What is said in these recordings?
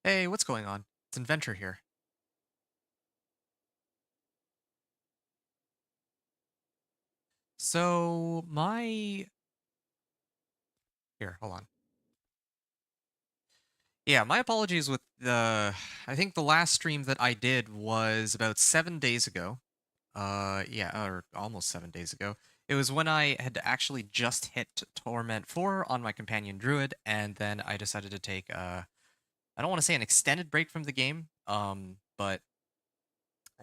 Hey, what's going on? It's Inventor here. So my here, hold on. Yeah, my apologies with the I think the last stream that I did was about 7 days ago. Yeah, or almost 7 days ago. It was when I had actually just hit Torment 4 on my companion Druid, and then I decided to take I don't want to say an extended break from the game. But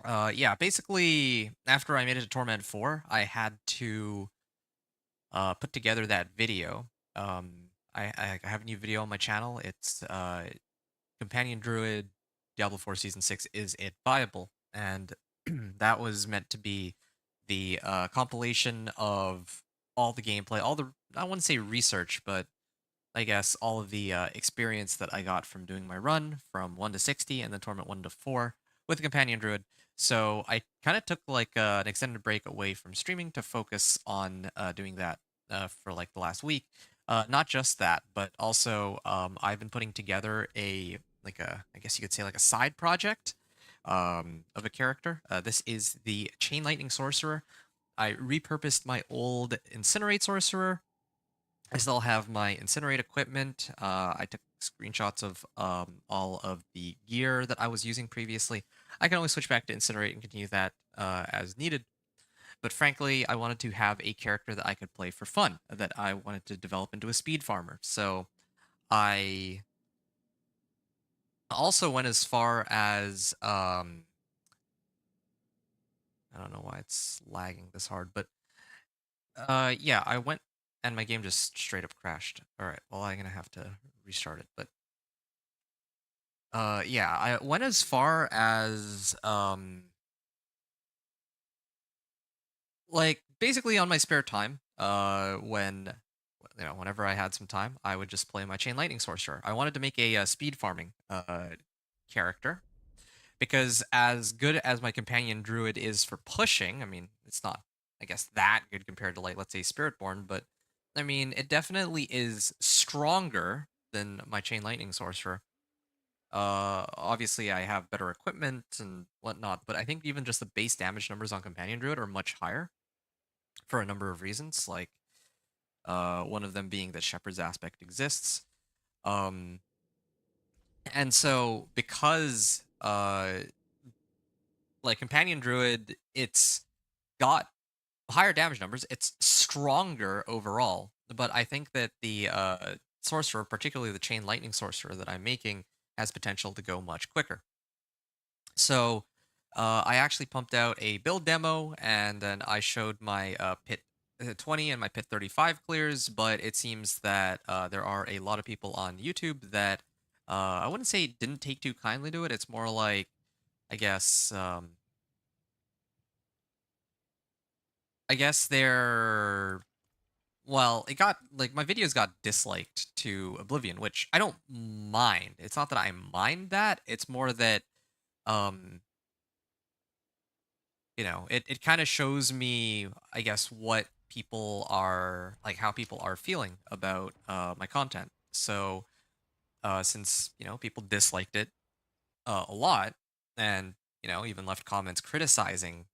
yeah, basically after I made it to Torment 4, I had to put together that video. I have a new video on my channel. It's Companion Druid Diablo 4 Season 6 Is It Viable? And that was meant to be the compilation of all the gameplay, all the, I wouldn't say research, but I guess all of the experience that I got from doing my run from 1 to 60 and then Torment 1 to 4 with the Companion Druid. So I kind of took like an extended break away from streaming to focus on doing that for like the last week. Not just that, but also I've been putting together I guess you could say like a side project of a character. This is the Chain Lightning Sorcerer. I repurposed my old Incinerate Sorcerer. I still have my Incinerate equipment. I took screenshots of all of the gear that I was using previously. I can always switch back to Incinerate and continue that as needed. But frankly, I wanted to have a character that I could play for fun, that I wanted to develop into a speed farmer. So I also went as far as I don't know why it's lagging this hard, but yeah, I went and my game just straight up crashed. All right, well I'm gonna have to restart it, but yeah, I went as far as like basically on my spare time, when whenever I had some time, I would just play my Chain Lightning Sorcerer. I wanted to make a speed farming character because as good as my companion Druid is for pushing, I mean, it's not I guess that good compared to like let's say Spiritborn, but I mean, it definitely is stronger than my Chain Lightning Sorcerer. Obviously I have better equipment and whatnot, but I think even just the base damage numbers on Companion Druid are much higher for a number of reasons, like one of them being that Shepherd's aspect exists. Um, and so because like Companion Druid, it's got higher damage numbers, it's stronger overall. But I think that the sorcerer, particularly the Chain Lightning Sorcerer that I'm making, has potential to go much quicker. So I actually pumped out a build demo and then I showed my pit 20 and my pit 35 clears, but it seems that there are a lot of people on YouTube that I wouldn't say didn't take too kindly to it. It's more like, I guess, I guess they're, well, it got, like, my videos got disliked to oblivion, which I don't mind. It's not that I mind that. It's more that, um, it kind of shows me, I guess, what people are like, how people are feeling about my content. So since people disliked it a lot, and even left comments criticizing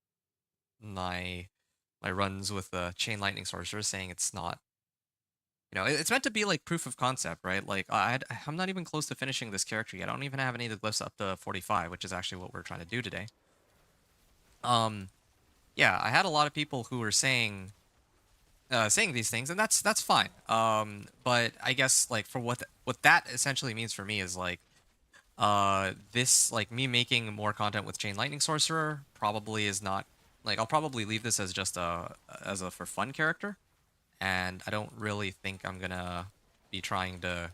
my my runs with the chain lightning sorcerer, saying it's not, it's meant to be like proof of concept, right? Like I'm not even close to finishing this character yet. I don't even have any of the glyphs up to 45, which is actually what we're trying to do today. um yeah, I had a lot of people who were saying these things, and that's fine. But I guess like for what that essentially means for me is like this, like me making more content with Chain Lightning Sorcerer probably is not, like, I'll probably leave this as just a for fun character, and I don't really think I'm gonna be trying to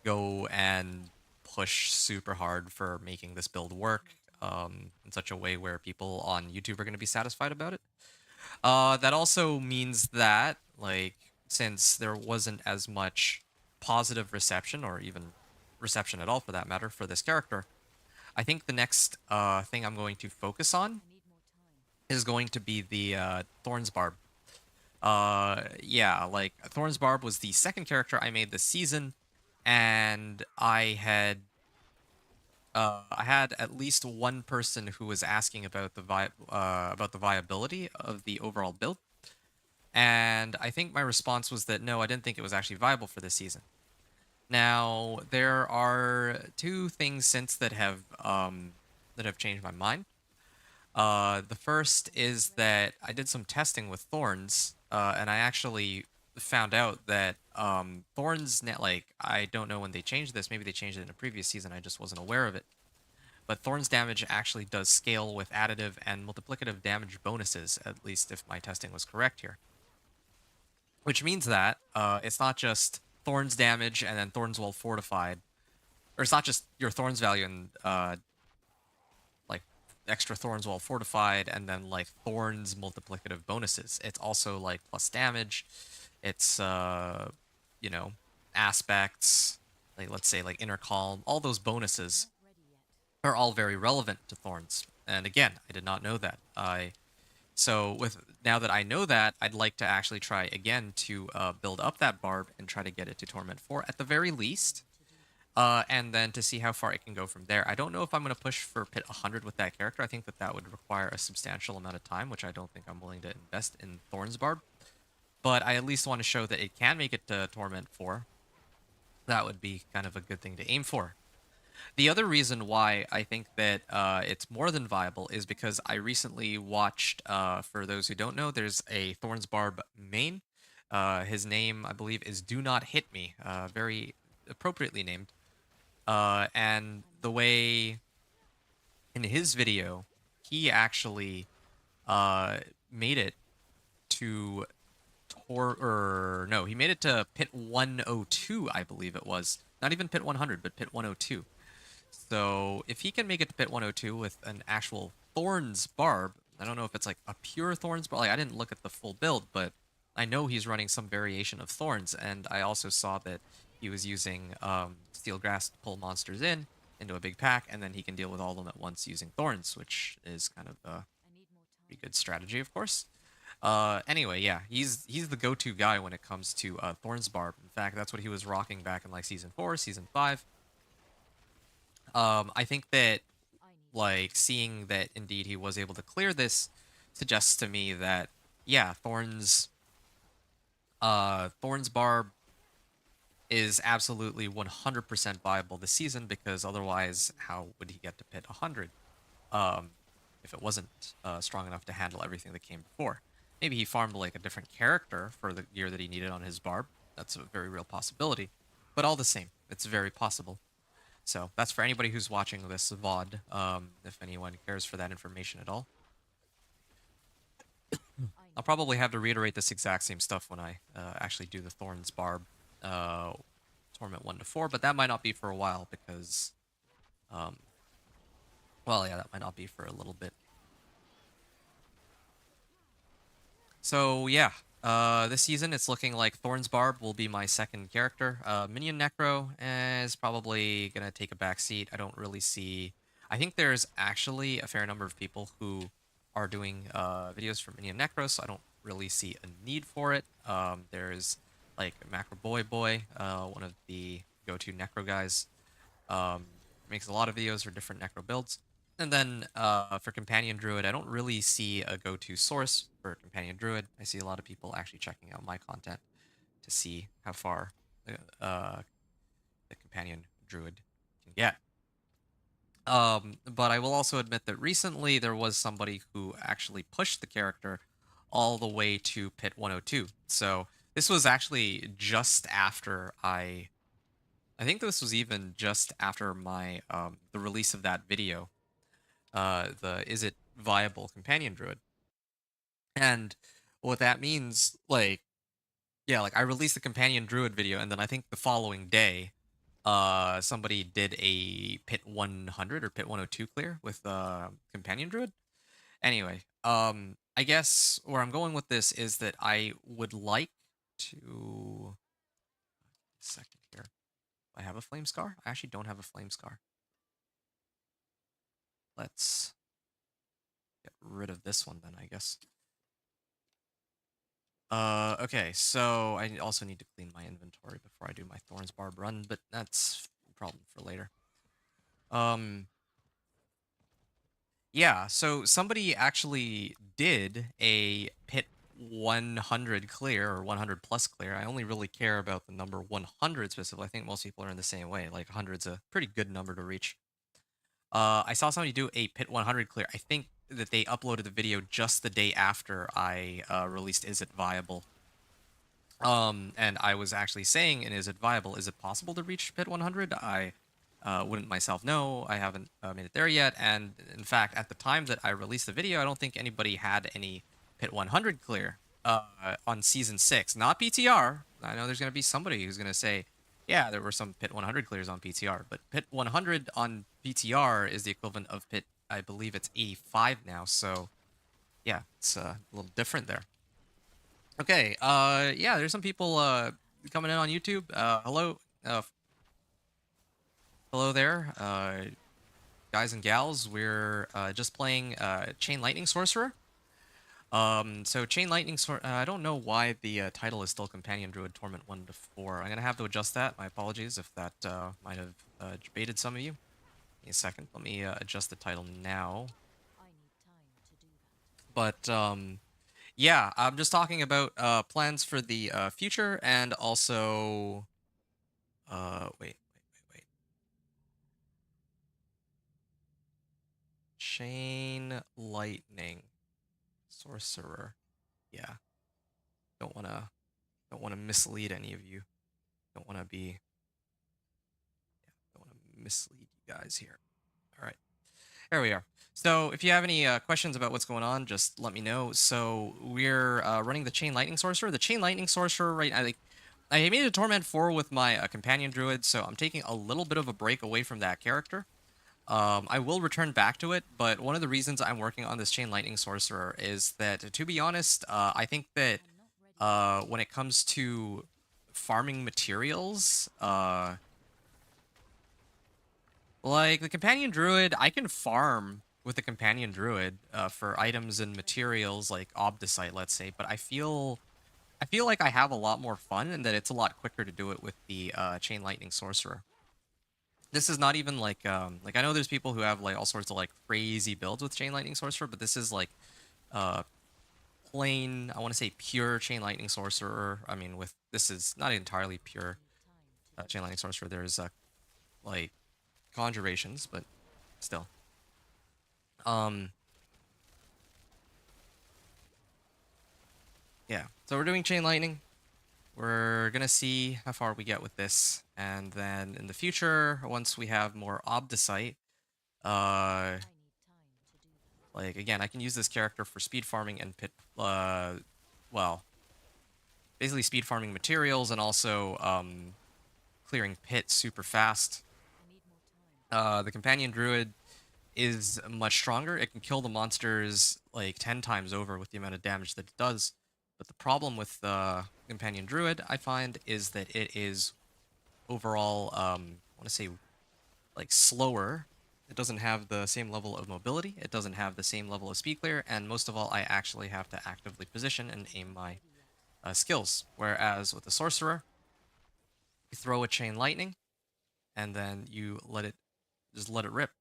go and push super hard for making this build work in such a way where people on YouTube are going to be satisfied about it. That also means that, like, since there wasn't as much positive reception, or even reception at all for that matter, for this character, I think the next thing I'm going to focus on is going to be the Thorns Barb. Yeah, like, Thorns Barb was the second character I made this season, and I had I had at least one person who was asking about about the viability of the overall build, and I think my response was that no, I didn't think it was actually viable for this season. Now there are two things since that have changed my mind. The first is that I did some testing with thorns, and I actually found out that thorns net like I don't know when they changed this. Maybe they changed it in a previous season. I just wasn't aware of it. But thorns damage actually does scale with additive and multiplicative damage bonuses. At least if my testing was correct here, which means that it's not just thorns damage and then thorns while fortified, or it's not just your thorns value and like extra thorns while fortified and then like thorns multiplicative bonuses. It's also like plus damage. It's you know, aspects, like let's say like inner calm, all those bonuses are all very relevant to thorns. And again, I did not know that. So with now that I know that, I'd like to actually try again to build up that barb and try to get it to Torment 4 at the very least. And then to see how far it can go from there. I don't know if I'm going to push for Pit 100 with that character. I think that that would require a substantial amount of time, which I don't think I'm willing to invest in Thorn's Barb. But I at least want to show that it can make it to Torment 4. That would be kind of a good thing to aim for. The other reason why I think that it's more than viable is because I recently watched, for those who don't know, there's a Thorn's Barb main. His name, I believe, is Do Not Hit Me. Very appropriately named. And the way in his video, he actually made it to he made it to Pit 102, I believe it was. Not even Pit 100, but Pit 102. So if he can make it to Pit 102 with an actual Thorns Barb, I don't know if it's like a pure Thorns Barb. Like, I didn't look at the full build, but I know he's running some variation of Thorns, and I also saw that he was using Steel Grass to pull monsters into a big pack, and then he can deal with all of them at once using Thorns, which is kind of a pretty good strategy, of course. Anyway, yeah, he's the go-to guy when it comes to Thorns Barb. In fact, that's what he was rocking back in like Season 4, Season 5. I think that, like, seeing that indeed he was able to clear this suggests to me that, yeah, Thorn's Barb is absolutely 100% viable this season, because otherwise, how would he get to Pit 100 if it wasn't strong enough to handle everything that came before? Maybe he farmed like a different character for the gear that he needed on his Barb. That's a very real possibility. But all the same, it's very possible. So that's for anybody who's watching this VOD, if anyone cares for that information at all. I'll probably have to reiterate this exact same stuff when I actually do the Thorns Barb Torment 1 to 4, but that might not be for a while because, well, yeah, that might not be for a little bit. So, yeah, this season it's looking like Thorns Barb will be my second character. Minion Necro is probably going to take a back seat. I don't really see... I think there's actually a fair number of people who are doing videos for Minion Necro, so I don't really see a need for it. There's like Macro Boy, one of the go-to Necro guys. Makes a lot of videos for different Necro builds. And then for Companion Druid, I don't really see a go-to source for Companion Druid. I see a lot of people actually checking out my content to see how far the Companion Druid can get. But I will also admit that recently there was somebody who actually pushed the character all the way to Pit 102. So this was actually just after I think this was even just after my the release of that video. The Is It Viable Companion Druid. And what that means, like, yeah, like I released the Companion Druid video, and then I think the following day, somebody did a Pit 100 or Pit 102 clear with Companion Druid. Anyway, I guess where I'm going with this is that I would like to... Second here. I have a Flame Scar? I actually don't have a Flame Scar. Let's get rid of this one then, I guess. Okay, so I also need to clean my inventory before I do my Thorns Barb run, but that's a problem for later. Um, yeah, so somebody actually did a pit 100 clear or 100 plus clear. I only really care about the number 100 specifically. I think most people are in the same way. Like 100's a pretty good number to reach. I saw somebody do a pit 100 clear. I think that they uploaded the video just the day after I released Is It Viable? And I was actually saying in Is It Viable? Is it possible to reach pit 100? I wouldn't myself know. I haven't made it there yet. And in fact, at the time that I released the video, I don't think anybody had any pit 100 clear on season 6. Not PTR. I know there's going to be somebody who's going to say, yeah, there were some pit 100 clears on PTR, but pit 100 on PTR is the equivalent of pit, I believe it's 85 now. So yeah, it's a little different there. Okay, yeah, there's some people coming in on YouTube. Hello, hello there, guys and gals. We're just playing Chain Lightning Sorcerer. So Chain Lightning I don't know why the title is still Companion Druid Torment 1 to 4. I'm gonna have to adjust that. My apologies if that might have baited some of you. Give me a second. Let me adjust the title now. But yeah, I'm just talking about plans for the future and also wait. Chain Lightning Sorcerer. Yeah. Don't wanna mislead any of you. Don't wanna be don't wanna mislead you guys here. Alright. There we are. So if you have any questions about what's going on, just let me know. So we're running the Chain Lightning Sorcerer. The Chain Lightning Sorcerer, right? I made a Torment 4 with my Companion Druid, so I'm taking a little bit of a break away from that character. I will return back to it, but one of the reasons I'm working on this Chain Lightning Sorcerer is that, to be honest, I think that when it comes to farming materials, like the Companion Druid, I can farm with the Companion Druid for items and materials like Obdicite, let's say, but I feel like I have a lot more fun and that it's a lot quicker to do it with the Chain Lightning Sorcerer. This is not even like I know there's people who have like all sorts of like crazy builds with Chain Lightning Sorcerer, but this is like uh plain, I want to say pure Chain Lightning Sorcerer. I mean, with this is not entirely pure Chain Lightning Sorcerer. There's like conjurations, but still. Um yeah. So we're doing Chain Lightning. We're gonna see how far we get with this, and then in the future, once we have more Obdicite, uh like, again, I can use this character for speed farming and pit, well, basically speed farming materials and also, clearing pits super fast. The Companion Druid is much stronger. It can kill the monsters, like, 10 times over with the amount of damage that it does. But the problem with the Companion Druid, I find, is that it is overall, I want to say, like, slower. It doesn't have the same level of mobility, it doesn't have the same level of speed clear, and most of all, I actually have to actively position and aim my skills. Whereas with the Sorcerer, you throw a Chain Lightning, and then you just let it rip.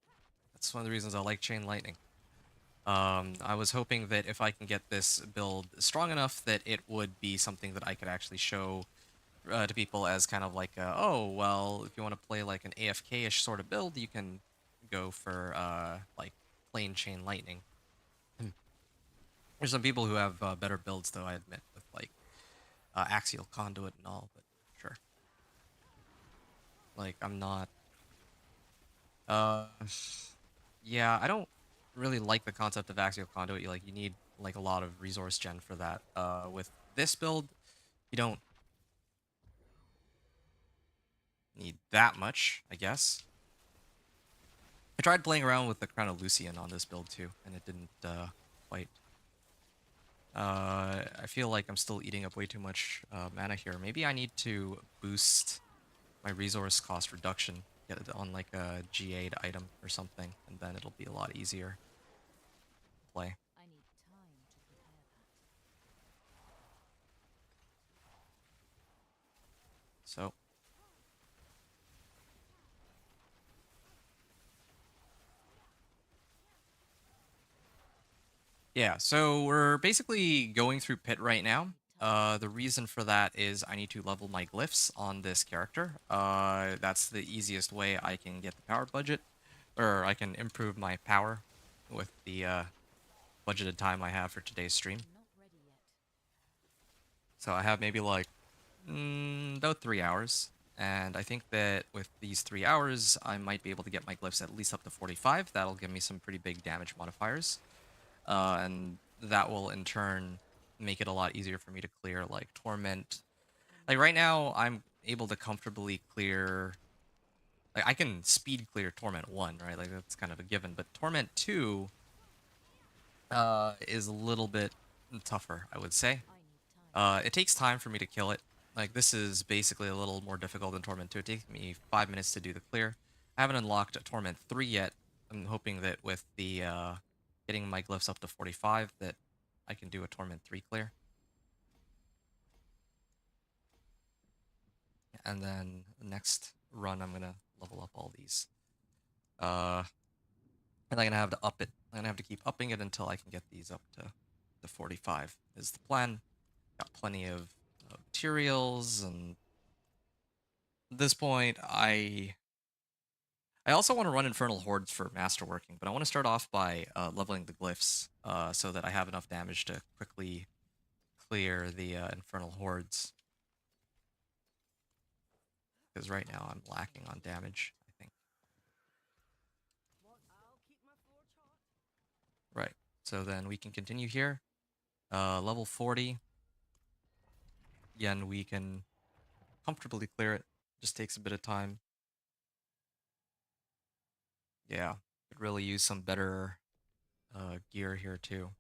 That's one of the reasons I like Chain Lightning. I was hoping that if I can get this build strong enough that it would be something that I could actually show to people as kind of like, oh, well, if you want to play like an AFK-ish sort of build, you can go for like plain Chain Lightning. There's some people who have better builds, though, I admit, with like Axial Conduit and all, but sure. Like, I'm not... Uh, yeah, I don't really like the concept of Axial Conduit. You need like a lot of resource gen for that. With this build, you don't need that much, I guess. I tried playing around with the Crown of Lucian on this build too, and it didn't quite. I feel like I'm still eating up way too much mana here. Maybe I need to boost my resource cost reduction, get it on like a G8 item or something, and then it'll be a lot easier to play. So Yeah, so we're basically going through Pit right now. The reason for that is I need to level my glyphs on this character. That's the easiest way I can get the power budget, or I can improve my power with the budgeted time I have for today's stream. So I have maybe like about 3 hours, and I think that with these 3 hours, I might be able to get my glyphs at least up to 45. That'll give me some pretty big damage modifiers. And that will in turn make it a lot easier for me to clear like Torment. Like right now, I'm able to comfortably clear. Like I can speed clear Torment 1, right? Like that's kind of a given. But Torment 2 is a little bit tougher, I would say. It takes time for me to kill it. Like this is basically a little more difficult than Torment 2. It takes me 5 minutes to do the clear. I haven't unlocked Torment 3 yet. I'm hoping that with the getting my glyphs up to 45 that I can do a Torment 3 clear. And then the next run I'm gonna level up all these. And I'm gonna have to up it. I'm gonna have to keep upping it until I can get these up to 45 is the plan. Got plenty of materials, and at this point I also want to run Infernal Hordes for masterworking, but I want to start off by leveling the glyphs so that I have enough damage to quickly clear the Infernal Hordes. Because right now I'm lacking on damage, I think. Right, so then we can continue here. Level 40. Again, we can comfortably clear it. Just takes a bit of time. Yeah, could really use some better gear here too.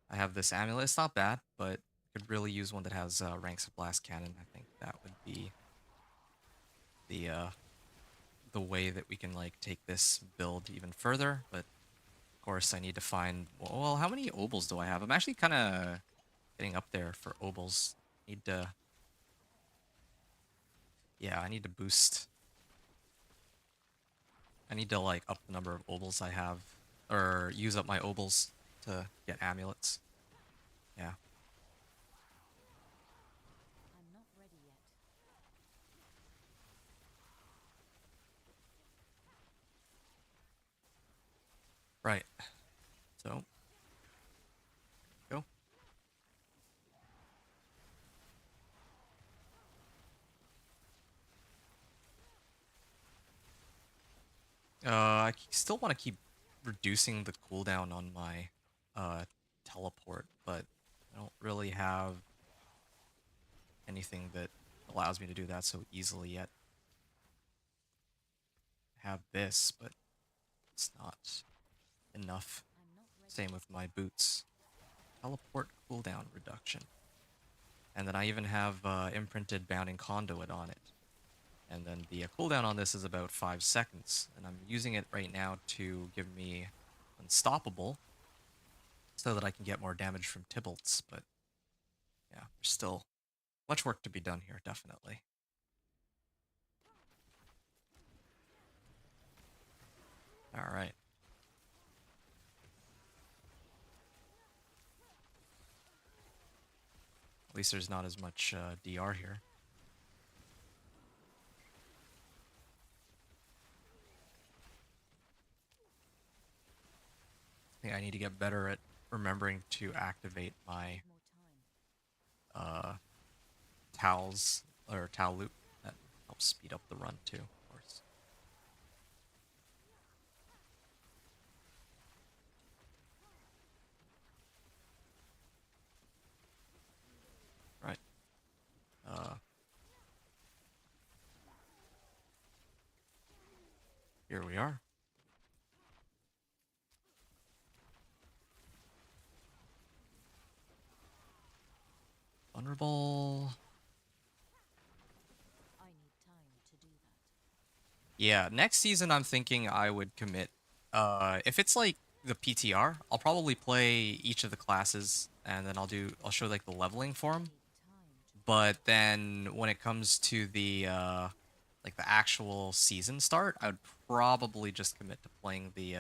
I have this amulet. It's not bad, but could really use one that has ranks of blast cannon. I think that would be the way that we can like take this build even further. But of course, I need to find. Well, how many obols do I have? I'm actually kind of getting up there for obols. Need to. Yeah, I need to boost. I need to like up the number of obols I have, or use up my obols to get amulets. Yeah. Right. So, go. I still want to keep reducing the cooldown on my teleport, but I don't really have anything that allows me to do that so easily yet. I have this, but it's not enough. Same with my boots. Teleport cooldown reduction. And then I even have imprinted bounding conduit on it. And then the cooldown on this is about 5 seconds. And I'm using it right now to give me unstoppable so that I can get more damage from Tybalts. But yeah, there's still much work to be done here, definitely. Alright. At least there's not as much DR here. I think I need to get better at remembering to activate my towels or towel loop. That helps speed up the run too, of course. Right. Here we are. Vulnerable. Yeah, next season I'm thinking I would commit. If it's like the PTR, I'll probably play each of the classes and then I'll show like the leveling for them. But then when it comes to the like the actual season start, I would probably just commit to playing the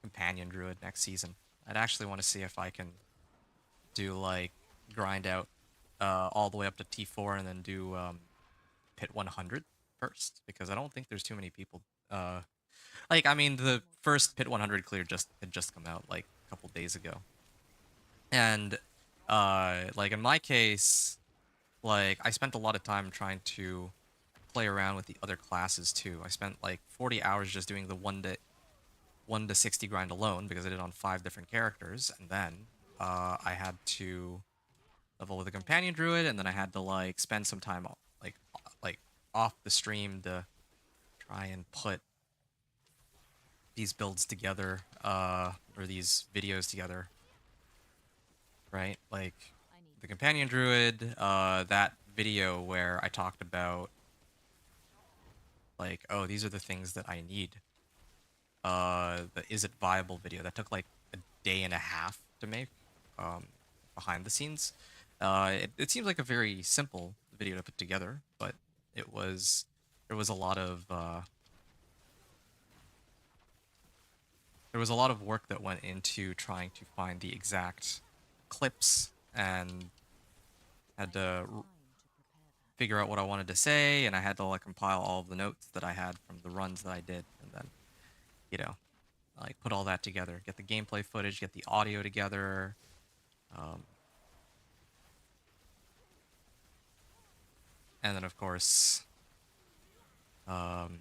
companion druid next season. I'd actually want to see if I can do like grind out all the way up to T4 and then do pit 100 first, because I don't think there's too many people. Like I mean, the first pit 100 clear had just come out like a couple days ago, and like in my case, like I spent a lot of time trying to play around with the other classes too. I spent like 40 hours just doing the 1 to 60 grind alone because I did it on 5 different characters, and then I had to level with a companion druid, and then I had to like spend some time like off the stream to try and put these builds together, or these videos together, right? Like the companion druid, that video where I talked about like, oh, these are the things that I need. The is it viable video that took like a day and a half to make, behind the scenes. It seems like a very simple video to put together, but there was a lot of there was a lot of work that went into trying to find the exact clips, and had to figure out what I wanted to say, and I had to like compile all of the notes that I had from the runs that I did, and then, you know, like put all that together, get the gameplay footage, get the audio together. Um, and then of course, um,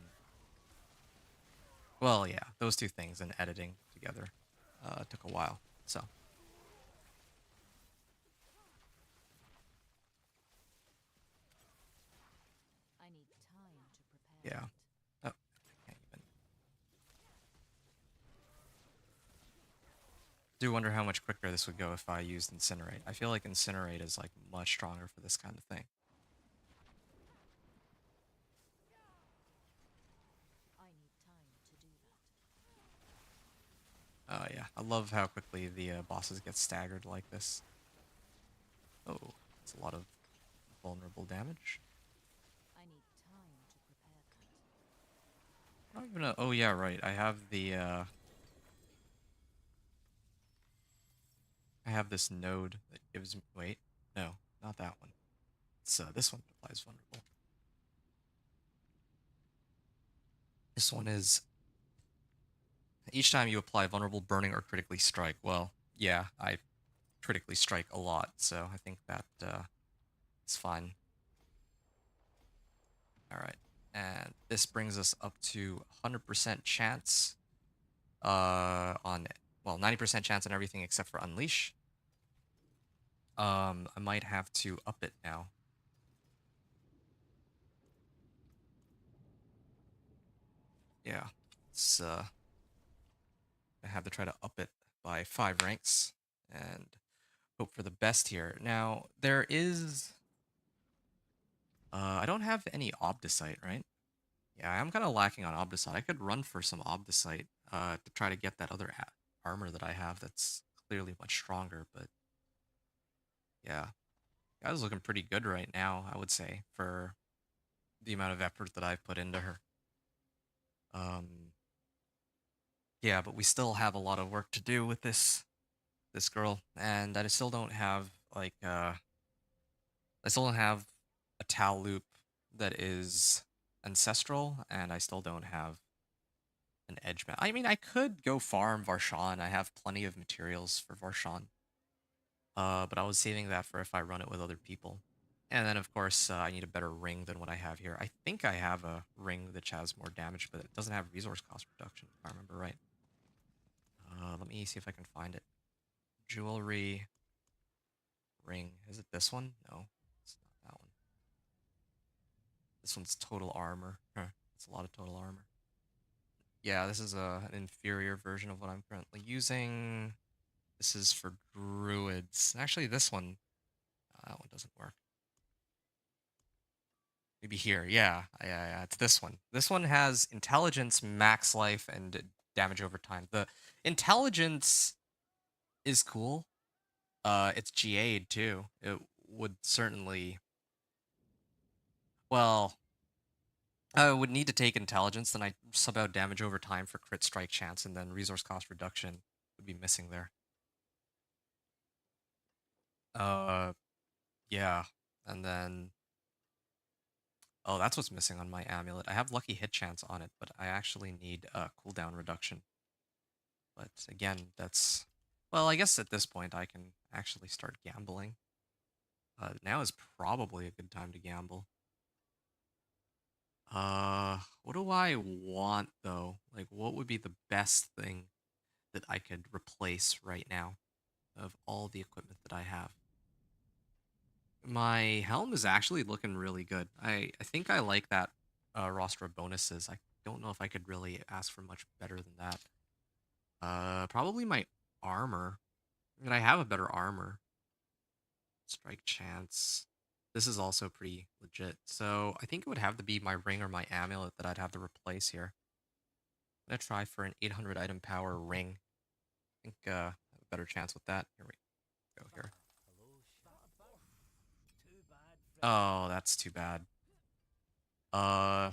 well, yeah, those two things and editing together took a while. So yeah. Oh, I can't even. Do wonder how much quicker this would go if I used Incinerate. I feel like Incinerate is like much stronger for this kind of thing. Yeah, I love how quickly the bosses get staggered like this. Oh, it's a lot of vulnerable damage. I don't even know. Oh yeah, right. I have the I have this node that gives me. Wait, no, not that one. It's this one applies vulnerable. This one is each time you apply vulnerable, burning, or critically strike. Well, yeah, I critically strike a lot, so I think that it's fine. All right, and this brings us up to 100% chance on, well, 90% chance on everything except for Unleash. I might have to up it now. Yeah, it's I have to try to up it by 5 ranks and hope for the best here. Now, there is I don't have any Obdicite, right? Yeah, I'm kind of lacking on Obdicite. I could run for some Obdicite to try to get that other armor that I have that's clearly much stronger, but yeah. Guy's looking pretty good right now, I would say, for the amount of effort that I've put into her. Yeah, but we still have a lot of work to do with this girl, and I still don't have like I still don't have a Tau loop that is ancestral, and I still don't have an edge map. I mean, I could go farm Varshan. I have plenty of materials for Varshan. But I was saving that for if I run it with other people. And then, of course, I need a better ring than what I have here. I think I have a ring that has more damage, but it doesn't have resource cost reduction, if I remember right. Let me see if I can find it. Jewelry ring. Is it this one? No, it's not that one. This one's total armor. Huh, it's a lot of total armor. Yeah, this is an inferior version of what I'm currently using. This is for druids. Actually, this one, that one doesn't work. Maybe here. Yeah, it's this one. This one has intelligence, max life, and damage over time. The intelligence is cool. It's GA'd too. It would certainly. Well, I would need to take intelligence, then I sub out damage over time for crit strike chance, and then resource cost reduction would be missing there. Uh, yeah. And then, oh, that's what's missing on my amulet. I have lucky hit chance on it, but I actually need cooldown reduction. But again, that's, well, I guess at this point I can actually start gambling. Now is probably a good time to gamble. What do I want though? Like, what would be the best thing that I could replace right now of all the equipment that I have? My helm is actually looking really good. I think I like that roster of bonuses. I don't know if I could really ask for much better than that. Probably my armor. And I have a better armor. Strike chance. This is also pretty legit. So I think it would have to be my ring or my amulet that I'd have to replace here. I'm gonna try for an 800 item power ring. I think I have a better chance with that. Here we go here. Oh, that's too bad. Uh,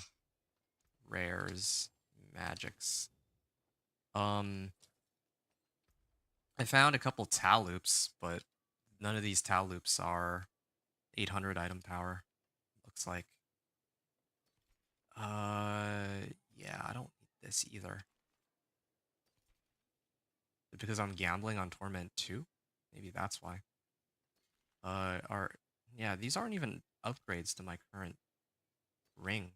rares, magics. Um, I found a couple Tal loops, but none of these Tal loops are 800 item power. Looks like. Yeah, I don't need this either. Because I'm gambling on Torment too? Maybe that's why. Yeah, these aren't even upgrades to my current ring.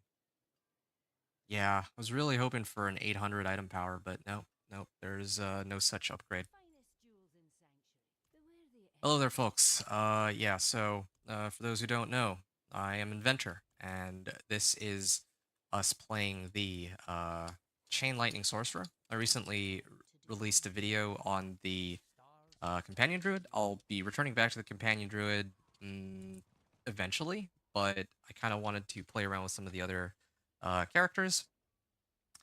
Yeah, I was really hoping for an 800 item power, but nope, there's no such upgrade. Hello there, folks. Yeah, so for those who don't know, I am Inventor, and this is us playing the Chain Lightning Sorcerer. I recently released a video on the Companion Druid. I'll be returning back to the Companion Druid eventually, but I kind of wanted to play around with some of the other characters.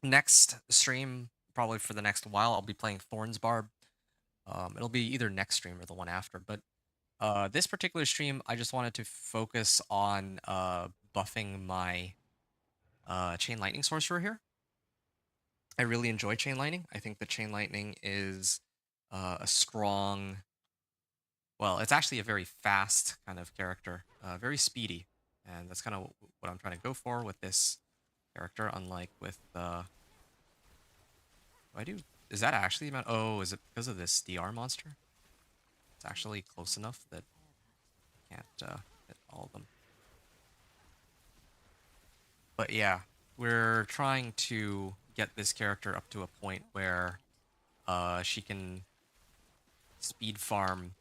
Next stream, probably for the next while, I'll be playing Thorn's Barb. It'll be either next stream or the one after, but this particular stream, I just wanted to focus on buffing my Chain Lightning Sorcerer here. I really enjoy Chain Lightning. I think the Chain Lightning is a strong, well, it's actually a very fast kind of character, very speedy, and that's kind of what I'm trying to go for with this character, unlike with, is that actually the amount? Oh, is it because of this DR monster? It's actually close enough that I can't hit all of them. But yeah, we're trying to get this character up to a point where she can speed farm.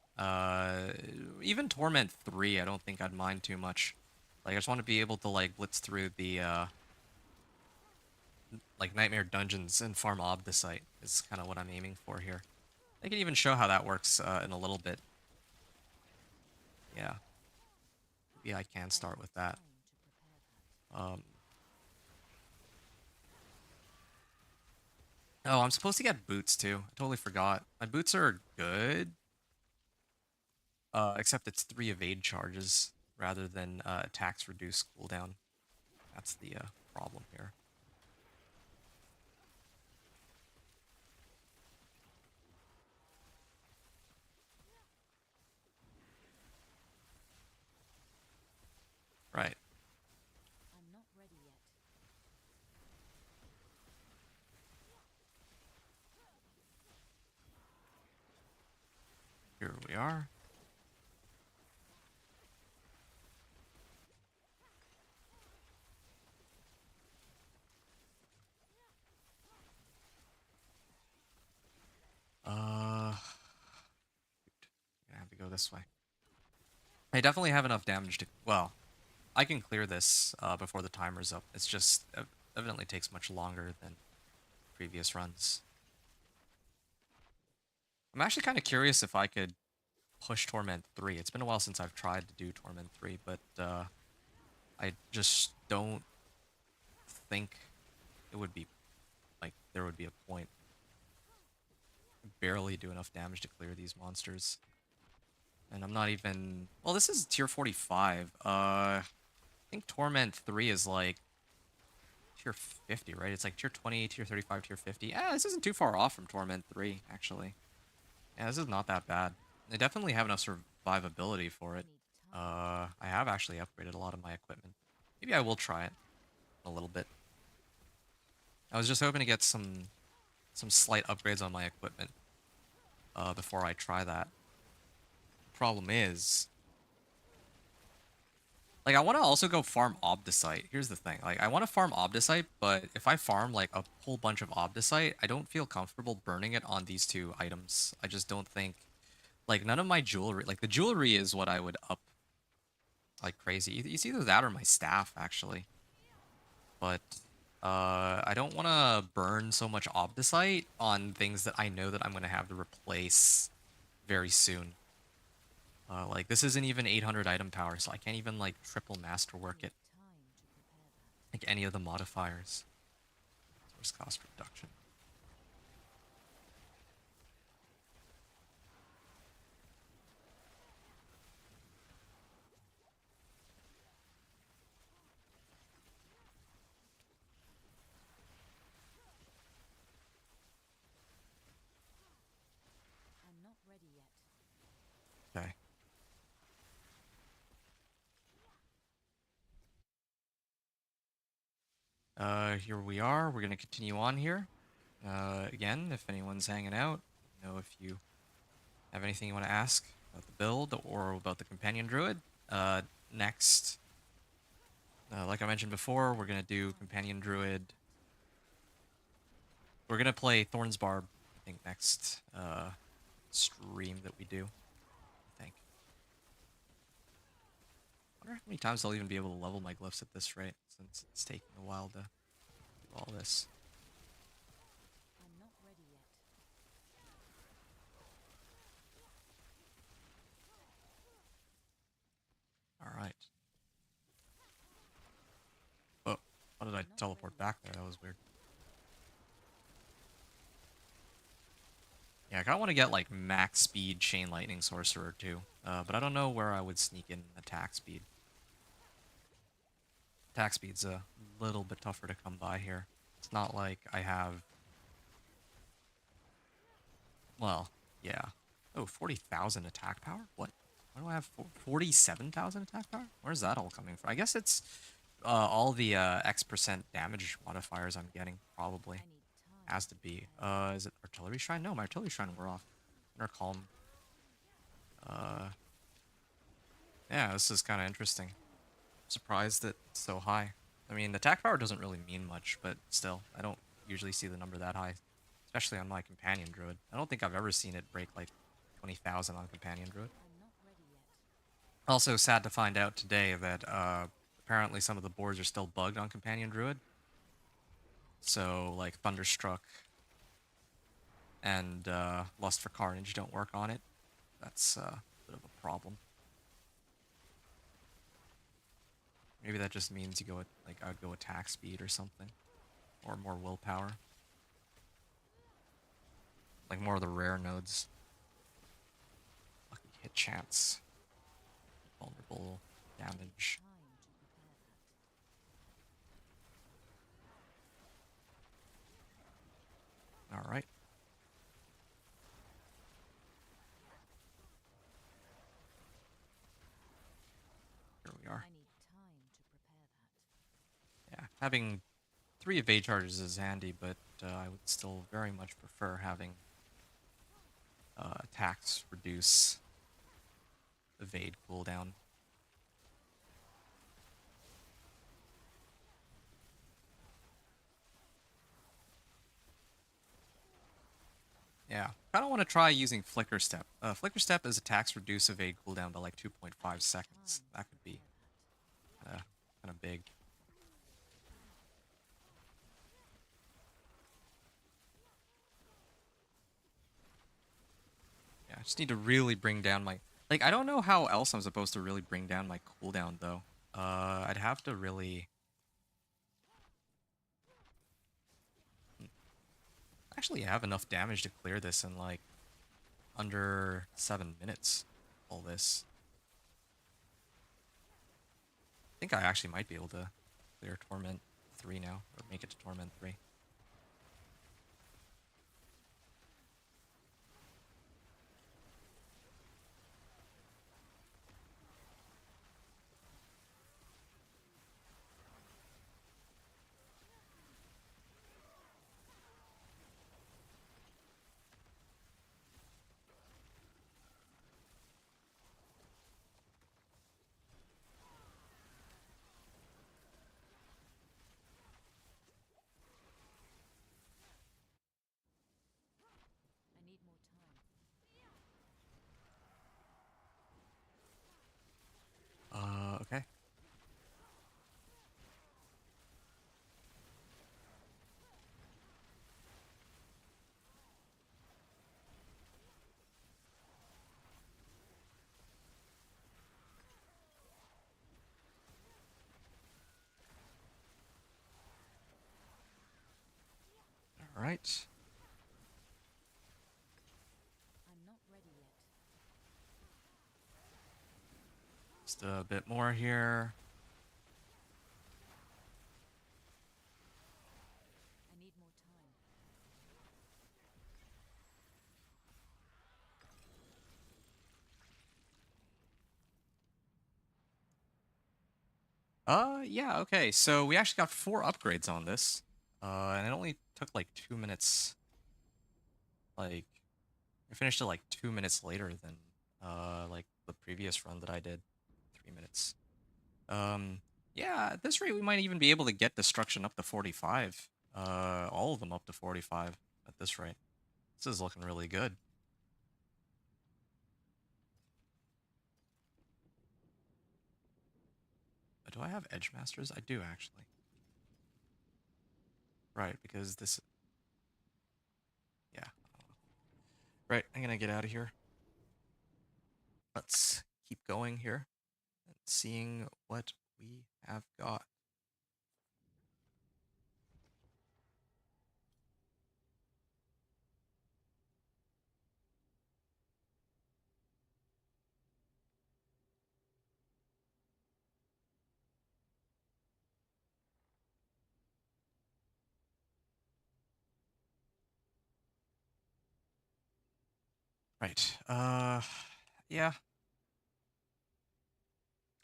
Even Torment 3, I don't think I'd mind too much. Like, I just want to be able to, like, blitz through the, like, Nightmare Dungeons and farm Obdicite is kind of what I'm aiming for here. I can even show how that works in a little bit. Yeah. Maybe I can start with that. Oh, I'm supposed to get boots too. I totally forgot. My boots are good. Except it's 3 evade charges rather than attacks reduce cooldown. That's the problem here. Right. I'm not ready yet. Here we are. Gonna have to go this way. I definitely have enough damage to, well, I can clear this before the timer's up. It's just evidently takes much longer than previous runs. I'm actually kind of curious if I could push Torment 3. It's been a while since I've tried to do Torment 3, but I just don't think it would be, like, there would be a point. I barely do enough damage to clear these monsters. And I'm not even, well, this is tier 45. I think Torment 3 is like tier 50, right? It's like tier 20, tier 35, tier 50. Yeah, this isn't too far off from Torment 3, actually. Yeah, this is not that bad. They definitely have enough survivability for it. I have actually upgraded a lot of my equipment. Maybe I will try it a little bit. I was just hoping to get some slight upgrades on my equipment before I try that. Problem is, like, I want to also go farm Obdicite. Here's the thing. Like, I want to farm Obdicite, but if I farm, like, a whole bunch of Obdicite, I don't feel comfortable burning it on these two items. I just don't think... Like, none of my jewelry... Like, the jewelry is what I would up like crazy. It's either that or my staff, actually. But, I don't want to burn so much Obdicite on things that I know that I'm going to have to replace very soon. Like, this isn't even 800 item power, so I can't even, like, triple masterwork it. Like, any of the modifiers. Source cost reduction. I'm not ready yet. Okay. Here we are. We're going to continue on here. Again, if anyone's hanging out, if you have anything you want to ask about the build or about the companion druid. Next, like I mentioned before, we're going to do companion druid. We're going to play Thorn's Barb, I think, next stream that we do, I think. I wonder how many times I'll even be able to level my glyphs at this rate, since it's taking a while to do all this. I'm not ready yet. Alright. Oh, why did I teleport back there? That was weird. Yeah, I kind of want to get, like, max speed Chain Lightning Sorcerer, too. But I don't know where I would sneak in attack speed. Attack speed's a little bit tougher to come by here. It's not like I have... Well, yeah. Oh, 40,000 attack power? What? Why do I have 47,000 attack power? Where's that all coming from? I guess it's all the X% damage modifiers I'm getting, probably. I need time. Has to be. Is it Artillery Shrine? No, my Artillery Shrine wore off. Inner Calm. Yeah, this is kind of interesting. Surprised that it's so high. I mean, attack power doesn't really mean much, but still, I don't usually see the number that high, especially on my companion druid. I don't think I've ever seen it break like 20,000 on companion druid. I'm not ready yet. Also, sad to find out today that apparently some of the boards are still bugged on companion druid. So, like, Thunderstruck and Lust for Carnage don't work on it. That's a bit of a problem. Maybe that just means you go, like, I would go attack speed or something. Or more willpower. Like, more of the rare nodes. Lucky hit chance. Vulnerable damage. Time to prepare that. Alright. Here we are. I need time to prepare that. Yeah, having 3 evade charges is handy, but I would still very much prefer having attacks reduce evade cooldown. Yeah, kind of want to try using Flicker Step. Flicker Step is attacks reduce evade cooldown by like 2.5 seconds. That could be kind of big. Yeah, I just need to really bring down my... Like, I don't know how else I'm supposed to really bring down my cooldown, though. I'd have to really... Actually have enough damage to clear this in, like, under 7 minutes. All this. I think I actually might be able to clear Torment 3 now, or make it to Torment 3. Alright. I'm not ready yet. Just a bit more here. I need more time. Yeah, okay. So we actually got 4 upgrades on this. And it only took like 2 minutes. Like, I finished it like 2 minutes later than, like the previous run that I did. 3 minutes. Yeah, at this rate, we might even be able to get destruction up to 45. All of them up to 45 at this rate. This is looking really good. Do I have Edge Masters? I do, actually. Right, because this... Yeah. Right, I'm gonna get out of here. Let's keep going here and seeing what we have got. Right, yeah.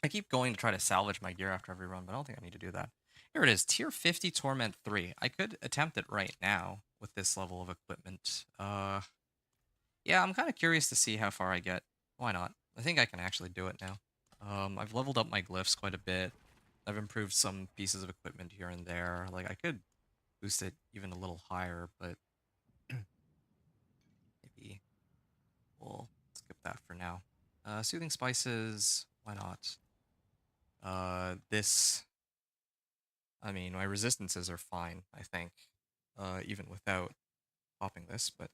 I keep going to try to salvage my gear after every run, but I don't think I need to do that. Here it is, Tier 50 Torment 3. I could attempt it right now with this level of equipment. Yeah, I'm kind of curious to see how far I get. Why not? I think I can actually do it now. I've leveled up my glyphs quite a bit. I've improved some pieces of equipment here and there. Like, I could boost it even a little higher, but maybe we'll skip that for now. Soothing Spices, why not? This, I mean, my resistances are fine, I think, even without popping this, but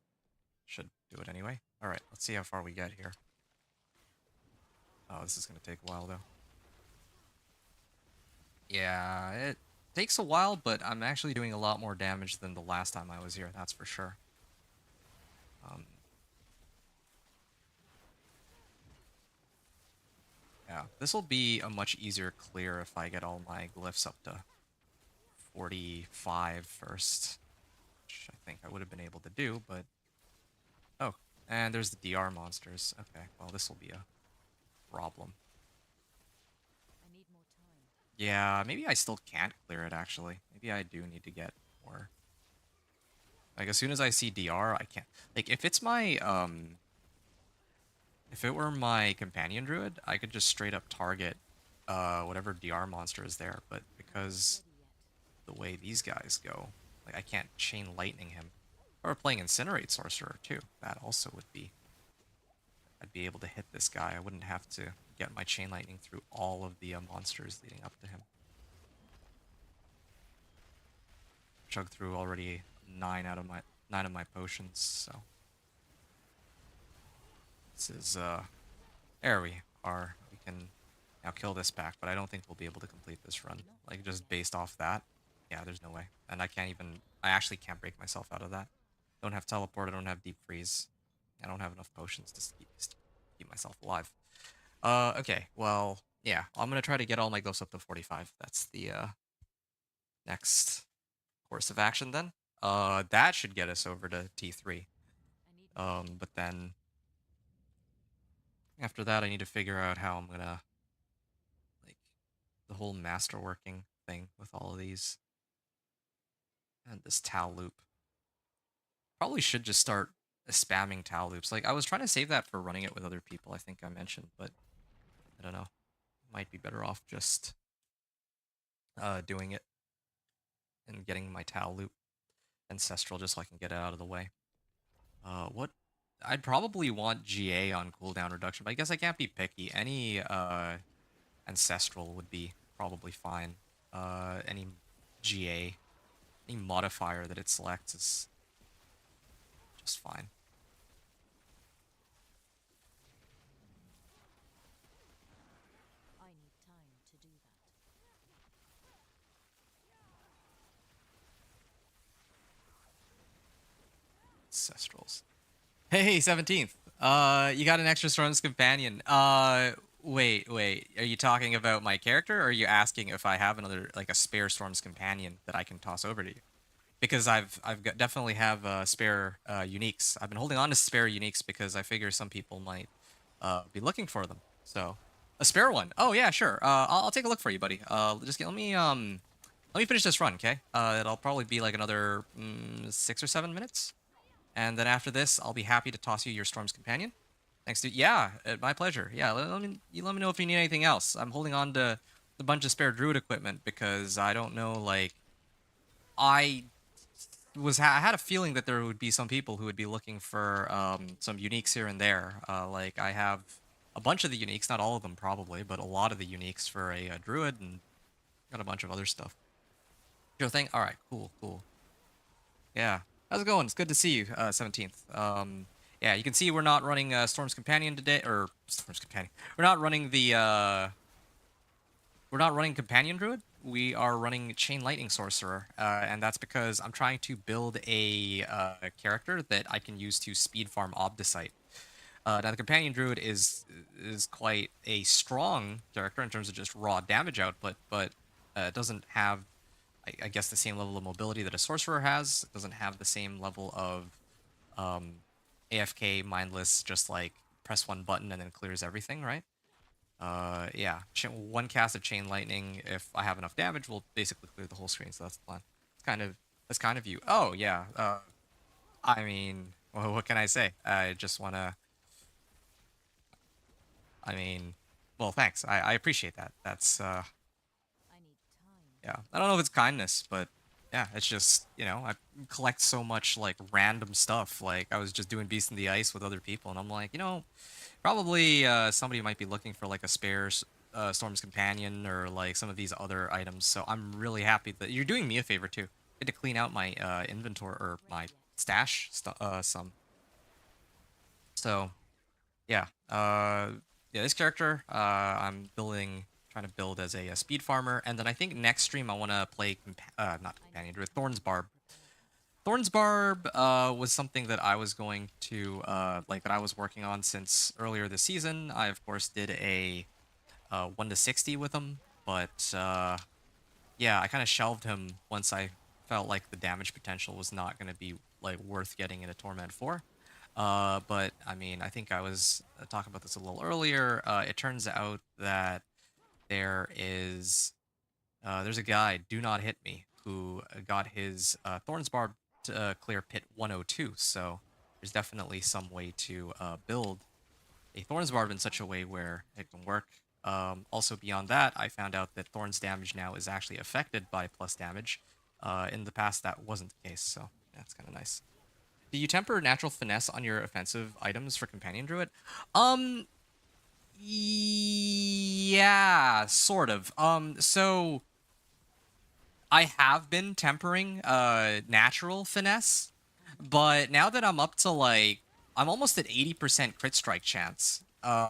should do it anyway. Alright, let's see how far we get here. Oh, this is going to take a while, though. Yeah, it takes a while, but I'm actually doing a lot more damage than the last time I was here, that's for sure. Yeah, this will be a much easier clear if I get all my glyphs up to 45 first, which I think I would have been able to do, but... Oh, and there's the DR monsters. Okay, well, this will be a problem. I need more time. Yeah, maybe I still can't clear it, actually. Maybe I do need to get more. Like, as soon as I see DR, I can't... Like, if it's my, if it were my companion druid, I could just straight up target, whatever DR monster is there, but because Ready yet. the way these guys go, like, I can't chain lightning him. Or playing Incinerate Sorcerer, too. That also would be... I'd be able to hit this guy. I wouldn't have to get my chain lightning through all of the monsters leading up to him. Chug through already 9 of my potions, so this is there we are. We can now kill this pack, but I don't think we'll be able to complete this run. Like, just based off that. Yeah, there's no way. And I actually can't break myself out of that. Don't have teleport, I don't have deep freeze. I don't have enough potions to keep myself alive. Okay, well, yeah, I'm gonna try to get all my ghosts up to 45. That's the next course of action then. That should get us over to T3. I need more. But then after that, I need to figure out how I'm gonna, like, the whole masterworking thing with all of these. And this Tau loop. Probably should just start spamming Tau loops. Like, I was trying to save that for running it with other people, I think I mentioned, but I don't know. Might be better off just doing it and getting my Tau loop ancestral just so I can get it out of the way. What? I'd probably want GA on cooldown reduction, but I guess I can't be picky. Any ancestral would be probably fine. Any GA, any modifier that it selects is just fine. I need time to do that. Ancestrals. Hey, 17th. You got an extra Storm's Companion. Wait. Are you talking about my character, or are you asking if I have another, like, a spare Storm's Companion that I can toss over to you? Because definitely have spare uniques. I've been holding on to spare uniques because I figure some people might be looking for them. So, a spare one. Oh yeah, sure. I'll take a look for you, buddy. Let me finish this run, okay? It'll probably be like another 6 or 7 minutes. And then after this, I'll be happy to toss you your Storm's Companion. Thanks, dude. Yeah, my pleasure. Yeah, let me know if you need anything else. I'm holding on to a bunch of spare druid equipment because I don't know, like, I I had a feeling that there would be some people who would be looking for some uniques here and there. Like, I have a bunch of the uniques, not all of them probably, but a lot of the uniques for a druid, and got a bunch of other stuff. Sure thing. All right, cool. Yeah. How's it going? It's good to see you, 17th. Yeah, you can see we're not running Storm's Companion today, or Storm's Companion. We're not running we're not running Companion Druid. We are running Chain Lightning Sorcerer, and that's because I'm trying to build a character that I can use to speed farm Obdicite. Now the Companion Druid is quite a strong character in terms of just raw damage output, but it doesn't have, I guess, the same level of mobility that a Sorcerer has. It doesn't have the same level of AFK mindless, just like press one button and then clears everything, right? Yeah, one cast of Chain Lightning, if I have enough damage, will basically clear the whole screen, so that's the plan. That's kind of you. Oh, yeah, I mean, well, what can I say? I just wanna, I mean, well, thanks. I appreciate that. That's, I need time yeah. I don't know if it's kindness, but yeah, it's just, I collect so much, like, random stuff. Like, I was just doing Beast in the Ice with other people, and I'm like, probably somebody might be looking for, like, a spare Storm's Companion or, like, some of these other items. So I'm really happy that you're doing me a favor, too. I had to clean out my inventory, or my ready yet. stash, some. So, yeah. Yeah, this character, I'm trying to build as a speed farmer, and then I think next stream I want to play, not I need Companion Druid, time Thorn's to Barb. prepare. Thorn's Barb was something that I was going to, that I was working on since earlier this season. I, of course, did a 1 to 60 with him, but yeah, I kind of shelved him once I felt like the damage potential was not going to be, like, worth getting into Torment 4. But I mean, I think I was talking about this a little earlier. It turns out that there's a guy, Do Not Hit Me, who got his Thorns Barb to clear Pit 102. So there's definitely some way to build a Thorns Barb in such a way where it can work. Also, beyond that, I found out that Thorns damage now is actually affected by plus damage. In the past, that wasn't the case, so that's kind of nice. Do you temper natural finesse on your offensive items for Companion Druid? Um, yeah, sort of. So I have been tempering natural finesse, but now that I'm up to, like, I'm almost at 80% crit strike chance. And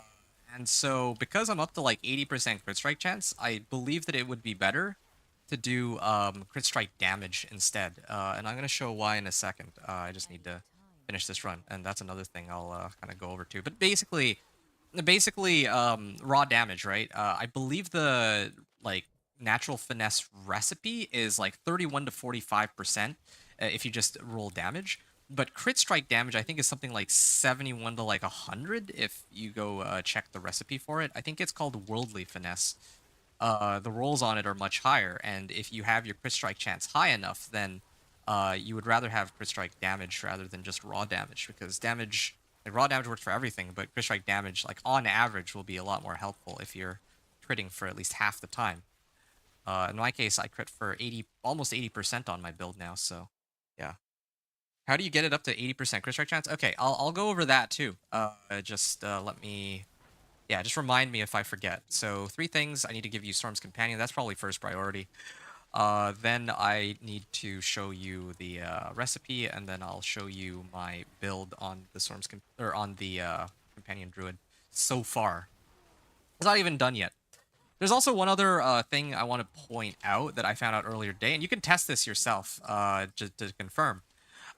so because I'm up to like 80% crit strike chance, I believe that it would be better to do crit strike damage instead. And I'm gonna show why in a second. I just I need need to time finish to this run, prepare. and that's another thing I'll kind of go over too. But basically, raw damage, right? I believe the, like, natural finesse recipe is like 31 to 45% if you just roll damage. But crit strike damage, I think, is something like 71 to like 100 if you go check the recipe for it. I think it's called worldly finesse. The rolls on it are much higher, and if you have your crit strike chance high enough, then you would rather have crit strike damage rather than just raw damage, because damage, like, raw damage works for everything, but crit strike damage, like, on average, will be a lot more helpful if you're critting for at least half the time. In my case, I crit for almost 80% on my build now, so yeah. How do you get it up to 80% crit strike chance? Okay, I'll go over that too. Just let me, yeah, just remind me if I forget. So 3 things: I need to give you Storm's Companion. That's probably first priority. Then I need to show you the recipe, and then I'll show you my build on the on the Companion Druid so far. It's not even done yet. There's also one other thing I want to point out that I found out earlier today, and you can test this yourself just to confirm.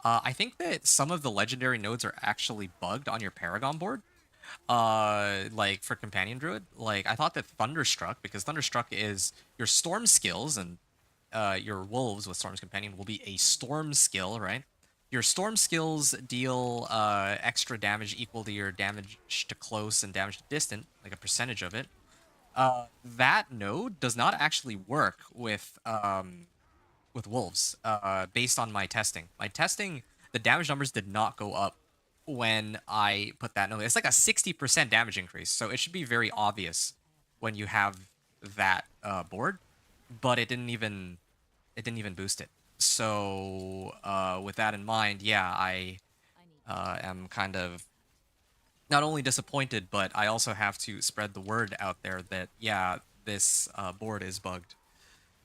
I think that some of the legendary nodes are actually bugged on your Paragon board. Like for Companion Druid. Like I thought that Thunderstruck, because Thunderstruck is your Storm skills, and your Wolves with Storm's Companion will be a Storm skill, right? Your Storm skills deal extra damage equal to your damage to close and damage to distant, like a percentage of it. That node does not actually work with wolves, based on my testing. My testing, the damage numbers did not go up when I put that node. It's like a 60% damage increase, so it should be very obvious when you have that board, but it didn't even boost it. So with that in mind, yeah, I am kind of not only disappointed, but I also have to spread the word out there that yeah, this board is bugged.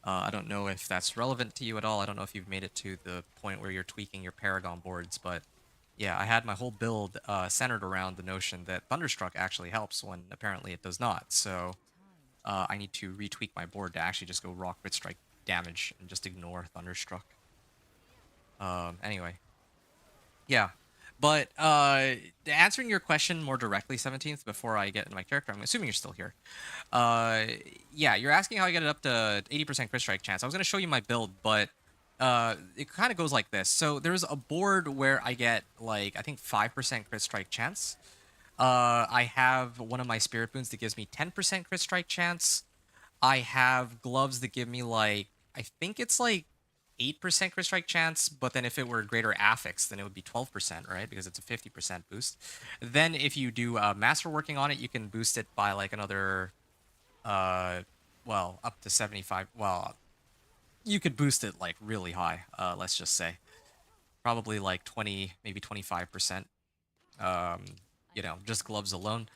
I don't know if that's relevant to you at all. I don't know if you've made it to the point where you're tweaking your Paragon boards, but yeah, I had my whole build centered around the notion that Thunderstruck actually helps when apparently it does not. So I need to retweak my board to actually just go raw crit strike damage and just ignore Thunderstruck. Anyway, yeah. But answering your question more directly, 17th, before I get into my character, I'm assuming you're still here. Uh, yeah, you're asking how I get it up to 80% crit strike chance. I was going to show you my build, but it kind of goes like this. So there's a board where I get, like, I think 5% crit strike chance. I have one of my spirit boons that gives me 10% crit strike chance. I have gloves that give me, like, I think it's like 8% crit strike chance, but then if it were greater affix, then it would be 12%, right? Because it's a 50% boost. Then if you do masterworking on it, you can boost it by like another uh well, up to 75. Well, you could boost it like really high, let's just say. Probably like 20, maybe 25%. Um, just gloves alone.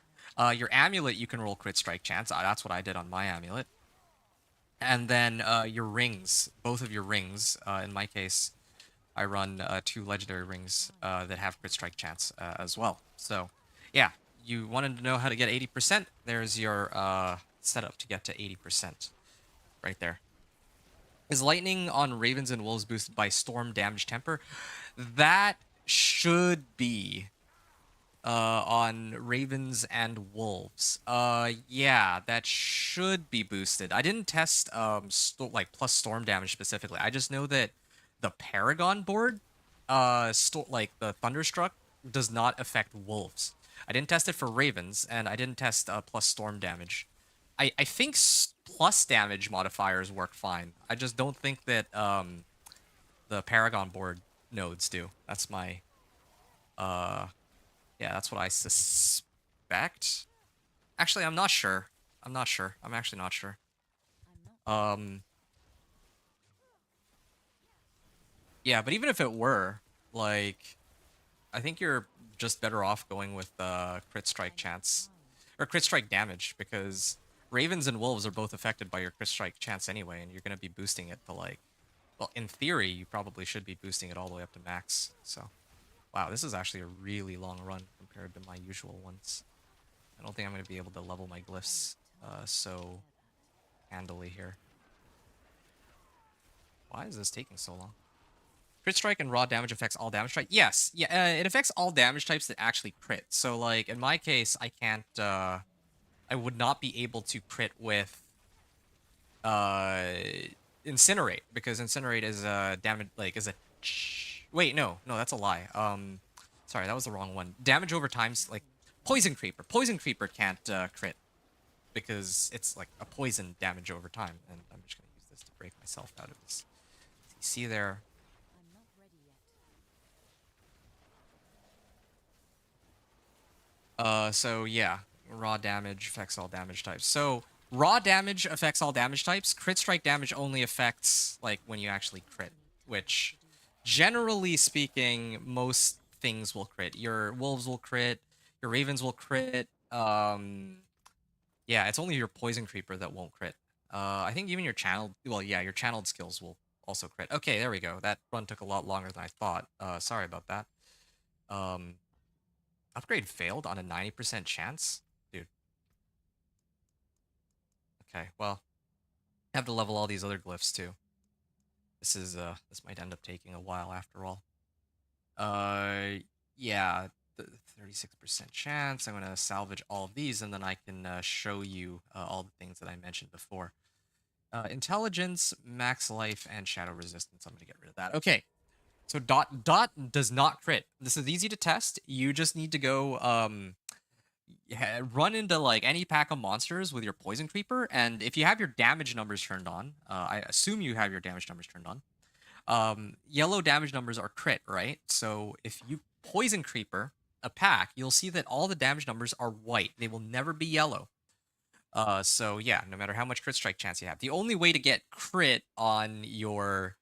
Your amulet, you can roll crit strike chance. That's what I did on my amulet. And then your rings, both of your rings, in my case, I run two legendary rings that have crit strike chance as well. So, yeah, you wanted to know how to get 80%. There's your setup to get to 80% right there. Is lightning on ravens and wolves boosted by storm damage temper? That should be on ravens and wolves. Yeah, that should be boosted. I didn't test like plus storm damage specifically. I just know that the Paragon board, like the Thunderstruck, does not affect wolves. I didn't test it for ravens, and I didn't test plus storm damage. I think plus damage modifiers work fine. I just don't think that the Paragon board nodes do. That's my uh yeah, that's what I suspect. Actually, I'm not sure. I'm not sure. I'm actually not sure. Um, yeah, but even if it were, like, I think you're just better off going with crit strike chance or crit strike damage because ravens and wolves are both affected by your crit strike chance anyway, and you're gonna be boosting it to like, well, in theory, you probably should be boosting it all the way up to max. So, wow, this is actually a really long run compared to my usual ones. I don't think I'm going to be able to level my glyphs so handily here. Why is this taking so long? Crit strike and raw damage affects all damage types. Yes, yeah, it affects all damage types that actually crit. So, like in my case, I can't. I would not be able to crit with uh, incinerate because incinerate is damage like is a. Wait, no, that's a lie. Sorry, that was the wrong one. Damage over times like poison creeper. Poison creeper can't crit because it's like a poison damage over time. And I'm just going to use this to break myself out of this. See there. So yeah, raw damage affects all damage types. So raw damage affects all damage types. Crit strike damage only affects like when you actually crit, which generally speaking, most things will crit. Your wolves will crit, your ravens will crit. Yeah, it's only your poison creeper that won't crit. I think even your channeled, well, yeah, your channeled skills will also crit. Okay, there we go. That run took a lot longer than I thought. Sorry about that. Um, upgrade failed on a 90% chance? Dude. Okay, well, I have to level all these other glyphs too. This might end up taking a while after all. Uh, yeah, the 36% chance. I'm gonna salvage all of these, and then I can show you all the things that I mentioned before. Intelligence, max life, and shadow resistance. I'm gonna get rid of that. Okay, so dot does not crit. This is easy to test. You just need to go run into like any pack of monsters with your poison creeper, and if you have your damage numbers turned on, I assume you have your damage numbers turned on. Yellow damage numbers are crit, right? So if you poison creeper a pack, you'll see that all the damage numbers are white. They will never be yellow. So yeah, no matter how much crit strike chance you have, the only way to get crit on your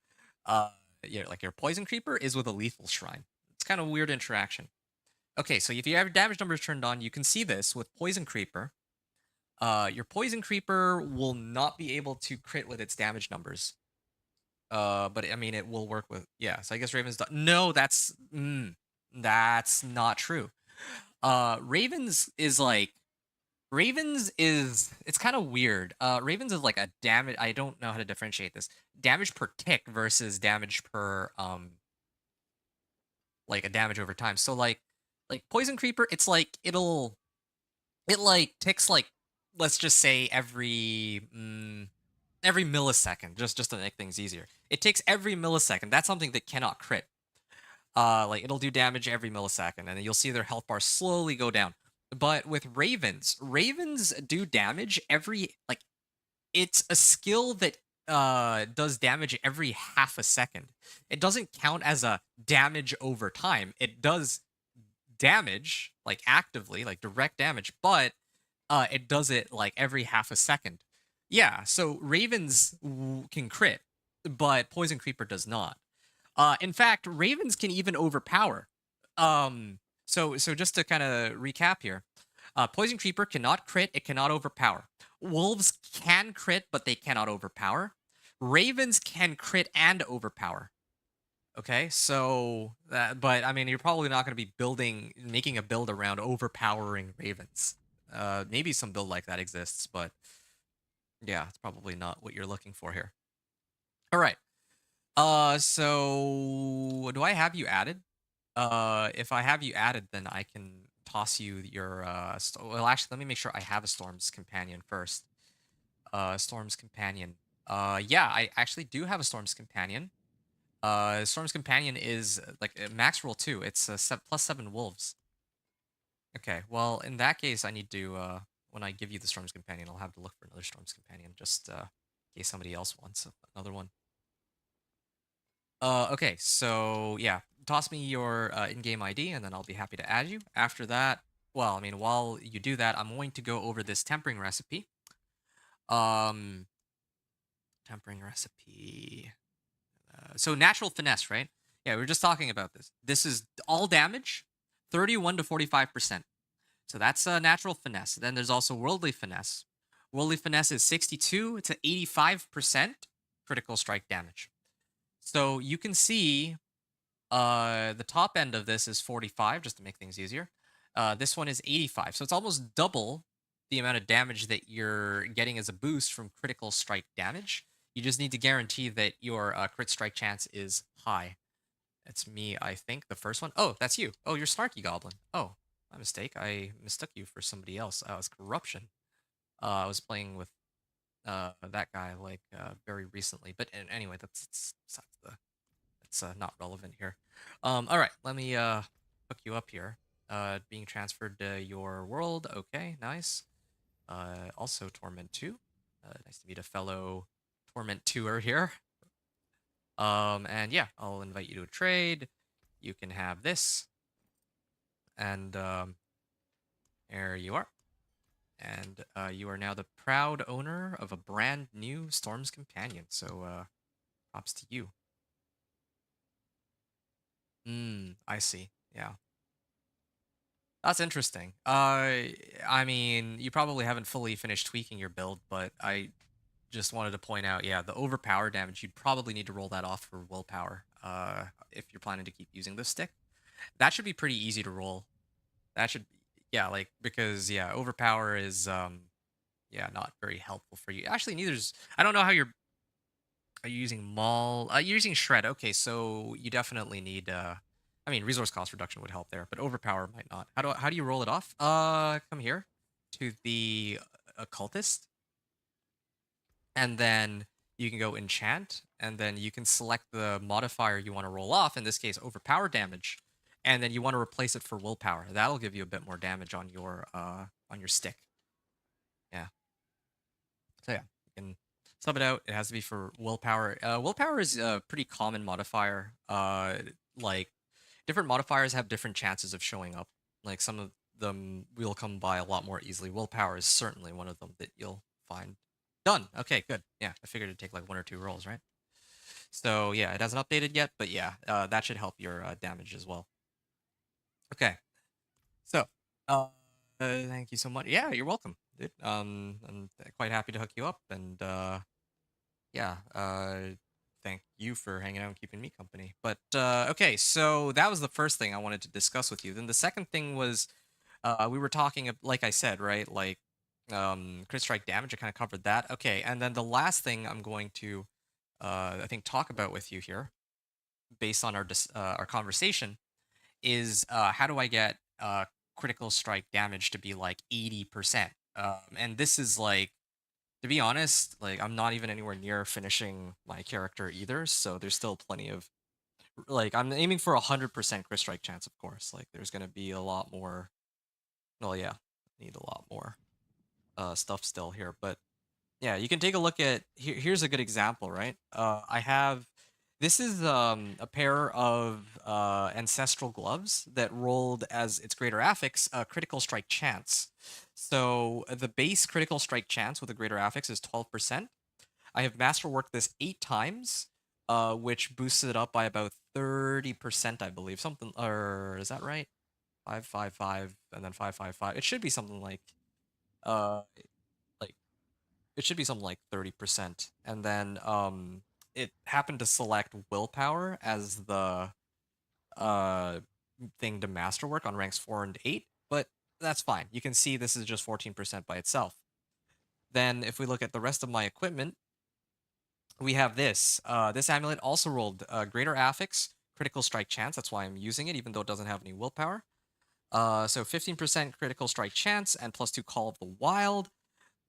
like your poison creeper is with a lethal shrine. It's kind of a weird interaction. Okay, so if you have your damage numbers turned on, you can see this with poison creeper. Your poison creeper will not be able to crit with its damage numbers. But I mean, it will work with, yeah. So I guess Ravens. No, that's not true. Ravens is like Ravens is it's kind of weird. Ravens is like a damage. I don't know how to differentiate this. Damage per tick versus damage per like a damage over time. So like poison creeper, it's like it like ticks like, let's just say every millisecond, just to make things easier. It takes every millisecond. That's something that cannot crit. Like it'll do damage every millisecond, and then you'll see their health bar slowly go down. But with ravens do damage every like it's a skill that does damage every half a second. It doesn't count as a damage over time. It does damage like actively, like direct damage, but it does it like every half a second. Yeah, so ravens can crit, but poison creeper does not. In fact, ravens can even overpower. So just to kind of recap here, poison creeper cannot crit, it cannot overpower. Wolves can crit, but they cannot overpower. Ravens can crit and overpower. Okay, so that, but I mean, you're probably not going to be making a build around overpowering ravens. Maybe some build like that exists, but yeah, it's probably not what you're looking for here. All right. So do I have you added? If I have you added, then I can toss you your well, actually, let me make sure I have a Storm's Companion first. Storm's Companion. Yeah, I actually do have a Storm's Companion. Storm's Companion is like max roll 2. It's +7 wolves. Okay, well, in that case, I need to when I give you the Storm's Companion, I'll have to look for another Storm's Companion just in case somebody else wants another one. Okay, so yeah, toss me your in-game ID, and then I'll be happy to add you. After that, well, I mean, while you do that, I'm going to go over this tempering recipe. Um, tempering recipe. So natural finesse, right? Yeah, we were just talking about this. This is all damage, 31 to 45%. So that's natural finesse. Then there's also worldly finesse. Worldly finesse is 62 to 85% critical strike damage. So you can see the top end of this is 45, just to make things easier. This one is 85. So it's almost double the amount of damage that you're getting as a boost from critical strike damage. You just need to guarantee that your crit strike chance is high. That's me, I think. The first one. Oh, that's you. Oh, you're Snarky Goblin. Oh, my mistake. I mistook you for somebody else. I was Corruption. I was playing with that guy like very recently. But anyway, that's not relevant here. All right, let me hook you up here. Being transferred to your world. Okay, nice. Also Torment 2. Nice to meet a fellow Torment 2er here. And yeah, I'll invite you to a trade. You can have this. And there you are. And you are now the proud owner of a brand new Storm's Companion. So props to you. I see. Yeah. That's interesting. I mean, you probably haven't fully finished tweaking your build, but I just wanted to point out, yeah, the overpower damage, you'd probably need to roll that off for willpower, if you're planning to keep using this stick. That should be pretty easy to roll. That should, yeah, like, because, yeah, overpower is, yeah, not very helpful for you. Actually, neither's, I don't know how are you using Maul? You're using Shred. Okay, so you definitely need, I mean, resource cost reduction would help there, but overpower might not. How do you roll it off? Come here to the occultist, and then you can go enchant, and then you can select the modifier you want to roll off. In this case, overpower damage, and then you want to replace it for willpower. That'll give you a bit more damage on your stick. Yeah. So yeah, you can sub it out. It has to be for willpower. Willpower is a pretty common modifier. Like different modifiers have different chances of showing up. Like some of them will come by a lot more easily. Willpower is certainly one of them that you'll find. Done. Okay, good. Yeah, I figured it'd take like 1 or 2 rolls, right? So yeah, it hasn't updated yet, but yeah, that should help your damage as well. Okay, so thank you so much. Yeah, you're welcome, dude. I'm quite happy to hook you up, and yeah, thank you for hanging out and keeping me company. But okay, so that was the first thing I wanted to discuss with you. Then the second thing was we were talking, like I said, right? Like crit strike damage. I kind of covered that. Okay, and then the last thing I'm going to, I think, talk about with you here, based on our conversation, is how do I get critical strike damage to be like 80%? And this is like, to be honest, like I'm not even anywhere near finishing my character either, so there's still plenty of like I'm aiming for 100% crit strike chance, of course. Like there's gonna be a lot more. Well, yeah, need a lot more stuff still here, but yeah, you can take a look at here's a good example, right? I have this is a pair of ancestral gloves that rolled as its greater affix critical strike chance. So the base critical strike chance with a greater affix is 12%. I have masterworked this 8 times, which boosts it up by about 30%, I believe. Something, or is that right? 555 and then 555. It should be something uh like it should be something like 30%. And then it happened to select willpower as the uh thing to masterwork on ranks 4 and 8, but that's fine. You can see this is just 14% by itself. Then if we look at the rest of my equipment, we have this. This amulet also rolled greater affix, critical strike chance. That's why I'm using it, even though it doesn't have any willpower. So 15% critical strike chance and +2 Call of the Wild.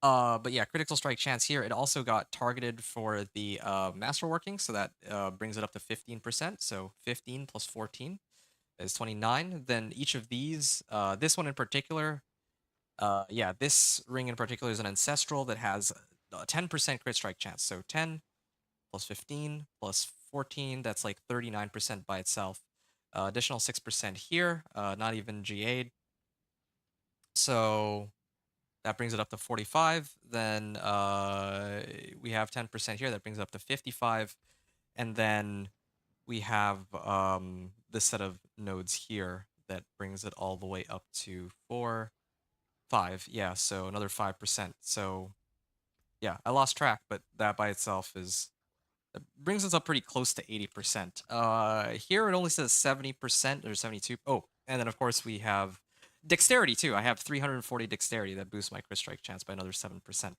But yeah, critical strike chance here. It also got targeted for the masterworking, so that brings it up to 15%. So 15 plus 14 is 29. Then each of these, this one in particular, yeah, this ring in particular is an ancestral that has a 10% crit strike chance. So 10 plus 15 plus 14, that's like 39% by itself. Additional 6% here, not even GA'd. So that brings it up to 45. Then we have 10% here. That brings it up to 55. And then we have this set of nodes here that brings it all the way up to 4, 5. Yeah, so another 5%. So yeah, I lost track, but that by itself is it brings us up pretty close to 80%. Here it only says 70% or 72. Oh, and then of course we have dexterity too. I have 340 dexterity that boosts my crit strike chance by another 7%.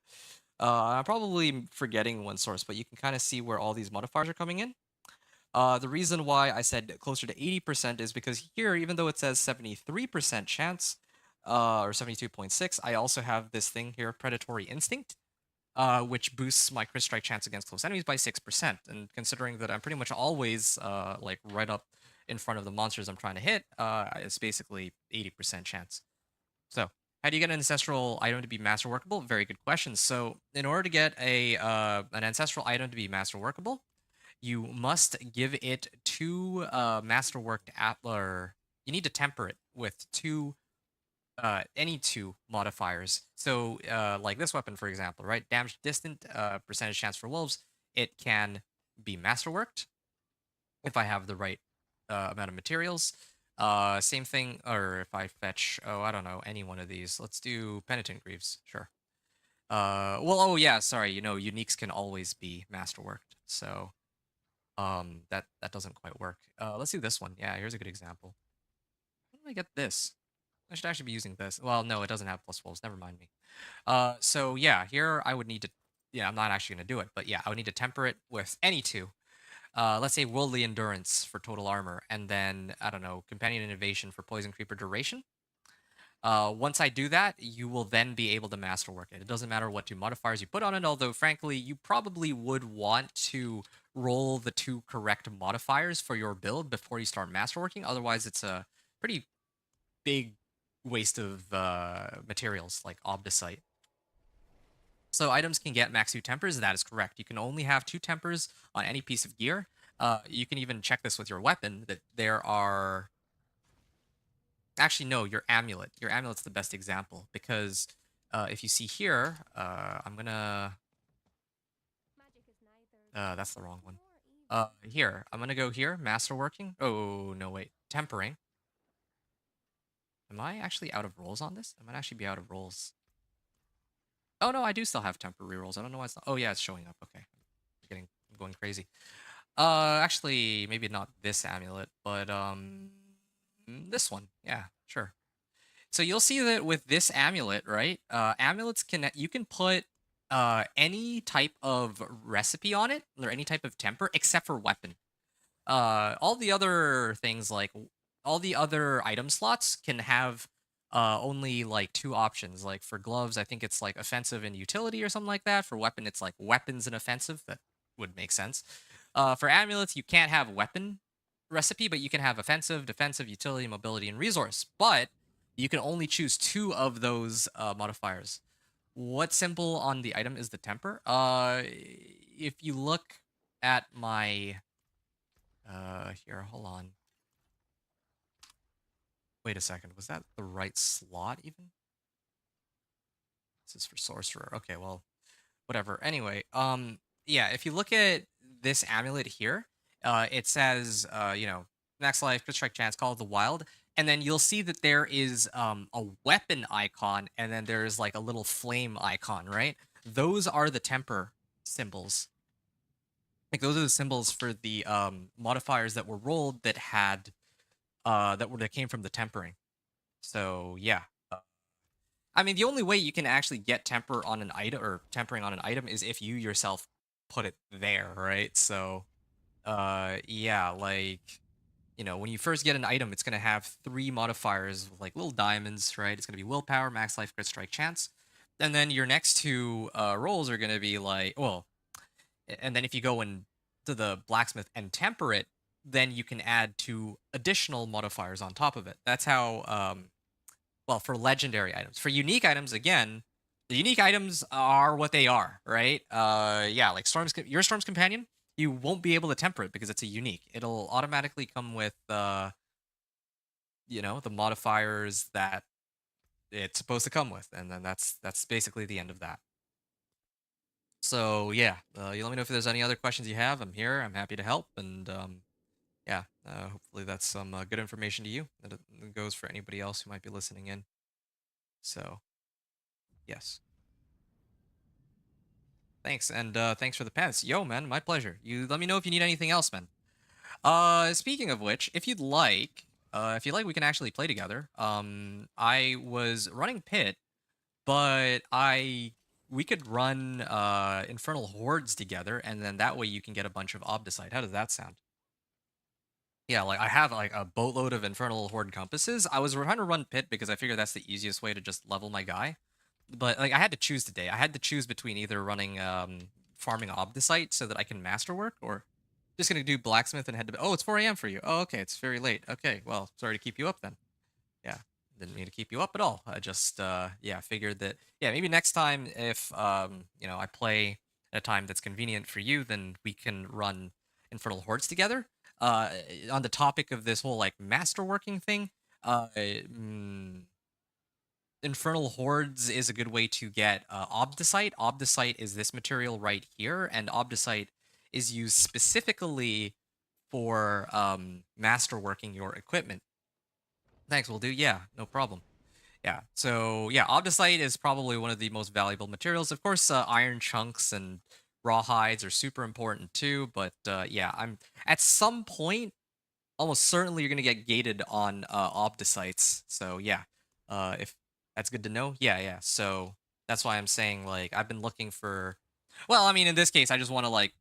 I'm probably forgetting one source, but you can kind of see where all these modifiers are coming in. The reason why I said closer to 80% is because here, even though it says 73% chance, or 72.6, I also have this thing here, Predatory Instinct, which boosts my crit strike chance against close enemies by 6%. And considering that I'm pretty much always like right up in front of the monsters I'm trying to hit, it's basically 80% chance. So, how do you get an ancestral item to be master workable? Very good question. So, in order to get an ancestral item to be master workable, you must give it 2 masterworked or you need to temper it with 2 any 2 modifiers. So like this weapon, for example, right? Damage distant, percentage chance for wolves. It can be masterworked if I have the right amount of materials. Same thing, or if I fetch, oh, I don't know, any one of these. Let's do Penitent Greaves, sure. Well, oh yeah, sorry, uniques can always be masterworked. So that doesn't quite work. Let's do this one. Yeah, here's a good example. How do I get this? I should actually be using this. Well, no, it doesn't have plus wolves. Never mind me. So yeah, here I would need to. Yeah, I'm not actually gonna do it, but yeah, I would need to temper it with any 2. let's say Worldly Endurance for total armor, and then, I don't know, Companion Innovation for Poison Creeper duration. Once I do that, you will then be able to masterwork it. It doesn't matter what two modifiers you put on it, although frankly, you probably would want to roll the two correct modifiers for your build before you start masterworking. Otherwise, it's a pretty big waste of materials like Obdicite. So items can get max 2 tempers. That is correct. You can only have 2 tempers on any piece of gear. You can even check this with your weapon, that there are... Actually, no, your amulet. Your amulet's the best example, because if you see here, I'm gonna... that's the wrong one. Here, I'm gonna go here, masterworking. Oh, no, wait. Tempering. Am I actually out of rolls on this? I might actually be out of rolls. Oh, no, I do still have temper rerolls. I don't know why it's not... Oh, yeah, it's showing up. Okay. I'm going crazy. Actually, maybe not this amulet, but, this one. Yeah, sure. So you'll see that with this amulet, right? Amulets you can put any type of recipe on it, or any type of temper, except for weapon. All the other things, like all the other item slots, can have only like 2 options. Like for gloves, I think it's like offensive and utility or something like that. For weapon, it's like weapons and offensive. That would make sense. For amulets, you can't have weapon recipe, but you can have offensive, defensive, utility, mobility, and resource. But you can only choose 2 of those modifiers. What symbol on the item is the temper? If you look at my... here, hold on. Wait a second, was that the right slot even? This is for Sorcerer. Okay, well, whatever. Anyway, yeah, if you look at this amulet here, it says, max life, crit strike chance, Call of the Wild, and then you'll see that there is a weapon icon, and then there's like a little flame icon, right? Those are the temper symbols. Like those are the symbols for the modifiers that were rolled that had that came from the tempering. So yeah. I mean, the only way you can actually get temper on an item, or tempering on an item, is if you yourself put it there, right? So, yeah, like, when you first get an item, it's gonna have 3 modifiers with like little diamonds, right? It's gonna be willpower, max life, crit strike chance, and then your next 2 rolls are gonna be like, well, and then if you go in to the blacksmith and temper it, then you can add 2 additional modifiers on top of it. That's how well, for legendary items. For unique items, again, the unique items are what they are, right? Yeah, like your Storm's Companion, you won't be able to temper it because it's a unique. It'll automatically come with, the modifiers that it's supposed to come with, and then that's basically the end of that. So yeah, you let me know if there's any other questions you have. I'm here. I'm happy to help, and yeah, hopefully that's some good information to you. That it goes for anybody else who might be listening in. So, yes. Thanks, and thanks for the pets. Yo, man, my pleasure. You let me know if you need anything else, man. Speaking of which, if you'd like, we can actually play together. I was running Pit, but we could run Infernal Hordes together, and then that way you can get a bunch of Obdicite. How does that sound? Yeah, like I have like a boatload of Infernal Horde compasses. I was trying to run Pit because I figured that's the easiest way to just level my guy. But like I had to choose today. I had to choose between either running farming Obdicite so that I can masterwork, or just gonna do blacksmith and head to... Oh, it's 4 a.m. for you. Oh, okay, it's very late. Okay, well, sorry to keep you up then. Yeah, didn't mean to keep you up at all. I just yeah, figured that, yeah, maybe next time, if I play at a time that's convenient for you, then we can run Infernal Hordes together. On the topic of this whole like masterworking thing, Infernal Hordes is a good way to get Obdicite. Obdicite is this material right here, and Obdicite is used specifically for masterworking your equipment. Thanks, will do. Yeah, no problem. Yeah, so yeah, Obdicite is probably one of the most valuable materials. Of course, iron chunks and rawhides are super important too, but yeah, I'm at some point almost certainly you're gonna get gated on Obdicites. So yeah, if that's good to know. Yeah, yeah. So that's why I'm saying, like, I've been looking for... Well, I mean, in this case, I just want to like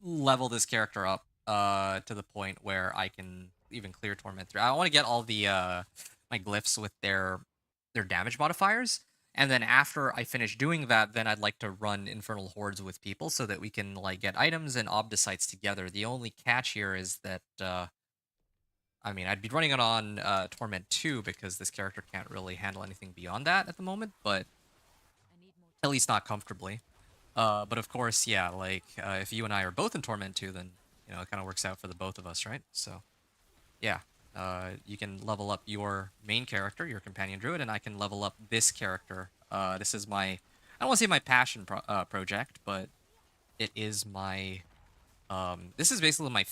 level this character up to the point where I can even clear Torment through. I want to get all the my glyphs with their damage modifiers, and then after I finish doing that, then I'd like to run Infernal Hordes with people so that we can like get items and Obdicites together. The only catch here is that I mean, I'd be running it on Torment 2 because this character can't really handle anything beyond that at the moment, but I need more at time. least not comfortably. But of course, yeah, like if you and I are both in Torment 2, then it kind of works out for the both of us, right? So yeah, you can level up your main character, your companion druid, and I can level up this character. This is my, I don't want to say my passion project, but it is my, this is basically my,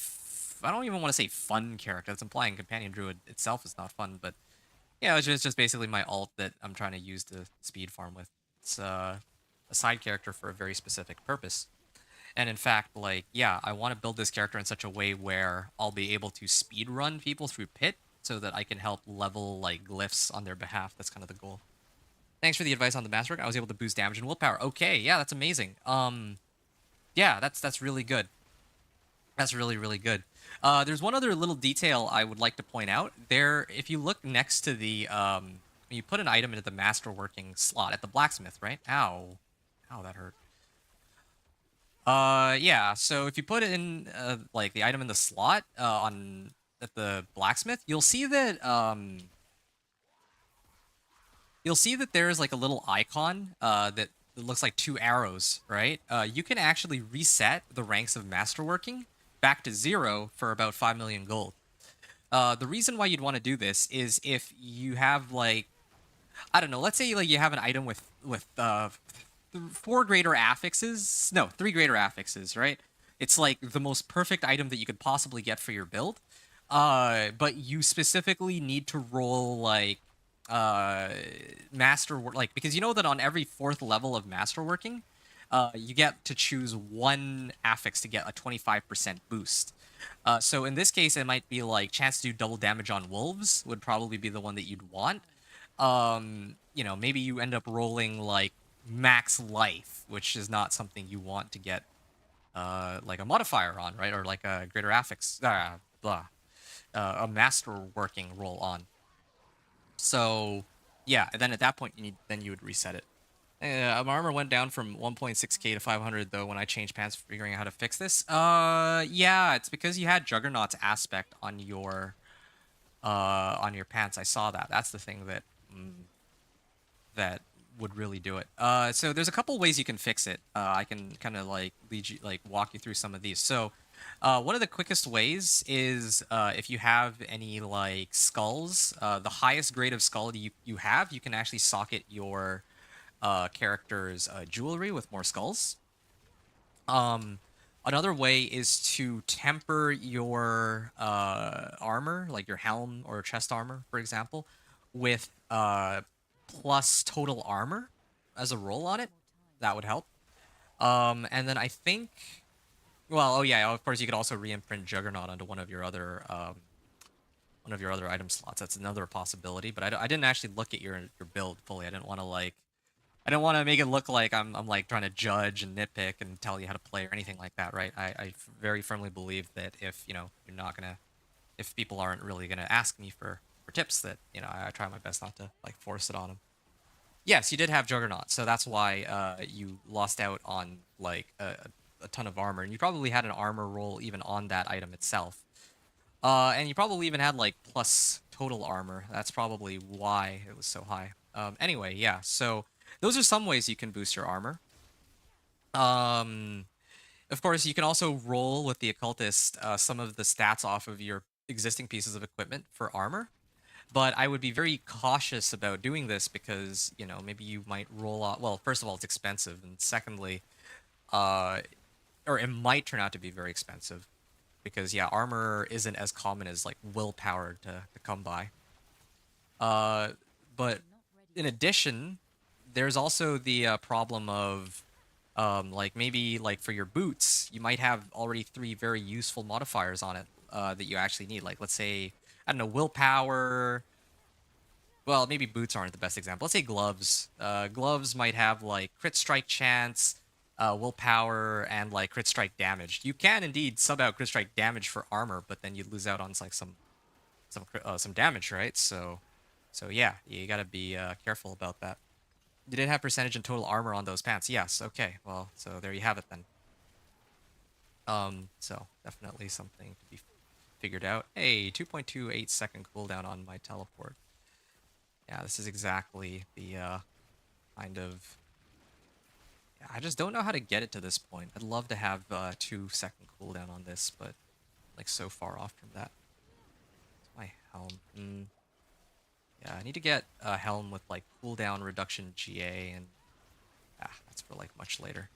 I don't even want to say fun character. That's implying companion druid itself is not fun, but yeah, it's just basically my alt that I'm trying to use to speed farm with. It's a side character for a very specific purpose. And in fact, like, yeah, I want to build this character in such a way where I'll be able to speed run people through Pit so that I can help level like glyphs on their behalf. That's kind of the goal. Thanks for the advice on the masterwork. I was able to boost damage and willpower. Okay, yeah, that's amazing. Yeah, that's really good. That's really, really good. There's one other little detail I would like to point out. There, if you look next to the when you put an item into the masterworking slot at the blacksmith, right? Ow. Ow, that hurt. Yeah, so if you put it in like the item in the slot on at the blacksmith, you'll see that there's like a little icon that looks like two arrows, right? You can actually reset the ranks of masterworking back to 0 for about 5 million gold. The reason why you'd want to do this is if you have like, I don't know, let's say like you have an item with 4 greater affixes, no, 3 greater affixes, right? It's like the most perfect item that you could possibly get for your build. But you specifically need to roll like uh like, because you know that on every 4th level of masterworking, you get to choose one affix to get a 25% boost. So in this case, it might be like chance to do double damage on wolves would probably be the one that you'd want. Maybe you end up rolling like max life, which is not something you want to get like a modifier on, right? Or like a greater affix, a master working roll on. So yeah, and then at that point you would reset it. My armor went down from 1.6k to 500 though when I changed pants, figuring out how to fix this. Yeah, it's because you had Juggernaut's aspect on your pants. I saw that. That's the thing that would really do it. So there's a couple ways you can fix it. I can kind of like walk you through some of these. So, one of the quickest ways is if you have any like skulls, the highest grade of skull you have, you can actually socket your character's jewelry with more skulls. Um, Another way is to temper your armor, like your helm or chest armor, for example, with plus total armor as a roll on it. That would help. And then I think, well, oh yeah, of course you could also re-imprint Juggernaut onto one of your other item slots. That's another possibility. But I didn't actually look at your build fully. I don't want to make it look like I'm like trying to judge and nitpick and tell you how to play or anything like that, right? I very firmly believe that if you're not gonna, if people aren't really gonna ask me for tips, that I try my best not to like force it on them. Yes, you did have Juggernaut, so that's why you lost out on like a ton of armor, and you probably had an armor roll even on that item itself. And you probably even had like plus total armor. That's probably why it was so high. Anyway, yeah. So those are some ways you can boost your armor. Um, of course, you can also roll with the occultist some of the stats off of your existing pieces of equipment for armor. But I would be very cautious about doing this because maybe you might roll off. Well, first of all, it's expensive, and secondly, uh, or it might turn out to be very expensive because yeah, armor isn't as common as like willpower to come by. Uh, but I'm not ready in yet. addition, there's also the problem of like maybe like for your boots, you might have already 3 very useful modifiers on it that you actually need. Like let's say, I don't know, willpower. Well, maybe boots aren't the best example. Let's say gloves. Gloves might have like crit strike chance, willpower and like crit strike damage. You can indeed sub out crit strike damage for armor, but then you'd lose out on like some damage, right? So yeah, you gotta be careful about that. You did have percentage and total armor on those pants. Yes. Okay. Well, so there you have it then. So definitely something to be figured out. Hey, 2.28 second cooldown on my teleport. Yeah, this is exactly the kind of. Yeah, I just don't know how to get it to this point. I'd love to have 2 second cooldown on this, but like so far off from that. What's my helm? Yeah, I need to get a helm with like cooldown reduction GA, and that's for like much later.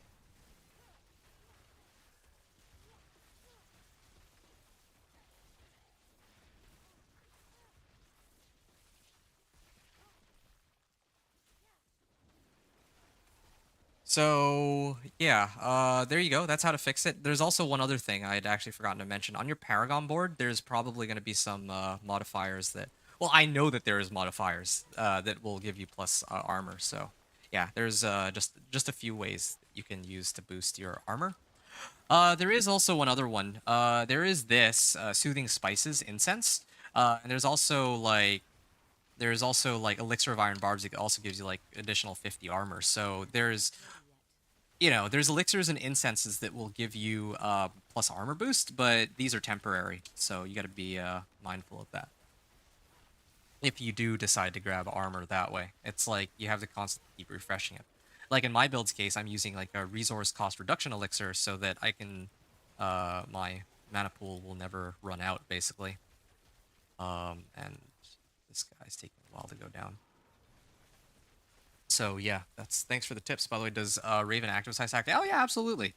So yeah, there you go. That's how to fix it. There's also one other thing I had actually forgotten to mention. On your Paragon board, there's probably going to be some modifiers that. Well, I know that there is modifiers that will give you plus armor. So yeah, there's just a few ways that you can use to boost your armor. There is also one other one. There is this soothing spices incense, and there's also like elixir of iron barbs. It also gives you like additional 50 armor. So there's elixirs and incenses that will give you plus armor boost, but these are temporary, so you got to be mindful of that. If you do decide to grab armor that way, it's like you have to constantly keep refreshing it. Like in my build's case, I'm using like a resource cost reduction elixir so that I can my mana pool will never run out, basically. And this guy's taking a while to go down. So yeah, thanks for the tips. By the way, does Raven active size act? Oh yeah, absolutely.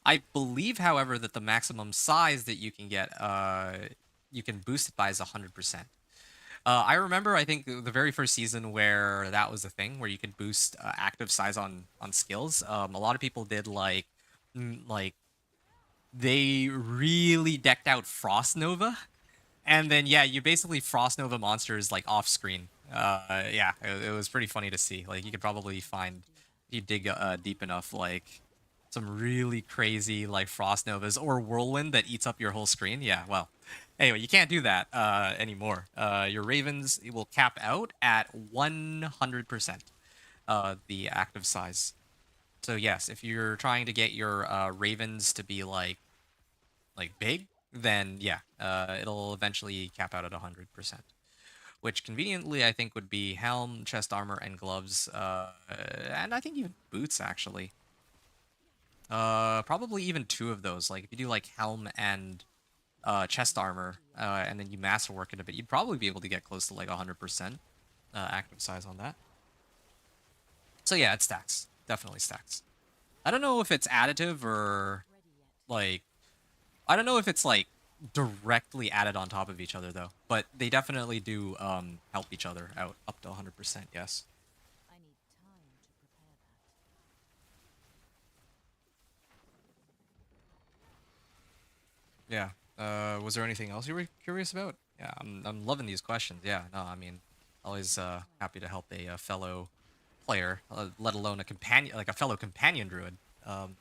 I believe, however, that the maximum size that you can get, you can boost it by is 100%. I remember, I think the very first season where that was a thing, where you could boost active size on skills. A lot of people did like they really decked out Frost Nova, and then yeah, you basically Frost Nova monsters like off screen. Yeah, it was pretty funny to see. Like you could probably find if you dig deep enough, like some really crazy like Frost Novas or Whirlwind that eats up your whole screen. Yeah, well, anyway, you can't do that anymore. Your Ravens will cap out at 100% the active size. So yes, if you're trying to get your Ravens to be like big, then yeah, it'll eventually cap out at 100%. Which conveniently I think would be helm, chest armor, and gloves, and I think even boots actually. Probably even two of those. Like if you do like helm and chest armor, and then you masterwork it a bit, you'd probably be able to get close to like 100% active size on that. So yeah, it stacks. Definitely stacks. I don't know if it's additive or like I don't know if it's like directly added on top of each other though, but they definitely do help each other out up to 100%. Yes. I need time to prepare that. Yeah. Was there anything else you were curious about? Yeah, I'm loving these questions. Yeah. No, I mean, always happy to help a fellow player, let alone a companion, like a fellow companion druid, um,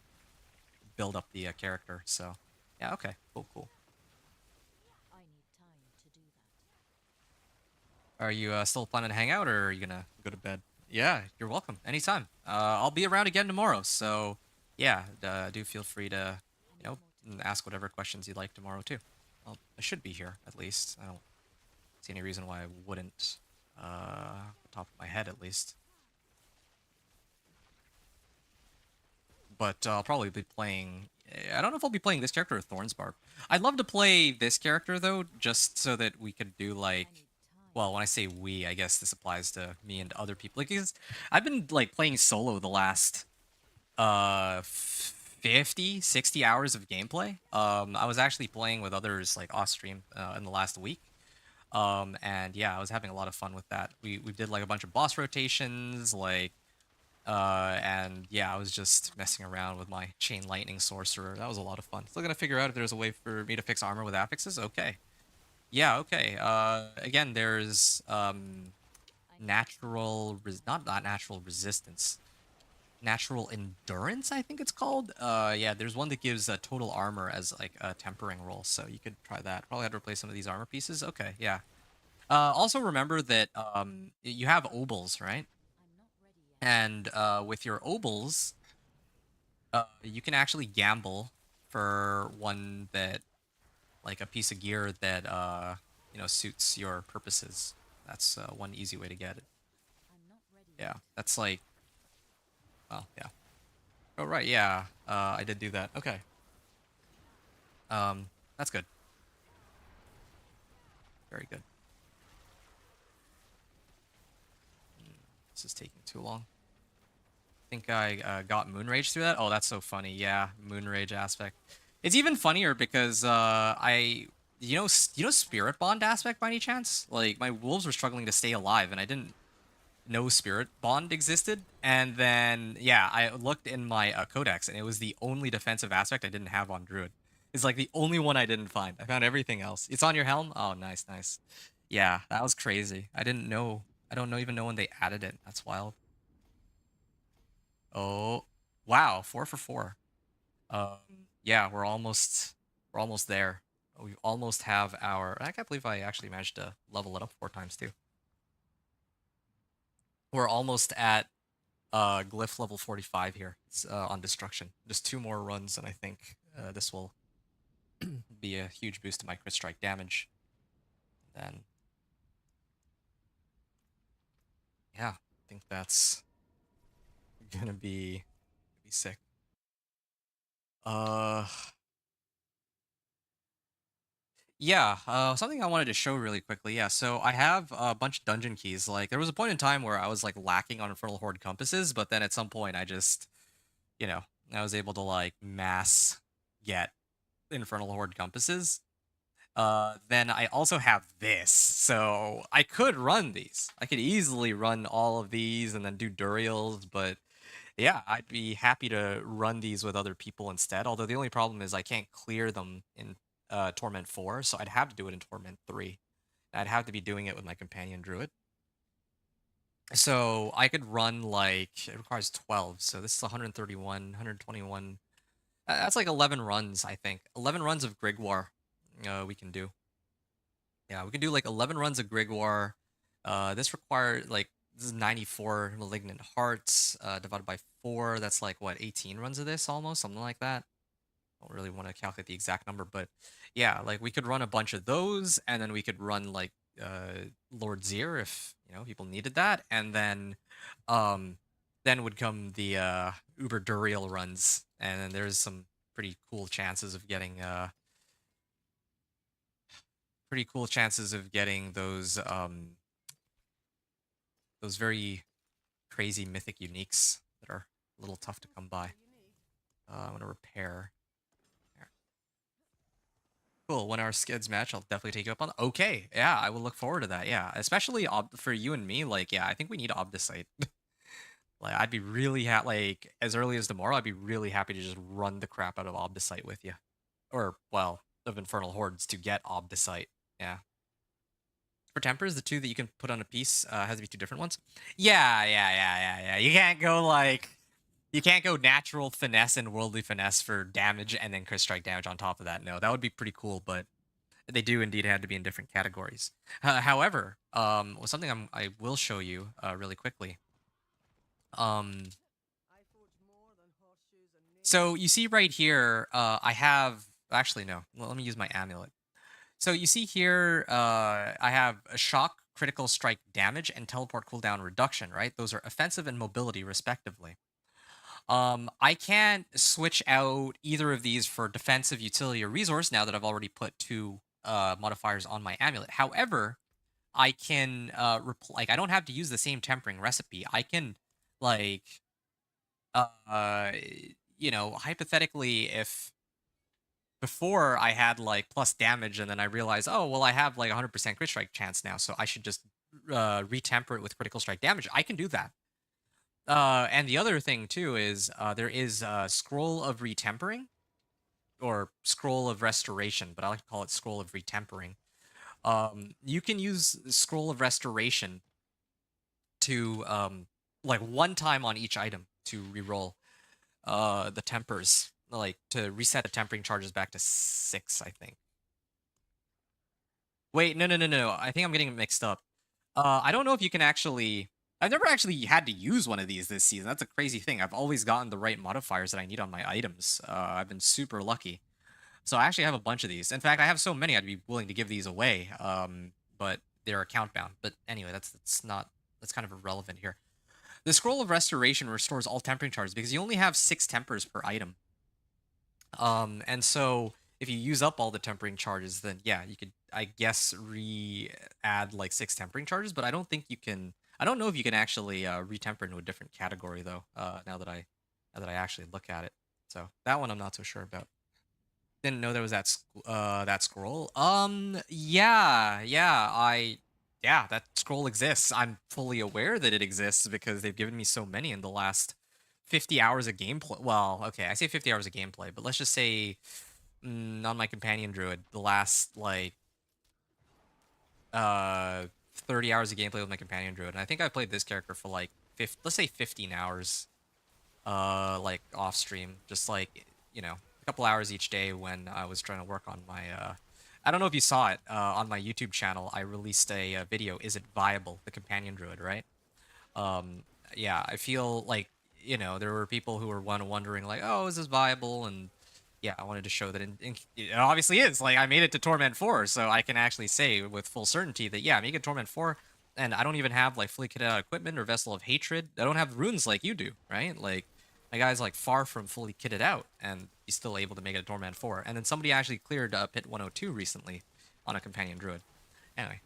build up the character. So, yeah. Okay. Cool. Cool. I need time to do that. Are you still planning to hang out, or are you gonna go to bed? Yeah, you're welcome. Anytime. I'll be around again tomorrow. So, yeah, do feel free to, I you need know, more time. ask whatever questions you'd like tomorrow too. Well, I should be here at least. I don't see any reason why I wouldn't. Off the top of my head, at least. But I'll probably be playing. I don't know if I'll be playing this character or Thornsbarb. I'd love to play this character though, just so that we could do like. I need time Well, when I say we, I guess this applies to me and other people. Like, 'cause I've been like playing solo the last 50, 60 hours of gameplay. I was actually playing with others like off stream in the last week. And yeah, I was having a lot of fun with that. We did like a bunch of boss rotations, like and yeah, I was just messing around with my chain lightning sorcerer. That was a lot of fun. Still gonna figure out if there's a way for me to fix armor with affixes. Okay. Yeah, okay. Again, there's I need time. not natural resistance. Natural Endurance, I think it's called. Yeah, there's one that gives total armor as like a tempering roll, so you could try that. Probably had to replace some of these armor pieces. Okay, yeah. Also remember that you have obols, right? I'm not ready yet. And with your obols, you can actually gamble for one that, like a piece of gear that suits your purposes. That's one easy way to get it. I'm not ready Yeah, yet. that's like, well, yeah. Oh right, yeah. I did do that. Okay. That's good. Very good. This is taking too long. Think I got Moon Rage through that. Oh, that's so funny. Yeah, Moon Rage aspect. It's even funnier because you know Spirit Bond aspect by any chance? Like my wolves were struggling to stay alive, and I didn't know Spirit Bond existed. And then yeah, I looked in my codex, and it was the only defensive aspect I didn't have on Druid. It's like the only one I didn't find. I found everything else. It's on your helm. Oh, nice, nice. Yeah, that was crazy. I didn't know. I don't know even know when they added it. That's wild. Oh, wow, 4 for 4. Yeah, we're almost there. We almost have our. I can't believe I actually managed to level it up 4 times too. We're almost at glyph level 45 here. It's on destruction. Just 2 more runs, and I think this will be a huge boost to my crit strike damage. Then, yeah, I think that's gonna be sick. Uh, Yeah, something I wanted to show really quickly. Yeah, so I have a bunch of dungeon keys. Like, there was a point in time where I was like lacking on Infernal Horde compasses, but then at some point I just, you know, I was able to like mass get Infernal Horde compasses. Then I also have this, so I could run these. I could easily run all of these and then do Duriels, but yeah, I'd be happy to run these with other people instead. Although the only problem is I can't clear them in Torment 4, so I'd have to do it in Torment 3. I'd have to be doing it with my companion druid. So I could run like it requires 12. So this is 131, 121. That's like 11 runs, I think. 11 runs of Grigwar we can do. Yeah, we can do like 11 runs of Grigwar. This required like this is 94 malignant hearts divided by 4. That's like what 18 runs of this almost, something like that. Don't really want to calculate the exact number, but yeah, like we could run a bunch of those, and then we could run like Lord Zir if people needed that, and um then would come the Uber Duriel runs, and then there's some pretty cool chances of getting those very crazy mythic uniques that are a little tough to come by. I'm gonna repair. There. Cool. When our skids match, I'll definitely take you up on. Okay, yeah, I will look forward to that. Yeah, especially for you and me. Like, yeah, I think we need Obdicite. Like, I'd be really like as early as tomorrow. I'd be really happy to just run the crap out of Obdicite with you, or well, of Infernal Hordes to get Obdicite. Yeah. For tempers, the two that you can put on a piece has to be 2 different ones. Yeah, yeah, yeah, yeah, yeah. You can't go natural finesse and worldly finesse for damage and then crit strike damage on top of that. No, that would be pretty cool, but they do indeed have to be in different categories. However, something I will show you really quickly. Um, so you see right here, I have actually no. Well, let me use my amulet. So you see here, I have a shock, critical strike damage, and teleport cooldown reduction. Right, those are offensive and mobility respectively. I can't switch out either of these for defensive, utility, or resource now that I've already put 2 modifiers on my amulet. However, I can like I don't have to use the same tempering recipe. I can like uh hypothetically, if before I had like plus damage and then I realized, oh well, I have like 100% crit strike chance now, so I should just retemper it with critical strike damage. I can do that. And the other thing too is there is Scroll of Retempering or Scroll of Restoration, but I like to call it Scroll of Retempering. You can use Scroll of Restoration to like 1 time on each item to reroll the tempers, like to reset the tempering charges back to 6, I think. Wait, no. I think I'm getting it mixed up. I don't know if you can actually. I've never actually had to use one of these this season. That's a crazy thing. I've always gotten the right modifiers that I need on my items. I've been super lucky. So I actually have a bunch of these. In fact, I have so many I'd be willing to give these away. But they're account bound. But anyway, that's kind of irrelevant here. The Scroll of Restoration restores all tempering charges because you only have 6 tempers per item. And so if you use up all the tempering charges, then yeah, you could, I guess, add like 6 tempering charges. But I don't think you can. I don't know if you can actually retemper into a different category though. Now that I actually look at it, so that one I'm not so sure about. Didn't know there was that scroll. Yeah, that scroll exists. I'm fully aware that it exists because they've given me so many in the last 50 hours of gameplay. Well, okay, I say 50 hours of gameplay, but let's just say on my companion druid, the last like 30 hours of gameplay with my companion druid. And I think I played this character for like let's say 15 hours like off stream, just like, you know, a couple hours each day when I was trying to work on my I don't know if you saw it on my YouTube channel. I released a video, Is It Viable? The companion druid, right? Yeah, I feel like, you know, there were people who were wondering like, oh, is this viable? And yeah, I wanted to show that it obviously is. Like, I made it to Torment 4, so I can actually say with full certainty that, yeah, I'm making Torment 4, and I don't even have, like, fully kitted out equipment or Vessel of Hatred. I don't have runes like you do, right? Like, my guy's, like, far from fully kitted out, and he's still able to make it to Torment 4. And then somebody actually cleared Pit 102 recently on a Companion Druid. Anyway.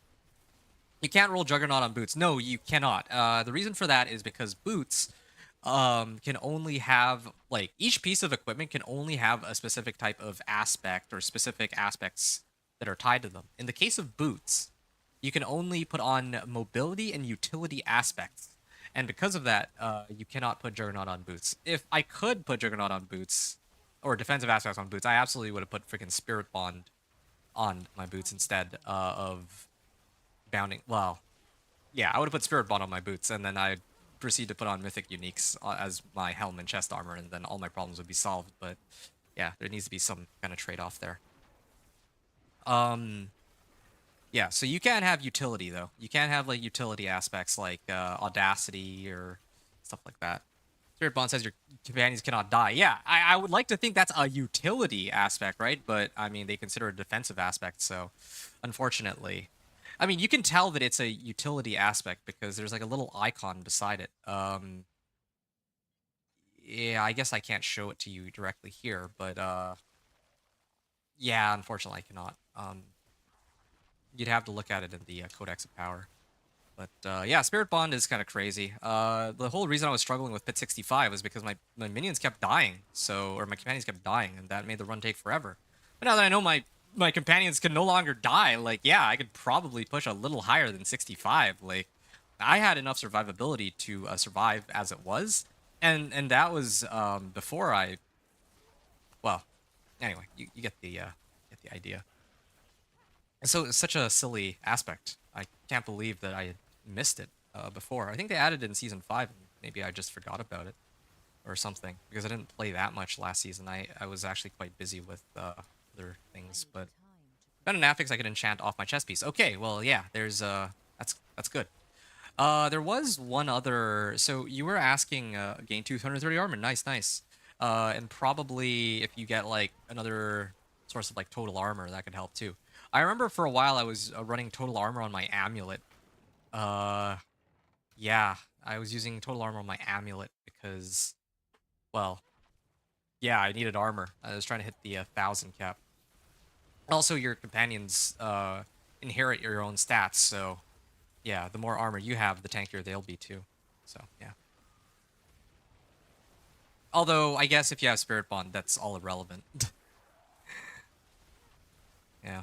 You can't roll Juggernaut on boots. No, you cannot. The reason for that is because boots can only have, like, each piece of equipment can only have a specific type of aspect or specific aspects that are tied to them. In the case of boots, you can only put on mobility and utility aspects. And because of that, you cannot put Juggernaut on boots. If I could put Juggernaut on boots, or defensive aspects on boots, I absolutely would have put freaking Spirit Bond on my boots instead of bounding. Well, yeah, I would have put Spirit Bond on my boots, and then I'd proceed to put on Mythic Uniques as my helm and chest armor, and then all my problems would be solved. But yeah, there needs to be some kind of trade-off there. Yeah, so you can have utility, though. You can have, like, utility aspects like Audacity or stuff like that. Spirit Bond says your companions cannot die. Yeah, I would like to think that's a utility aspect, right? But, I mean, they consider it a defensive aspect, so unfortunately. I mean, you can tell that it's a utility aspect because there's, like, a little icon beside it. Yeah, I guess I can't show it to you directly here, but, yeah, unfortunately I cannot. You'd have to look at it in the Codex of Power. But yeah, Spirit Bond is kind of crazy. The whole reason I was struggling with Pit 65 was because my minions kept dying, or my companions kept dying, and that made the run take forever. But now that I know my companions can no longer die, like, yeah, I could probably push a little higher than 65. Like, I had enough survivability to survive as it was, and that was before I. Well, anyway, you get the idea. And so it's such a silly aspect. I can't believe that I had missed it before. I think they added it in Season 5, and maybe I just forgot about it or something, because I didn't play that much last season. I was actually quite busy with other things, but found an affix I could enchant off my chest piece. Okay, well, yeah, there's that's good. There was one other. So you were asking gain 230 armor. Nice. And probably if you get like another source of like total armor, that could help too. I remember for a while I was running total armor on my amulet. Yeah, I was using total armor on my amulet because, well, yeah, I needed armor. I was trying to hit the 1,000 cap. Also, your companions inherit your own stats, so yeah, the more armor you have, the tankier they'll be too. So yeah. Although I guess if you have Spirit Bond, that's all irrelevant. Yeah.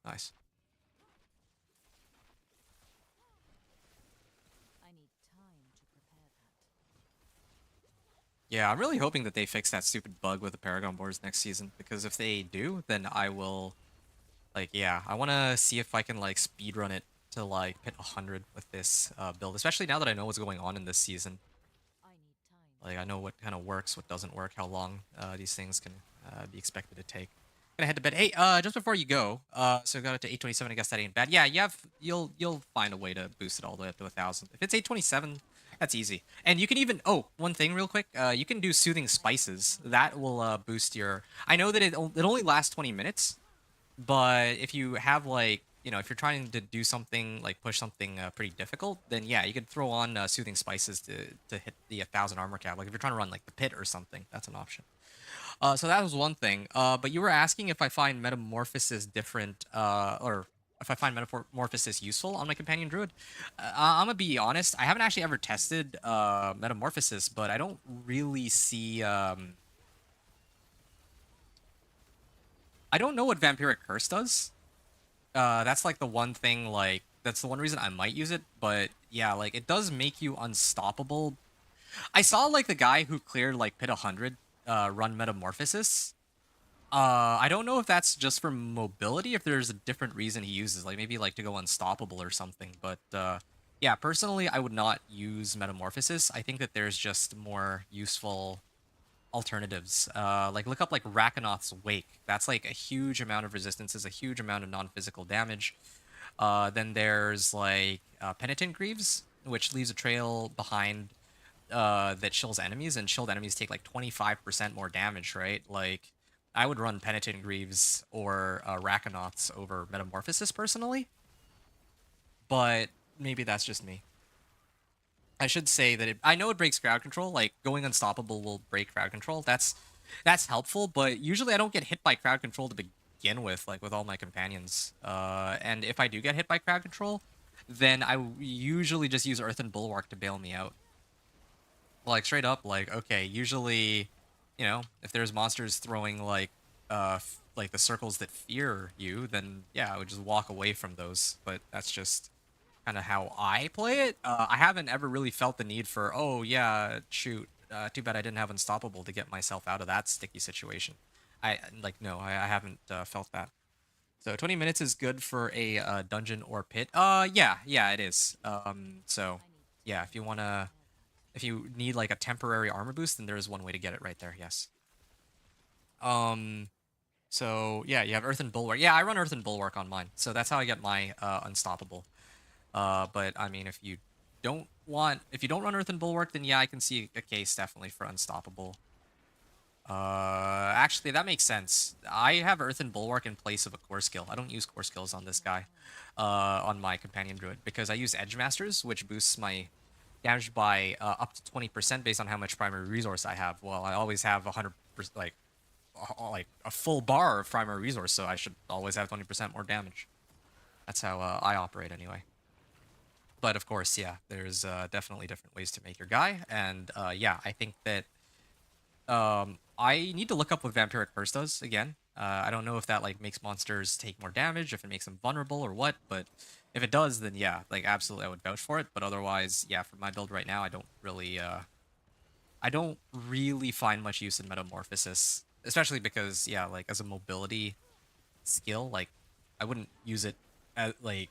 Nice. I need time to prepare that. Yeah, I'm really hoping that they fix that stupid bug with the Paragon boards next season, because if they do, then I will Like, yeah, I want to see if I can like speedrun it to like hit 100 with this build, especially now that I know what's going on in this season. I need time Like, to I know do. what kind of works, what doesn't work, how long these things can be expected to take. Gonna head to bed. Hey, just before you go, so got it to 827. I guess that ain't bad. Yeah, you'll find a way to boost it all the way up to 1,000. If it's 827, that's easy. And you can even one thing real quick. You can do soothing I need spices. time That to will do. boost your. I know that it only lasts 20 minutes, but if you have like, if you're trying to do something like push something pretty difficult, then yeah, you could throw on soothing spices to hit the 1,000 armor cap. Like if you're trying to run like the pit or something, that's an option. So that was one thing. But you were asking if I find metamorphosis different, or if I find metamorphosis useful on my companion druid. I'm gonna be honest. I haven't actually ever tested metamorphosis, but I don't really see. I don't know what vampiric curse does. That's like the one thing. Like that's the one reason I might use it. But yeah, like it does make you unstoppable. I saw like the guy who cleared like pit 100 run metamorphosis. I don't know if that's just for mobility, if there's a different reason he uses, like maybe like to go unstoppable or something. But yeah, personally, I would not use Metamorphosis. I think that there's just more useful alternatives. Like look up like Rakanoth's Wake. That's like a huge amount of resistances, a huge amount of non-physical damage. Then there's like Penitent Greaves, which leaves a trail behind that chills enemies, and chilled enemies take like 25% more damage, right? Like, I would run Penitent Greaves or Rakanoths over Metamorphosis personally, but maybe that's just me. I should say that I know it breaks crowd control. Like going unstoppable will break crowd control. That's helpful, but usually I don't get hit by crowd control to begin with, like with all my companions. And if I do get hit by crowd control, then I usually just use Earthen Bulwark to bail me out. Like straight up, like okay, usually, if there's monsters throwing like like the circles that fear you, then yeah, I would just walk away from those. But that's just kind of how I play it. I haven't ever really felt the need for, oh yeah, shoot, too bad I didn't have unstoppable to get myself out of that sticky situation. I like no, I haven't felt that. So 20 minutes is good for a dungeon or pit. Yeah, it is. So I need yeah, time to recover. if you need like a temporary armor boost, then there is one way to get it right there. Yes. Um. So yeah, you have Earthen Bulwark. Yeah, I run Earthen Bulwark on mine, so that's how I get my Unstoppable. But I mean, if you don't run Earthen Bulwark, then yeah, I can see a case definitely for Unstoppable. Actually, that makes sense. I have Earthen Bulwark in place of a core skill. I don't use core skills on I this need guy, time to do. on my companion druid because I use Edge Masters, which boosts my damage by up to 20% based on how much primary resource I have. Well, I always have 100%, like a full bar of primary resource, so I should always have 20% more damage. That's how I operate anyway. But of course, yeah, there's definitely different ways to make your guy, and yeah, I think that I need to look up what Vampiric Curse does again. I don't know if that like makes monsters take more damage, if it makes them vulnerable or what, but if it does, then yeah, like absolutely I would vouch for it. But otherwise, yeah, for my build right now, I don't really find much use in Metamorphosis, especially because yeah, like as a mobility skill, like I wouldn't use it as like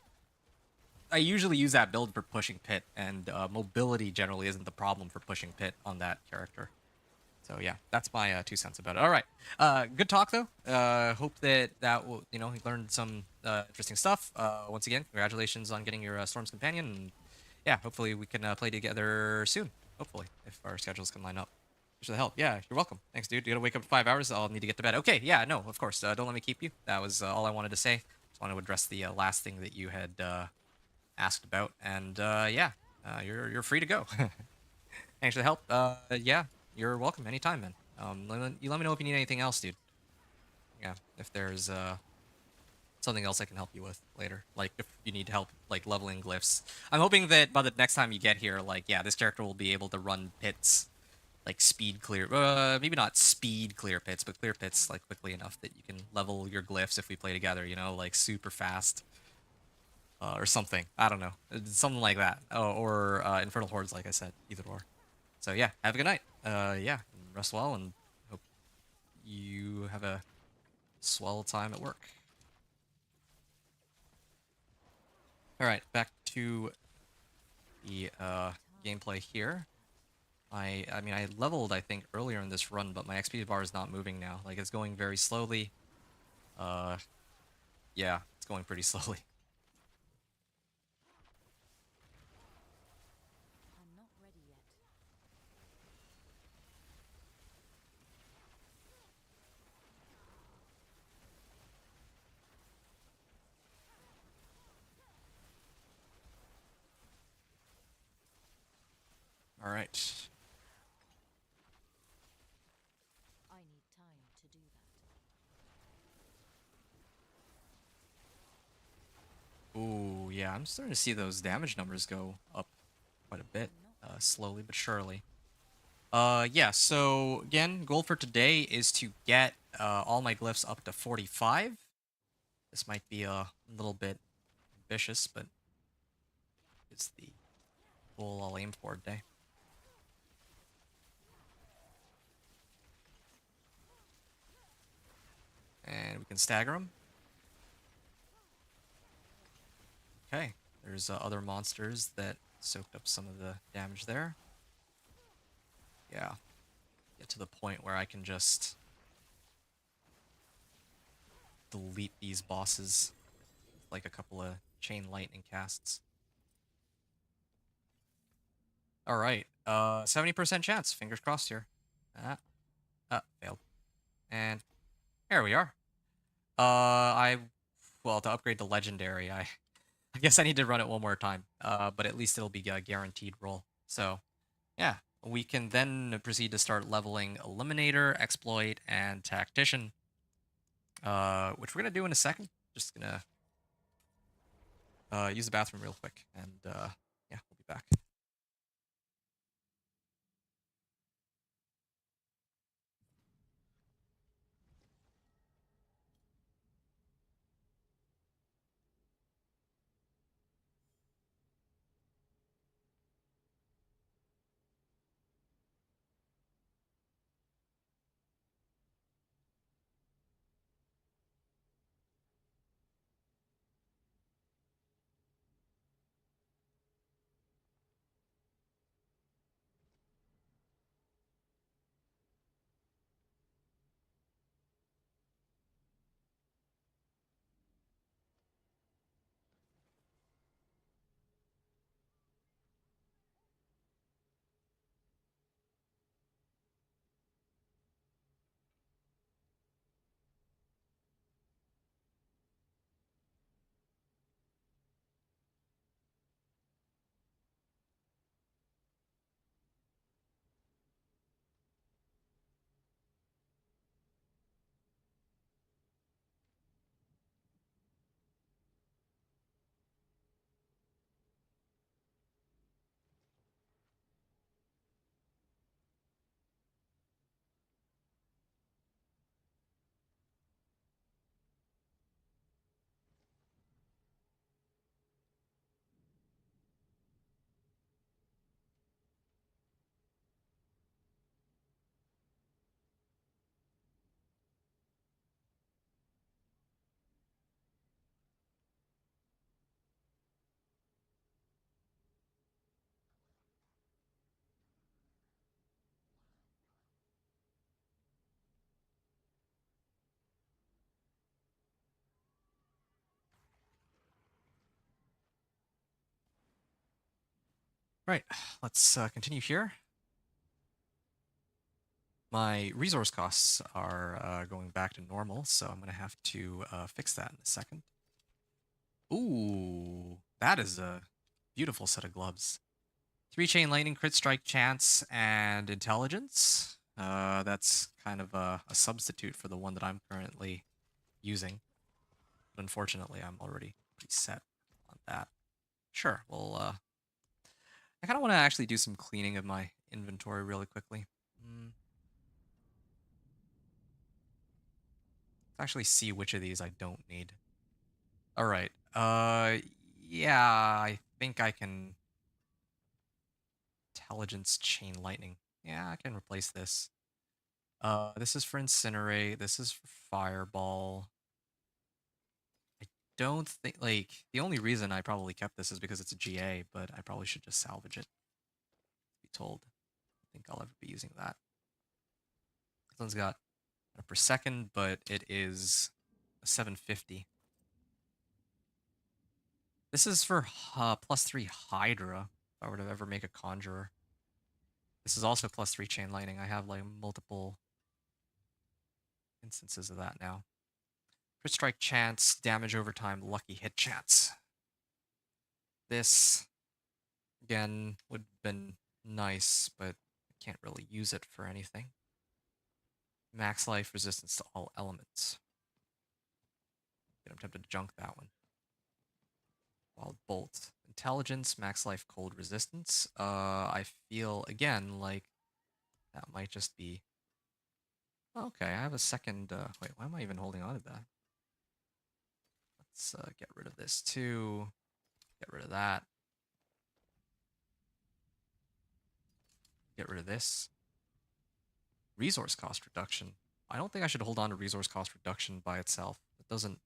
I usually use that build for pushing pit, and mobility generally isn't the problem for pushing pit on that character. So yeah, that's my 2 cents about it. All right, good talk though. Hope that will you learned some interesting stuff. Once again, congratulations on getting your Storm's companion. And yeah, hopefully we can play together soon. Hopefully, if our schedules can line up. Thanks for the help. Yeah, you're welcome. Thanks, dude. You gotta wake up in 5 hours. I'll need to get to bed. Okay, yeah, no, of course. Don't let me keep you. That was all I wanted to say. Just wanted to address the last thing that you had asked about, and yeah, you're free to go. Thanks for the help. Yeah, you're welcome anytime, man. You let me know if you need anything else, dude. Yeah, if there's something else I can help you with later, like if you need help like leveling glyphs. I'm hoping that by the next time you get here, like yeah, this character will be able to run pits like speed clear. Maybe not speed clear pits, but clear I pits need like quickly enough that you can level your glyphs if we play together. Like super fast. Or something. I don't know. Something like that. Oh, or Infernal Hordes, like I said. Either or. So yeah, have a good night. Yeah, rest well, and hope you have a swell time at work. All right, back to the gameplay here. I mean, I leveled, I think, earlier in this run, but my XP bar is not moving now. Like, it's going very slowly. Uh, yeah, it's going pretty slowly. I'm not ready yet. All right. I need time to do that. Ooh, yeah, I'm starting to see those damage numbers go up quite a bit, I'm not ready slowly yet. but surely. Yeah, so again, goal for today is to get all my glyphs up to 45. This might be a little bit ambitious, but it's the goal I'll aim for today. And we can stagger them. Okay, there's other monsters that soaked up some of the damage there. Yeah, get to the point where I can just delete these bosses with like a couple of chain lightning casts. All right, 70% chance. Fingers crossed here. Ah, failed. And there we are. Well, to upgrade the legendary, I guess I need to run it one more time. But at least it'll be a guaranteed roll. So, yeah, we can then proceed to start leveling Eliminator, Exploit, and Tactician. Which we're gonna do in a second. Just gonna use the bathroom real quick, and yeah, we'll be back. Right, let's continue here. My resource costs are going back to normal, so I'm gonna have to fix that in a second. Ooh, that is a beautiful set of gloves. 3 chain lightning, crit strike chance, and intelligence. That's kind of a substitute for the one that I'm currently using. But unfortunately, I'm already pretty set on that. Sure, well, I kind of want to actually do some cleaning of my inventory really quickly. Mm, actually see which of these I don't need. All right. Yeah, I think I can intelligence chain lightning. Yeah, I can replace this. This is for incinerate. This is for fireball. I don't think, like, the only reason I probably kept this is because it's a GA, but I probably should just salvage it, be told. I think I'll ever be using that. This one's got a per second, but it is a 750. This is for +3 Hydra, if I were to ever make a Conjurer. This is also +3 Chain Lightning. I have, like, multiple instances of that now. Crit strike chance, damage over time, lucky hit chance. This, again, would have been nice, but I can't really use it for anything. Max life, resistance to all elements. I'm tempted to junk that one. Wild Bolt. Intelligence, max life, cold resistance. I feel, again, like that might just be... Okay, I have a second... wait, why am I even holding on to that? Let's get rid of this too. Get rid of that. Get rid of this. Resource cost reduction. I don't think I should hold on to resource cost reduction by itself. It doesn't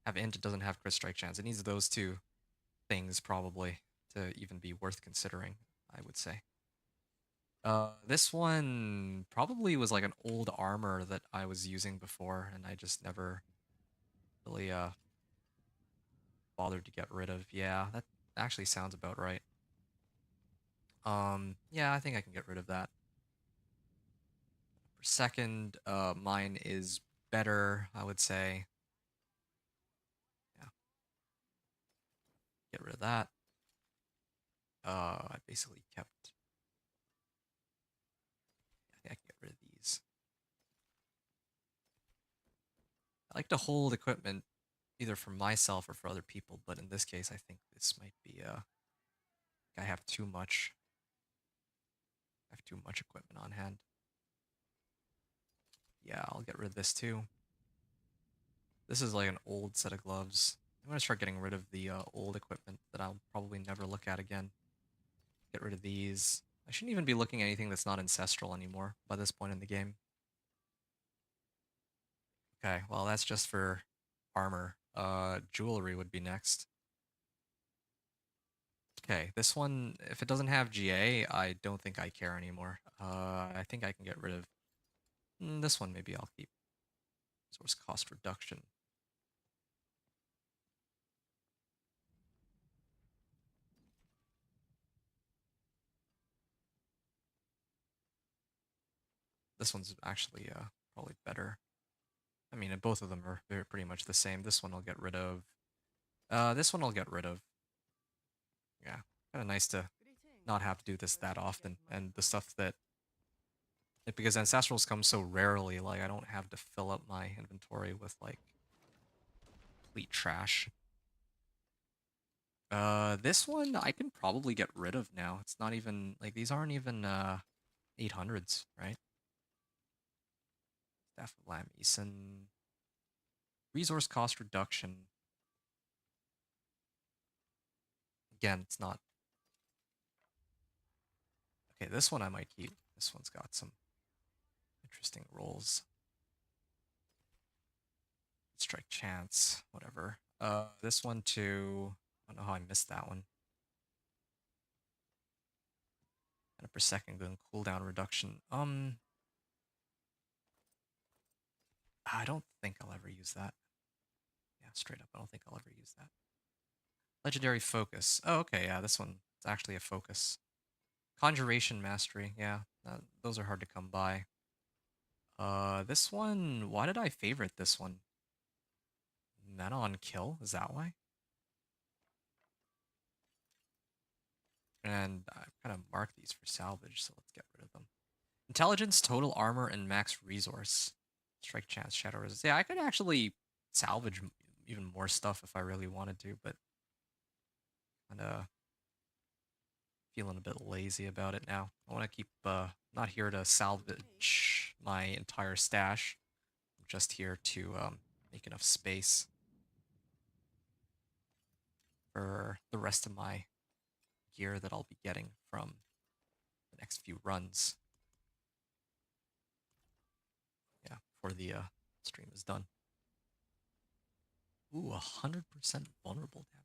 have int, it doesn't have crit strike chance. It needs those two things probably to even be worth considering, I would say. This one probably was like an old armor that I was using before, and I just never really bothered to get rid of. Yeah, that actually sounds about right. Yeah, I think I can get rid of that. Per second, mine is better, I would say. Yeah, get rid of that. I basically kept... I think I can get rid of these. I like to hold equipment either for myself or for other people, but in this case, I think this might be, I have too much. I have too much equipment on hand. Yeah, I'll get rid of this too. This is like an old set of gloves. I'm gonna start getting rid of the old equipment that I'll probably never look at again. Get rid of these. I shouldn't even be looking at anything that's not ancestral anymore by this point in the game. Okay, well that's just for armor. Jewelry would be next. Okay, this one, if it doesn't have GA, I don't think I care anymore. I think I can get rid of this one. Maybe I'll keep. Source cost reduction. This one's actually probably better. I mean, both of them are pretty much the same. This one I'll get rid of. This one I'll get rid of. Yeah, kind of nice to not have to do this that often. And the stuff that... because Ancestrals come so rarely, like, I don't have to fill up my inventory with, like, complete trash. This one I can probably get rid of now. It's not even, like, these aren't even, 800s, right? Staff of Lamison. Resource cost reduction. Again, it's not... Okay, this one I might keep. This one's got some interesting rolls. Strike chance, whatever. This one too. I don't know how I missed that one. And a per second gun cooldown reduction. I don't think I'll ever use that. Yeah, straight up, I don't think I'll ever use that. Legendary focus. Oh, okay, yeah, this one is actually a focus. Conjuration mastery, yeah, those are hard to come by. This one, why did I favorite this one? Mana on kill, is that why? And I've kind of marked these for salvage, so let's get rid of them. Intelligence, total armor, and max resource. Strike chance, shadow resist. Yeah, I could actually salvage even more stuff if I really wanted to, but kind of feeling a bit lazy about it now. I want to keep, not here to salvage my entire stash. I'm just here to make enough space for the rest of my gear that I'll be getting from the next few runs. Yeah, before the stream is done. Ooh, 100% vulnerable damage.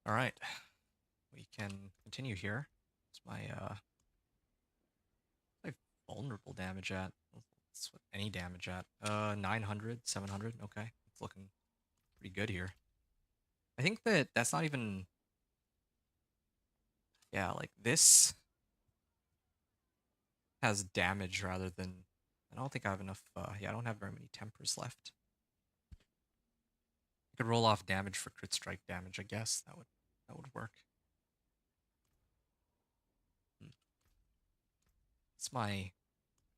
All right, we can continue here. It's my vulnerable damage at. That's what any damage at. 900, 700. Okay, it's looking pretty good here. I think that's not even. Yeah, like this has damage rather than. I don't think I have enough. Yeah, I don't have very many tempers left. I could roll off damage for crit strike damage. I guess that would work. Hmm. It's my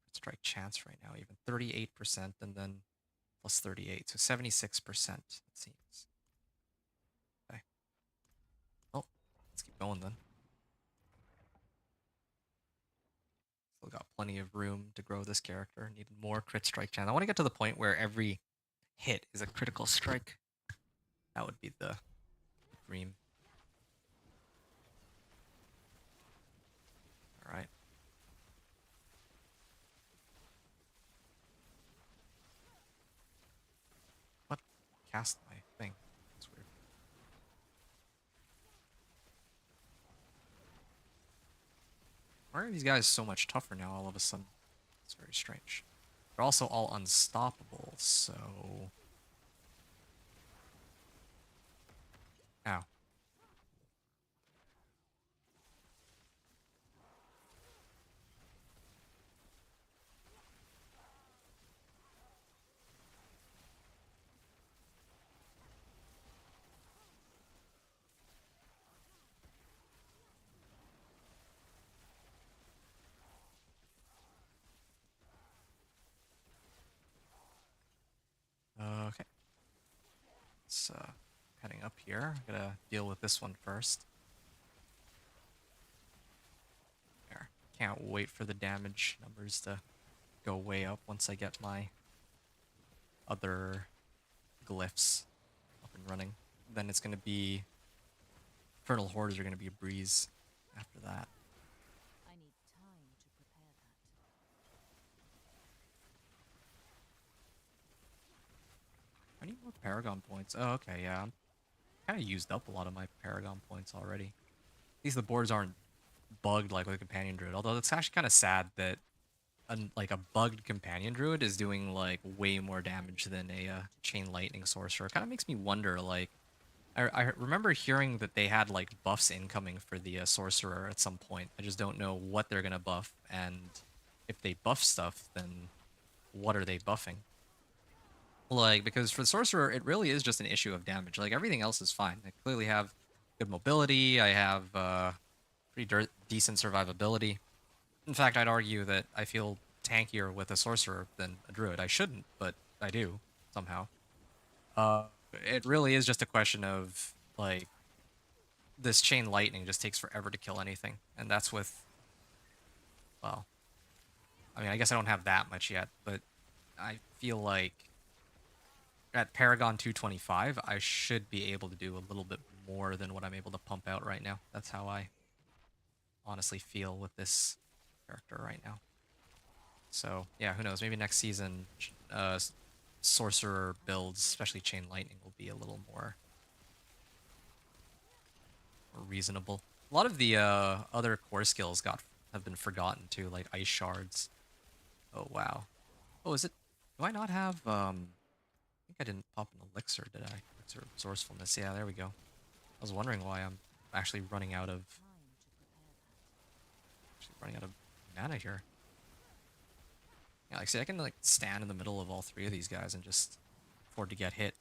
crit strike chance right now. Even 38%, and then plus 38, so 76%. It seems. Okay. Oh, let's keep going then. Still got plenty of room to grow this character. Need more crit strike chance. I want to get to the point where every hit is a critical strike. That would be the dream. All right. What? Cast my thing. That's weird. Why are these guys so much tougher now all of a sudden? It's very strange. They're also all unstoppable, so... Ow. Okay. Let's, heading up here. I gotta deal with this one first. There. Can't wait for the damage numbers to go way up once I get my other glyphs up and running. Then it's gonna be... Infernal Hordes are gonna be a breeze after that. I need time to prepare that. I need more Paragon points. Oh, okay, yeah. I'm kind of used up a lot of my Paragon points already. At least the boards aren't bugged like with a Companion Druid. Although it's actually kind of sad that like a bugged Companion Druid is doing like way more damage than a Chain Lightning Sorcerer. It kind of makes me wonder, like, I remember hearing that they had like buffs incoming for the Sorcerer at some point. I just don't know what they're gonna buff, and if they buff stuff, then what are they buffing? Like, because for the Sorcerer, it really is just an issue of damage. Like, everything else is fine. I clearly have good mobility. I have pretty decent survivability. In fact, I'd argue that I feel tankier with a Sorcerer than a Druid. I shouldn't, but I do, somehow. Uh, it really is just a question of, like, this Chain Lightning just takes forever to kill anything. And that's with, well, I mean, I guess I don't have that much yet, but I feel like at Paragon 225, I should be able to do a little bit more than what I'm able to pump out right now. That's how I honestly feel with this character right now. So, yeah, who knows? Maybe next season, Sorcerer builds, especially Chain Lightning, will be a little more reasonable. A lot of the other core skills have been forgotten too, like Ice Shards. Oh, wow. Oh, is it... Do I not have... I think I didn't pop an elixir, did I? Elixir of Resourcefulness. Yeah, there we go. I was wondering why I'm actually running out of... Time to prepare that. Actually running out of mana here. Yeah, like, see, I can, like, stand in the middle of all three of these guys and just afford to get hit.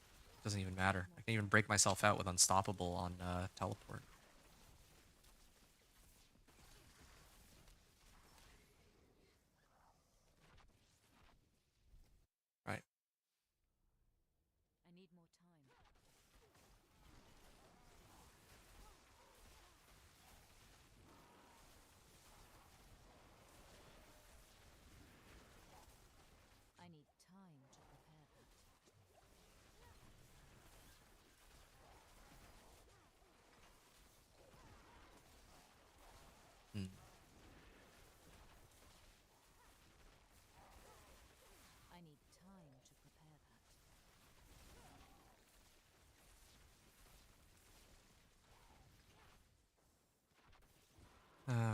Doesn't even matter. I can even break myself out with Unstoppable on Teleport. Right. I need more time. I need time to prepare that.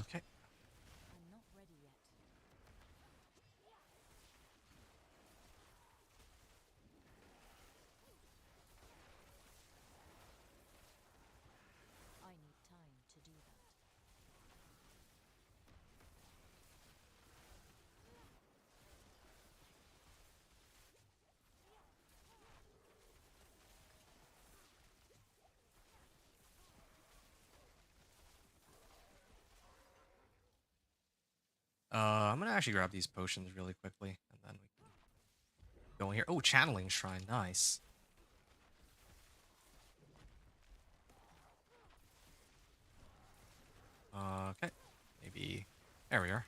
Okay. I'm not ready yet. I need time to do that. I'm gonna actually grab these potions really quickly, and then we can go in here. Oh, channeling shrine, nice. Okay, maybe there we are.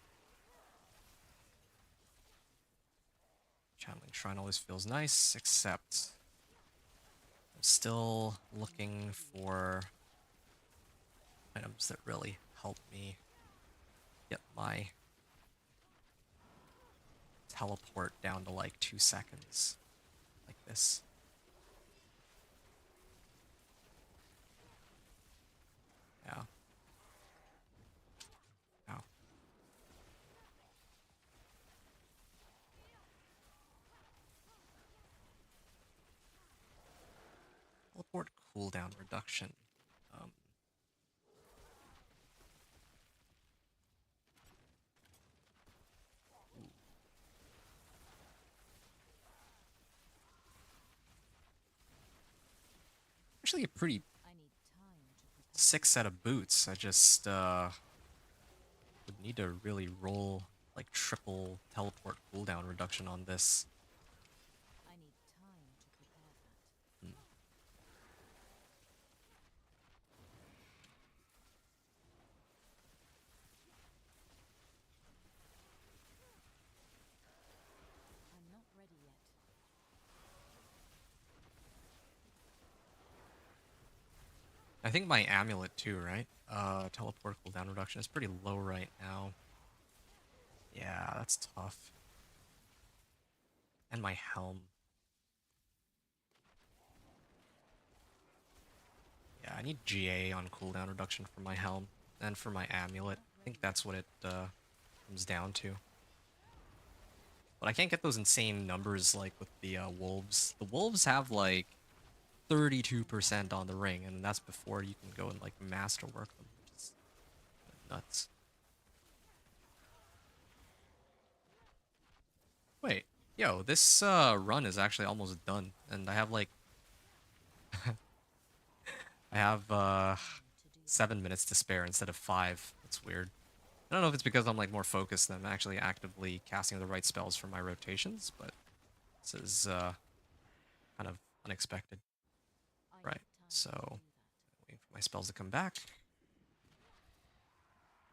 Channeling shrine always feels nice, except I'm still looking for items that really help me get my teleport down to like 2 seconds, like this. Yeah. Ow. Teleport cooldown reduction. Um, ooh. Actually, a pretty I need time to prepare. sick set of boots. I just would need to really roll like triple teleport cooldown reduction on this. I need time to prepare that. Hmm. I'm not ready yet. I think my amulet too, right? Teleport cooldown reduction is pretty low right now. Yeah, that's tough. And my helm. Yeah, I need GA on cooldown reduction for my helm and for my I'm amulet. not I ready think that's yet. what it comes down to. But I can't get those insane numbers like with the wolves. The wolves have like 32% on the ring, and that's before you can go and like masterwork them, which is nuts. Wait, yo, this run is actually almost done, and I have like I have Time to do that. 7 minutes to spare instead of 5. That's weird. I don't know if it's because I'm like more focused and I'm actually actively casting the right spells for my rotations, but this is kind of unexpected. I Right. need time to So do that. waiting for my spells to come back.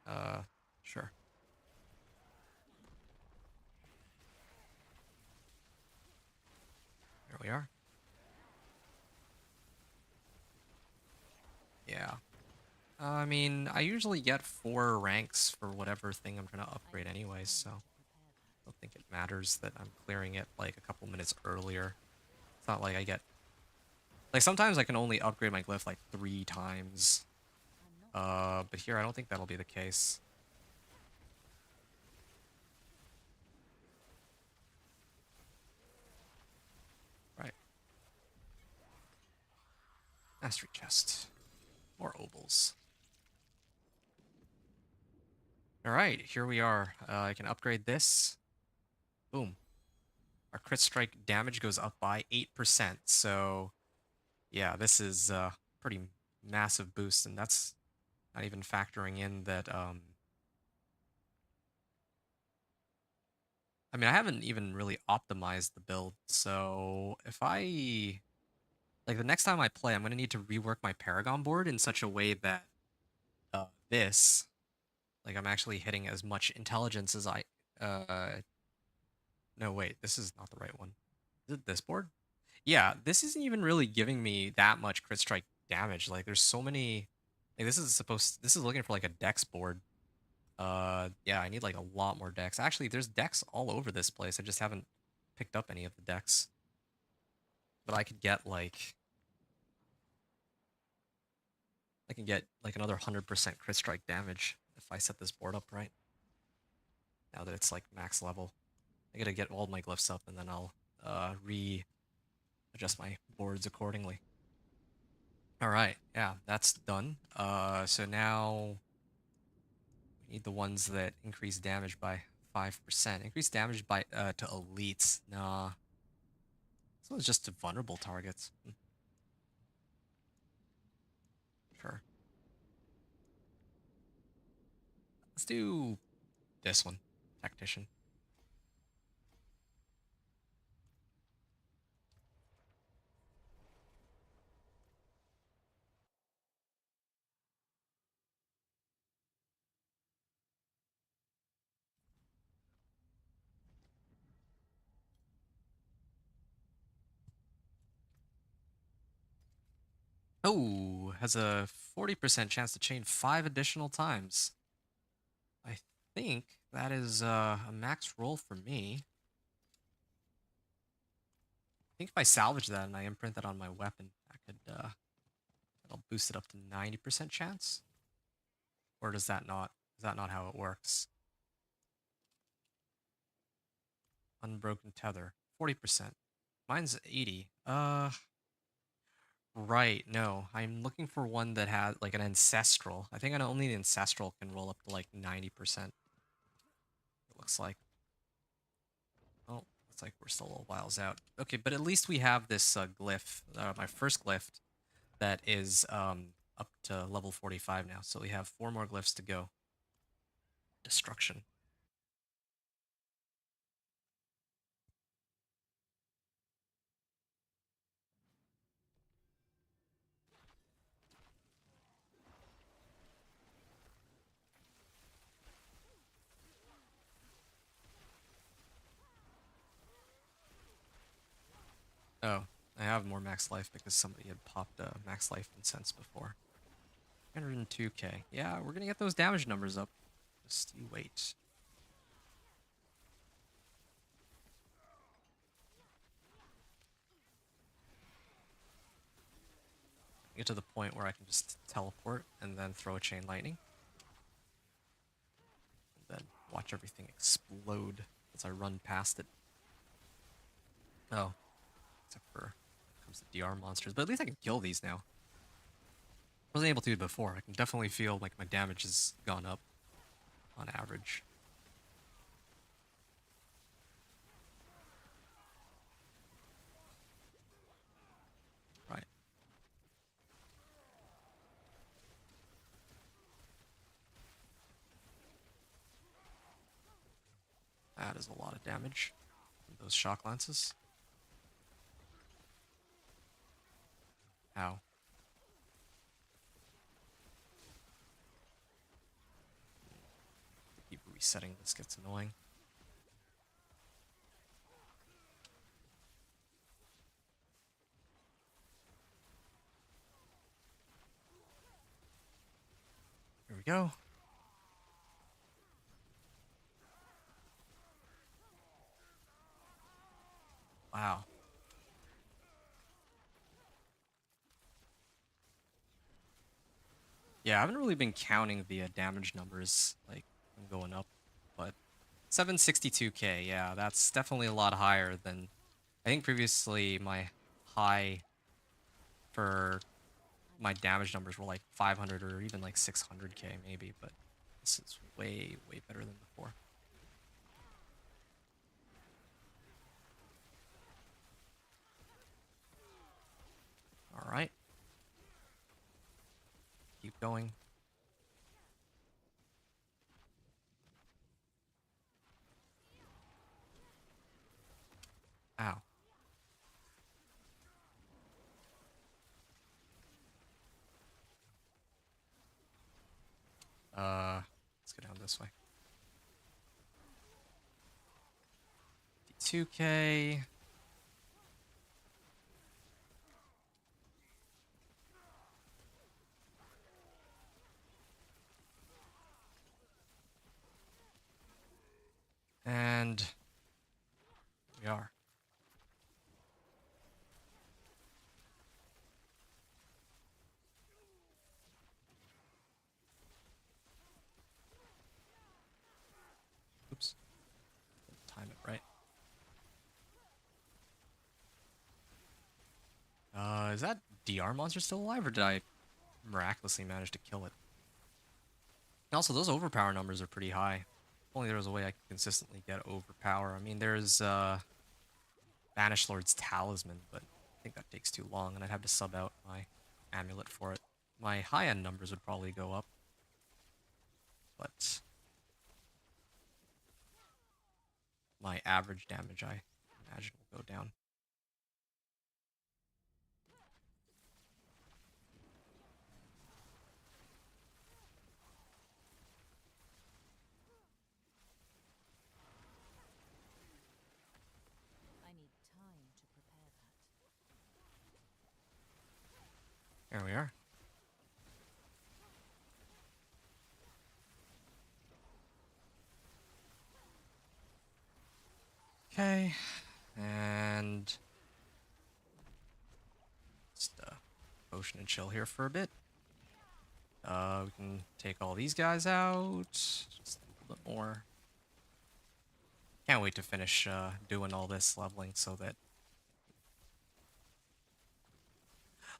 Uh, sure. There we are. Yeah. I mean, I usually get 4 ranks for whatever thing I'm trying to I upgrade need anyways, so time I to prepare that. don't think it matters that I'm clearing it like a couple minutes earlier. It's not like I get like sometimes I can only upgrade my glyph like 3 times. I'm not ready yet. But here I don't think that'll be the case. Right. Mastery chest. More obols. Alright, here we are. I can upgrade this. Boom. Our crit strike damage goes up by 8%. So, yeah, this is a pretty massive boost, and that's not even factoring in that, I mean, I haven't even really optimized the build, so if I, like, the next time I play, I'm going to need to rework my Paragon board in such a way that this, like, I'm actually hitting as much intelligence as no, wait, this is not the right one. Is it this board? Yeah, this isn't even really giving me that much crit strike damage. Like, there's so many, like, this is looking for, like, a dex board. Yeah, I need, like, a lot more decks. Actually, there's decks all over this place. I just haven't picked up any of the decks. But I could get, like, I can get, like, another 100% crit strike damage if I set this board up right. Now that it's like max level. I gotta get all my glyphs up and then I'll readjust my boards accordingly. Alright, yeah, that's done. So now we need the ones that increase damage by 5%. Increase damage by to elites. Nah. This one's just to vulnerable targets. Sure. Let's do this one. Tactician. Oh, has a 40% chance to chain 5 additional times. I think that is a max roll for me. I think if I salvage that and I imprint that on my weapon, I could that'll boost it up to 90% chance. Or does that not? Is that not how it works? Unbroken tether, 40%. Mine's 80. Right, no. I'm looking for one that has like an ancestral. I think only the ancestral can roll up to like 90%. It looks like. Oh, looks like we're still a little whiles out. Okay, but at least we have this glyph, my first glyph, that is up to level 45 now. So we have 4 more glyphs to go. Destruction. Oh, I have more max life because somebody had popped a max life incense before. 102k. Yeah, we're gonna get those damage numbers up. Just you wait. Get to the point where I can just teleport and then throw a chain lightning. And then watch everything explode as I run past it. Oh, except for when it comes to DR monsters. But at least I can kill these now. I wasn't able to before. I can definitely feel like my damage has gone up on average. Right. That is a lot of damage from those shock lances. Ow. Keep resetting. This gets annoying. Here we go. Wow. Yeah, I haven't really been counting the damage numbers, like, I'm going up, but 762k, yeah, that's definitely a lot higher than, I think previously my high for my damage numbers were like 500 or even like 600k maybe, but this is way, way better than before. All right. Keep going. Ow. Let's go down this way. 2k. And here we are. Is that DR monster still alive, or did I miraculously manage to kill it? And also, those overpower numbers are pretty high. If only there was a way I could consistently get overpower. I mean, there's Banished Lord's Talisman, but I think that takes too long, and I'd have to sub out my amulet for it. My high-end numbers would probably go up, but my average damage, I imagine, will go down. I need time to prepare that. There we are. Okay, and just potion and chill here for a bit. We can take all these guys out, just a little bit more. Can't wait to finish doing all this leveling so that,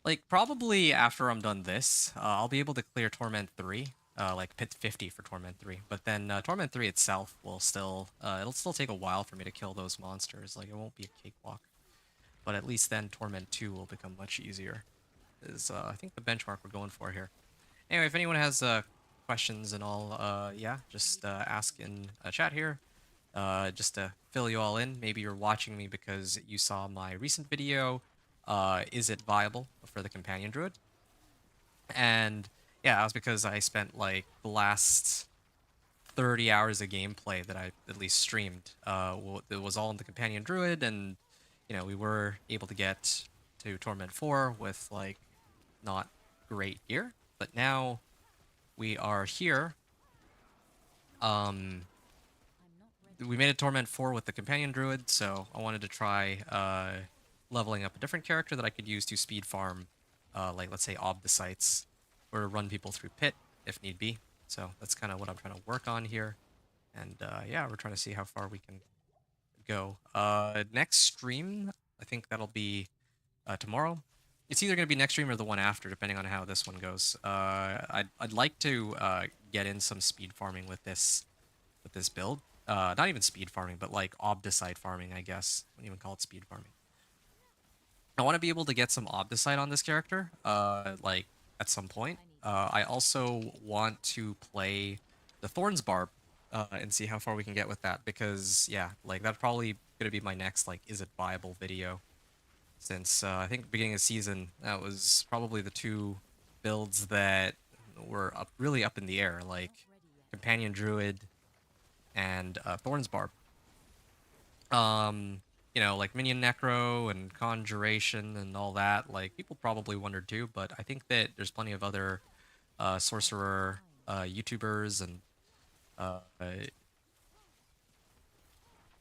like, probably after I'm done this, I'll be able to clear Torment 3, like pit 50 for Torment 3. But then Torment 3 itself will still, it'll still take a while for me to kill those monsters. Like, it won't be a cakewalk. But at least then Torment 2 will become much easier. Is I think the benchmark we're going for here. Anyway, if anyone has questions and all, yeah, just ask in chat here. Just to fill you all in, maybe you're watching me because you saw my recent video, is it viable for the companion druid? And yeah, that was because I spent like the last 30 hours of gameplay that I at least streamed. It was all in the companion druid, and you know, we were able to get to Torment 4 with like not great gear, but now we are here. I'm not ready. We made a Torment 4 with the companion druid, so I wanted to try leveling up a different character that I could use to speed farm, like let's say Obdicites, or run people through pit if need be. So that's kind of what I'm trying to work on here, and yeah, we're trying to see how far we can go. Next stream, I think that'll be tomorrow. It's either going to be next stream or the one after, depending on how this one goes. I'd like to get in some speed farming with this build. Not even speed farming, but like Obdicite farming, I guess. I wouldn't even call it speed farming. I want to be able to get some Obdicite on this character, like at some point. I also want to play the Thorns Barb and see how far we can get with that, because yeah, like that's probably gonna be my next like is it viable video. Since I think beginning of season, that was probably the two builds that were really up in the air, like Not ready yet. Companion Druid and Thorns Barb. You know, like Minion Necro and Conjuration and all that, like people probably wondered too, but I think that there's plenty of other Sorcerer YouTubers uh,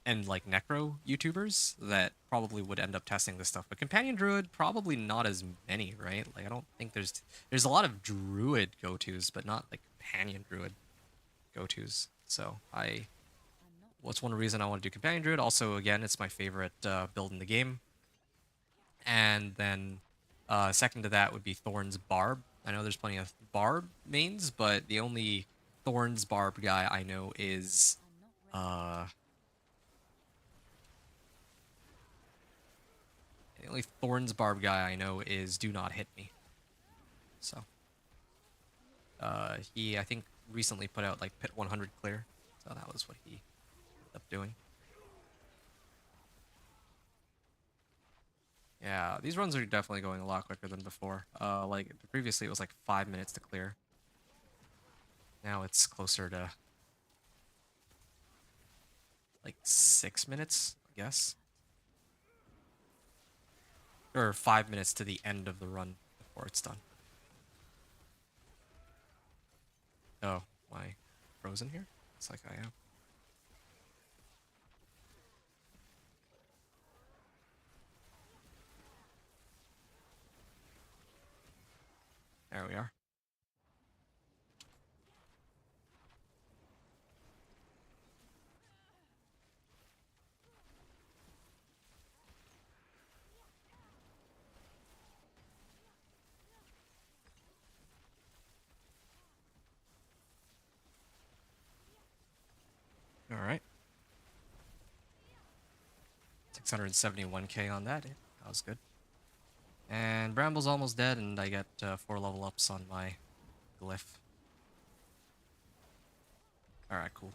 and like Necro YouTubers that probably would end up testing this stuff. But Companion Druid, probably not as many, right? Like I don't think there's a lot of Druid go-tos, but not like Companion Druid go-tos. So I'm not what's one reason I want to do Companion Druid. Also, again, it's my favorite build in the game. And then second to that would be Thorns Barb. I know there's plenty of Barb mains, but the only Thorns Barb guy I know is I'm not ready. the only Thorns Barb guy I know is Do Not Hit Me. So he I think recently put out like Pit 100 clear, so that was what he ended up doing. Yeah, these runs are definitely going a lot quicker than before. Like previously it was like 5 minutes to clear. Now it's closer to like 6 minutes, I guess. Or 5 minutes to the end of the run before it's done. Oh, am I frozen here? Looks like I am. There we are. 671k on that. That was good. And Bramble's almost dead, and I get 4 level ups on my glyph. Alright, cool.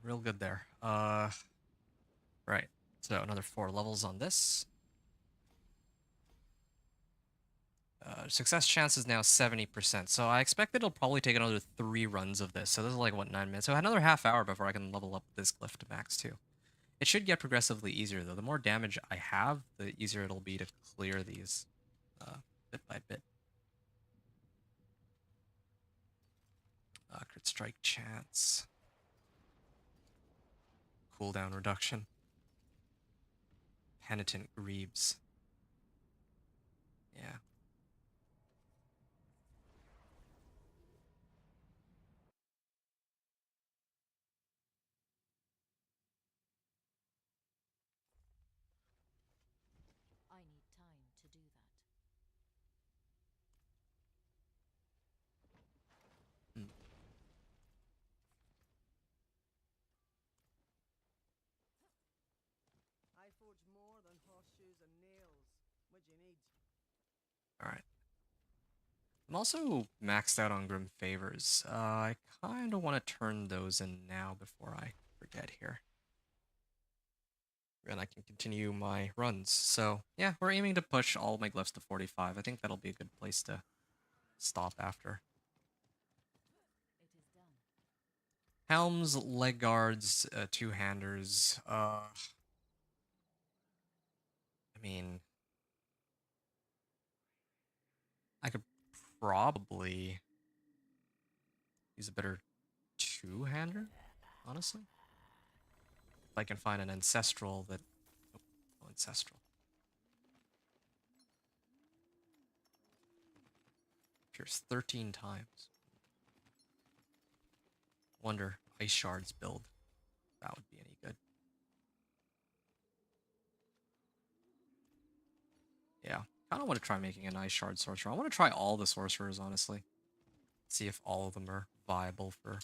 Real good there. Right. So another 4 levels on this. Success chance is now 70%. So I expect it'll probably take another 3 runs of this. So this is like, what, 9 minutes? So another half hour before I can level up this glyph to max too. It should get progressively easier though. The more damage I have, the easier it'll be to clear these bit by bit. Crit strike chance. Cooldown reduction. Penitent Greaves. Yeah. I need time to do that. Hmm. I forge more than horseshoes and nails. What do you need? Alright. I'm also maxed out on Grim Favors. I kind of want to turn those in now before I forget here. And I can continue my runs. So, yeah, we're aiming to push all my glyphs to 45. I think that'll be a good place to stop after. It is done. Helms, leg guards, two-handers. I mean, I could probably use a better two-hander, honestly. If I can find an ancestral that... Oh, no ancestral. Pierce 13 times. Wonder Ice Shards build. That would be any good. Yeah, kind of want to try making an Ice Shard Sorcerer. I want to try all the Sorcerers, honestly. See if all of them are viable for,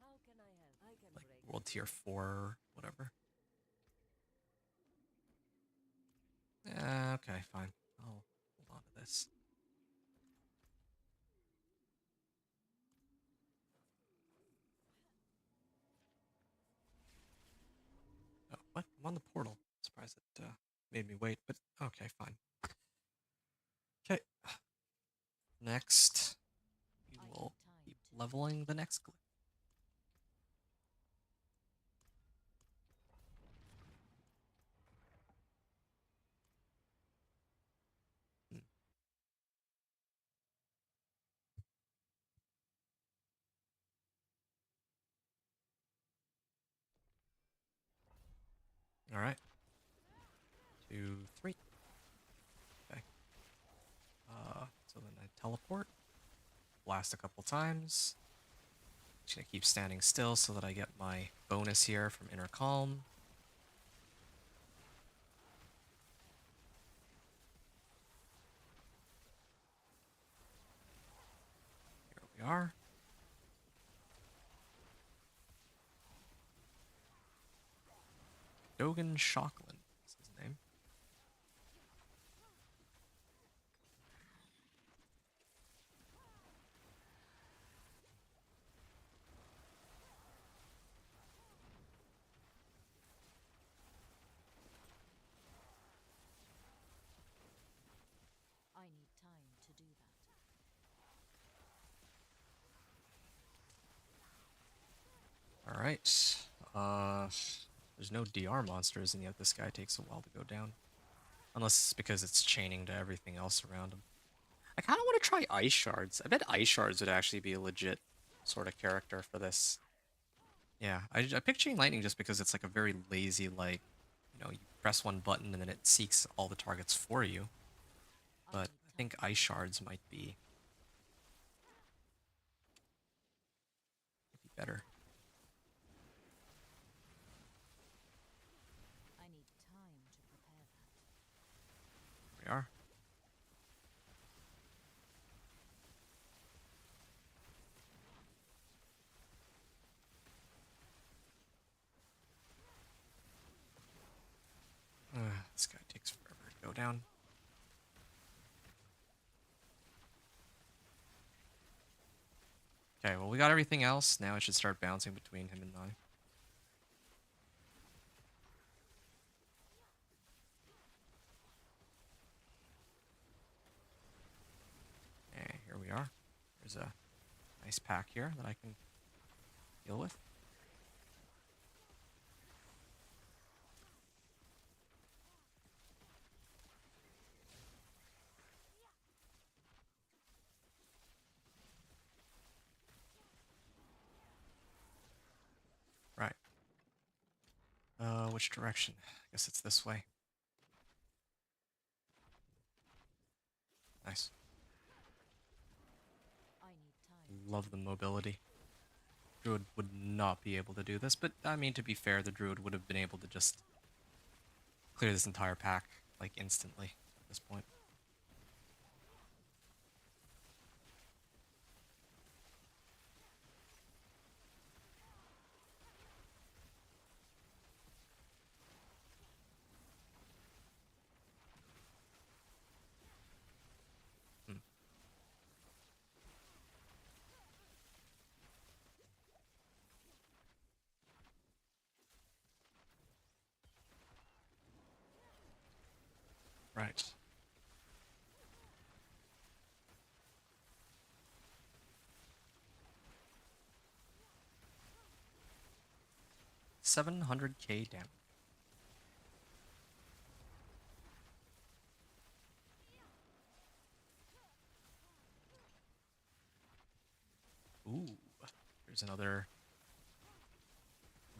How can I help? I can like, break World the Tier ice. 4 or whatever. Okay, fine. I'll hold on to this. Oh, what? I'm on the portal. Surprised it made me wait, but okay, fine. Okay. Next, we I need will time keep to do leveling the next glyph. Hmm. All right. 2, 3. Okay. So then I teleport, blast a couple times. Just gonna keep standing still so that I get my bonus here from Inner Calm. Here we are. Dogan Shocklin is his name. I need time to do that. All right. There's no DR monsters, and yet this guy takes a while to go down. Unless it's because it's chaining to everything else around him. I kind of want to try Ice Shards. I bet Ice Shards would actually be a legit sort of character for this. Yeah, I picked Chain Lightning just because it's like a very lazy, like, you press one button and then it seeks all the targets for you. I But need I think time Ice to Shards might be better. I need time to prepare that. Here we are. Go down. Okay, well, we got everything else. Now it should start bouncing between him and I. Okay, here we are. There's a nice pack here that I can deal with. Right. Which direction? I guess it's this way. Nice. I need time. Love the mobility. Druid would not be able to do this, but I mean, to be fair, the Druid would have been able to just clear this entire pack, like, instantly at this point. Hmm. Right. $700k damage. Ooh, there's another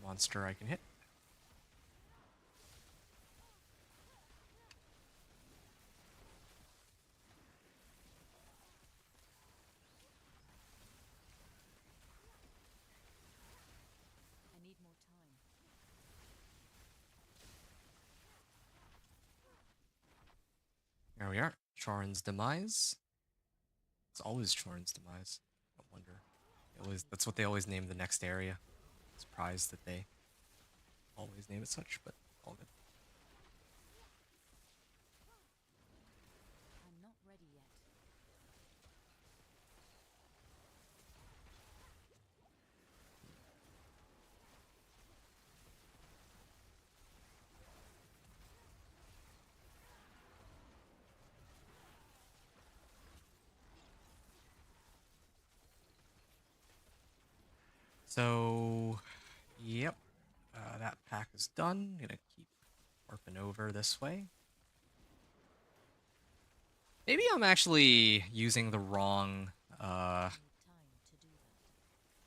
monster I can hit. I need more time. There we are. Charon's Demise. It's always Charon's Demise. I wonder. That's what they always name the next area. Surprised that they always name it such, but all good. I'm not ready yet. So, yep. That pack is done. Gonna keep warping over this way. Maybe I'm actually using the wrong I need time to do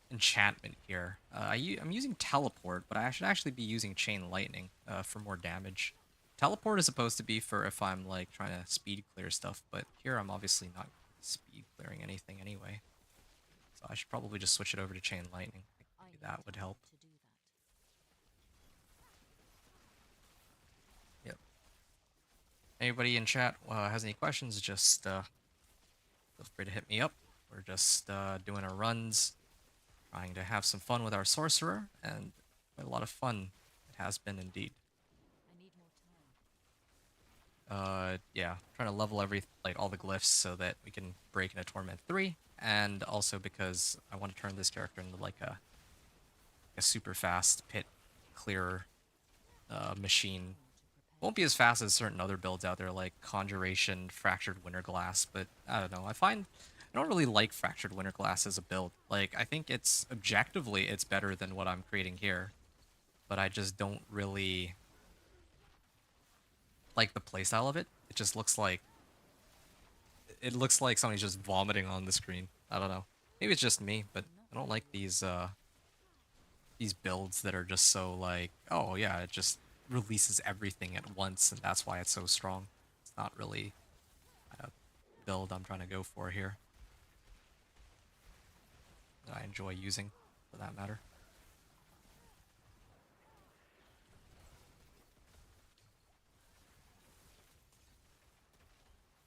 that. enchantment here. I'm using teleport, but I should actually be using chain lightning for more damage. Teleport is supposed to be for if I'm like trying to speed clear stuff, but here I'm obviously not speed clearing anything anyway. So I should probably just switch it over to chain lightning. I think I maybe need that would time help. to do that. Yep. Anybody in chat has any questions, just feel free to hit me up. We're just doing our runs, trying to have some fun with our sorcerer, and quite a lot of fun it has been indeed. I need more time. Yeah, trying to level all the glyphs so that we can break into Torment 3, and also because I want to turn this character into like a super fast pit clearer machine. Time to prepare. Won't be as fast as certain other builds out there like Conjuration, Fractured Winter Glass, but I don't know. I don't really like Fractured Winter Glass as a build. Like, I think it's objectively it's better than what I'm creating here, but I just don't really like the playstyle of it. It looks like somebody's just vomiting on the screen. I don't know. Maybe it's just me, but I'm not I don't ready like yet. these builds that are just so like, oh yeah, it just releases everything at once and that's why it's so strong. It's not really a build I'm trying to go for here. That I enjoy using, for that matter.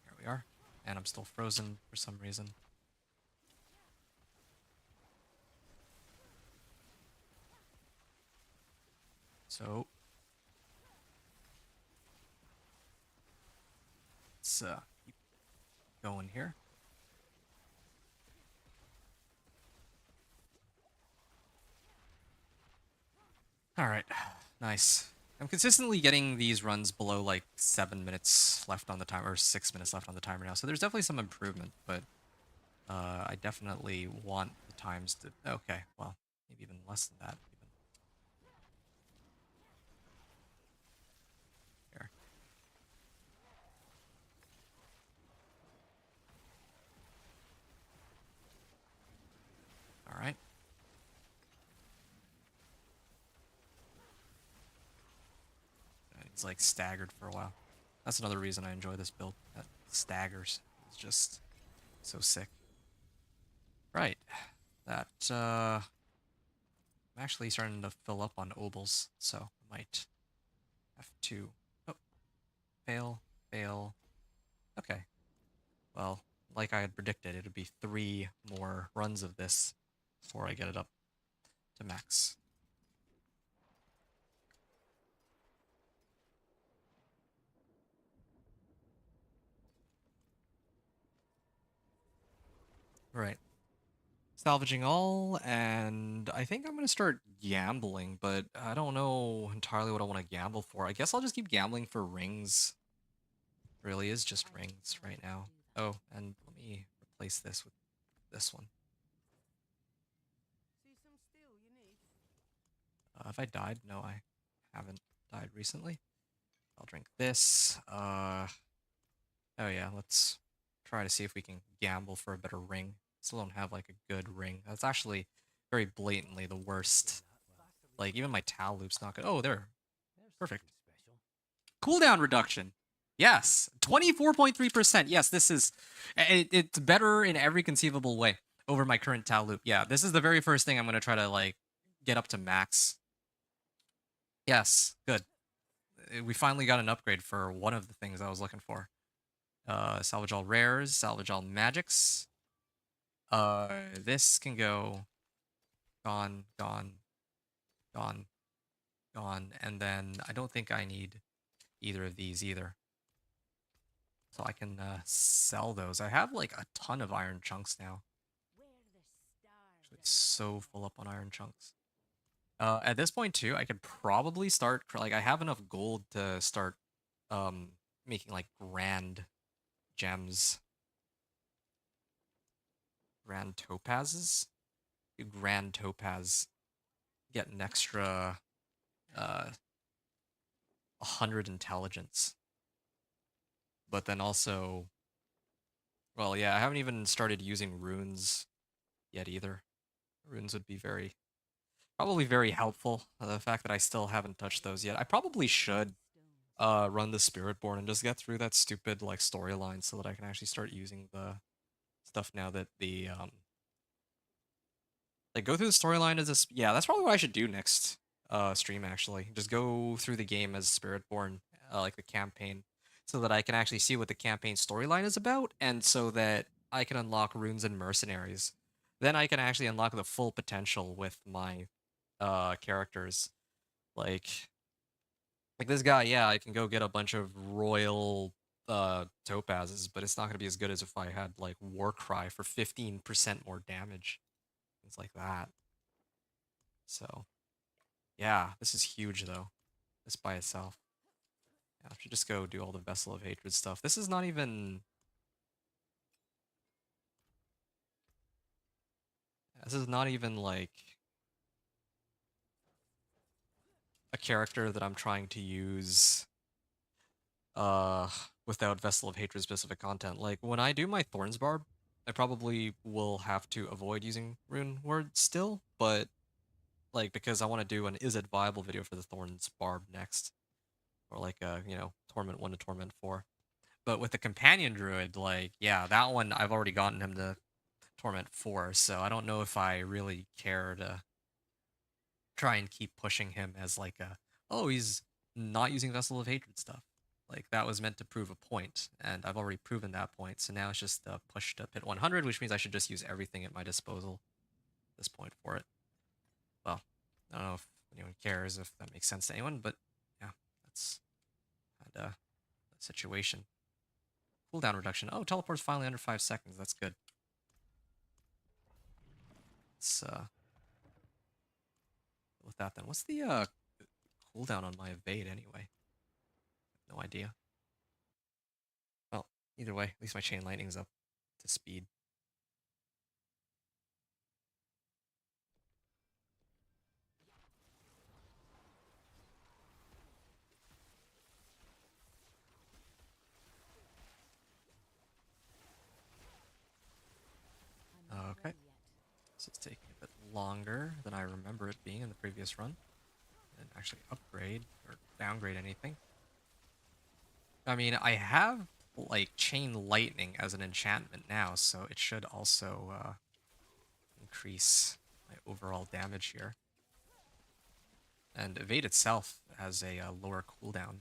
Here we are. And I'm still frozen for some reason. So let's keep going here. Alright, nice. I'm consistently getting these runs below like 7 minutes left on the timer, or 6 minutes left on the timer now, so there's definitely some improvement, but I definitely want the times to... Okay, well, maybe even less than that. Even. Here. Alright. It's like staggered for a while. That's another reason I enjoy this build. That staggers. It's just so sick. Right. That, I'm actually starting to fill up on obols, so I might have to... Oh. Fail. Fail. Okay. Well, like I had predicted, it would be 3 more runs of this before I get it up to max. Right. Salvaging all, and I think I'm going to start gambling, but I don't know entirely what I want to gamble for. I guess I'll just keep gambling for rings. It really is just rings right now. Oh, and let me replace this with this one. See some steel you need? Have I died? No, I haven't died recently. I'll drink this. Oh yeah, let's try to see if we can gamble for a better ring. Still don't have like a good ring. That's actually very blatantly the worst. Like even my Tal loop's not good. Oh, there. Perfect. Cooldown reduction. Yes, 24.3%. Yes, this is... It's better in every conceivable way over my current Tal loop. Yeah, this is the very first thing I'm going to try to like get up to max. Yes, good. We finally got an upgrade for one of the things I was looking for. Salvage all rares, salvage all magics. This can go gone, gone, gone, gone, and then I don't think I need either of these either. So I can sell those. I have like a ton of iron chunks now. Actually, it's so full up on iron chunks. At this point too, I could probably start, like I have enough gold to start making like grand gems. Grand topazes? Do grand topaz. Get an extra 100 intelligence. But then also, well, yeah, I haven't even started using runes yet either. Runes would be probably very helpful. The fact that I still haven't touched those yet. I probably should run the Spiritborn and just get through that stupid like storyline so that I can actually start using the stuff now that the like go through the storyline as a yeah, that's probably what I should do next stream actually. Just go through the game as Spiritborn, like the campaign, so that I can actually see what the campaign storyline is about, and so that I can unlock runes and mercenaries. Then I can actually unlock the full potential with my characters. Like this guy, yeah, I can go get a bunch of royal topazes, but it's not gonna be as good as if I had like Warcry for 15% more damage. Things like that. So yeah, this is huge though. This by itself. Yeah, I should just go do all the Vessel of Hatred stuff. This is not even... This is not even like a character that I'm trying to use without Vessel of Hatred specific content. Like when I do my Thorns Barb, I probably will have to avoid using Rune Word still, but like because I want to do an Is It Viable video for the Thorns Barb next. Or like Torment 1 to Torment 4. But with the Companion Druid, like, yeah, that one I've already gotten him to Torment 4, so I don't know if I really care to try and keep pushing him as like oh, he's not using Vessel of Hatred stuff. Like, that was meant to prove a point, and I've already proven that point, so now it's just push to pit 100, which means I should just use everything at my disposal at this point for it. Well, I don't know if anyone cares, if that makes sense to anyone, but yeah, that's kind of the situation. cooldown reduction. Oh, teleport's finally under 5 seconds. That's good. Let's with that then. What's the cooldown on my evade anyway? No idea. Well, either way, at least my chain lightning's up to speed. I'm not Okay. ready yet. This is taking a bit longer than I remember it being in the previous run. And actually upgrade or downgrade anything. I mean, I have like chain lightning as an enchantment now, so it should also increase my overall damage here. And evade itself has a lower cooldown.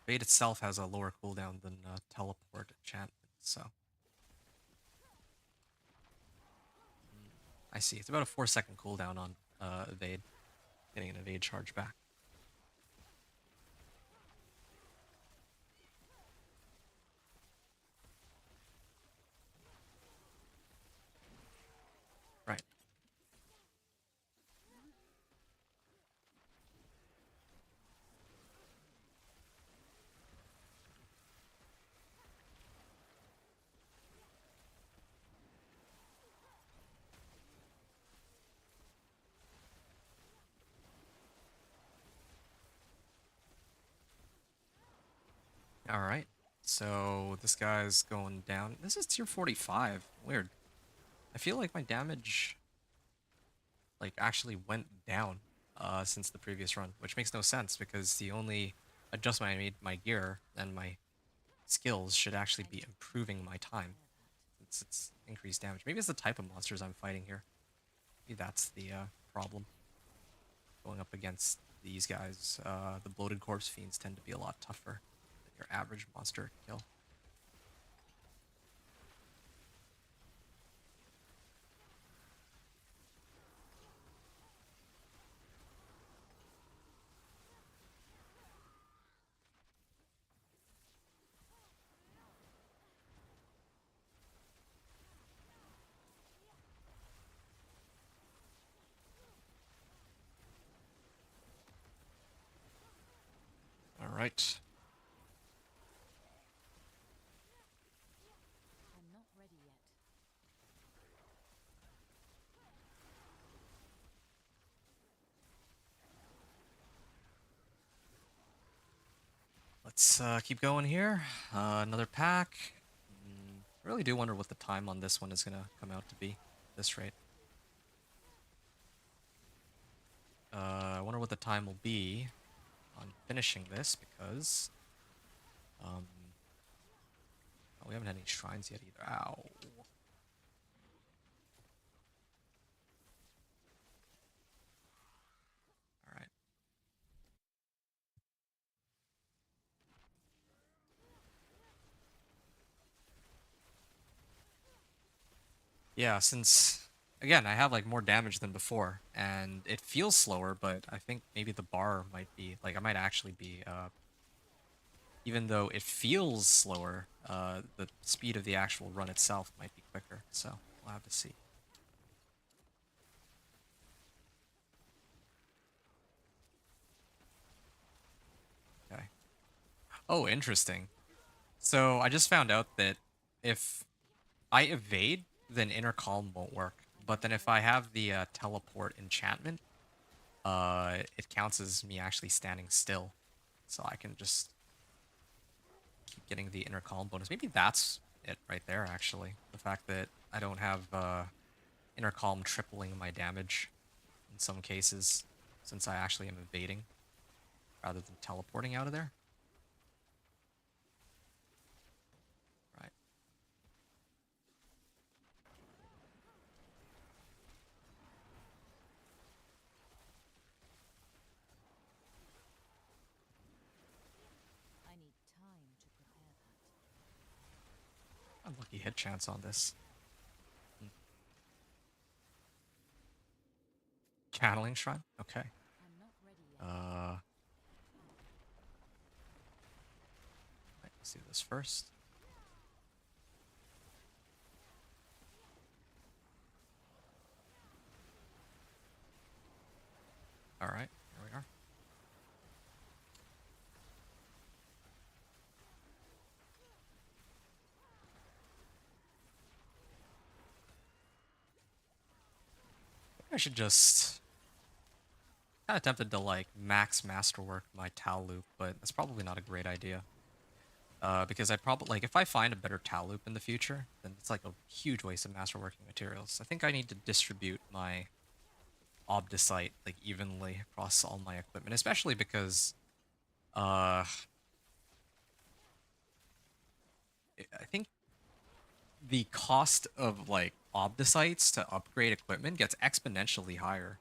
Evade itself has a lower cooldown than teleport enchantment, so. I see. It's about a 4-second cooldown on evade. Getting an evade charge back. Right. Alright. So this guy's going down. This is tier 45. Weird. I feel like my damage like actually went down since the previous run, which makes no sense because the only adjustment I made my gear and my skills should actually be improving my time. It's increased damage. Maybe it's the type of monsters I'm fighting here. Maybe that's the problem. Going up against these guys, the bloated corpse fiends tend to be a lot tougher than your average monster to kill. All right. I'm not ready yet. Let's keep going here. Another pack. I really do wonder what the time on this one is going to come out to be at this rate. I wonder what the time will be on finishing this because oh, we haven't had any shrines yet either. Ow. All right. Yeah, since again, I have like more damage than before and it feels slower, but I think maybe the bar might be like I might actually be even though it feels slower, the speed of the actual run itself might be quicker. So we'll have to see. Okay. Oh, interesting. So I just found out that if I evade, then inner calm won't work. But then if I have the teleport enchantment, it counts as me actually standing still. So I can just keep getting the inner calm bonus. Maybe that's it right there, actually. The fact that I don't have inner calm tripling my damage in some cases, since I actually am evading rather than teleporting out of there. Right. I need time to prepare that. Unlucky hit chance on this. Channeling Shrine? Okay. I'm not ready yet. Let's do this first. Alright, here we are. I should just... Kind of tempted to, like, max masterwork my Tal loop, but that's probably not a great idea. Because I probably... Like, if I find a better Tal loop in the future, then it's, like, a huge waste of masterworking materials. I think I need to distribute my Obdicite, like, evenly across all my equipment, especially because... I think the cost of, like, Obdicites to upgrade equipment gets exponentially higher.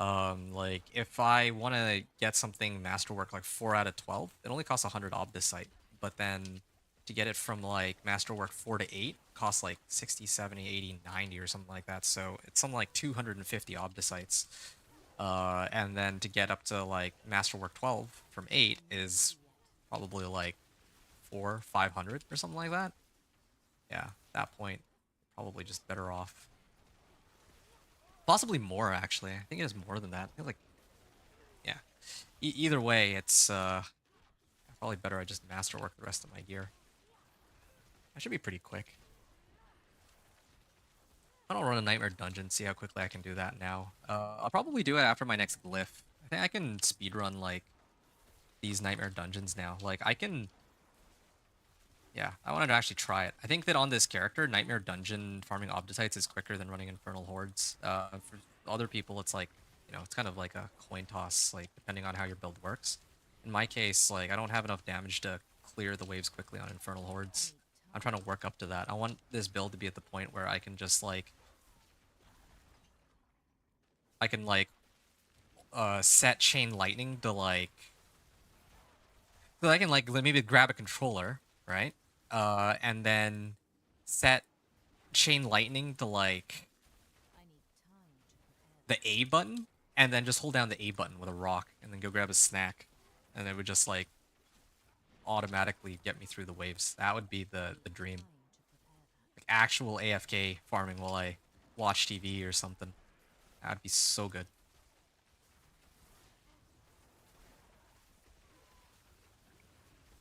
Like, if I want to get something Masterwork like 4 out of 12, it only costs 100 Obdicite. But then to get it from, like, Masterwork 4 to 8, costs, like, 60, 70, 80, 90 or something like that. So it's something like 250 Obdicites. And then to get up to, like, Masterwork 12 from 8 is probably, like, 400, 500 or something like that. Yeah, at that point, probably just better off. Possibly more, actually. I think it is more than that. I feel like, yeah. Either way, it's probably better I just masterwork the rest of my gear. That should be pretty quick. I don't run a Nightmare Dungeon, see how quickly I can do that now. I'll probably do it after my next glyph. I think I can speedrun, like, these Nightmare Dungeons now. Like, I can... Yeah, I wanted to actually try it. I think that on this character, Nightmare Dungeon farming Obdicites is quicker than running Infernal Hordes. For other people, it's like, you know, it's kind of like a coin toss, like, depending on how your build works. In my case, like, I don't have enough damage to clear the waves quickly on Infernal Hordes. I'm trying to work up to that. I want this build to be at the point where I can just, like... I can, like, set Chain Lightning to, like... So I can, like, maybe grab a controller, right? And then set Chain Lightning to, like, I need time to prepare. the A button, and then just hold down the A button with a rock, and then go grab a snack, and it would just, like, automatically get me through the waves. That would be the dream. Time to prepare that. Like, actual AFK farming while I watch TV or something. That'd be so good.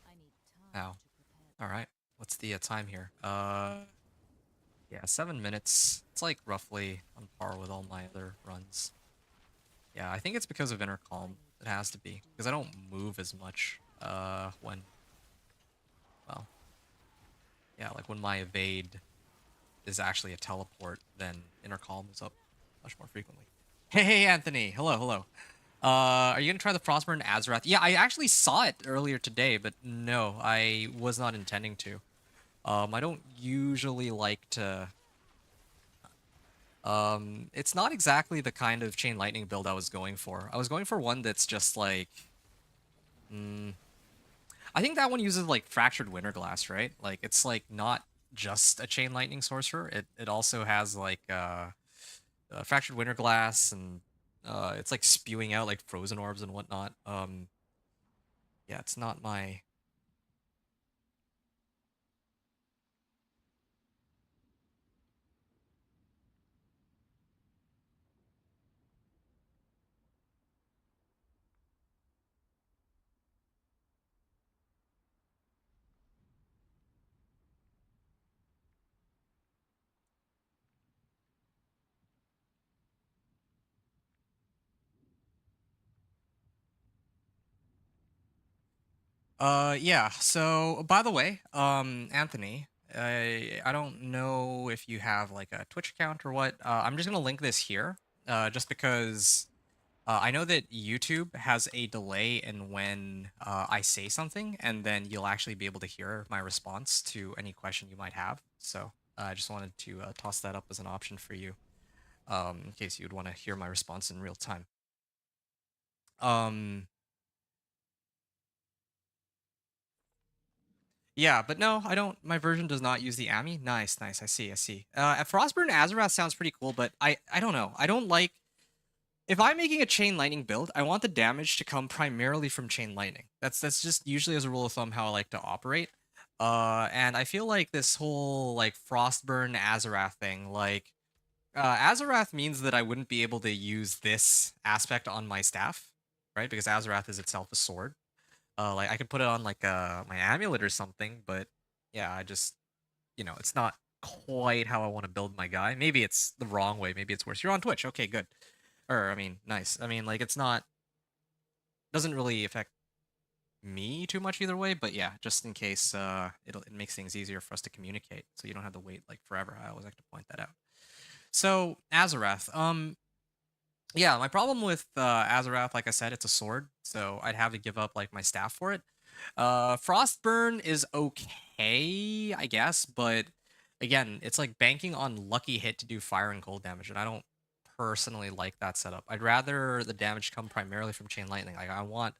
I need time Ow. to prepare. Alright. What's the time here? Yeah, 7 minutes. It's like roughly on par with all my other runs. Yeah, I think it's because of Inner Calm. It has to be. Because I don't move as much, when... Well... Yeah, like when my evade is actually a teleport, then Inner Calm is up much more frequently. Hey, Anthony! Hello, hello. Are you gonna try the Frostburn Azarath? Yeah, I actually saw it earlier today, but no, I was not intending to. I don't usually like to... It's not exactly the kind of Chain Lightning build I was going for. I was going for one that's just like... I think that one uses, like, Fractured Winterglass, right? Like, it's, like, not just a Chain Lightning Sorcerer. It also has, like, Fractured Winterglass, and it's, like, spewing out, like, Frozen Orbs and whatnot. Yeah, it's not my... Yeah, so, by the way, Anthony, I don't know if you have, like, a Twitch account or what. I'm just gonna link this here, just because I know that YouTube has a delay in when I say something, and then you'll actually be able to hear my response to any question you might have. So I just wanted to toss that up as an option for you, in case you'd want to hear my response in real time. Yeah, but no, I don't. My version does not use the AMI. Nice, nice. I see, I see. Frostburn Azarath sounds pretty cool, but I don't know. I don't like if I'm making a chain lightning build, I want the damage to come primarily from chain lightning. That's just usually as a rule of thumb how I like to operate. And I feel like this whole like Frostburn Azarath thing, like Azarath means that I wouldn't be able to use this aspect on my staff, right? Because Azarath is itself a sword. Like I could put it on like my amulet or something, but yeah, I just it's not quite how I want to build my guy. Maybe it's the wrong way. Maybe it's worse. You're on Twitch. Okay, good. Or I mean, nice. I mean, like it's not doesn't really affect me too much either way, but yeah, just in case it makes things easier for us to communicate so you don't have to wait like forever. I always like to point that out. So, Azarath. Yeah, my problem with Azarath, like I said, it's a sword, so I'd have to give up like my staff for it. Frostburn is okay, I guess, but again, it's like banking on lucky hit to do fire and cold damage, and I don't personally like that setup. I'd rather the damage come primarily from chain lightning. Like I want,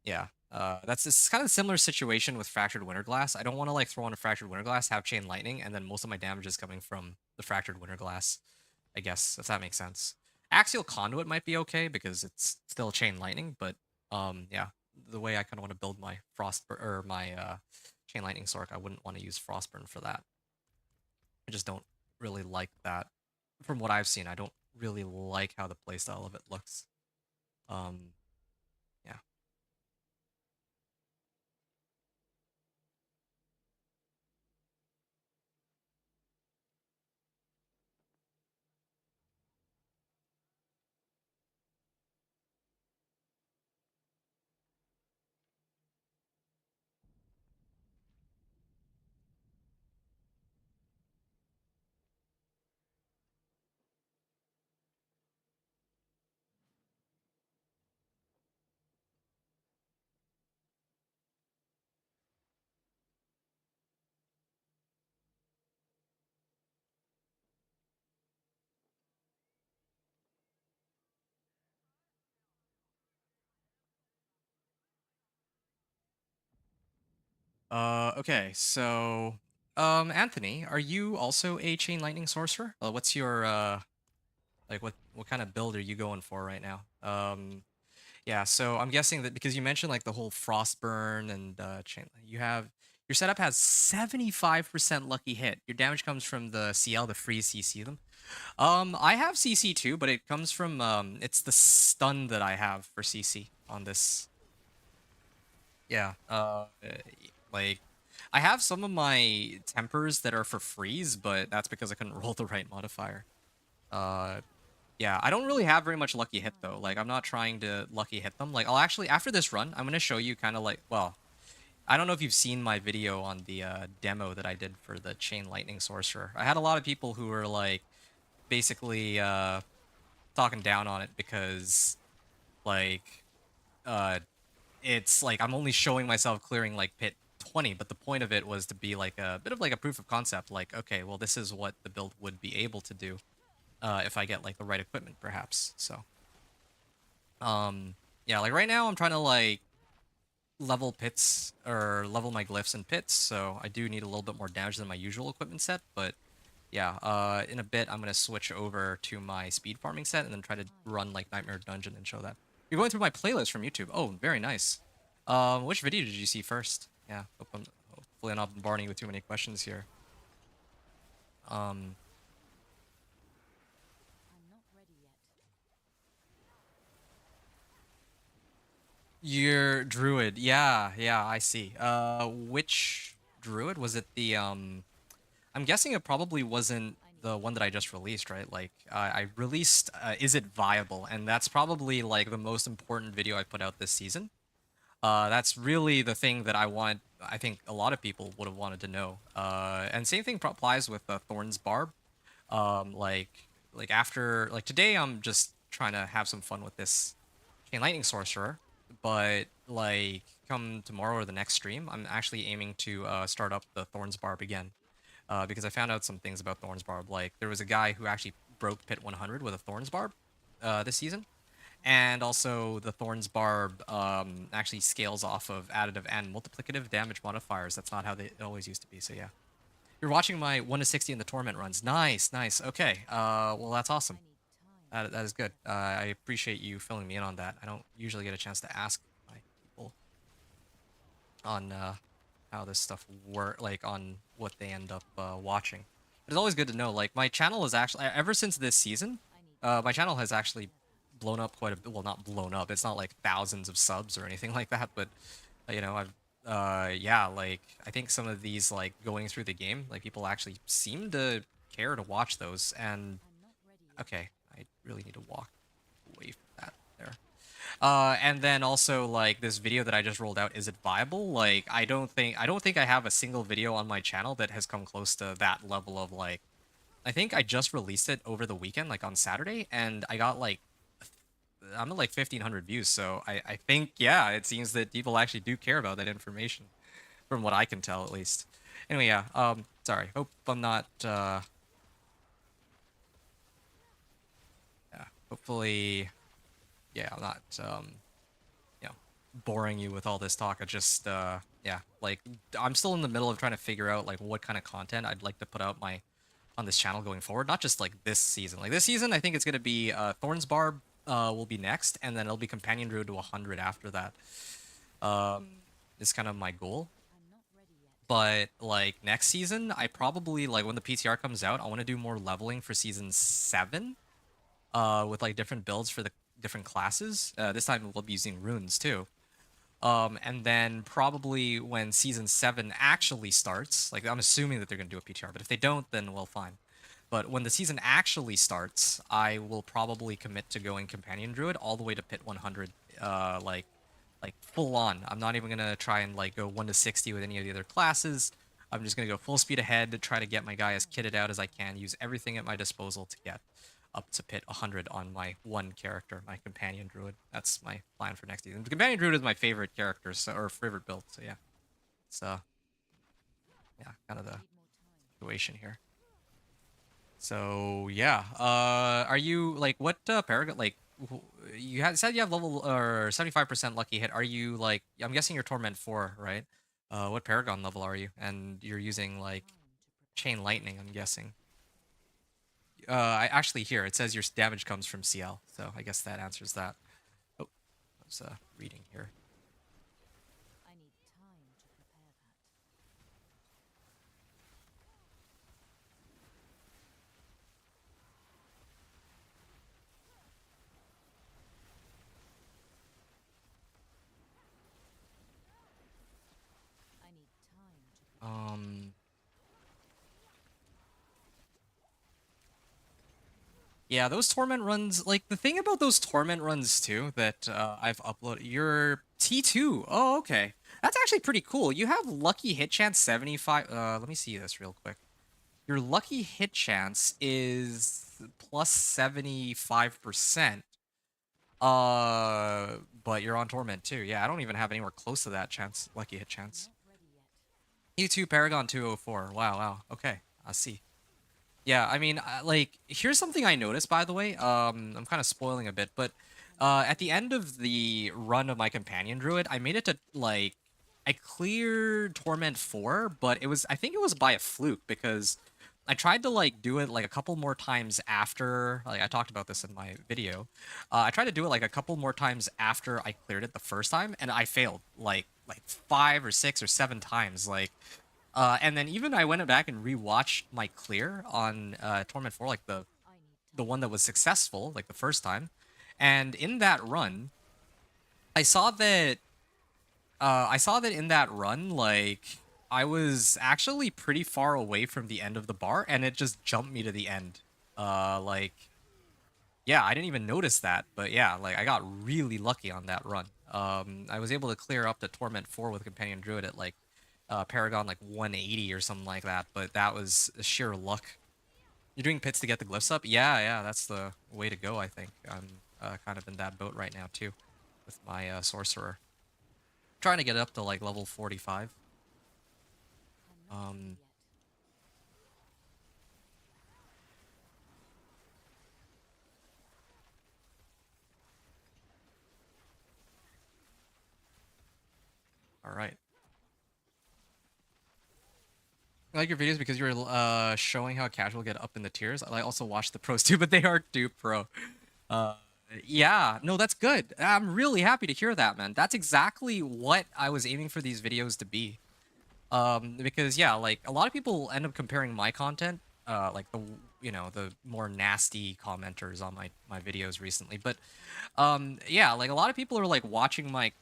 yeah. That's this kind of similar situation with Fractured Winterglass. I don't want to like throw on a Fractured Winterglass, have chain lightning, and then most of my damage is coming from the Fractured Winterglass. I guess if that makes sense. Axial Conduit might be okay because it's still chain lightning, but yeah, the way I kind of want to build my or my chain lightning Sork, I wouldn't want to use Frostburn for that. I just don't really like that. From what I've seen, I don't really like how the playstyle of it looks. Yeah. Okay, so Anthony, are you also a chain lightning sorcerer? What's your like what kind of build are you going for right now? Yeah, so I'm guessing that because you mentioned like the whole Frostburn and chain, you have your setup has 75% lucky hit. Your damage comes from the CL, the free CC them. I have CC too, but it comes from it's the stun that I have for CC on this. Yeah, like I have some of my tempers that are for freeze, but that's because I couldn't roll the right modifier. Uh, yeah, I don't really have very much lucky hit though. Like I'm not trying to lucky hit them. Like I'll actually after this run, I'm gonna show you kind of like well, I don't know if you've seen my video on the demo that I did for the Chain Lightning Sorcerer. I had a lot of people who were like basically talking down on it because like uh it's like I'm only showing myself clearing like pit 20, but the point of it was to be like a bit of like a proof of concept. Like okay, well this is what the build would be able to do. If I get like the right equipment, perhaps. So, yeah, like right now I'm trying to like level pits or level my glyphs and pits, so I do need a little bit more damage than my usual equipment set. But yeah, in a bit I'm gonna switch over to my speed farming set and then try to run like Nightmare Dungeon and show that. You're going through my playlist from YouTube. Oh, very nice. Which video did you see first? Yeah, hopefully I'm not bombarding you with too many questions here. Um, I'm not ready yet. Your druid, yeah, yeah, I see. Which druid was it? The I'm guessing it probably wasn't the one that I just released, right? Like, I released Is It Viable? And that's probably like the most important video I put out this season. That's really the thing that I think a lot of people would have wanted to know. And same thing applies with Thorn's Barb. Like after like today, I'm just trying to have some fun with this Chain Lightning Sorcerer, but like come tomorrow or the next stream, I'm actually aiming to start up the Thorn's Barb again, because I found out some things about Thorn's Barb. Like there was a guy who actually broke Pit 100 with a Thorn's Barb this season, and also the Thorn's Barb actually scales off of additive and multiplicative damage modifiers. That's not how they always used to be. So yeah. You're watching my 1 to 60 in the Torment runs. Nice, nice. Okay. Well, that's awesome. I need time That is good. I appreciate you filling me in on that. I don't usually get a chance to ask my people on how this stuff work, like on what they end up watching. But it's always good to know. Like my channel is actually ever since this season, my channel has actually blown up quite a bit. Well, not blown up. It's not like thousands of subs or anything like that. But you know, I've yeah, like I think some of these like going through the game, like people actually seem to care to watch those. And I'm not ready yet. okay, I really need to walk away from that there. And then also like this video that I just rolled out, is it viable? Like I don't think I have a single video on my channel that has come close to that level of like, I think I just released it over the weekend, like on Saturday, and I got like I'm at like 1,500 views. So I think yeah, it seems that people actually do care about that information, from what I can tell at least. Anyway, yeah. Sorry. Hope I'm not. Yeah. Hopefully, yeah, I'm not. You know, boring you with all this talk. I just yeah, like I'm still in the middle of trying to figure out like what kind of content I'd like to put out my on this channel going forward. Not just like this season. Like this season, I think it's gonna be Thorn's Barb will be next, and then it'll be Companion Druid to 100 after that. Is kind of my goal. I'm not ready yet. But like next season, I probably like when the PTR comes out, I want to do more leveling for season 7. With like different builds for the different classes. This time we'll be using runes too. And then probably when season 7 actually starts, like I'm assuming that they're gonna do a PTR, but if they don't, then well, fine. But when the season actually starts, I will probably commit to going Companion Druid all the way to Pit 100, like full on. I'm not even gonna try and like go 1 to 60 with any of the other classes. I'm just gonna go full speed ahead to try to get my guy as kitted out as I can, use everything at my disposal to get up to Pit 100 on my one character, my Companion Druid. That's my plan for next season. The Companion Druid is my favorite character, so, or favorite build, so yeah. It's yeah, kind of the Need more time. situation here. So yeah, are you like what Paragon like? You had said you have level or 75% lucky hit. Are you like? I'm guessing you're Torment 4, right? What Paragon level are you? And you're using like Time to prepare. Chain Lightning, I'm guessing. I actually here it says your damage comes from CL, so I guess that answers that. Oh, I was reading here. I need time to prepare that. I need time to prepare. Um, yeah, those Torment runs. Like the thing about those Torment runs too that I've uploaded. Your T2. Oh, okay. That's actually pretty cool. You have lucky hit chance 75. Let me see this real quick. Your lucky hit chance is plus 75%. But you're on Torment too. Yeah, I don't even have anywhere close to that chance. Lucky hit I'm chance. not ready yet. U2 Paragon 204. Wow, wow. Okay, I see. Yeah, I mean, like, here's something I noticed, by the way. I'm kind of spoiling a bit, but at the end of the run of my Companion Druid, I made it to, like, I cleared Torment 4, but I think it was by a fluke, because I tried to, like, do it, like, a couple more times after, like, I talked about this in my video. I tried to do it, like, a couple more times after I cleared it the first time, and I failed, like 5 or 6 or 7 times, like, and then even I went back and rewatched my clear on Torment 4, like I need the time. one that was successful, like the first time. And in that run, I saw that in that run, like I was actually pretty far away from the end of the bar, and it just jumped me to the end. Like yeah, I didn't even notice that, but yeah, like I got really lucky on that run. I was able to clear up the Torment 4 with Companion Druid at like Paragon like 180 or something like that, but that was sheer luck. You're doing pits to get the glyphs up? Yeah, yeah, that's the way to go, I think. I'm kind of in that boat right now too with my Sorcerer. Trying to get it up to like level 45. I'm not ready Um, yet. all right. I like your videos because you're showing how casual get up in the tiers. I also watch the pros too, but they are too pro. Uh, yeah, no, that's good. I'm really happy to hear that, man. That's exactly what I was aiming for these videos to be. Because yeah, like a lot of people end up comparing my content, like the more nasty commenters on my videos recently. But yeah, like a lot of people are like watching my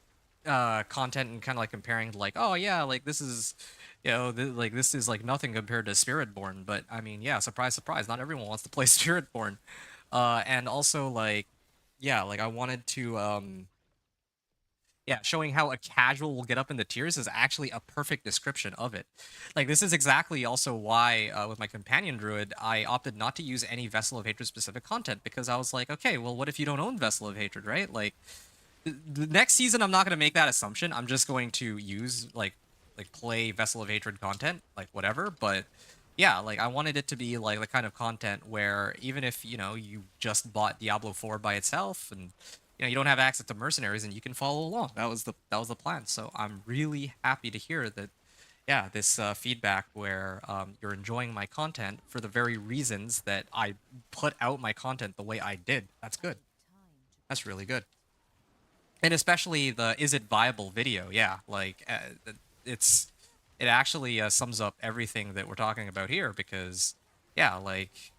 content and kind of like comparing like, oh yeah, like this is like this is like nothing compared to Spiritborn. But I mean, yeah, surprise surprise, not everyone wants to play Spiritborn. And also like yeah, like I wanted to yeah, showing how a casual will get up in the tiers is actually a perfect description of it. Like this is exactly also why with my companion druid I opted not to use any Vessel of Hatred specific content, because I was like, okay, well, what if you don't own Vessel of Hatred, right? Like the next season I'm not going to make that assumption. I'm just going to use like play Vessel of Hatred content, like whatever. But yeah, like I wanted it to be like the kind of content where even if you just bought Diablo 4 by itself and you don't have access to mercenaries, and you can follow along. That was the plan. So I'm really happy to hear that. Yeah, this feedback where you're enjoying my content for the very reasons that I put out my content the way I did. That's good. That's really good. And especially the "is it viable" video. Yeah, like it's it actually sums up everything that we're talking about here, because yeah, like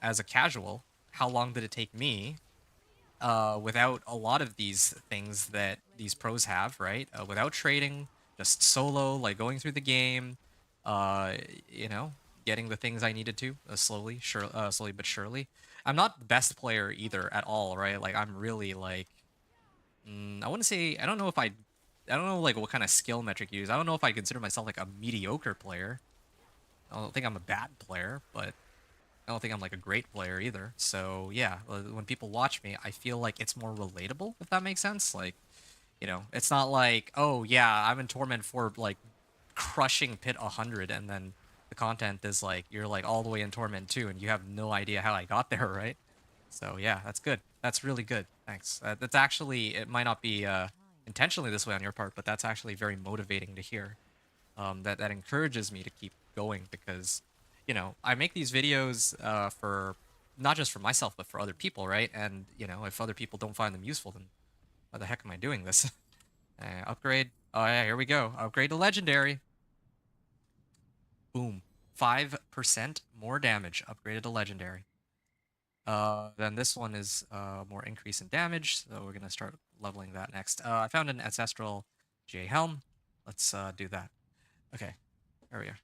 as a casual, how long did it take me without a lot of these things that these pros have, right? Without trading, just solo, like going through the game, uh, you know, getting the things I needed to slowly but surely. I'm not the best player either at all, right? Like I'm really like, I wouldn't say, I don't know like what kind of skill metric you use. I don't know if I consider myself like a mediocre player. I don't think I'm a bad player, but I don't think I'm like a great player either. So yeah, when people watch me, I feel like it's more relatable, if that makes sense. Like, it's not like, oh yeah, I'm in Torment for like crushing Pit 100, and then the content is like you're like all the way in Torment 2, and you have no idea how I got there, right? So yeah, that's good. That's really good. Thanks. That's actually, it might not be intentionally this way on your part, but that's actually very motivating to hear. That encourages me to keep going, because I make these videos for not just for myself but for other people, right? And if other people don't find them useful, then why the heck am I doing this? Upgrade. Oh yeah, here we go. Upgrade to legendary. Boom. 5% more damage. Upgraded to legendary. Then this one is more increase in damage, so we're gonna start leveling that next. I found an ancestral GA helm. Let's do that. Okay, there we are.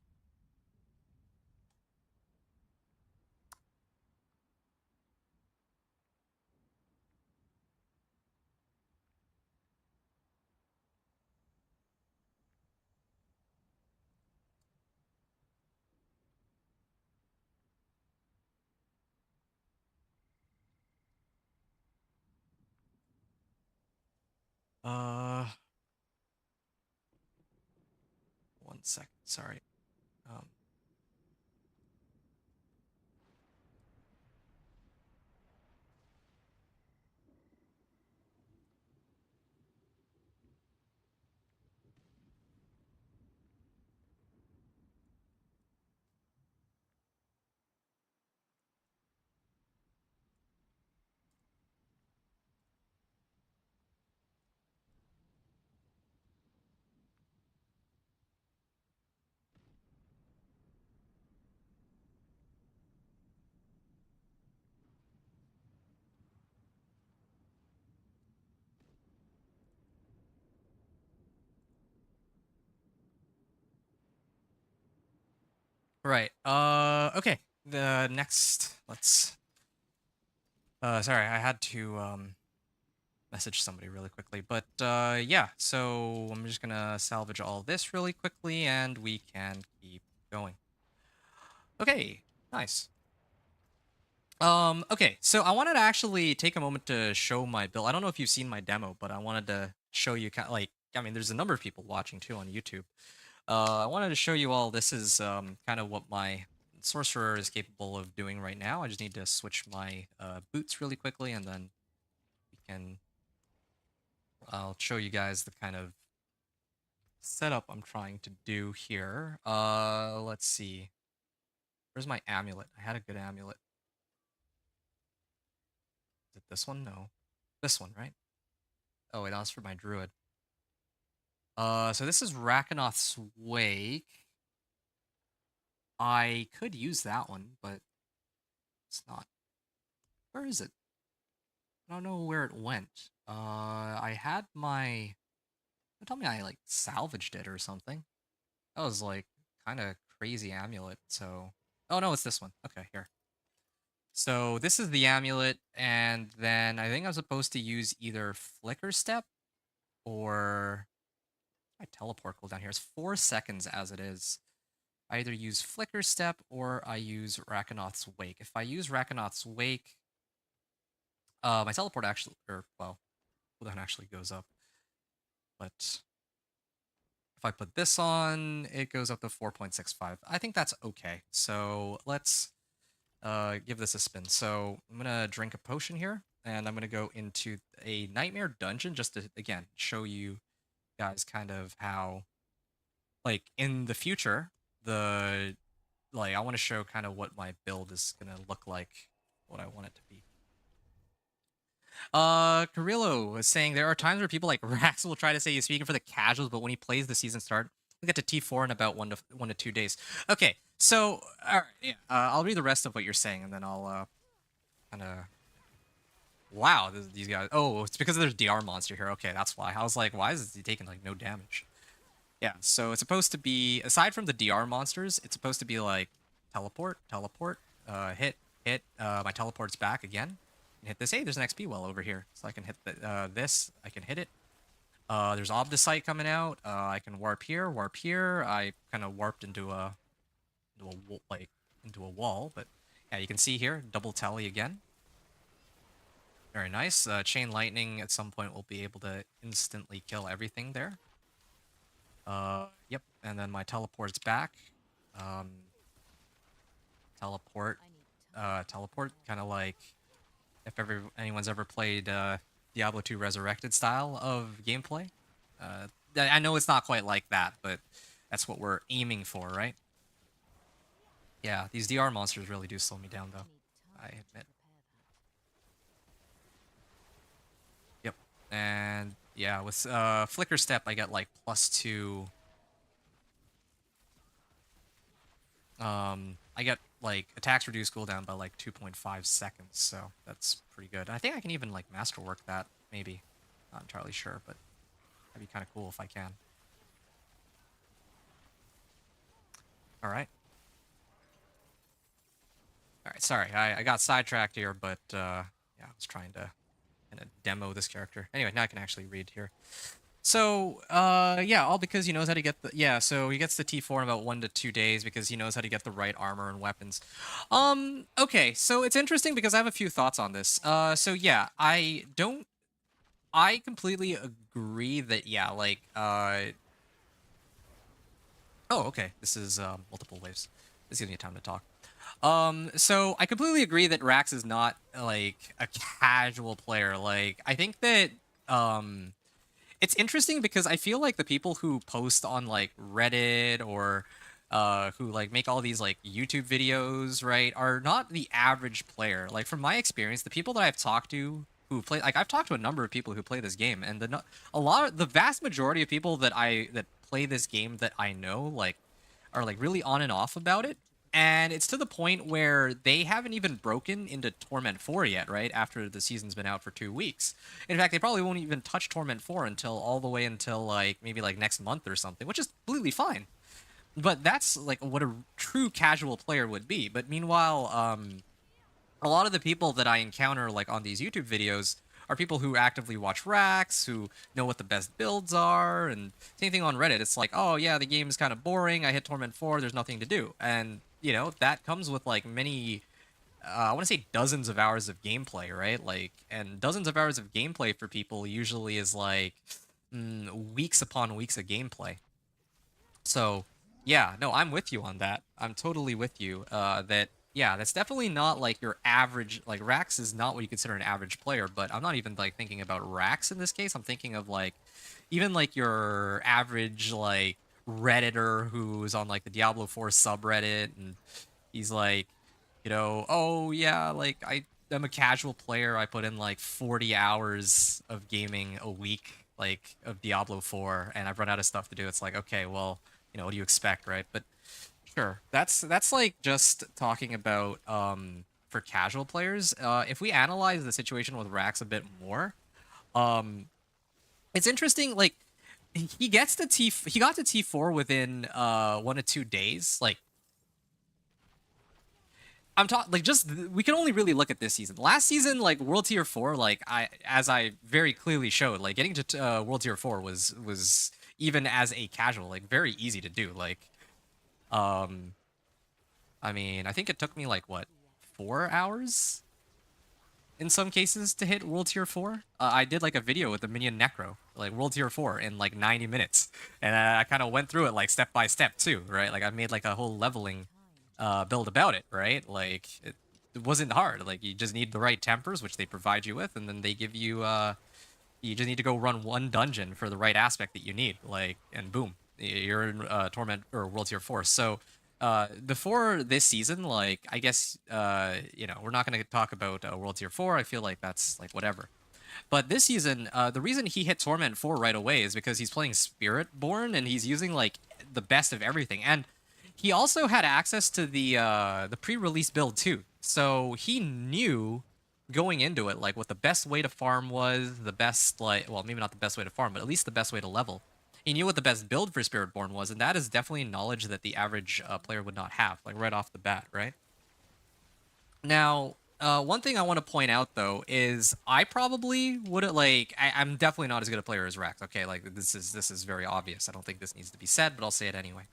Uh, 1 second. Sorry. Um, right. Okay. The next, let's. Sorry, I had to message somebody really quickly, but yeah. So I'm just gonna salvage all this really quickly, and we can keep going. Okay. Nice. Okay, so I wanted to actually take a moment to show my build. I don't know if you've seen my demo, but I wanted to show you like, I mean, there's a number of people watching too on YouTube. I wanted to show you all, this is kind of what my Sorcerer is capable of doing right now. I just need to switch my boots really quickly, and then we can, I'll show you guys the kind of setup I'm trying to do here. Let's see. Where's my amulet? I had a good amulet. Is it it this one? No. This one, right? Oh, wait, that was for my druid. So this is Rakanoth's Wake. I could use that one, but it's not. Where is it? I don't know where it went. I had my... Don't tell me I, like, salvaged it or something. That was, like, kind of crazy amulet, so... Oh, no, it's this one. Okay, here. So this is the amulet, and then I think I'm supposed to use either Flicker Step or... My teleport cooldown here is 4 seconds as it is. I either use Flicker Step or I use Rakanoth's Wake. If I use Rakanoth's Wake, my teleport actually, or, well, cooldown actually goes up. But if I put this on, it goes up to 4.65. I think that's okay. So let's give this a spin. So I'm going to drink a potion here, and I'm going to go into a Nightmare Dungeon just to, again, show you guys kind of how, like, in the future, I want to show kind of what my build is going to look like, what I want it to be. Carrillo was saying there are times where people like Rax will try to say he's speaking for the casuals, but when he plays the season start, we'll get to T4 in about 1 to 2 days. Okay, so all right, yeah, I'll read the rest of what you're saying, and then I'll kind of... Wow, these guys... Oh, it's because there's DR monster here. Okay, that's why. I was like, why is he taking, like, no damage? Yeah, so it's supposed to be... Aside from the DR monsters, it's supposed to be, like, teleport, hit, my teleport's back again. Hit this. Hey, there's an XP well over here. So I can hit this. I can hit it. There's Obdicite coming out. I can warp here, warp here. I kind of warped into a wall, but yeah, you can see here, double tally again. Very nice. Chain Lightning at some point will be able to instantly kill everything there. Yep, and then my teleport's back. Teleport, kind of like if anyone's ever played Diablo 2 Resurrected style of gameplay. I know it's not quite like that, but that's what we're aiming for, right? Yeah, these DR monsters really do slow me down, though, I admit. Yep, and yeah, with Flicker Step, I get like +2. I get like attacks reduce cooldown by like 2.5 seconds, so that's pretty good. I think I can even like masterwork that, maybe. Not entirely sure, but that'd be kind of cool if I can. Alright. Alright, sorry, I got sidetracked here, but yeah, I was trying to kind of demo this character. Anyway, now I can actually read here. So, yeah, all because he knows how to get the... Yeah, so he gets the T4 in about 1 to 2 days because he knows how to get the right armor and weapons. Okay, so it's interesting because I have a few thoughts on this. So yeah, I completely agree that, yeah, like, Oh, okay, this is, multiple waves. This gives me time to talk. So I completely agree that Rax is not, like, a casual player. Like, I think that, it's interesting because I feel like the people who post on like Reddit or who like make all these like YouTube videos, right, are not the average player. Like from my experience, the people that I've talked to who play, like I've talked to a number of people who play this game, and the vast majority of people that play this game that I know like are like really on and off about it. And it's to the point where they haven't even broken into Torment 4 yet, right? After the season's been out for 2 weeks. In fact, they probably won't even touch Torment 4 until all the way until like maybe like next month or something, which is completely fine. But that's like what a true casual player would be. But meanwhile, a lot of the people that I encounter like on these YouTube videos are people who actively watch Rax, who know what the best builds are, and same thing on Reddit. It's like, oh yeah, the game is kind of boring. I hit Torment 4, there's nothing to do. And, you know, that comes with like many, I want to say dozens of hours of gameplay, right? Like, and dozens of hours of gameplay for people usually is like weeks upon weeks of gameplay. So, yeah, no, I'm with you on that. I'm totally with you. That yeah, that's definitely not like your average. Like Rax is not what you consider an average player. But I'm not even like thinking about Rax in this case. I'm thinking of like even like your average like Redditor who's on like the Diablo 4 subreddit, and he's like, you know, oh yeah, like I'm a casual player. I put in like 40 hours of gaming a week, like of Diablo 4, and I've run out of stuff to do. It's like, okay, well, what do you expect, right? But sure, that's like just talking about for casual players. If we analyze the situation with Rax a bit more, um, it's interesting. Like he got to T4 within 1 to 2 days. Like I'm talking like just we can only really look at this season. Last season, like World Tier 4, like as I very clearly showed, like getting to World Tier 4 was even as a casual like very easy to do. Like um I mean, I think it took me like what 4 hours in some cases to hit World Tier 4. I did like a video with the minion Necro, like World Tier 4 in like 90 minutes. And I kind of went through it like step by step too, right? Like I made like a whole leveling build about it, right? Like it wasn't hard. Like you just need the right tempers, which they provide you with, and then they give you you just need to go run one dungeon for the right aspect that you need, like, and boom, you're in Torment or World Tier 4. So before this season, like I guess we're not going to talk about World Tier 4. I feel like that's like whatever. But this season, the reason he hit Torment 4 right away is because he's playing Spiritborn and he's using like the best of everything. And he also had access to the pre-release build too. So he knew going into it like what the best way to farm was, the best like well, maybe not the best way to farm, but at least the best way to level. He knew what the best build for Spiritborn was, and that is definitely knowledge that the average player would not have, like right off the bat, right? Now, one thing I want to point out though is I probably would have like I'm definitely not as good a player as Rex. Okay, like this is very obvious. I don't think this needs to be said, but I'll say it anyway.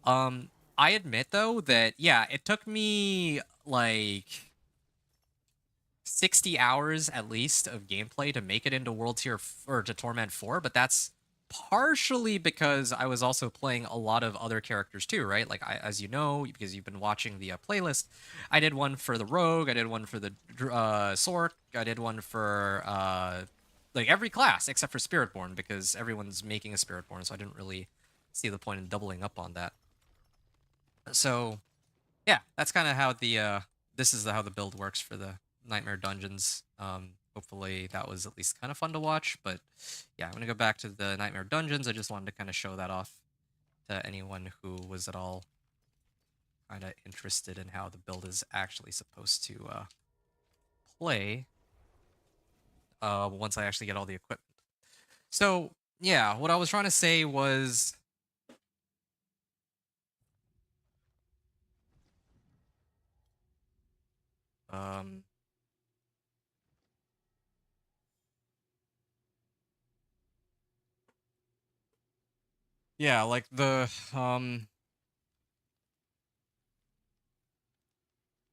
I admit though that yeah, it took me like 60 hours at least of gameplay to make it into World Tier or to Torment 4, but that's partially because I was also playing a lot of other characters too, right? Like as you know, because you've been watching the playlist, I did one for the Rogue, I did one for the Sork, I did one for like every class except for Spiritborn because everyone's making a Spiritborn, so I didn't really see the point in doubling up on that. So yeah, that's kind of how the this is how the build works for the Nightmare Dungeons. Hopefully that was at least kind of fun to watch. But yeah, I'm gonna go back to the Nightmare Dungeons. I just wanted to kind of show that off to anyone who was at all kind of interested in how the build is actually supposed to play once I actually get all the equipment. So yeah, what I was trying to say was um yeah, like the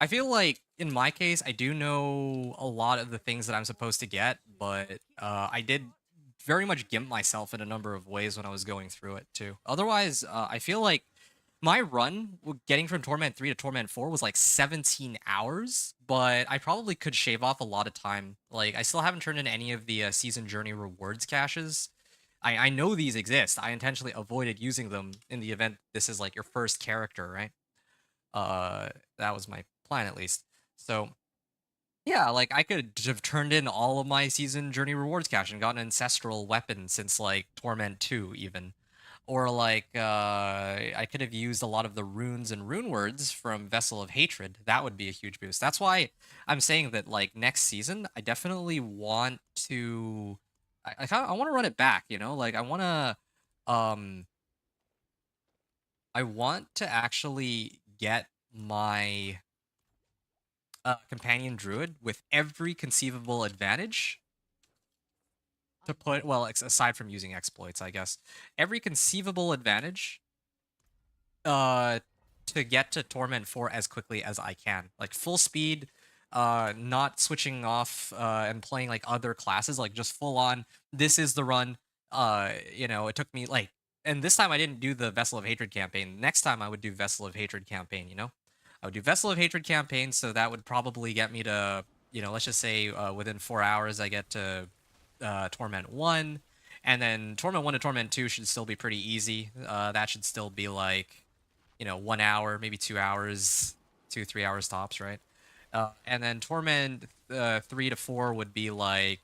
I feel like in my case, I do know a lot of the things that I'm supposed to get, but I did very much gimp myself in a number of ways when I was going through it too. Otherwise, I feel like my run getting from Torment 3 to Torment 4 was like 17 hours, but I probably could shave off a lot of time. Like, I still haven't turned in any of the season journey rewards caches. I know these exist. I intentionally avoided using them in the event this is like your first character, right? Uh, that was my plan at least. So yeah, like I could have turned in all of my season journey rewards cache and gotten an ancestral weapon since like Torment 2 even. Or like I could have used a lot of the runes and rune words from Vessel of Hatred. That would be a huge boost. That's why I'm saying that like next season, I definitely want to I want to run it back, Like um I want to actually get my companion druid with every conceivable advantage to put well aside from using exploits, I guess every conceivable advantage uh to get to Torment 4 as quickly as I can, like full speed, not switching off and playing like other classes, like just full on this is the run. It took me like, and this time I didn't do the Vessel of Hatred campaign. Next time I would do Vessel of Hatred campaign, I would do Vessel of Hatred campaign, so that would probably get me to, let's just say within 4 hours I get to Torment 1, and then Torment 1 to Torment 2 should still be pretty easy. That should still be like, 1 hour, maybe 2 hours, 2, 3 hours tops, right? And then Torment 3 to 4 would be like,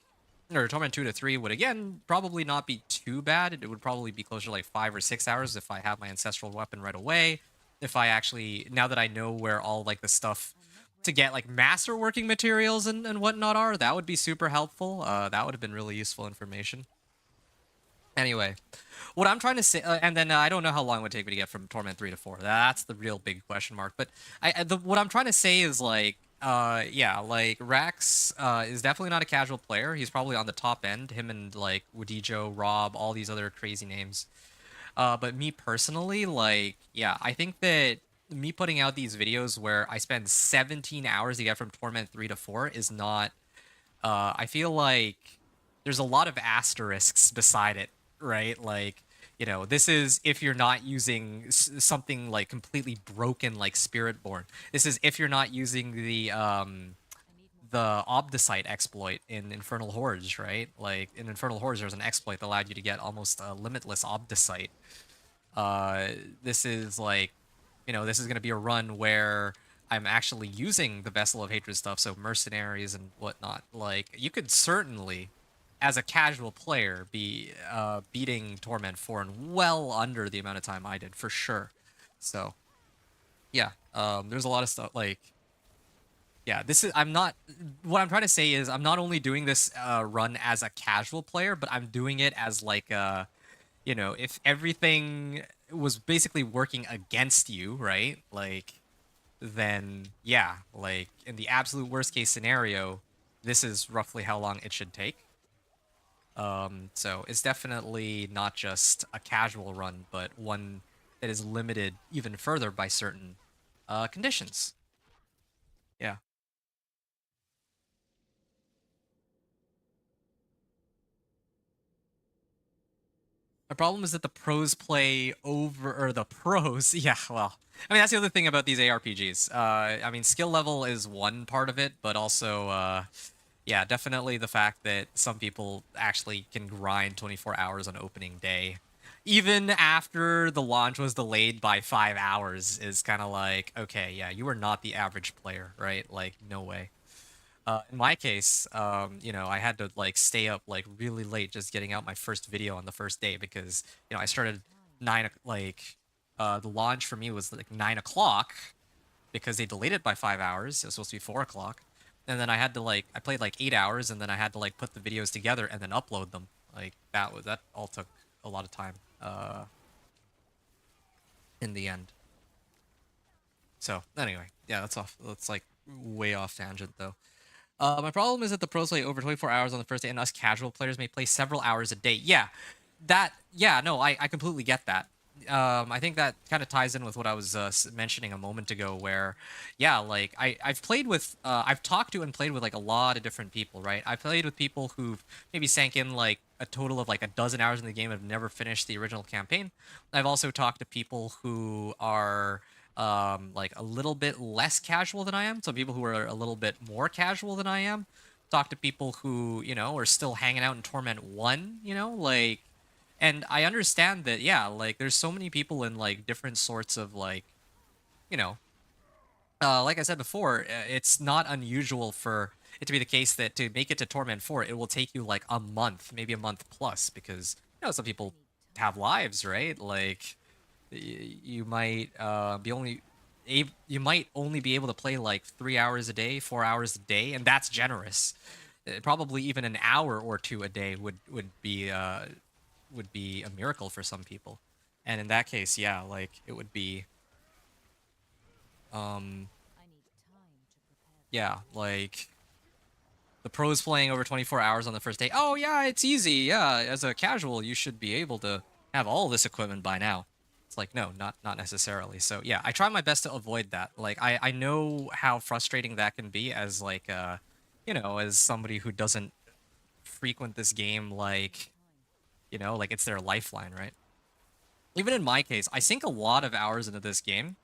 or Torment 2 to 3 would again probably not be too bad. It would probably be closer to like 5 or 6 hours if I have my ancestral weapon right away. If I actually, now that I know where all like the stuff to get like master working materials and whatnot are, that would be super helpful. That would have been really useful information. Anyway, what I'm trying to say, and then I don't know how long it would take me to get from Torment 3 to 4. That's the real big question mark. But what I'm trying to say is like, yeah, like Rax is definitely not a casual player. He's probably on the top end. Him and like Wadijo, Rob, all these other crazy names. But me personally, like, yeah, I think that me putting out these videos where I spend 17 hours to get from Torment 3 to 4 is not. I feel like there's a lot of asterisks beside it, right? Like, this is if you're not using something like completely broken like Spiritborn. This is if you're not using the Obdicite exploit in Infernal Hordes, right? Like in Infernal Hordes, there's an exploit that allowed you to get almost a limitless Obdicite. Uh, this is like, this is going to be a run where I'm actually using the Vessel of Hatred stuff, so mercenaries and whatnot. Like, you could certainly, as a casual player, be beating Torment 4 in well under the amount of time I did, for sure. So, yeah, there's a lot of stuff, like, yeah, what I'm trying to say is I'm not only doing this run as a casual player, but I'm doing it as like a, if everything was basically working against you, right? Like, then yeah, like in the absolute worst case scenario, this is roughly how long it should take. So it's definitely not just a casual run, but one that is limited even further by certain conditions. Yeah. My problem is that the pros play over, or the pros, yeah, well, I mean, that's the other thing about these ARPGs. I mean, skill level is one part of it, but also, yeah, definitely the fact that some people actually can grind 24 hours on opening day, even after the launch was delayed by 5 hours, is kind of like, okay, yeah, you are not the average player, right? Like, no way. In my case, I had to like stay up like really late just getting out my first video on the first day because I started the launch for me was like 9 o'clock because they delayed it by 5 hours. It was supposed to be 4 o'clock, and then I had to I played like 8 hours, and then I had to like put the videos together and then upload them. Like that all took a lot of time. In the end. So anyway, yeah, that's off. That's like way off tangent though. My problem is that the pros play over 24 hours on the first day, and us casual players may play several hours a day. Yeah, no, I completely get that. I think that kind of ties in with what I was mentioning a moment ago, where, yeah, like I've talked to and played with like a lot of different people, right? I've played with people who've maybe sank in like a total of like a dozen hours in the game and have never finished the original campaign. I've also talked to people who are like a little bit less casual than I am. Some people who are a little bit more casual than I am. Talk to people who, are still hanging out in Torment 1, like, and I understand that, yeah, like there's so many people in like different sorts of like, you know, like I said before, it's not unusual for it to be the case that to make it to Torment 4, it will take you like a month, maybe a month plus, because, some people have lives, right? Like, you might you might only be able to play like 3 hours a day, 4 hours a day, and that's generous. Probably even an hour or two a day would be a miracle for some people, and in that case, yeah, like it would be, um, I need time to prepare. yeah, like the pros playing over 24 hours on the first day. Oh yeah, it's easy. Yeah, as a casual, you should be able to have all this equipment by now. It's like, no, not necessarily. So yeah, I try my best to avoid that. Like I know how frustrating that can be as like as somebody who doesn't frequent this game, like, like it's their lifeline, right? Even in my case, I sink a lot of hours into this game,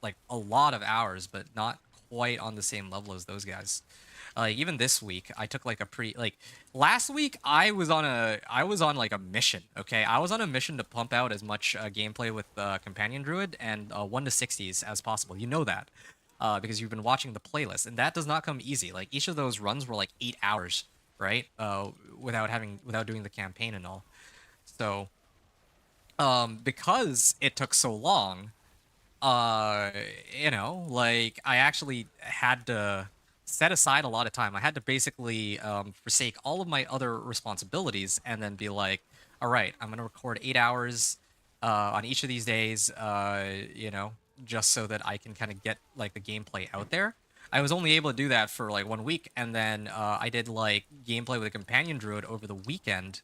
like a lot of hours, but not quite on the same level as those guys. Even this week, I took like a pretty like last week I was on like a mission. Okay, I was on a mission to pump out as much gameplay with Companion Druid and 1 to 60s as possible. You know that. because you've been watching the playlist, and that does not come easy. Like each of those runs were like 8 hours, right? Without doing the campaign and all. So because it took so long, uh like I actually had to set aside a lot of time. I had to basically forsake all of my other responsibilities and then be like, all right, I'm gonna record 8 hours on each of these days, just so that I can kind of get like the gameplay out there. I was only able to do that for like 1 week, and then I did like gameplay with a companion druid over the weekend,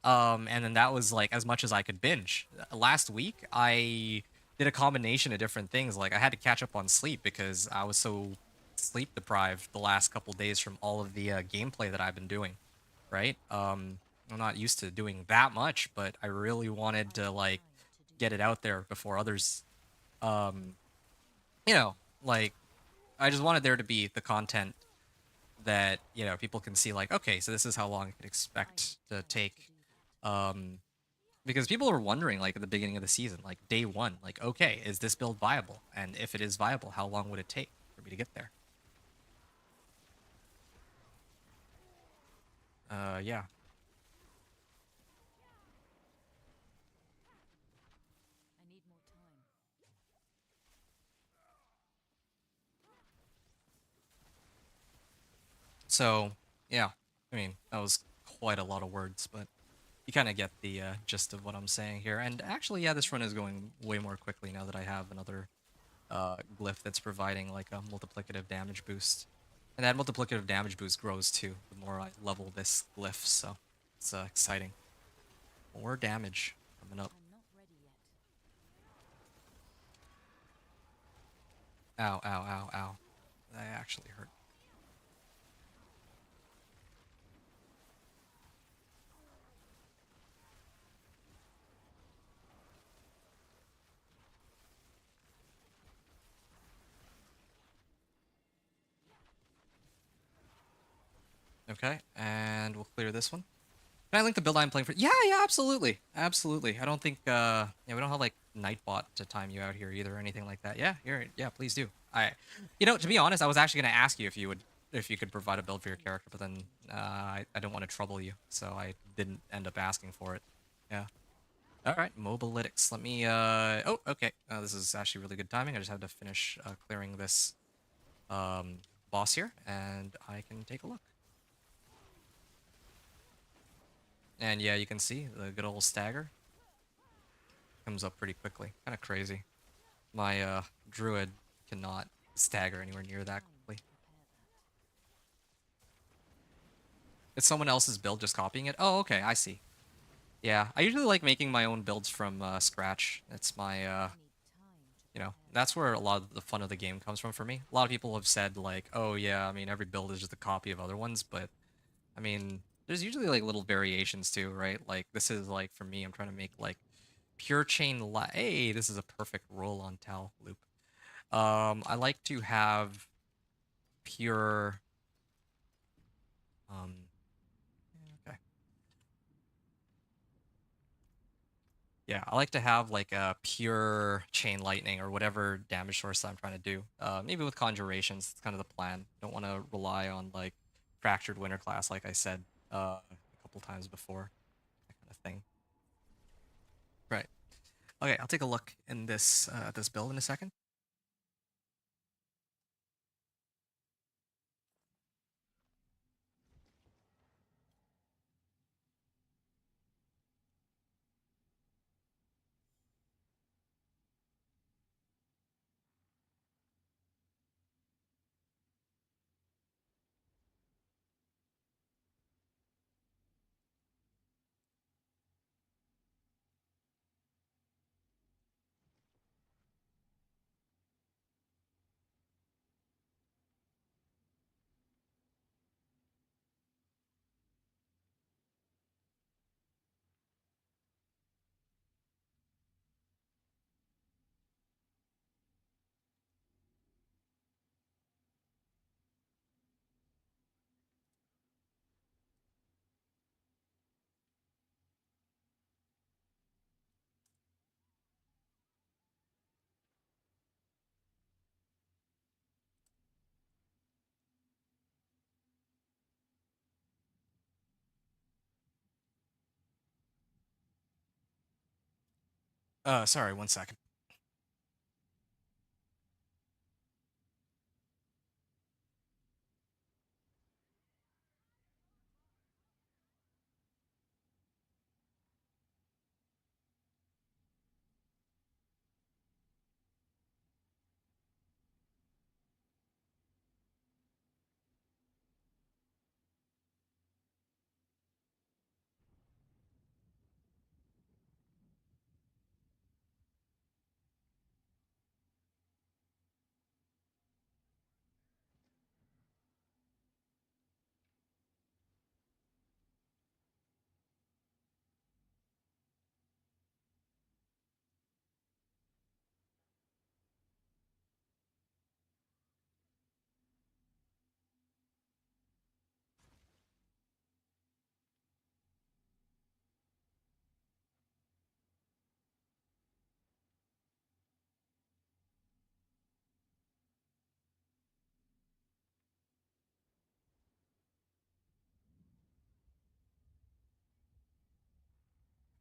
and then that was like as much as I could binge. Last week, I did a combination of different things. Like I had to catch up on sleep because I was so sleep deprived the last couple days from all of the gameplay that I've been doing. Right? I'm not used to doing that much, but I really wanted to like get it out there before others. Um, you know, like I just wanted there to be the content that people can see. Like, okay, so this is how long I could expect to take. Um, because people were wondering like at the beginning of the season, like day one, like, okay, is this build viable? And if it is viable, how long would it take for me to get there? Yeah. I need more time. So yeah, I mean that was quite a lot of words, but you kind of get the gist of what I'm saying here. And actually, yeah, this run is going way more quickly now that I have another glyph that's providing like a multiplicative damage boost. And that multiplicative damage boost grows too the more I level this glyph, so it's exciting. More damage coming up. I'm not ready yet. Ow, ow, ow, ow. That actually hurt. Okay, and we'll clear this one. Can I link the build I'm playing for? Yeah, yeah, absolutely. Absolutely. I don't think, yeah, we don't have like Nightbot to time you out here either or anything like that. Yeah, here, yeah, please do. To be honest, I was actually going to ask you if you could provide a build for your character, but then I don't want to trouble you, so I didn't end up asking for it. Yeah. All right, Mobalytics. Let me, oh, okay. This is actually really good timing. I just have to finish clearing this boss here, and I can take a look. And yeah, you can see the good old stagger comes up pretty quickly. Kind of crazy. My druid cannot stagger anywhere near that Time to quickly. prepare that. It's someone else's build, just copying it. Oh, okay, I see. Yeah, I usually like making my own builds from scratch. It's my I need time to prepare that's where a lot of the fun of the game comes from for me. A lot of people have said like, oh yeah, I mean every build is just a copy of other ones, but I mean there's usually like little variations too, right? Like this is like for me, I'm trying to make like pure chain hey, this is a perfect roll on Tal loop. I like to have pure um okay. Yeah, I like to have like a pure chain lightning or whatever damage source I'm trying to do. Maybe with conjurations, it's kind of the plan. Don't want to rely on like fractured winter class, like I said a couple times before, that kind of thing. Right. Okay, I'll take a look in this build in a second. Sorry, one second.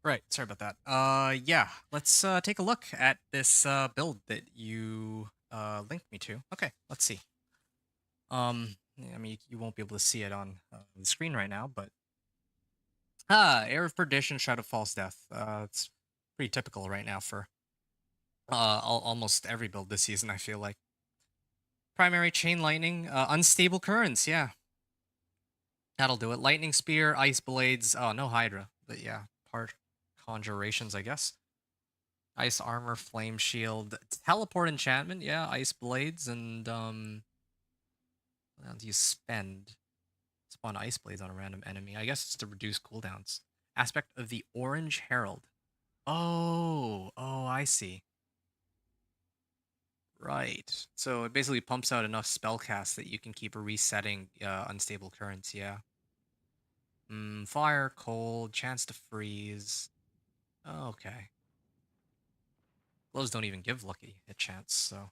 Right, sorry about that. Yeah, let's take a look at this build that you linked me to. Okay, let's see. I mean, you won't be able to see it on the screen right now, but Air of Perdition, Shroud of False Death. It's pretty typical right now for almost every build this season. I feel like primary Chain Lightning, Unstable Currents. Yeah, that'll do it. Lightning Spear, Ice Blades. Oh, no Hydra, but yeah, part Conjurations, I guess. Ice Armor, Flame Shield, Teleport Enchantment. Yeah, Ice Blades, and what else do you spend? Spawn Ice Blades on a random enemy. I guess it's to reduce cooldowns. Aspect of the Orange Herald. Oh, I see. Right. So it basically pumps out enough spellcasts that you can keep resetting unstable currents, yeah. Fire, cold, chance to freeze. Okay. Blows don't even give lucky hit chance, so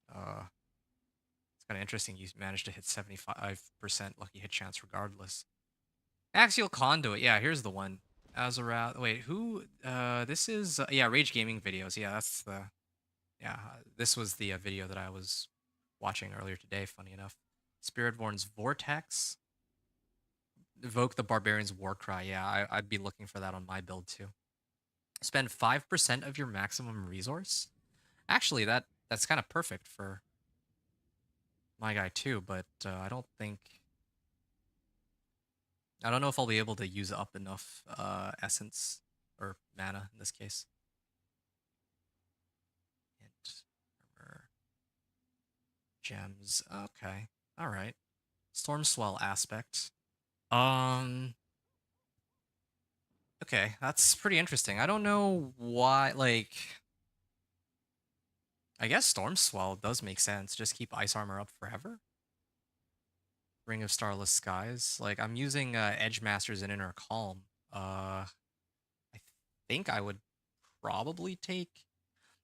it's kind of interesting you managed to hit 75% lucky hit chance regardless. Axial Conduit, yeah, here's the one. Azarath, wait, who, this is, yeah, Rage Gaming videos, yeah, that's the, yeah, this was the video that I was watching earlier today, funny enough. Spiritborn's Vortex. Evoke the Barbarian's Warcry, yeah, I'd be looking for that on my build too. Spend 5% of your maximum resource. Actually, that's kind of perfect for my guy too, but I don't know if I'll be able to use up enough essence or mana in this case. Hint, armor, gems. Okay. All right. Storm Swell aspect. Um okay, that's pretty interesting. I don't know why, like, I guess Storm Swell does make sense. Just keep Ice Armor up forever. Ring of Starless Skies. Like, I'm using Edge Masters and Inner Calm. I think I would probably take.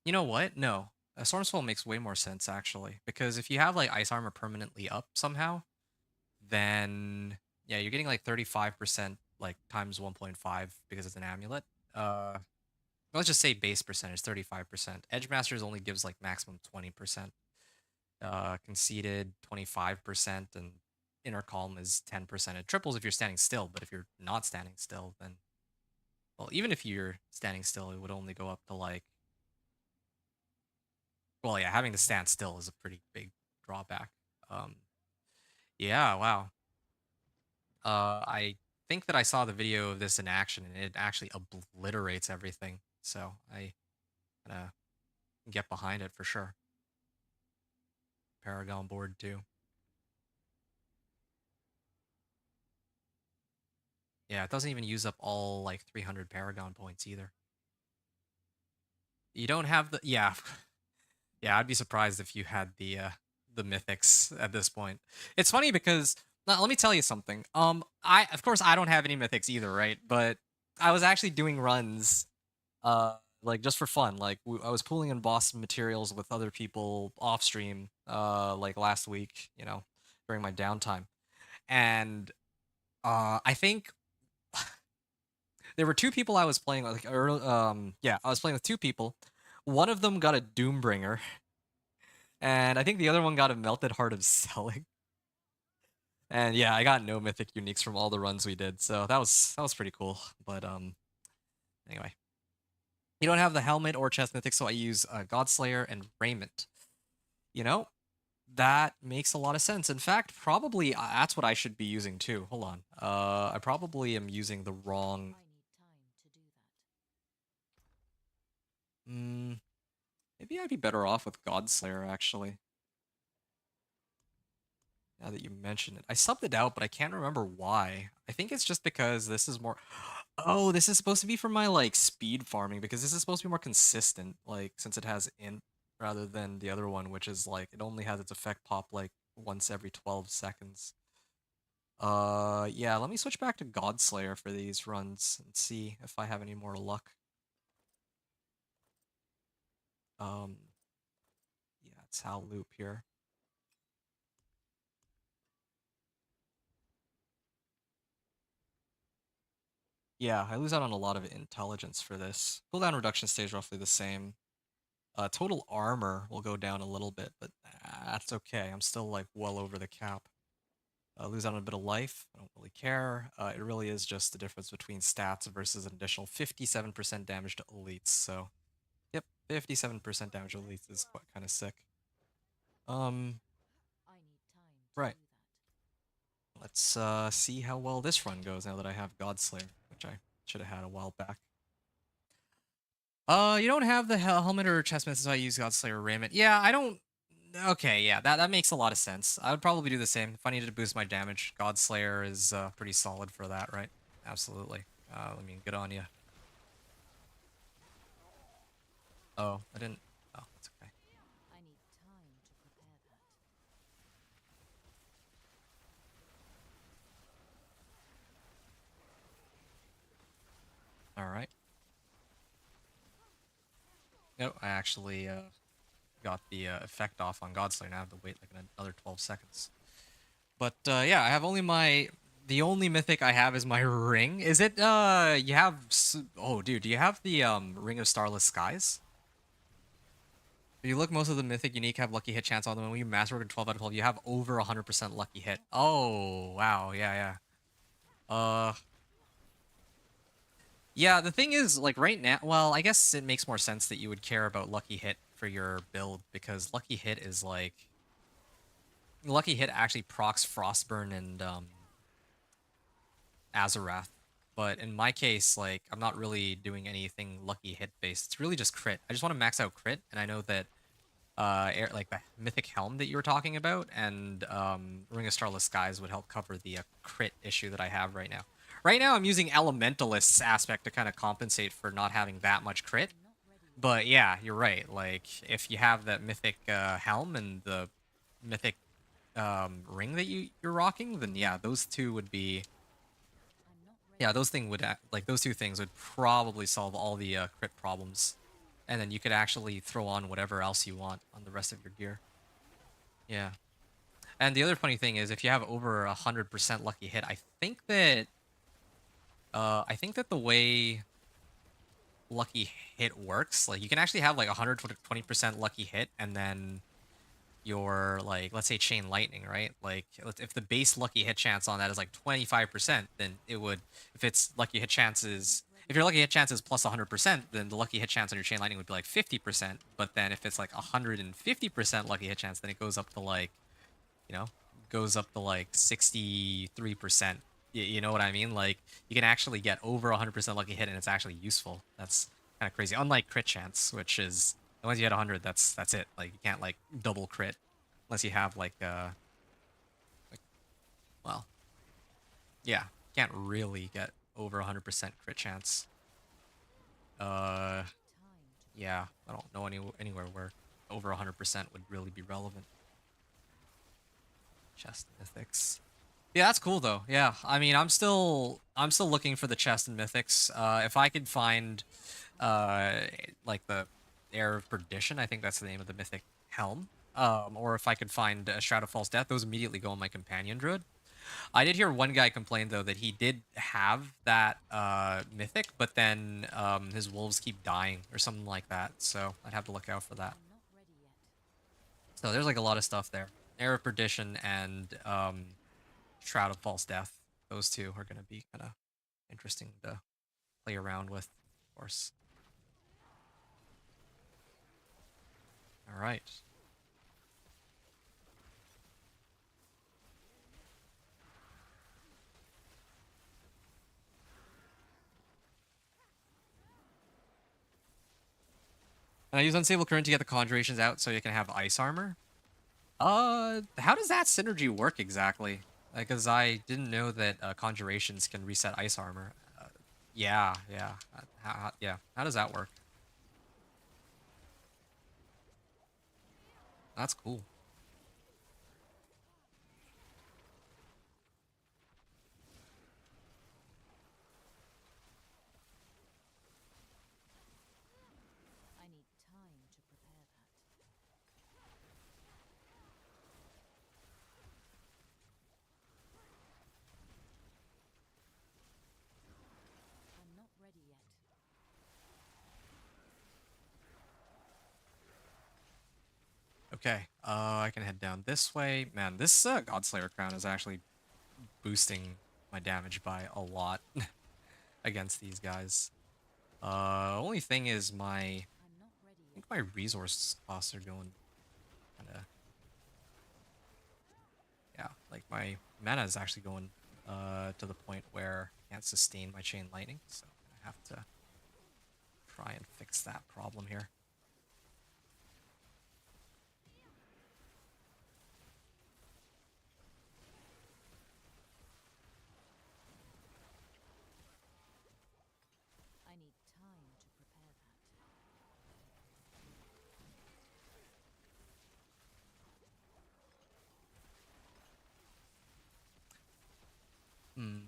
You know what? No. Storm Swell makes way more sense actually, because if you have like Ice Armor permanently up somehow, then yeah, you're getting like 35% like times 1.5 because it's an amulet. Let's just say base percentage 35%. Edge Masters only gives like maximum 20%. Conceded 25%, and Inner Calm is 10%. It triples if you're standing still, but if you're not standing still, then well, even if you're standing still, it would only go up to like, well, yeah, having to stand still is a pretty big drawback. Um, yeah, wow. I think that I saw the video of this in action, and it actually obliterates everything. So I kind of get behind it for sure. Paragon board too. Yeah, it doesn't even use up all like 300 Paragon points either. You don't have the, yeah, yeah. I'd be surprised if you had the mythics at this point. It's funny because now, let me tell you something. I of course I don't have any mythics either, right? But I was actually doing runs, like just for fun. Like I was pooling in Boston materials with other people off stream, like last week, during my downtime, and I think There were two people I was playing with, yeah, I was playing with two people. One of them got a Doombringer, and I think the other one got a Melted Heart of Selling. And yeah, I got no mythic uniques from all the runs we did, so that was pretty cool. But anyway, you don't have the helmet or chest mythic, so I use Godslayer and Raiment. You know, that makes a lot of sense. In fact, probably that's what I should be using too. Hold on, I probably am using the wrong. I need time to do that. Maybe I'd be better off with Godslayer actually. Now that you mention it, I subbed it out, but I can't remember why. I think it's just because this is more. Oh, this is supposed to be for my like speed farming because this is supposed to be more consistent, like since it has int rather than the other one, which is like it only has its effect pop like once every 12 seconds. Yeah, let me switch back to Godslayer for these runs and see if I have any more luck. Yeah, it's Hal Loop here. Yeah, I lose out on a lot of intelligence for this. Cooldown reduction stays roughly the same. Total armor will go down a little bit, but that's okay. I'm still like well over the cap. Lose out on a bit of life. I don't really care. It really is just the difference between stats versus an additional 57% damage to elites. So, yep, 57% damage to elites is quite kind of sick. I need time to Right. do that. Let's see how well this run goes now that I have Godslayer, which I should have had a while back. You don't have the helmet or chest mythic, so I use Godslayer Raiment. Yeah, I don't. Okay, yeah, that makes a lot of sense. I would probably do the same if I needed to boost my damage. Godslayer is pretty solid for that, right? Absolutely. I mean, good on you. Oh, I didn't. Oh, that's okay. I need time to prepare that. All right. No, I actually got the effect off on Godslayer. Now I have to wait like another 12 seconds. But yeah, I have only the only mythic I have is my ring. Is it you have oh dude, do you have the Ring of Starless Skies? If you look, most of the mythic unique have lucky hit chance on them. When you master work 12 out of 12, you have over 100% lucky hit. Oh, wow. Yeah, yeah. Yeah, the thing is, like, right now, well, I guess it makes more sense that you would care about lucky hit for your build, because lucky hit is, like... Lucky hit actually procs Frostburn and, Azarath. But in my case, like, I'm not really doing anything lucky hit based. It's really just crit. I just want to max out crit, and I know that like the Mythic Helm that you were talking about, and Ring of Starless Skies would help cover the crit issue that I have right now. Right now, I'm using Elementalist's aspect to kind of compensate for not having that much crit. I'm not ready. But yeah, you're right. Like, if you have that Mythic Helm and the Mythic ring that you're rocking, then yeah, those two would be... I'm not ready. Yeah, those thing would like those two things would probably solve all the crit problems, and then you could actually throw on whatever else you want on the rest of your gear. Yeah, and the other funny thing is if you have over 100% lucky hit, I think that the way lucky hit works, like you can actually have like 120% lucky hit, and then your like let's say chain lightning, right? Like if the base lucky hit chance on that is like 25%, then it would, if it's lucky hit chances, if your lucky hit chance is plus 100%, then the lucky hit chance on your chain lightning would be like 50%. But then if it's like 150% lucky hit chance, then it goes up to like, you know, goes up to like 63%. You know what I mean? Like you can actually get over 100% lucky hit and it's actually useful. That's kind of crazy. Unlike crit chance, which is once you hit 100, that's it. Like you can't like double crit unless you have like well, yeah, you can't really get over 100% crit chance. Time to Yeah, I don't know anywhere where over 100% would really be relevant. Chest mythics. Yeah, that's cool though. Yeah, I mean, I'm still looking for the chest and mythics. If I could find, like the Air of Perdition, I think that's the name of the mythic helm. Or if I could find a Shroud of False Death, those immediately go on my companion druid. I did hear one guy complain though that he did have that mythic, but then his wolves keep dying or something like that. So I'd have to look out for that. I'm not ready yet. So there's like a lot of stuff there. Air of Perdition and Shroud of False Death. Those two are going to be kind of interesting to play around with, of course. All right. And I use Unstable Current to get the Conjurations out so you can have Ice Armor. How does that synergy work exactly? Because I didn't know that Conjurations can reset Ice Armor. Yeah, yeah. Yeah. How does that work? That's cool. I need time to prepare that. I'm not ready yet. Okay, I can head down this way. Man, this Godslayer Crown is actually boosting my damage by a lot against these guys. Only thing is I I'm not ready yet. think my resource costs are going kind of, yeah, like my mana is actually going to the point where I can't sustain my Chain Lightning, so I'm gonna have to try and fix that problem here. I need time to prepare that. Hmm.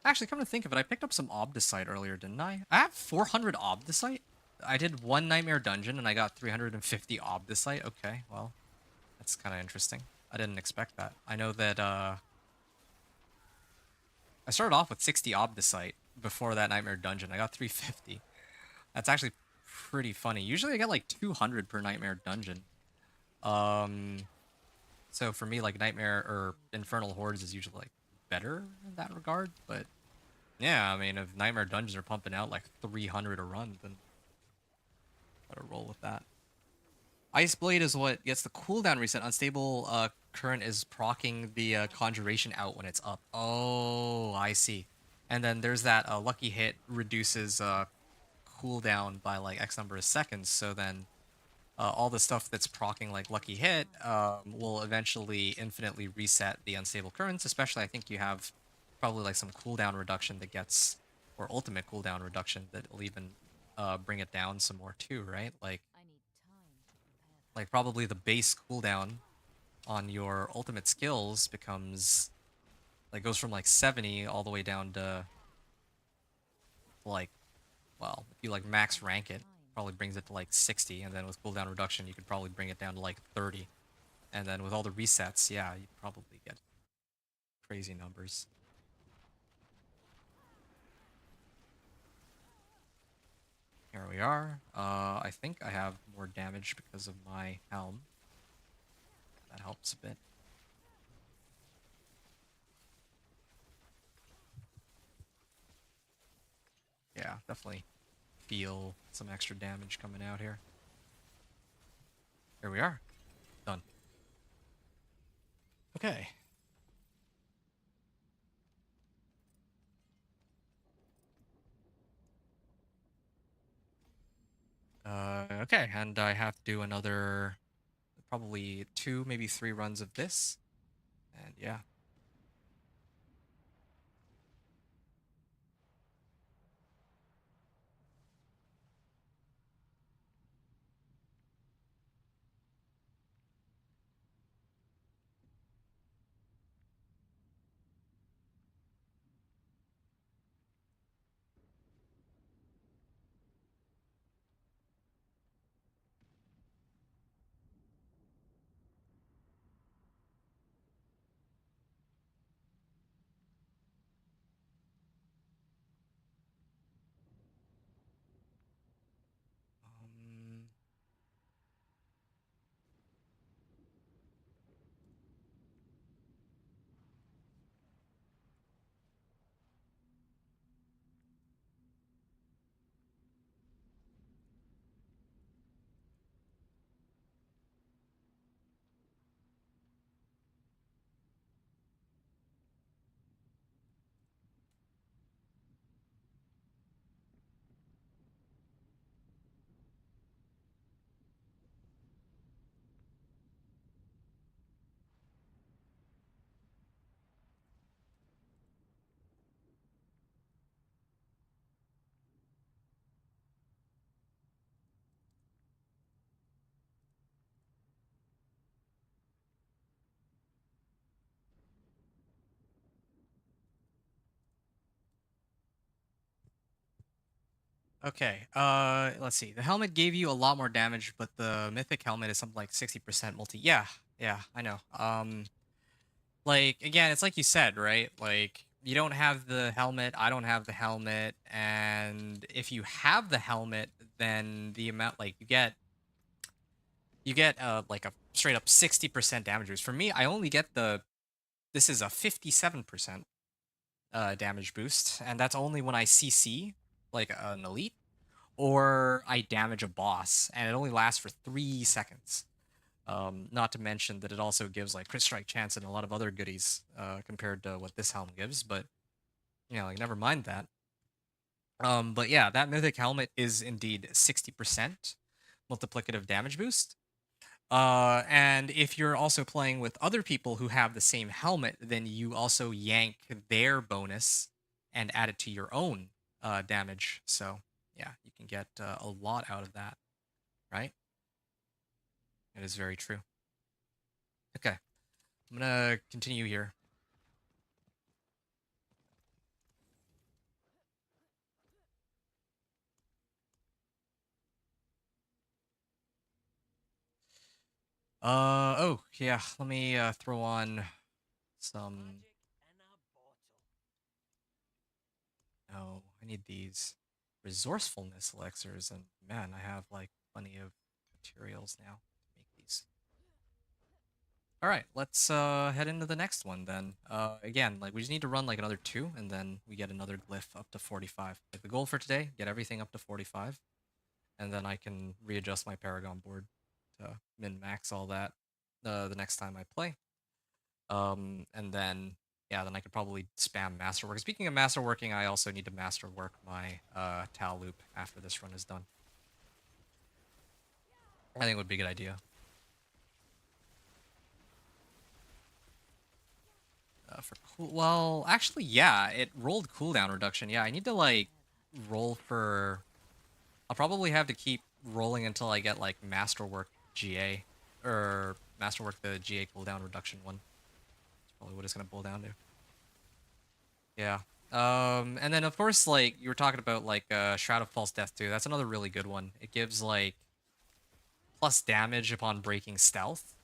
Actually, come to think of it, I picked up some Obdicite earlier, didn't I? I have 400 Obdicite? I did one Nightmare Dungeon and I got 350 Obdicite. Okay, well, that's kind of interesting. I didn't expect that. I know that I started off with 60 Obdicite before that Nightmare Dungeon. I got 350. That's actually pretty funny. Usually I get like 200 per Nightmare Dungeon. Um, so for me, like Nightmare or Infernal Hordes is usually like better in that regard, but yeah, I mean, if Nightmare Dungeons are pumping out like 300 a run, then gotta roll with that. Ice Blade is what gets the cooldown reset. Unstable Current is proccing the Conjuration out when it's up. Oh, I see. And then there's that Lucky Hit reduces cooldown by like X number of seconds. So then all the stuff that's proccing like Lucky Hit will eventually infinitely reset the Unstable Currents. Especially, I think you have probably like some cooldown reduction that gets, or ultimate cooldown reduction that will even bring it down some more too, right? I need time to prepare that. Like probably the base cooldown on your ultimate skills becomes like goes from like 70 all the way down to like, well, if you like max rank it, probably brings it to like 60, and then with cooldown reduction you could probably bring it down to like 30. And then with all the resets, yeah, you probably get crazy numbers. Here we are. I think I have more damage because of my helm. That helps a bit. Yeah, definitely feel some extra damage coming out here. Here we are. Done. Okay. Okay, and I have to do another probably 2, maybe 3 runs of this. And yeah. Okay. Let's see. The helmet gave you a lot more damage, but the mythic helmet is something like 60% multi. Yeah, yeah, I know. Like again, it's like you said, right? Like you don't have the helmet, I don't have the helmet, and if you have the helmet, then the amount like you get like a straight up 60% damage boost. For me, I only get the this is a 57% damage boost, and that's only when I CC like an elite or I damage a boss, and it only lasts for 3 seconds. Not to mention that it also gives like crit strike chance and a lot of other goodies compared to what this helm gives. But like never mind that. But yeah, that mythic helmet is indeed 60% multiplicative damage boost. And if you're also playing with other people who have the same helmet, then you also yank their bonus and add it to your own damage. So yeah, you can get a lot out of that, right? It is very true. Okay, I'm gonna continue here. Oh yeah, let me throw on some. Magic in a bottle. No, I need these resourcefulness elixirs, and man, I have like plenty of materials now to make these. All right, let's head into the next one then. Again, like we just need to run like another 2, and then we get another glyph up to 45. Like the goal for today, get everything up to 45, and then I can readjust my Paragon board to min max all that the next time I play. And then yeah, then I could probably spam masterwork. Speaking of masterworking, I also need to masterwork my Tal loop after this run is done. I think it would be a good idea. For cool, well, actually, yeah, it rolled cooldown reduction. Yeah, I need to like roll for. I'll probably have to keep rolling until I get like masterwork GA or masterwork the GA cooldown reduction one. That's probably what it's gonna boil down to. Yeah. And then of course, like you were talking about, like Shroud of False Death too. That's another really good one. It gives like plus damage upon breaking stealth,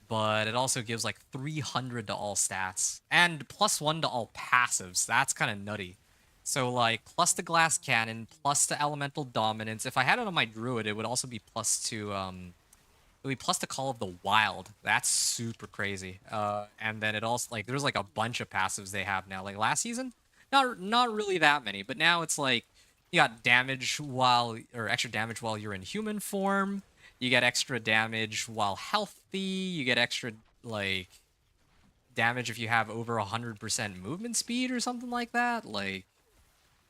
but it also gives like 300 to all stats and +1 to all passives. That's kind of nutty. So like plus the glass cannon, plus the elemental dominance. If I had it on my druid, it would also be plus to it would be plus the Call of the Wild. That's super crazy. And then it also like there's like a bunch of passives they have now. Like last season, not really that many, but now it's like you got damage while or extra damage while you're in human form. You get extra damage while healthy. You get extra like damage if you have over 100% movement speed or something like that. Like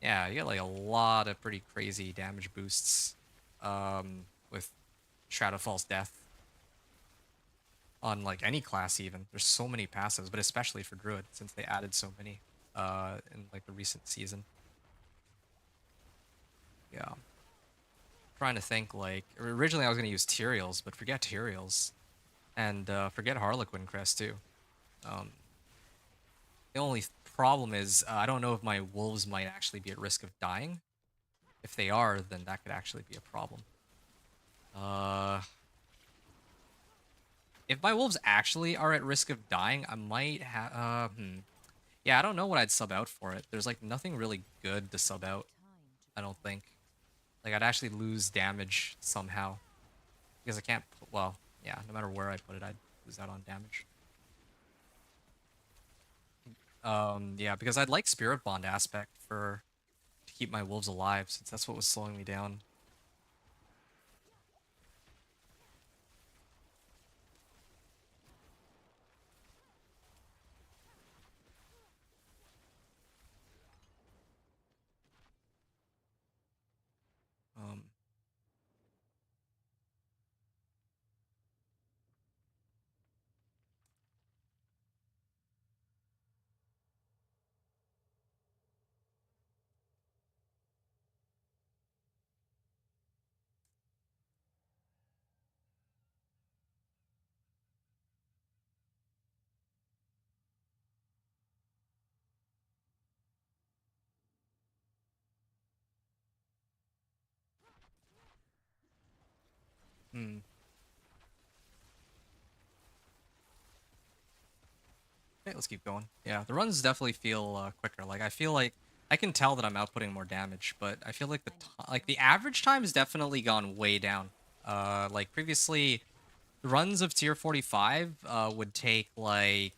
yeah, you get like a lot of pretty crazy damage boosts with Shroud of False Death on like any class even. There's so many passives, but especially for Druid since they added so many in like the recent season. Yeah. Trying to think like originally I was gonna use Tyraels, but forget Tyraels. And forget Harlequin Crest too. Um, the only problem is I don't know if my wolves might actually be at risk of dying. If they are, then that could actually be a problem. Uh, if my wolves actually are at risk of dying, I might have. Yeah, I don't know what I'd sub out for it. There's like nothing really good to sub out. I don't think. Like I'd actually lose damage somehow because I can't. Well, yeah, no matter where I put it, I'd lose out on damage. Yeah, because I'd like Spirit Bond aspect for to keep my wolves alive since that's what was slowing me down. Um, Hmm. Okay, let's keep going. Yeah, the runs definitely feel quicker. Like I feel like I can tell that I'm outputting more damage, but I feel like the average time has definitely gone way down. Like previously, the runs of tier 45 would take like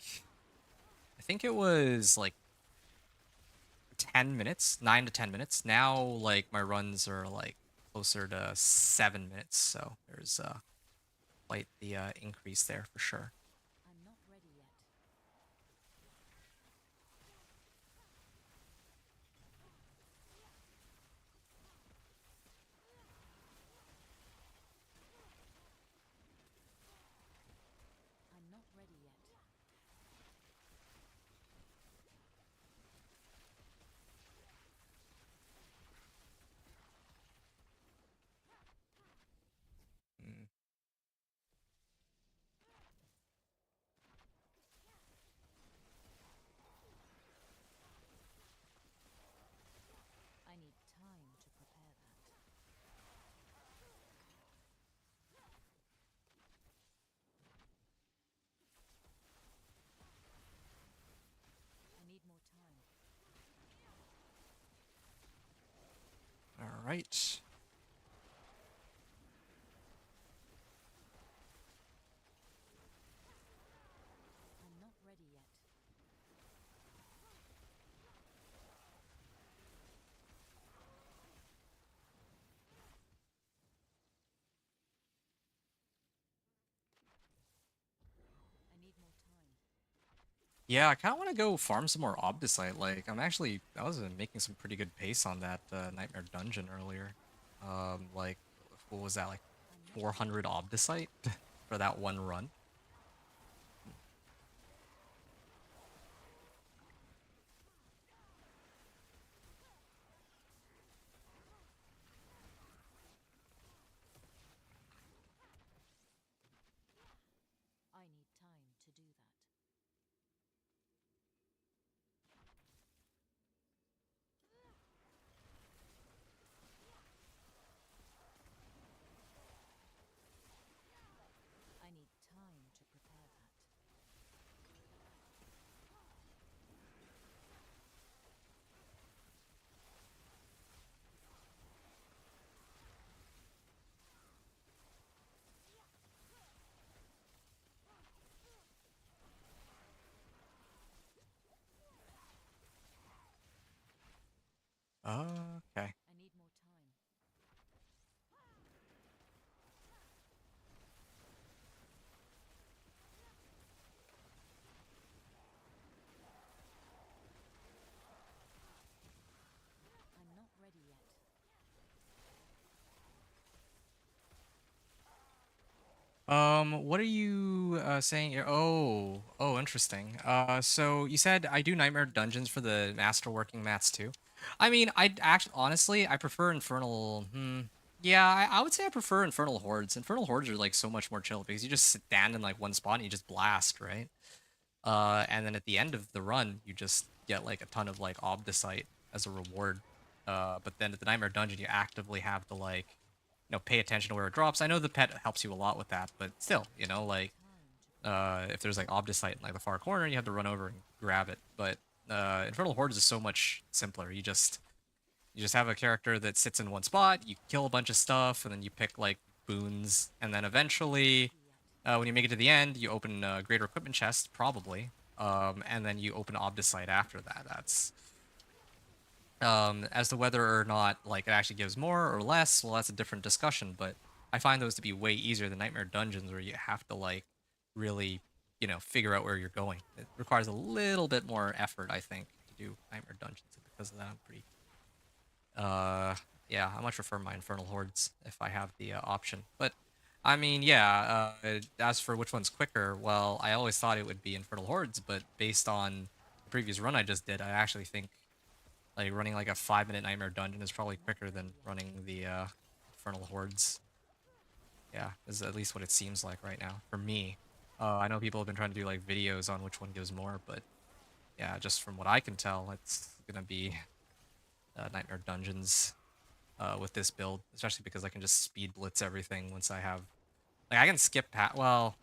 I think it was like 10 minutes, 9 to 10 minutes. Now like my runs are like closer to 7 minutes, so there's quite the increase there for sure. I'm not ready yet. I'm not ready yet. Mm. I need time to prepare that. I need more time. All right. I'm not ready yet. I need more time. Yeah, I kind of want to go farm some more Obdicite. Like, I was making some pretty good pace on that Nightmare Dungeon earlier. Like, what was that, like I'm not ready 400 yet. Obdicite for that one run? I need time to do that. I need time to prepare that. Okay. I need more time. I'm not ready yet. What are you saying here? Oh, interesting. So you said I do Nightmare Dungeons for the Masterworking mats too. I mean, I actually, honestly, I prefer Infernal. Yeah, I would say I prefer Infernal Hordes. Infernal Hordes are like so much more chill because you just stand in like one spot and you just blast, right? And then at the end of the run, you just get like a ton of like Obdicite as a reward. But then at the Nightmare Dungeon, you actively have to like pay attention to where it drops. I know the pet helps you a lot with that, but still, I need like time to prepare. if there's like Obdicite in like the far corner, you have to run over and grab it. But Infernal Hordes is so much simpler. You just have a character that sits in one spot, you kill a bunch of stuff, and then you pick like boons, and then I'm not eventually, ready yet. when you make it to the end, you open a greater equipment chest, probably, and then you open Obdicite after that. That's as to whether or not like it actually gives more or less, well, that's a different discussion. But I find those to be way easier than Nightmare Dungeons, where you have to like really, figure out where you're going. It requires a little bit more effort, I think, to do Nightmare Dungeons. And because of that, I'm pretty, uh, yeah, I much prefer my Infernal Hordes if I have the option. But I mean, yeah. As for which one's quicker, well, I always thought it would be Infernal Hordes, but based on the previous run I just did, I actually think like running like a 5 minute Nightmare Dungeon is probably I'm not quicker ready than yet. running the Infernal Hordes. Yeah, is at least what it seems like right now for me. I know people have been trying to do like videos on which one gives more, but yeah, just from what I can tell, it's gonna be Nightmare Dungeons with this build, especially because I can just speed blitz everything once I have Like I can skip past. Well,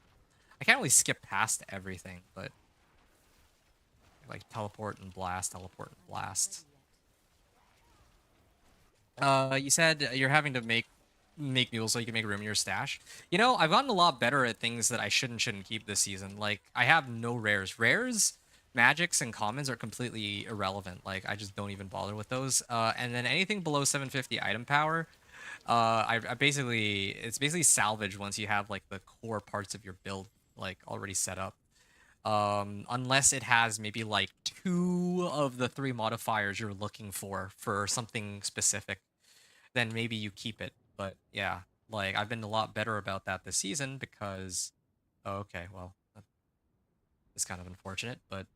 I can't really skip past everything, but like teleport and blast, teleport and I'm not blast. ready yet. You said you're having to make mules so you can make room in your stash. You know, I've gotten a lot better at things that I shouldn't keep this season. Like I have no rares. Rares, magics, and commons are completely irrelevant. Like I just don't even bother with those. And then anything below 750 item power, I basically it's basically salvage once you have like the core parts of your build like already set up. Unless it has maybe like two of the three modifiers you're looking for something specific, then maybe you keep it. But yeah, like I've been a lot better about that this season because oh, okay, well, it's kind of unfortunate, but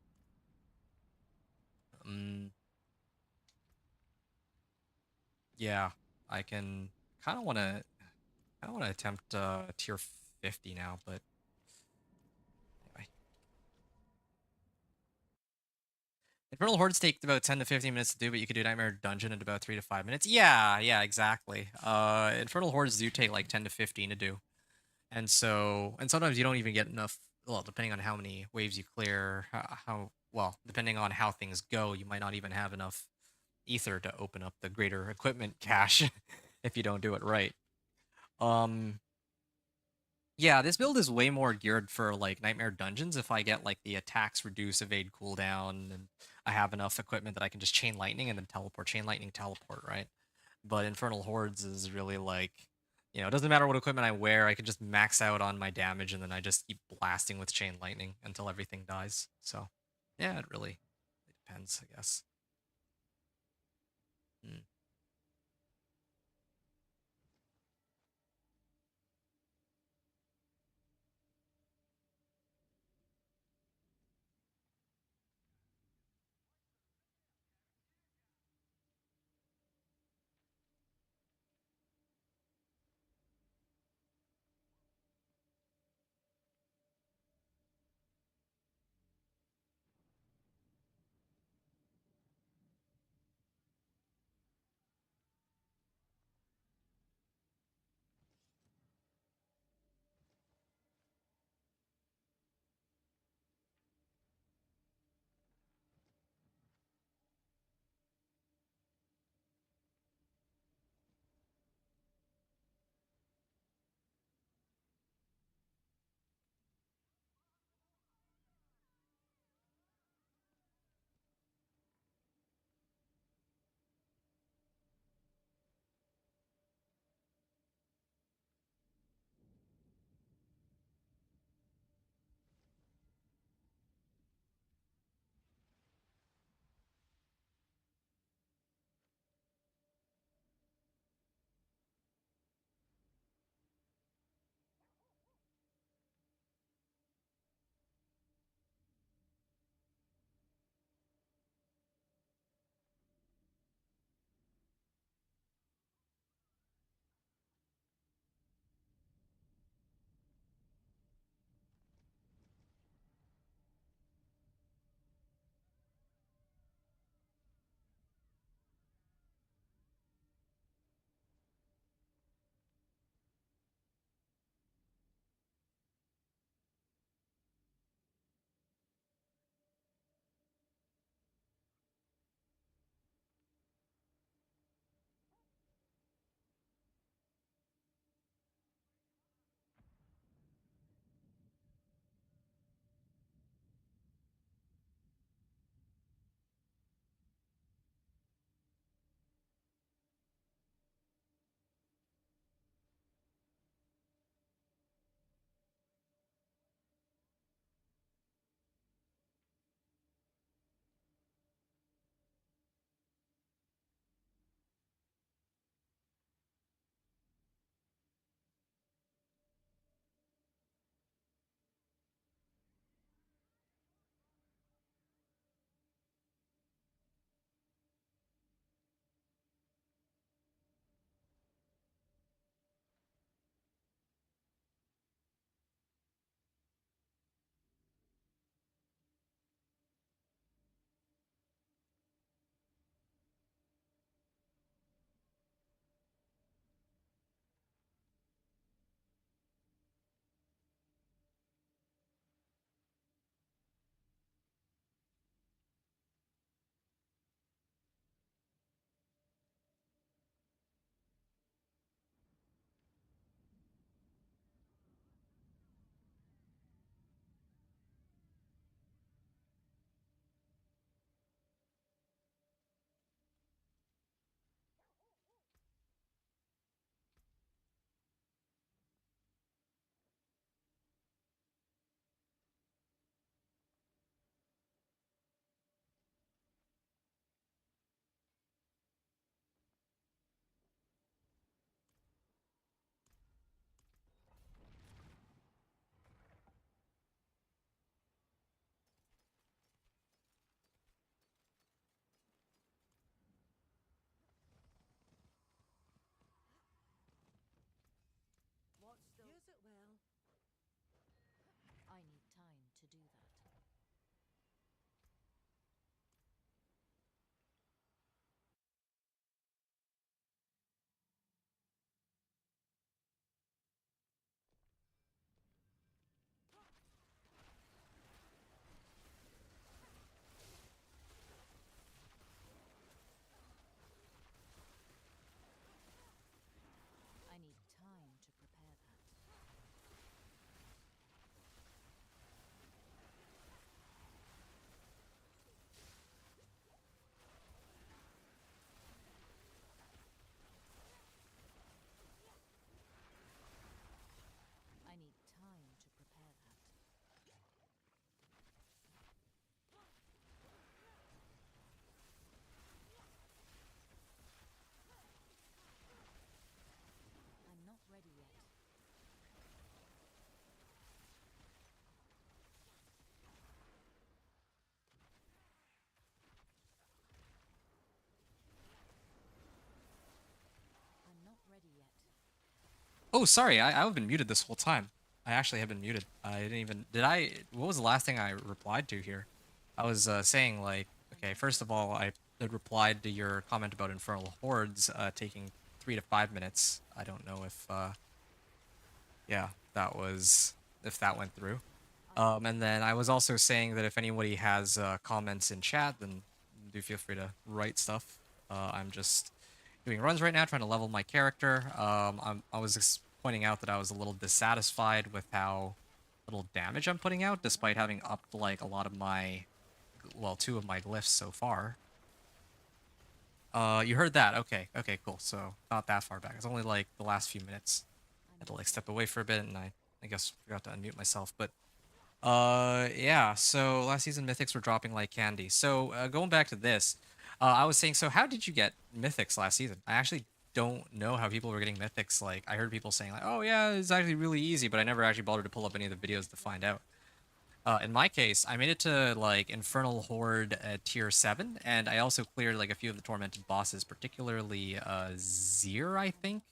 um, yeah, I can kind of want to attempt tier 50 now, but anyway. Infernal Hordes take about 10 to 15 minutes to do, but you could do Nightmare Dungeon in about 3 to 5 minutes. Yeah, yeah, exactly. Infernal Hordes do take like 10 to 15 to do. And sometimes you don't even get enough, well, depending on how many waves you clear, well, depending on how things go, you might not even have enough ether to open up the greater equipment cache if you don't do it right. Um, yeah, this build is way more geared for like Nightmare Dungeons if I get like the attacks reduce evade cooldown and I have enough equipment that I can just chain lightning and then teleport, chain lightning, teleport, right? But Infernal Hordes is really like, it doesn't matter what equipment I wear, I can just max out on my damage and then I just keep blasting with chain lightning until everything dies. So, yeah, it depends, I guess. Hmm. Oh, sorry, I've been muted this whole time. I actually have been muted. I didn't even... Did I... What was the last thing I replied to here? I was saying, like, okay, first of all, I had replied to your comment about Infernal Hordes taking 3 to 5 minutes. I don't know if, yeah, that was... if that went through. And then I was also saying that if anybody has comments in chat, then do feel free to write stuff. I'm just doing runs right now, trying to level my character. I was just pointing out that I was a little dissatisfied with how little damage I'm putting out, despite having upped like a lot of my, well, 2 of my glyphs so far. You heard that? Okay, okay, cool. So not that far back. It's only like the last few minutes. I had to like step away for a bit, and I guess forgot to unmute myself, but. Yeah, so last season mythics were dropping like candy. So, going back to this, I was saying, so how did you get mythics last season? I actually don't know how people were getting mythics. Like, I heard people saying, like, oh yeah, it's actually really easy, but I never actually bothered to pull up any of the videos to find out. In my case, I made it to, like, Infernal Horde tier 7, and I also cleared, like, a few of the tormented bosses, particularly, Zir, I think?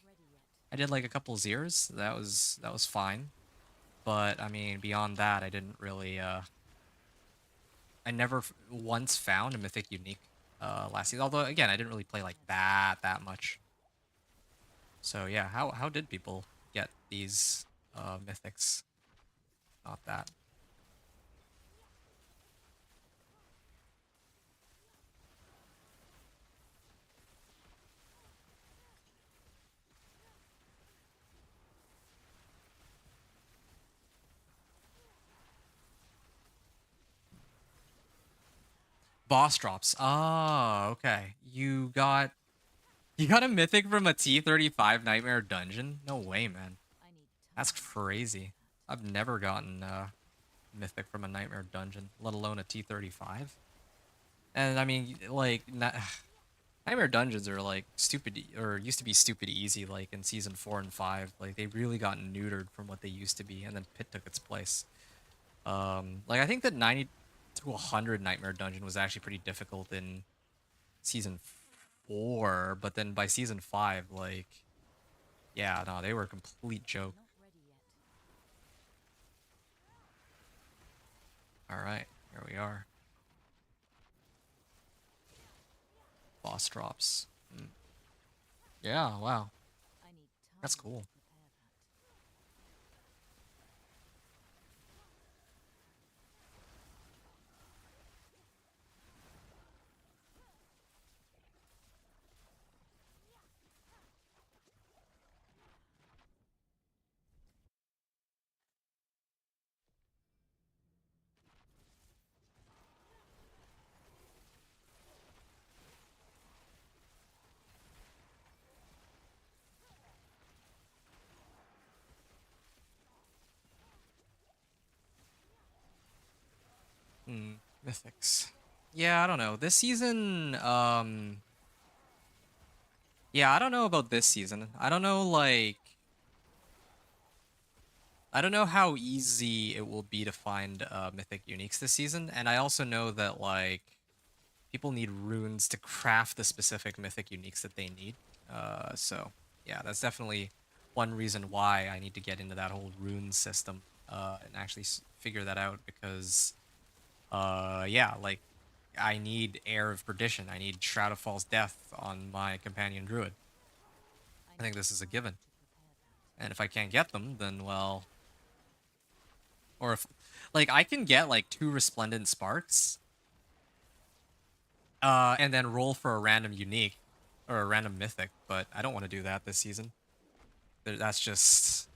I did, like, a couple Zirs. That was fine. But, I mean, beyond that, I didn't really, I never once found a mythic unique, last season. Although, again, I didn't really play like that much. So, yeah, how did people get these, mythics? Not that. Boss drops. Oh, okay. You got a mythic from a T35 Nightmare dungeon? No way, man. That's crazy. I've never gotten mythic from a Nightmare dungeon, let alone a T35. And I mean, like, Nightmare dungeons are like stupid, or used to be stupid easy, like in season 4 and 5. Like they really got neutered from what they used to be, and then Pit took its place. Like I think that 90 to 100 Nightmare dungeon was actually pretty difficult in season 4, but then by season 5, like, yeah, no, they were a complete joke. All right, here we are. Boss drops. Yeah, wow, that's cool. Mythics. Yeah, I don't know. This season, yeah, I don't know about this season. I don't know, like, I don't know how easy it will be to find mythic uniques this season, and I also know that, like, people need runes to craft the specific mythic uniques that they need. So, yeah, that's definitely one reason why I need to get into that whole rune system and actually figure that out, because, yeah, like, I need Air of Perdition. I need Shroud of False Death on my companion druid. I think this is a given. And if I can't get them, then, well... Or if... Like, I can get, like, 2 Resplendent Sparks. And then roll for a random unique. Or a random mythic. But I don't want to do that this season. That's just...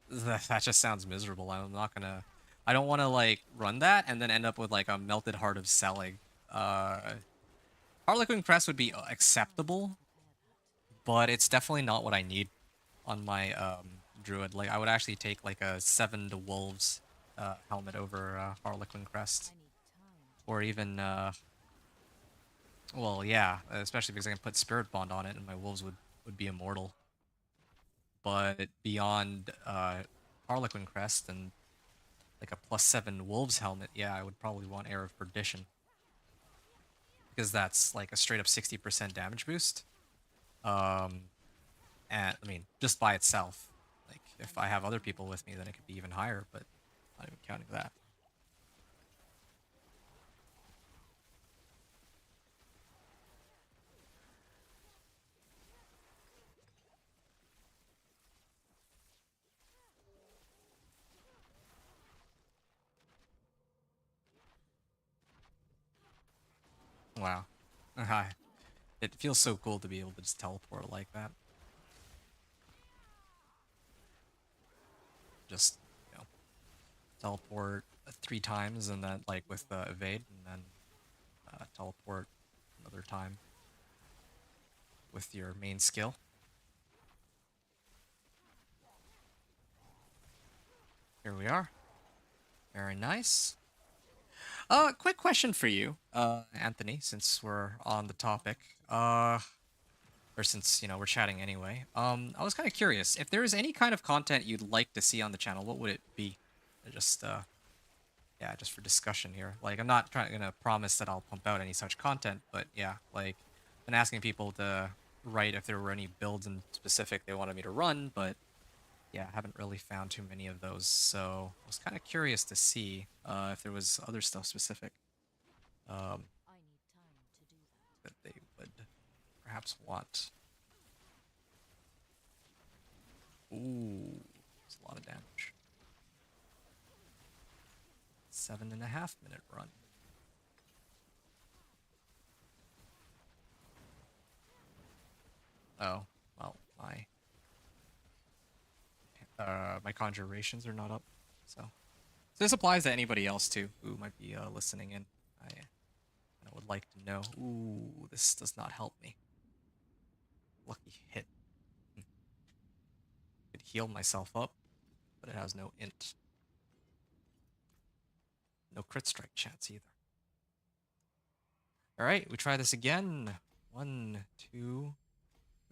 That just sounds miserable. I'm not gonna... I don't want to, like, run that and then end up with, like, a Melted Heart of Selig. Harlequin Crest would be acceptable, but it's definitely not what I need on my druid. Like, I would actually take like a 7 to Wolves helmet over Harlequin Crest, or even well, yeah, especially because I can put Spirit Bond on it, and my Wolves would be immortal. But beyond Harlequin Crest and like a +7 Wolves helmet, yeah, I would probably want Air of Perdition, because that's like a straight up 60% damage boost. And I mean, just by itself, like if I have other people with me, then it could be even higher, but not even counting that. Wow. It feels so cool to be able to just teleport like that. Just, you know, teleport 3 times and then, like, with evade, and then teleport another time with your main skill. Here we are. Very nice. Quick question for you, Anthony, since we're on the topic. Or since, you know, we're chatting anyway. I was kind of curious, if there is any kind of content you'd like to see on the channel, what would it be? Just, yeah, just for discussion here. Like, I'm not gonna promise that I'll pump out any such content, but yeah, like, I've been asking people to write if there were any builds in specific they wanted me to run, but yeah, I haven't really found too many of those, so I was kind of curious to see if there was other stuff specific I need time to do that. that they would perhaps want. Ooh, that's a lot of damage. 7.5-minute run. Oh, well, my conjurations are not up, so this applies to anybody else too who might be listening in. I would like to know. Ooh, this does not help me. Lucky hit. Could heal myself up, but it has no int. No crit strike chance either. All right, we try this again. 1, 2,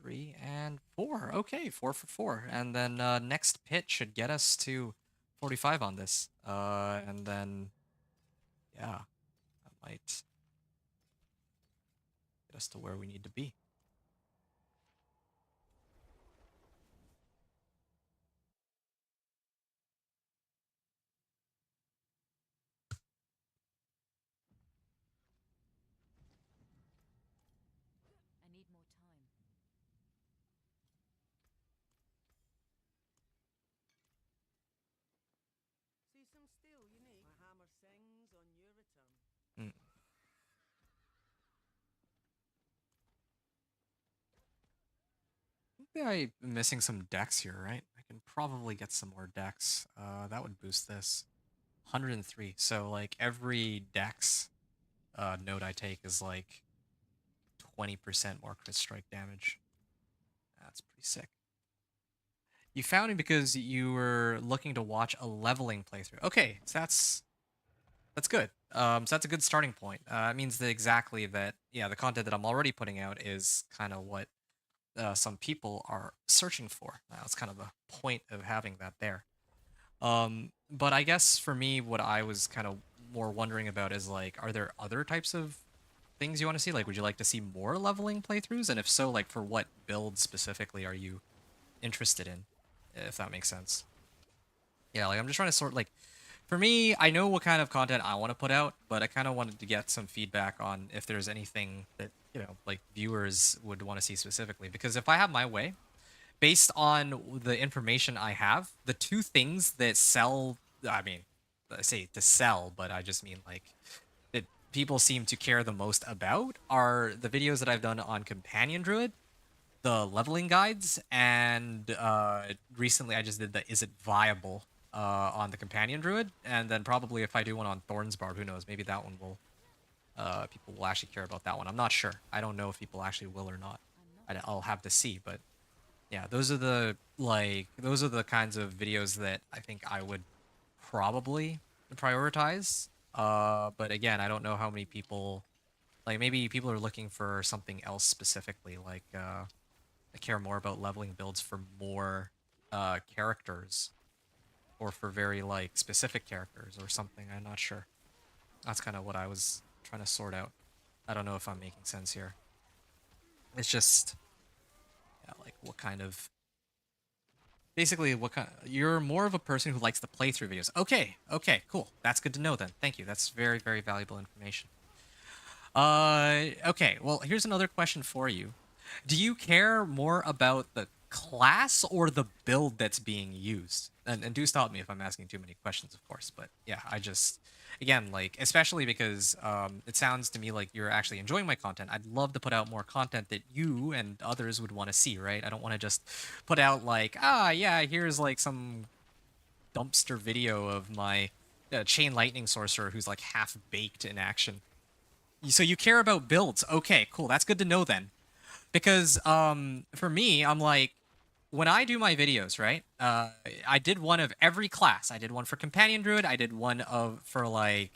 3, and 4. Okay, 4 for 4. And then next pit should get us to 45 on this. And then, yeah, that might get us to where we need to be. I need more time. See some steel unique. My hammer sings on your return. Mm. I am missing some decks here, right? I can probably get some more decks. That would boost this. 103. So like every dex node I take is like 20% more crit strike damage. That's pretty sick. You found me because you were looking to watch a leveling playthrough. Okay, so that's good. So that's a good starting point. It means that exactly that, yeah, the content that I'm already putting out is kind of what some people are searching for. That's kind of the point of having that there. But I guess for me, what I was kind of more wondering about is like, are there other types of things you want to see? Like, would you like to see more leveling playthroughs? And if so, like, for what build specifically are you interested in? If that makes sense. Yeah, like I'm just trying to sort like for me, I know what kind of content I want to put out, but I kind of wanted to get some feedback on if there's anything that, you know, like viewers would want to see specifically. Because if I have my way, based on the information I have, the two things that sell, I mean, I say to sell, but I just mean like that people seem to care the most about are the videos that I've done on Companion Druid, the leveling guides, and recently I just did the is it viable on the Companion Druid, and then probably if I do one on Thorn's Barb, who knows, maybe that one will people will actually care about that one. I'm not sure. I don't know if people actually will or not. I'll have to see, but yeah, those are the kinds of videos that I think I would probably prioritize. But again, I don't know how many people like maybe people are looking for something else specifically, like I care more about leveling builds for more characters or for very like specific characters or something. I'm not sure. That's kind of what I was trying to sort out. I don't know if I'm making sense here. It's just yeah, like what kind of basically what kind? You're more of a person who likes the playthrough videos. Okay, okay, cool. That's good to know then. Thank you. That's very, very valuable information. Okay. Well, here's another question for you. Do you care more about the class or the build that's being used? And do stop me if I'm asking too many questions, of course. But yeah, I just, again, like, especially because it sounds to me like you're actually enjoying my content. I'd love to put out more content that you and others would want to see, right? I don't want to just put out like, ah, yeah, here's like some dumpster video of my chain lightning sorcerer who's like half baked in action. So you care about builds. Okay, cool. That's good to know then. Because for me, I'm like, when I do my videos, right? I did one of every class. I did one for companion druid. I did one of for like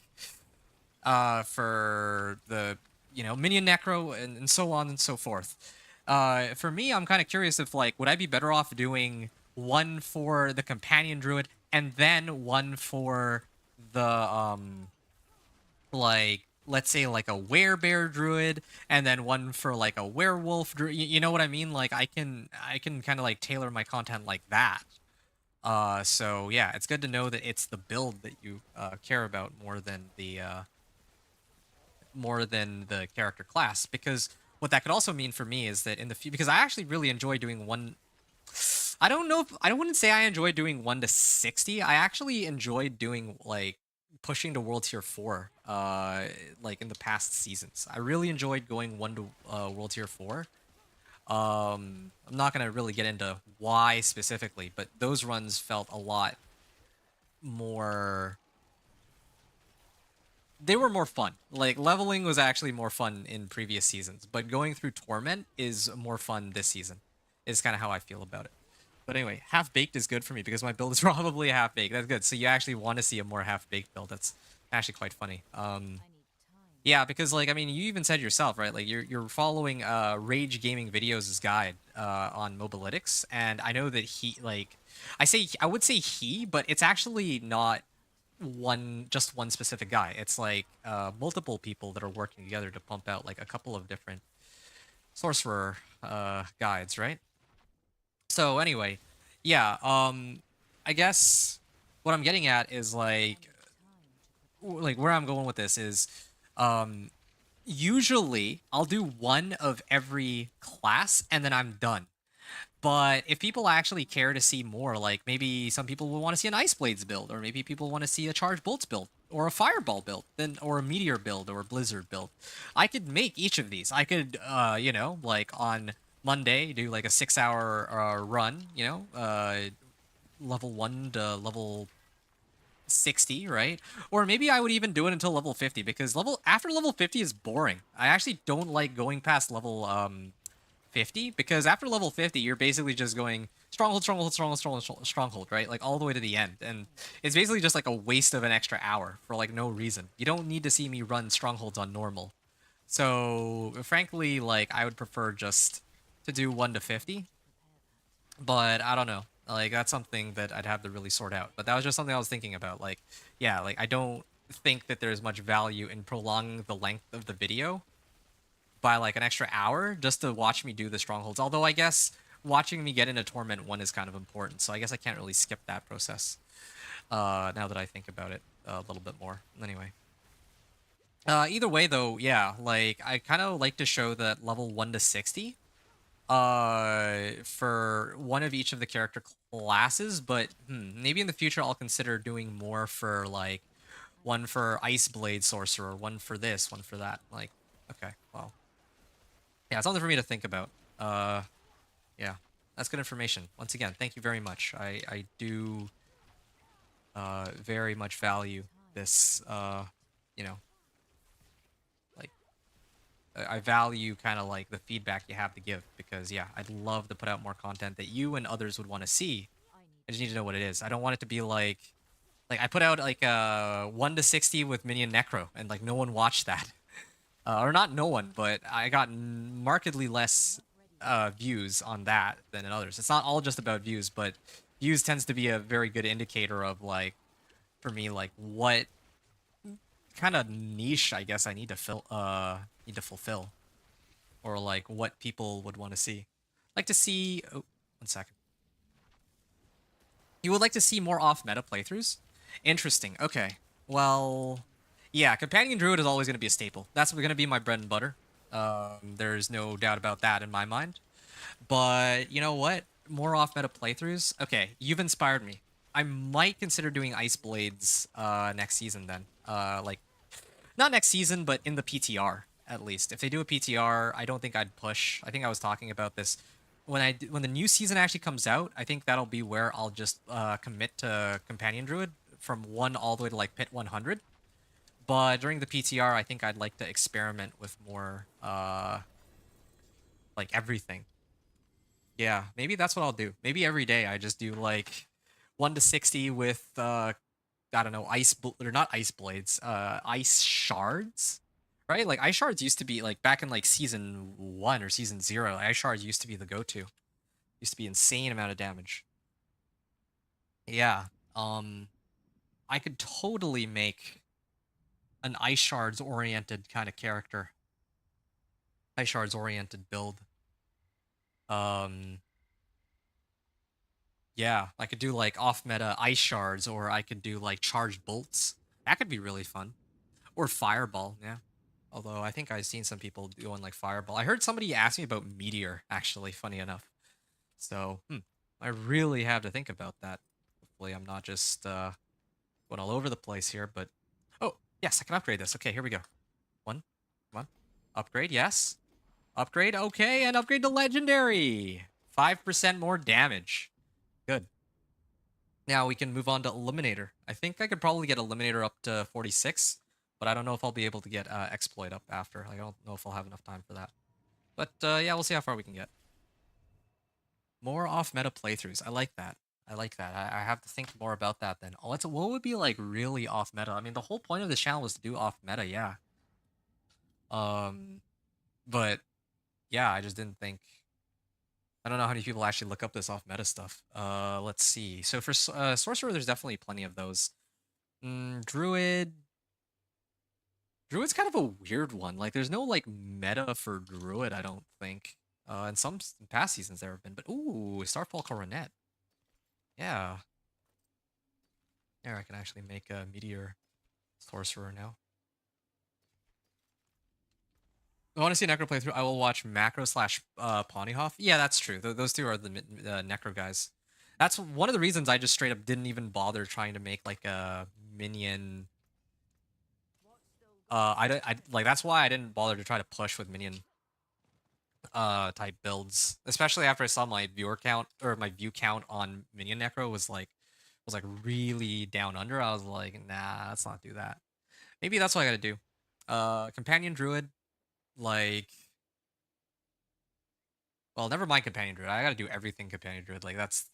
for the minion necro and so on and so forth. For me, I'm kind of curious if like would I be better off doing one for the companion druid and then one for the like let's say like a werebear druid and then one for like a werewolf druid. You know what I mean? Like I can kind of like tailor my content like that. So yeah, it's good to know that it's the build that you care about more than the character class, because what that could also mean for me is that in the future, because I actually really enjoy doing one. I don't know if I wouldn't say I enjoy doing 1 to 60. I actually enjoyed doing like pushing to world tier 4 like in the past seasons. I really enjoyed going 1 to world tier 4. I'm not going to really get into why specifically, but those runs felt a lot more, they were more fun. Like leveling was actually more fun in previous seasons, but going through Torment is more fun this season. Is kind of how I feel about it. But anyway, half baked is good for me because my build is probably half baked. That's good. So you actually want to see a more half baked build. That's actually quite funny. I need time. Yeah, because like I mean, you even said yourself, right? Like you're following Rage Gaming Videos' guide on Mobalytics, and I know that he like I would say he, but it's actually not one specific guy. It's like multiple people that are working together to pump out like a couple of different sorcerer guides, right? So anyway, yeah, I guess what I'm getting at is like where I'm going with this is um usually I'll do one of every class and then I'm done. But if people actually care to see more, like maybe some people will want to see an Ice Blades build, or maybe people want to see a Charge Bolts build, or a Fireball build, then or a Meteor build, or a Blizzard build, I could make each of these. I could, like on Monday do like a 6 hour run, level 1 to level 60, right? Or maybe I would even do it until level 50 because after level 50 is boring. I actually don't like going past level 50 because after level 50 you're basically just going stronghold stronghold stronghold stronghold stronghold, right? Like all the way to the end, and it's basically just like a waste of an extra hour for like no reason. You don't need to see me run strongholds on normal. So frankly, like I would prefer just to do 1 to 50, but I don't know. Like that's something that I'd have to really sort out. But that was just something I was thinking about. Like, yeah, like I don't think that there's much value in prolonging the length of the video by like an extra hour just to watch me do the strongholds. Although I guess watching me get into Torment 1 is kind of important, so I guess I can't really skip that process. Now that I think about it a little bit more. Anyway. Either way though, yeah, like I kind of like to show that level 1 to 60 for one of each of the character classes, but maybe in the future I'll consider doing more for like one for Ice Blade Sorcerer, one for this, one for that. Like, okay, well, yeah, it's something for me to think about. Yeah, that's good information. Once again, thank you very much. I do very much value this. You know, like I value kind of like the feedback you have to give because yeah, I'd love to put out more content that you and others would want to see. I need I just need to know what it is. I don't want it to be like I put out like 1 to 60 with Minion Necro and like no one watched that. Or not no one, but I got markedly less views on that than in others. It's not all just about views, but views tends to be a very good indicator of like, for me, like what kind of niche I guess I need to fulfill, or like what people would want to see. Like to see. Oh, one second. You would like to see more off-meta playthroughs? Interesting. Okay. Well, yeah, Companion Druid is always going to be a staple. That's going to be my bread and butter. There's no doubt about that in my mind. But you know what? More off-meta playthroughs? Okay, you've inspired me. I might consider doing Ice Blades next season then. Like, not next season, but in the PTR, at least. If they do a PTR, I don't think I'd push. I think I was talking about this when the new season actually comes out. I think that'll be where I'll just commit to Companion Druid from 1 all the way to like Pit 100. But during the PTR, I think I'd like to experiment with more like everything. Yeah, maybe that's what I'll do. Maybe every day I just do like 1 to 60 with I don't know, or not ice blades, ice shards, right? Like ice shards used to be like back in like season 1 or season 0, ice shards used to be the go-to. Used to be insane amount of damage. Yeah. I could totally make an ice shards oriented kind of character. Ice shards oriented build. Yeah, I could do like off-meta ice shards, or I could do like charged bolts. That could be really fun. Or fireball, yeah. Although I think I've seen some people doing like fireball. I heard somebody ask me about meteor, actually, funny enough. So, I really have to think about that. Hopefully I'm not just going all over the place here, but... Oh, yes, I can upgrade this. Okay, here we go. 1, come on. Upgrade, yes. Upgrade, okay, and upgrade to legendary. 5% more damage. Good. Now we can move on to Eliminator. I think I could probably get Eliminator up to 46, but I don't know if I'll be able to get Exploit up after. I don't know if I'll have enough time for that. But yeah, we'll see how far we can get. More off-meta playthroughs. I like that. I like that. I have to think more about that then. Oh, what would be like really off-meta? I mean, the whole point of this channel was to do off-meta, yeah. But yeah, I just didn't think... I don't know how many people actually look up this off-meta stuff. Let's see. So for Sorcerer, there's definitely plenty of those. Druid... Druid's kind of a weird one. Like, there's no, like, meta for Druid, I don't think. In some past seasons there have been. But, ooh, Starfall Coronet. Yeah. There, I can actually make a Meteor Sorcerer now. I want to see a Necro playthrough. I will watch Macro slash Ponyhoff. Yeah, that's true. Those two are the Necro guys. That's one of the reasons I just straight up didn't even bother trying to make like a minion. Like that's why I didn't bother to try to push with minion type builds, especially after I saw my viewer count or my view count on minion Necro was like really down under. I was like, nah, let's not do that. Maybe that's what I gotta do. Companion Druid. Like, well, never mind Companion Druid. I gotta do everything Companion Druid. Like, that's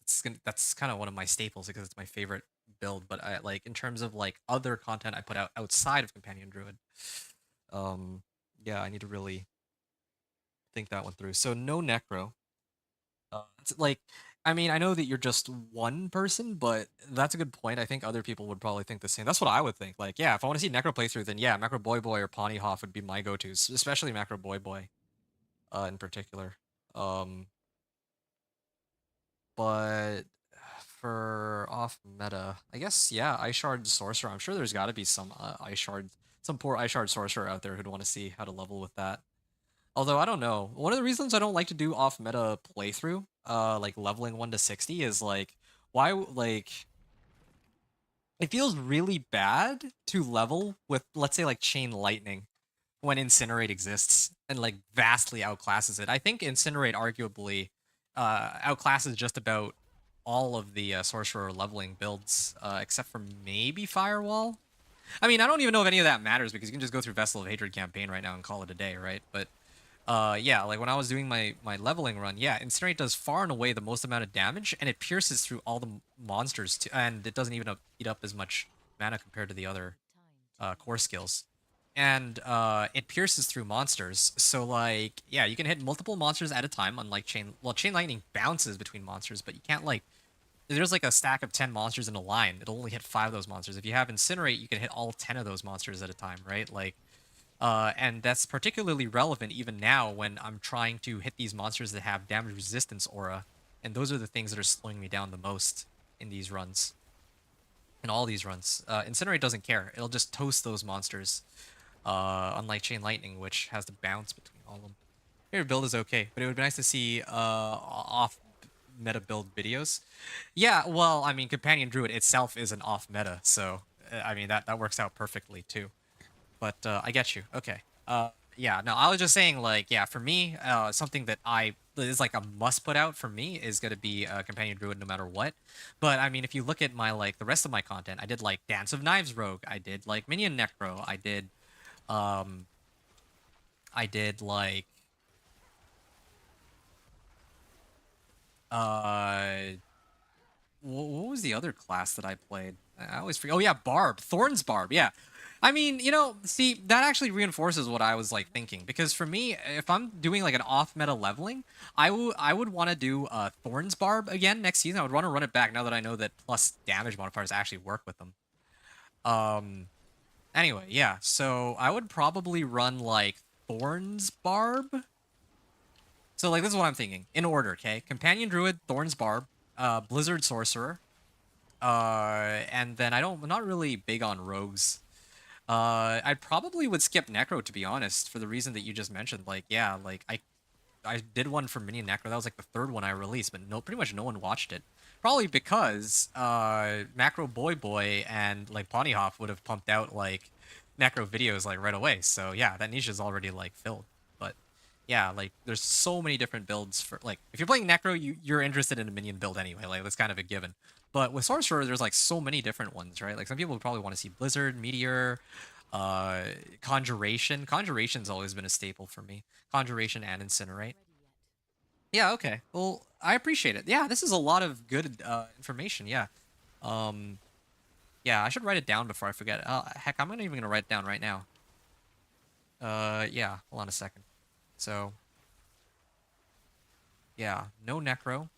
kind of one of my staples because it's my favorite build. But I like in terms of like other content I put out outside of Companion Druid. Yeah, I need to really think that one through. So no Necro. It's like, I mean, I know that you're just one person, but that's a good point. I think other people would probably think the same. That's what I would think. Like, yeah, if I want to see Necro playthrough, then yeah, Macro Boy Boy or Ponyhoff would be my go-tos, especially Macro Boy Boy, in particular. But for off meta, I guess yeah, Ice Shard Sorcerer. I'm sure there's got to be some some poor Ice Shard Sorcerer out there who'd want to see how to level with that. Although I don't know. One of the reasons I don't like to do off meta playthrough, like leveling 1 to 60 is like why like it feels really bad to level with, let's say, like Chain Lightning when Incinerate exists and like vastly outclasses it. I think Incinerate arguably outclasses just about all of the Sorcerer leveling builds, except for maybe Firewall. I mean, I don't even know if any of that matters because you can just go through Vessel of Hatred campaign right now and call it a day, right? But yeah, like when I was doing my leveling run, yeah, Incinerate does far and away the most amount of damage, and it pierces through all the monsters, and it doesn't even eat up as much mana compared to the other core skills. And it pierces through monsters, so like, yeah, you can hit multiple monsters at a time, unlike Chain Lightning bounces between monsters, but you can't like, if there's like a stack of 10 monsters in a line, it'll only hit 5 of those monsters. If you have Incinerate, you can hit all 10 of those monsters at a time, right? Like, and that's particularly relevant even now when I'm trying to hit these monsters that have damage resistance aura, and those are the things that are slowing me down the most in these runs. In all these runs. Incinerate doesn't care. It'll just toast those monsters. Unlike Chain Lightning, which has to bounce between all of them. Your build is okay, but it would be nice to see off meta build videos. Yeah, well, I mean, Companion Druid itself is an off meta, so I mean that works out perfectly too. But I get you. Okay. Yeah. No, I was just saying, like, yeah, for me, something that is like a must put out for me is gonna be Companion Druid no matter what. But I mean, if you look at my like the rest of my content, I did like Dance of Knives Rogue, I did like Minion Necro, um, I did like uh what was the other class that I played? I always forget. Oh yeah, Barb, Thorns Barb. Yeah, I mean, see, that actually reinforces what I was like thinking, because for me, if I'm doing like an off meta leveling, I would want to do Thorns Barb again next season. I would want to run it back now that I know that plus damage modifiers actually work with them. Um. Anyway, yeah. So I would probably run like Thorns Barb. So like this is what I'm thinking in order. Okay, Companion Druid, Thorns Barb, Blizzard Sorcerer. And then I'm not really big on rogues. I probably would skip Necro, to be honest, for the reason that you just mentioned. Like, yeah, like I did one for Minion Necro. That was like the third one I released, but pretty much no one watched it. Probably because Macro Boy Boy and like Ponyhoff would have pumped out like Necro videos like right away. So yeah, that niche is already like filled. But yeah, like there's so many different builds for like if you're playing Necro, you're interested in a minion build anyway. Like that's kind of a given. But with Sorcerer, there's like so many different ones, right? Like some people would probably want to see Blizzard, Meteor, uh, Conjuration. Conjuration's always been a staple for me. Conjuration and Incinerate. Yeah, okay. Well, I appreciate it. Yeah, this is a lot of good information. Yeah. Um, yeah, I should write it down before I forget. Heck, I'm not even gonna write it down right now. Yeah. Hold on a second. So, yeah, no Necro.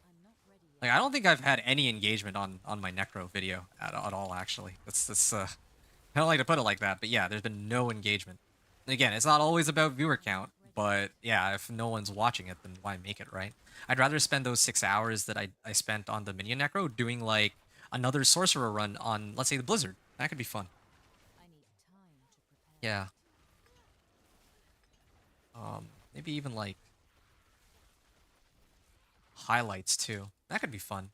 I'm not ready yet. Like, I don't think I've had any engagement on my Necro video at all. Actually, that's I don't like to put it like that, but yeah, there's been no engagement. Again, it's not always about viewer count, but yeah, if no one's watching it, then why make it, right? I'd rather spend those 6 hours that I spent on the Minion Necro doing like another Sorcerer run on, let's say, the Blizzard. That could be fun. I need time to prepare. Yeah. Maybe even like highlights too. That could be fun.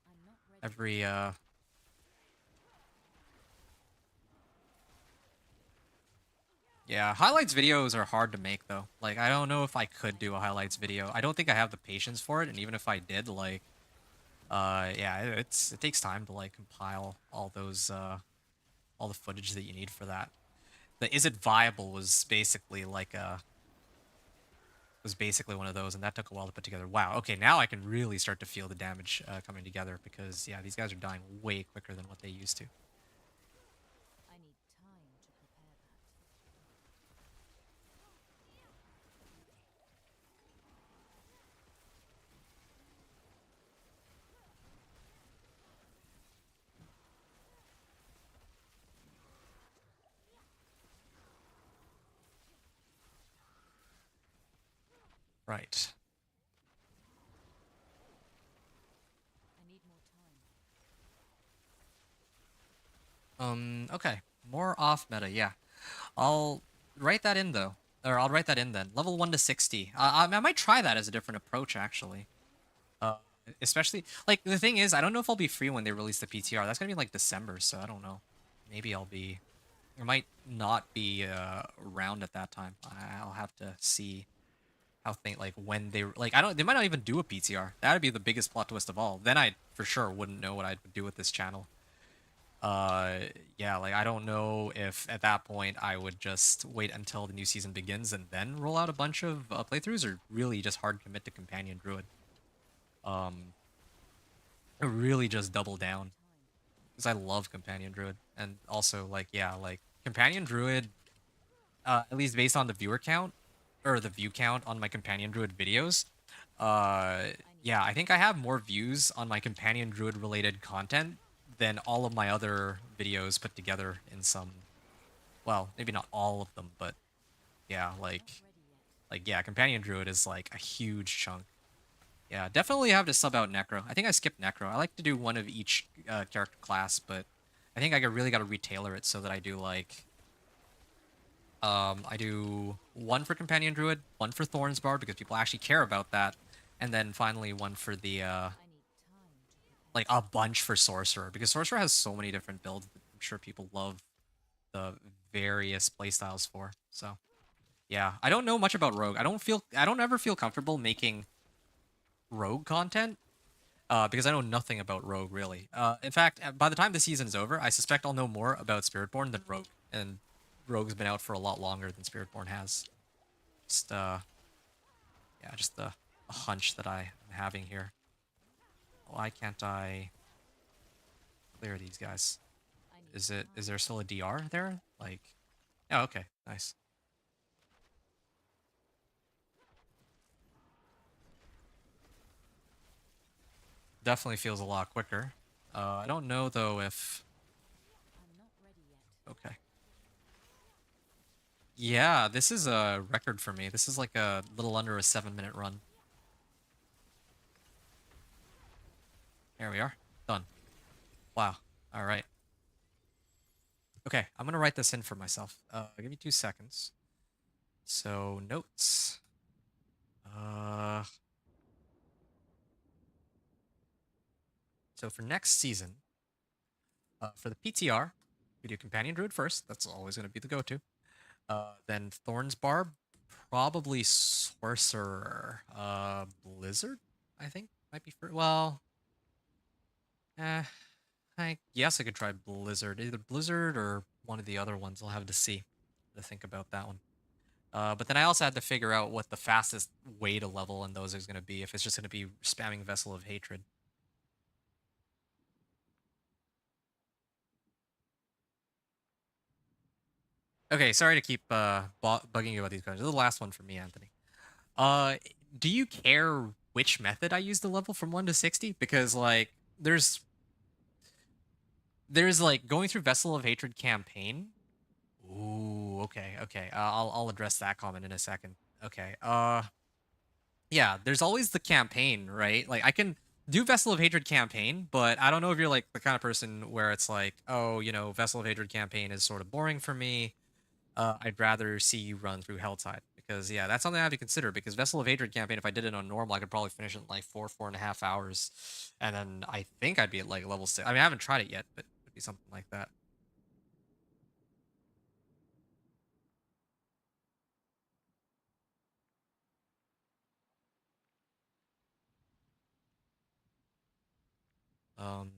I'm not ready. Every Yeah, highlights videos are hard to make though. Like I don't know if I could do a highlights video. I don't think I have the patience for it, and even if I did, like yeah, it takes time to like compile all those all the footage that you need for that. The Is It Viable was basically one of those, and that took a while to put together. Wow, okay, now I can really start to feel the damage coming together, because yeah, these guys are dying way quicker than what they used to. I need time to prepare that. Right. I need more time. Okay. More off meta, yeah. I'll write that in though. Or I'll write that in then. Level 1 to 60. I might try that as a different approach, actually. Uh, Especially, like, the thing is, I don't know if I'll be free when they release the PTR. That's gonna be like December, so I don't know. Maybe I'll be... I might not be around at that time. I'll have to see how like when they like I don't they might not even do a PTR. That'd be the biggest plot twist of all. Then I for sure wouldn't know what I'd do with this channel. Yeah, like I don't know if at that point I would just wait until the new season begins and then roll out a bunch of playthroughs, or really just hard commit to Companion Druid. Um, really just double down, because I love Companion Druid, and also like yeah, like Companion Druid, at least based on the viewer count or the view count on my Companion Druid videos, yeah, I think I have more views on my Companion Druid related content than all of my other videos put together in some, well, maybe not all of them, but yeah, like Not ready yet. Like, yeah, Companion Druid is like a huge chunk. Yeah, definitely have to sub out Necro. I think I skipped Necro. I like to do one of each character class, but I think I really got to retailor it so that I do like I do one for Companion Druid, one for Thorns Bard because people actually care about that, and then finally one for the I need time to prepare. like a bunch for Sorcerer because Sorcerer has so many different builds that I'm sure people love the various playstyles for. So yeah, I don't know much about Rogue. I don't ever feel comfortable making Rogue content because I know nothing about Rogue really. In fact, by the time the season's over, I suspect I'll know more about Spiritborn than Rogue, and Rogue's been out for a lot longer than Spiritborn has. Just yeah, just a hunch that I'm having here. Why can't I clear these guys? I need Is time. there still a DR there? Like, oh, okay, nice. Definitely feels a lot quicker. I don't know though if I'm not ready yet. okay. Yeah, this is a record for me. This is like a little under a 7-minute run. There we are. Done. Wow. All right. Okay, I'm gonna write this in for myself. Give me 2 seconds. So notes. Uh, so for next season, for the PTR, we do Companion Druid first. That's always gonna be the go-to. Then Thorns Barb, probably Sorcerer. Blizzard, I think might be for well. Eh, I guess I could try Blizzard. Either Blizzard or one of the other ones. I'll have to see. To think about that one. But then I also had to figure out what the fastest way to level in those is going to be. If it's just going to be spamming Vessel of Hatred. Okay, sorry to keep bugging you about these questions. This is the last one for me, Anthony. Uh, do you care which method I use to level from 1 to 60? Because like there's like going through Vessel of Hatred campaign. Ooh, okay, okay. I'll address that comment in a second. Okay. Yeah, there's always the campaign, right? Like I can do Vessel of Hatred campaign, but I don't know if you're like the kind of person where it's like, oh, Vessel of Hatred campaign is sort of boring for me. I'd rather see you run through Helltide because yeah, that's something I have to consider because Vessel of Hatred campaign, if I did it on normal, I could probably finish it in like 4.5 hours, and then I think I'd be at like level 6. I mean, I haven't tried it yet, but it would be something like that. Um,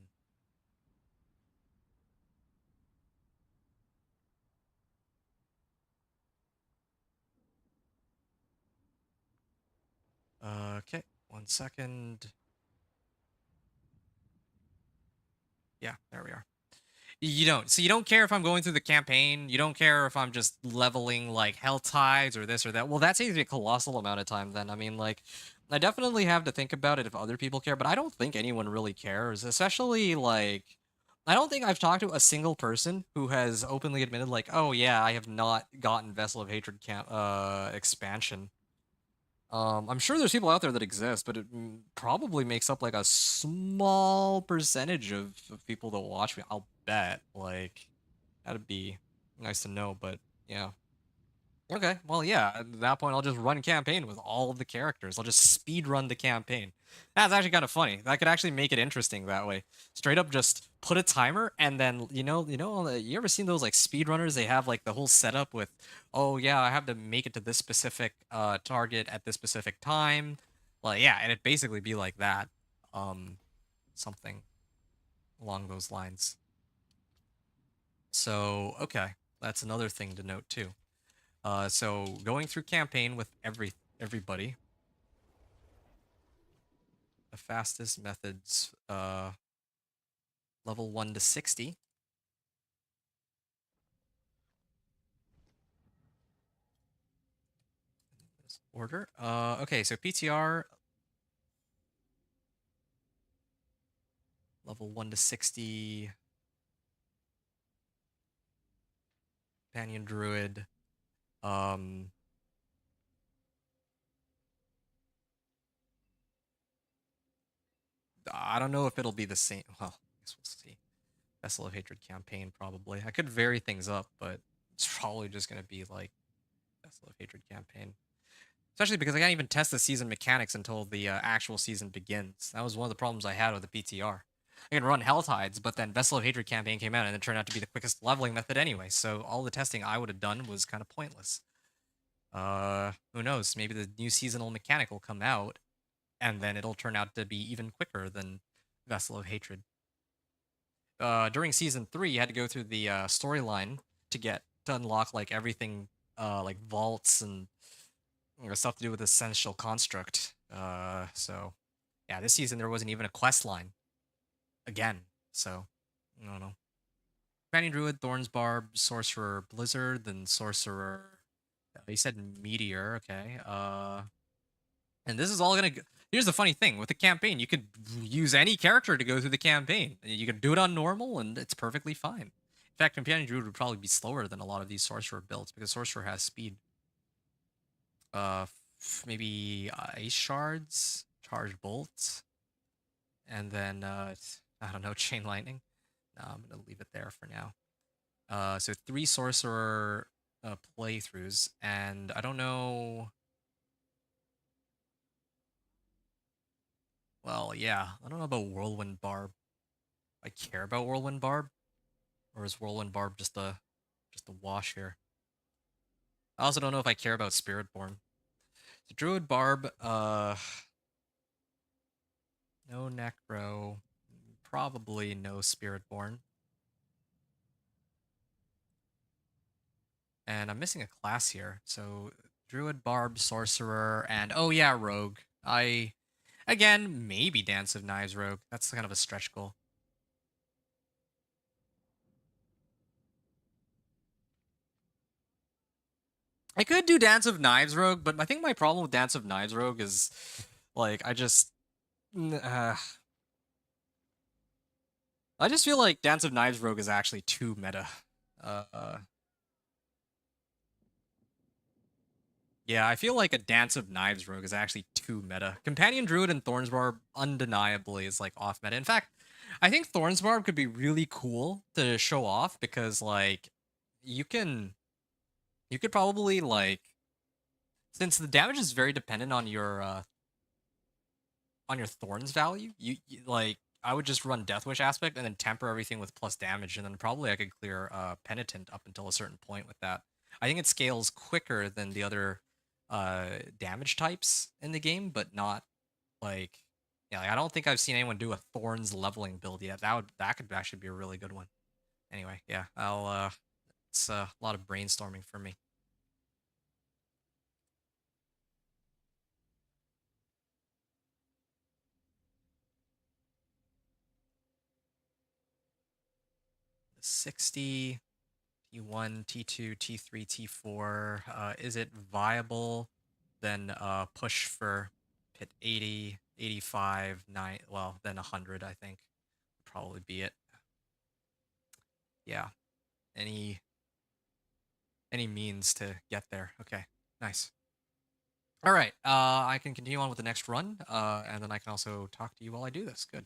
okay, 1 second. Yeah, there we are. You don't. So you don't care if I'm going through the campaign. You don't care if I'm just leveling like hell tides or this or that. Well, that saves me a colossal amount of time then. I mean, like, I definitely have to think about it if other people care, but I don't think anyone really cares. Especially like, I don't think I've talked to a single person who has openly admitted like, oh yeah, I have not gotten Vessel of Hatred expansion. I'm sure there's people out there that exist, but it probably makes up like a small percentage of people that watch me. I'll bet. Like, that'd be nice to know, but yeah. Okay, well, yeah, at that point, I'll just run campaign with all of the characters. I'll just speed run the campaign. That's actually kind of funny. That could actually make it interesting that way. Straight up, just put a timer, and then you ever seen those like speedrunners? They have like the whole setup with, oh yeah, I have to make it to this specific target at this specific time. Like yeah, and it basically be like that, um, something along those lines. So okay, that's another thing to note too. So going through campaign with everybody, the fastest methods, level 1 to 60. This order. Okay, so PTR level 1 to 60, Companion Druid. Um, I don't know if it'll be the same. Well, I guess we'll see. Vessel of Hatred campaign, probably. I could vary things up, but it's probably just going to be like Vessel of Hatred campaign. Especially because I can't even test the season mechanics until the actual season begins. That was one of the problems I had with the PTR. I can run Hell Tides, but then Vessel of Hatred campaign came out and it turned out to be the quickest leveling method anyway, so all the testing I would have done was kind of pointless. Who knows? Maybe the new seasonal mechanic will come out, and then it'll turn out to be even quicker than Vessel of Hatred. During season 3, you had to go through the storyline to unlock like everything, like vaults and stuff to do with Essential Construct. So yeah, this season there wasn't even a quest line again. So I don't know. Companion Druid, Thorn's Barb, Sorcerer, Blizzard, then Sorcerer. He said Meteor. Okay. And this is all gonna. Here's the funny thing with the campaign: you could use any character to go through the campaign. You could do it on normal, and it's perfectly fine. In fact, Companion Druid would probably be slower than a lot of these Sorcerer builds because Sorcerer has speed. Maybe Ice Shards, Charge Bolt, and then I don't know, Chain Lightning. No, I'm gonna leave it there for now. So 3 Sorcerer playthroughs, and I don't know. Well, yeah, I don't know about Whirlwind Barb. I care about Whirlwind Barb, or is Whirlwind Barb just a wash here? I also don't know if I care about Spiritborn. So Druid Barb, no Necro, probably no Spiritborn. And I'm missing a class here. So Druid, Barb, Sorcerer, and oh yeah, Rogue. Again, maybe Dance of Knives Rogue. That's kind of a stretch goal. I could do Dance of Knives Rogue, but I think my problem with Dance of Knives Rogue is, like, I just feel like Dance of Knives Rogue is actually too meta. Yeah, I feel like a Dance of Knives Rogue is actually too meta. Companion Druid and Thornsbarb undeniably is like off meta. In fact, I think Thornsbarb could be really cool to show off because like you could probably like, since the damage is very dependent on your thorns value, like I would just run Death Wish aspect and then temper everything with plus damage, and then probably I could clear Penitent up until a certain point with that. I think it scales quicker than the other damage types in the game, but not like, yeah, like, I don't think I've seen anyone do a Thorns leveling build yet. That could actually be a really good one. Anyway, yeah, it's a lot of brainstorming for me. The 60, T1, T2, T3, T4. Is it viable? Then push for pit 80, 85, 9, well, then 100, I think. Would probably be it. Yeah. Any means to get there. Okay. Nice. All right. I can continue on with the next run, and then I can also talk to you while I do this. Good.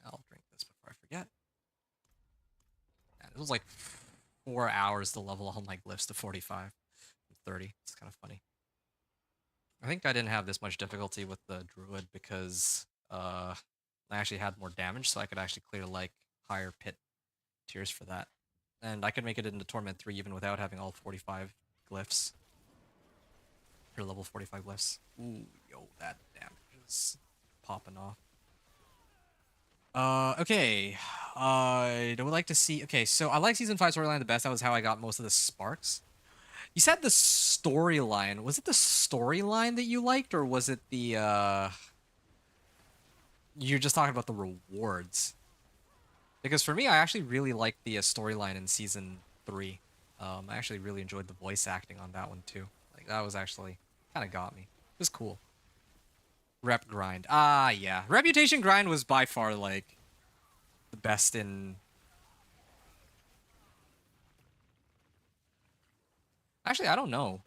I'll drink this before I forget. Yeah, this was like 4 hours to level all my glyphs to 45 from 30. It's kind of funny. I think I didn't have this much difficulty with the Druid because I actually had more damage, so I could actually clear like higher pit tiers for that. And I could make it into Torment 3 even without having all 45 glyphs. Or level 45 glyphs. Ooh, yo, that damage is popping off. Okay. I would like to see. Okay, so I like Season 5 storyline the best. That was how I got most of the sparks. You said the storyline. Was it the storyline that you liked, or was it the, you're just talking about the rewards? Because for me, I actually really liked the storyline in Season 3. I actually really enjoyed the voice acting on that one, too. Like, that was actually kind of got me. It was cool. Rep grind. Ah, yeah. Reputation grind was by far, like, the best in... Actually, I don't know.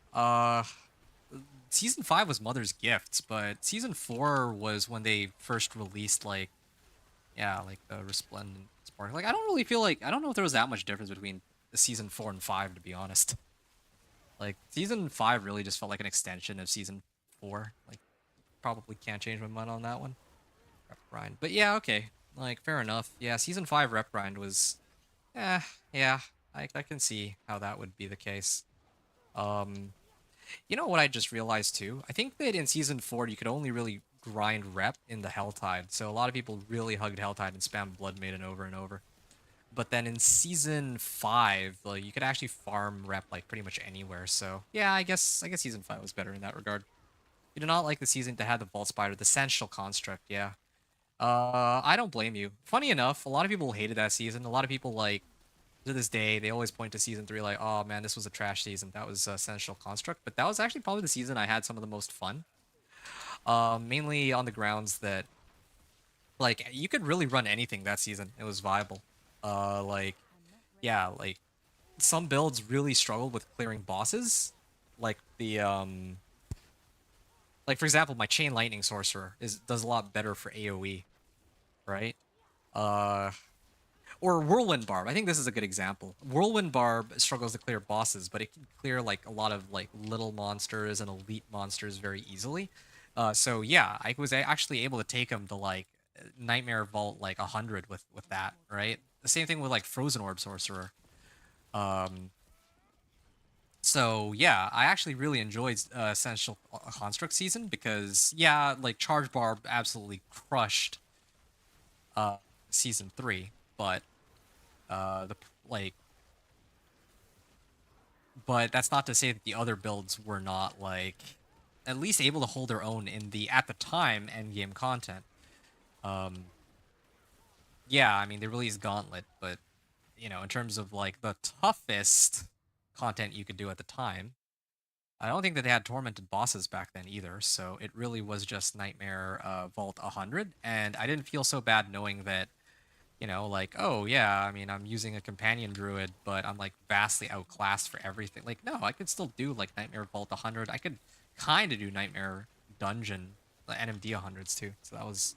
Season 5 was Mother's Gifts, but Season 4 was when they first released, like, yeah, like the Resplendent Spark. Like, I don't really feel like, I don't know if there was that much difference between the Season 4 and 5, to be honest. Like, Season 5 really just felt like an extension of Season 4. Like, probably can't change my mind on that one. Rep grind. But yeah, okay. Like, fair enough. Yeah, Season 5 rep grind was, yeah, I can see how that would be the case. Um, You know what I just realized too? I think that in season 4 you could only really grind rep in the Helltide. So a lot of people really hugged Helltide and spammed Blood Maiden over and over. But then in season 5, like you could actually farm rep like pretty much anywhere. So yeah, I guess season 5 was better in that regard. You do not like the season to have the Vault Spider, the Sensual Construct, yeah. I don't blame you. Funny enough, a lot of people hated that season. A lot of people like to this day, they always point to season 3 like, oh man, this was a trash season. That was Essential Construct. But that was actually probably the season I had some of the most fun. Mainly on the grounds that, like, you could really run anything that season. It was viable. Like, yeah, like, some builds really struggled with clearing bosses. Like, like, for example, my Chain Lightning Sorcerer does a lot better for AoE, right? Uh, Or Whirlwind Barb. I think this is a good example. Whirlwind Barb struggles to clear bosses, but it can clear like a lot of like little monsters and elite monsters very easily. So yeah, I was actually able to take him to like Nightmare Vault like 100 with that, right? The same thing with like Frozen Orb Sorcerer. Um, so yeah, I actually really enjoyed Essential Construct season because yeah, like Charge Barb absolutely crushed uh season 3, but the like but that's not to say that the other builds were not like at least able to hold their own in the at the time end game content. um yeah, I mean they released Gauntlet, but you know, in terms of like the toughest content you could do at the time, I don't think that they had tormented bosses back then either, so it really was just Nightmare Vault 100. And I didn't feel so bad knowing that, you know, like, oh yeah, I mean, I'm using a companion druid, but I'm like vastly outclassed for everything. Like, no, I could still do like Nightmare Vault 100. I could kind of do Nightmare Dungeon, the NMD 100s too. So that was,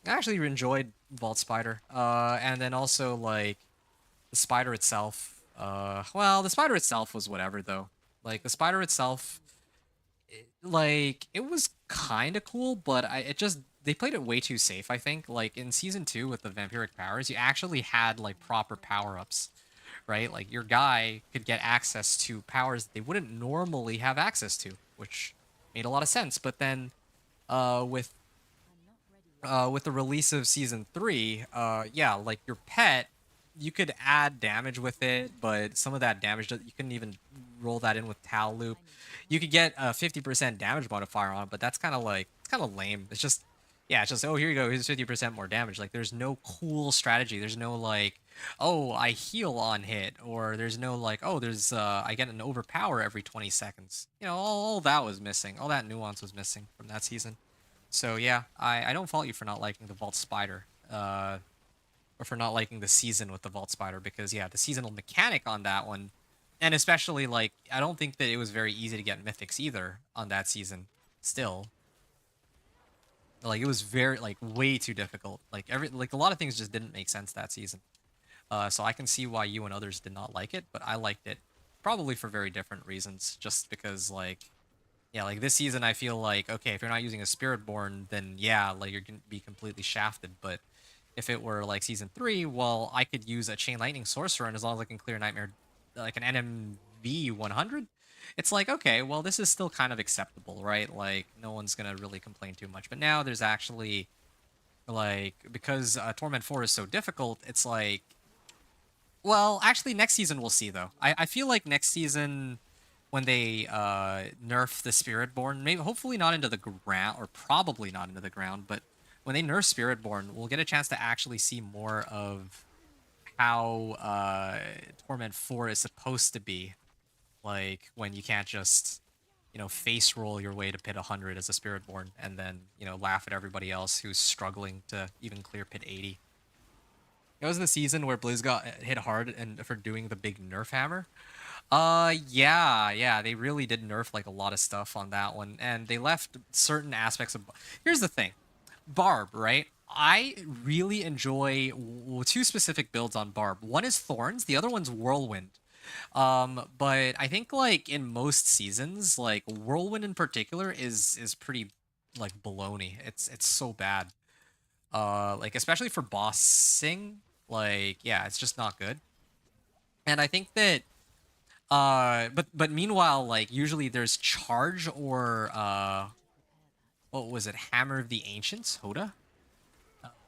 I actually enjoyed Vault Spider. And then also like the spider itself. Well, the spider itself was whatever though. Like the spider itself, like it was kind of cool, but it just they played it way too safe. I think like in season 2 with the vampiric powers, you actually had like proper power ups, right? Like your guy could get access to powers they wouldn't normally have access to, which made a lot of sense. But then, uh, with with the release of season 3, yeah, like your pet, you could add damage with it, but some of that damage you couldn't even roll that in with Tal Loop. You could get a 50% damage modifier on it, but that's kind of like it's kind of lame. It's just yeah, it's just oh here you go, here's 50% more damage. Like there's no cool strategy. There's no like oh I heal on hit, or there's no like oh there's I get an overpower every 20 seconds. You know all that was missing. All that nuance was missing from that season. So yeah, I don't fault you for not liking the Vault Spider, or for not liking the season with the Vault Spider, because yeah, the seasonal mechanic on that one, and especially like I don't think that it was very easy to get mythics either on that season. Still, like it was very like way too difficult. Like like a lot of things just didn't make sense that season. So I can see why you and others did not like it, but I liked it probably for very different reasons. Just because like yeah, like this season, I feel like okay, if you're not using a Spiritborn, then yeah, like you're gonna be completely shafted. But if it were like season 3, well, I could use a Chain Lightning Sorcerer, and as long as I can clear Nightmare, like an NMV 100, it's like okay, well, this is still kind of acceptable, right? Like no one's gonna really complain too much. But now there's actually like because Torment 4 is so difficult, it's like well, actually, next season we'll see though. I feel like next season when they nerf the Spiritborn, maybe hopefully not into the ground, or probably not into the ground, but when they nerf Spiritborn, we'll get a chance to actually see more of how Torment 4 is supposed to be. Like when you can't just you know face roll your way to pit 100 as a Spiritborn and then you know laugh at everybody else who's struggling to even clear pit 80. It was the season where Blizz got hit hard and for doing the big nerf hammer. Yeah, they really did nerf like a lot of stuff on that one, and they left certain aspects of. Here's the thing, Barb, right? I really enjoy two specific builds on Barb. One is Thorns, the other one's Whirlwind. But I think like in most seasons, like Whirlwind in particular is pretty like baloney. It's so bad. Like especially for bossing, like yeah, it's just not good. And I think that but meanwhile, like usually there's charge or what was it, Hammer of the Ancients, Hoda?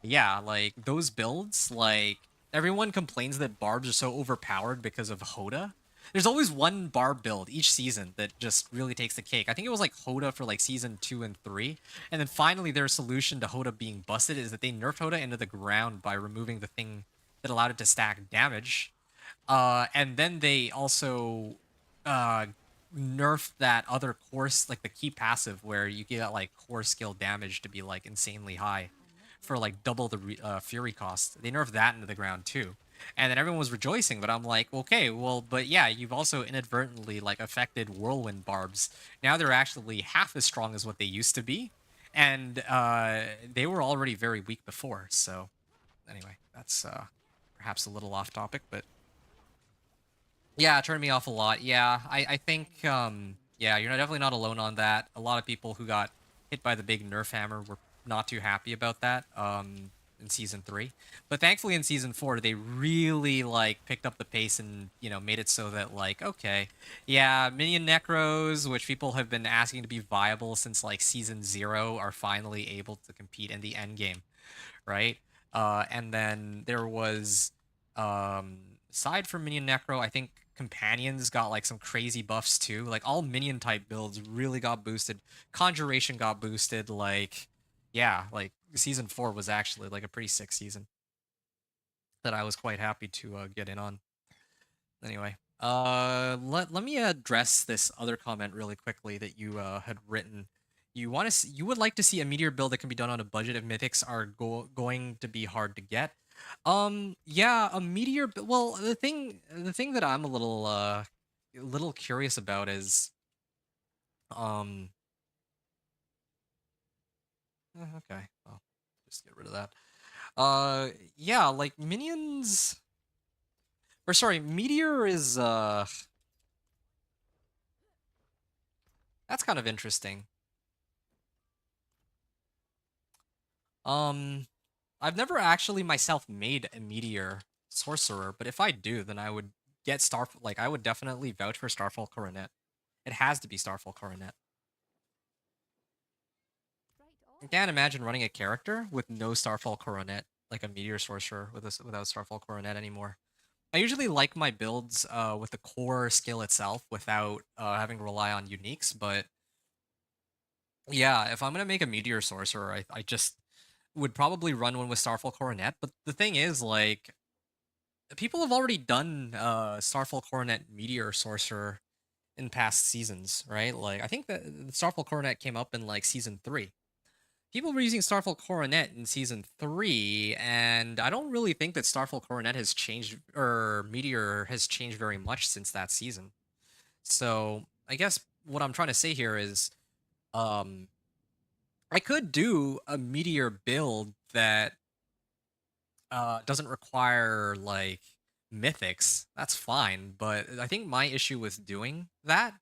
Yeah, like those builds, like everyone complains that barbs are so overpowered because of Hoda. There's always one barb build each season that just really takes the cake. I think it was like Hoda for like season 2 and 3. And then finally their solution to Hoda being busted is that they nerfed Hoda into the ground by removing the thing that allowed it to stack damage. And then they also uh, nerfed that other course, like the key passive, where you get like core skill damage to be like insanely high for like double the fury cost. They nerfed that into the ground too. And then everyone was rejoicing, but I'm like, okay, well, but yeah, you've also inadvertently like affected whirlwind barbs. Now they're actually half as strong as what they used to be, and they were already very weak before. So anyway, that's perhaps a little off topic, but yeah, it turned me off a lot. Yeah, I think yeah, you're definitely not alone on that. A lot of people who got hit by the big nerf hammer were not too happy about that in season 3. But thankfully in season 4 they really like picked up the pace and, you know, made it so that like okay, yeah, minion necros, which people have been asking to be viable since like season 0 are finally able to compete in the end game, right? And then there was, aside from Minion Necro, I think Companions got like some crazy buffs too. Like all minion type builds really got boosted. Conjuration got boosted. Like, yeah, like season 4 was actually like a pretty sick season that I was quite happy to get in on. Anyway, let me address this other comment really quickly that you had written. You would like to see a meteor build that can be done on a budget if mythics are going to be hard to get. Yeah, a meteor. Well, the thing that I'm a little curious about is um. Okay, well, just get rid of that. Yeah, like minions. Or sorry, meteor is that's kind of interesting. Um, I've never actually myself made a meteor sorcerer, but if I do, then I would get I would definitely vouch for Starfall Coronet. It has to be Starfall Coronet. I can't imagine running a character with no Starfall Coronet, like a meteor sorcerer without Starfall Coronet anymore. I usually like my builds with the core skill itself without having to rely on uniques, but yeah, if I'm gonna make a meteor sorcerer, I just would probably run one with Starfall Coronet. But the thing is, like, people have already done Starfall Coronet Meteor Sorcerer in past seasons, right? Like, I think that the Starfall Coronet came up in like season 3. People were using Starfall Coronet in season 3, and I don't really think that Starfall Coronet has changed, or Meteor has changed very much since that season. So I guess what I'm trying to say here is, um, I could do a Meteor build that doesn't require like mythics. That's fine, but I think my issue with doing that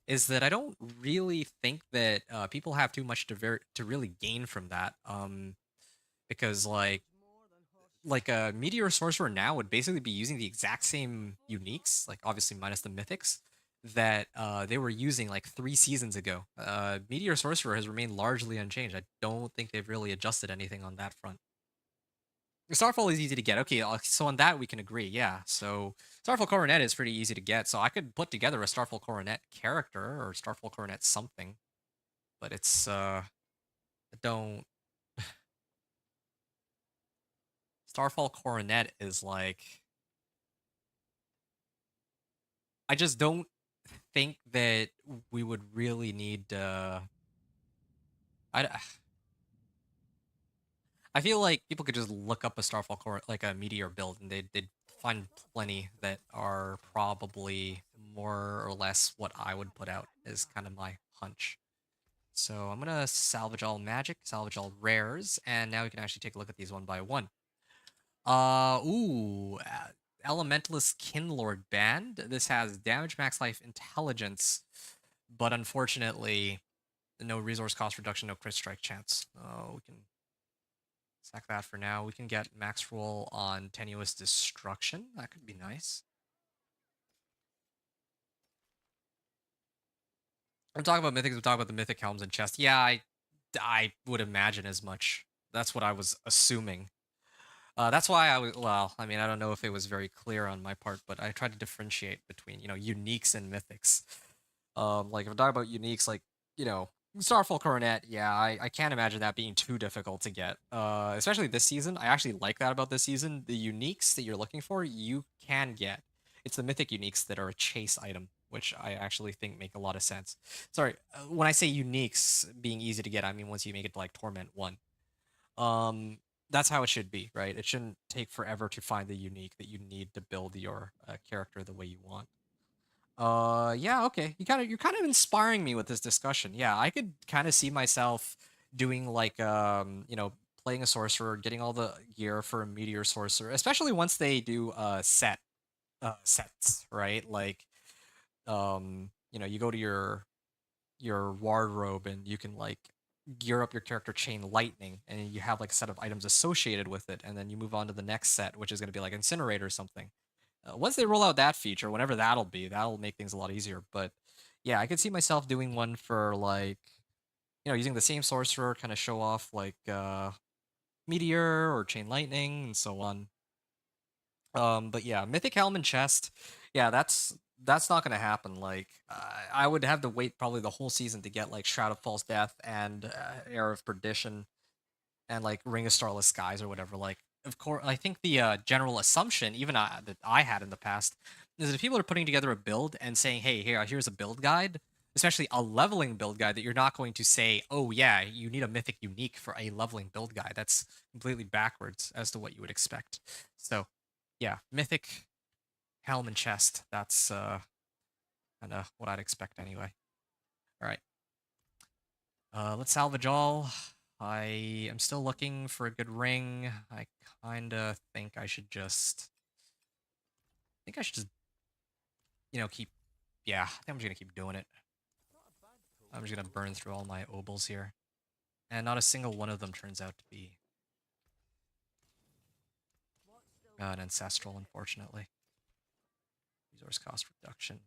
is that I don't really think that people have too much to really gain from that. Because more than horseshoes. like a meteor sorcerer now would basically be using the exact same uniques, like obviously minus the mythics that they were using like 3 seasons ago. Meteor sorcerer has remained largely unchanged. I don't think they've really adjusted anything on that front. Starfall is easy to get. Okay, so on that we can agree. Yeah. So Starfall Coronet is pretty easy to get. So I could put together a Starfall Coronet character or Starfall Coronet something, but it's I don't Starfall Coronet is like I just don't think that we would really need I I feel like people could just look up a Starfall Core like a meteor build and they'd find plenty that are probably more or less what I would put out, is kind of my hunch. So I'm gonna salvage all magic, salvage all rares, and now we can actually take a look at these one by one. Elementalist Kinlord Band. This has damage, max life, intelligence, but unfortunately, no resource cost reduction, no crit strike chance. Oh, we can sack that for now. We can get max roll on Tenuous Destruction. That could be nice. I'm talking about mythics. I'm talking about the mythic helms and chest. Yeah, I would imagine as much. That's what I was assuming. That's why I was, well, I mean, I don't know if it was very clear on my part, but I tried to differentiate between, uniques and mythics. Like if I'm talking about uniques, like, Starfall Coronet, yeah, I can't imagine that being too difficult to get. Especially this season. I actually like that about this season. The uniques that you're looking for, you can get. It's the mythic uniques that are a chase item, which I actually think make a lot of sense. Sorry, when I say uniques being easy to get, I mean once you make it to like Torment 1. That's how it should be, right? It shouldn't take forever to find the unique that you need to build your character the way you want. Yeah, okay. You're kind of inspiring me with this discussion. Yeah, I could kind of see myself doing like playing a sorcerer, getting all the gear for a meteor sorcerer, especially once they do sets, right? Like you go to your wardrobe and you can like gear up your character chain lightning and you have like a set of items associated with it, and then you move on to the next set, which is going to be like incinerate or something. Once they roll out that feature, whenever that'll be, that'll make things a lot easier. But yeah, I could see myself doing one for like using the same sorcerer, kind of show off like meteor or chain lightning and so on. But yeah, mythic helm and chest, yeah, that's not gonna happen. Like, I would have to wait probably the whole season to get like Shroud of False Death and Air of Perdition and like Ring of Starless Skies or whatever. Like, of course, I think the general assumption, even that I had in the past, is that if people are putting together a build and saying, "Hey, here's a build guide," especially a leveling build guide, that you're not going to say, "Oh yeah, you need a mythic unique for a leveling build guide." That's completely backwards as to what you would expect. So, yeah, mythic helm and chest. That's kind of what I'd expect anyway. All right. Let's salvage all. I am still looking for a good ring. I kind of think I should just. I think I should just, keep. Yeah, I think I'm just gonna keep doing it. I'm just gonna burn through all my obols here, and not a single one of them turns out to be an ancestral, unfortunately. Resource cost reduction.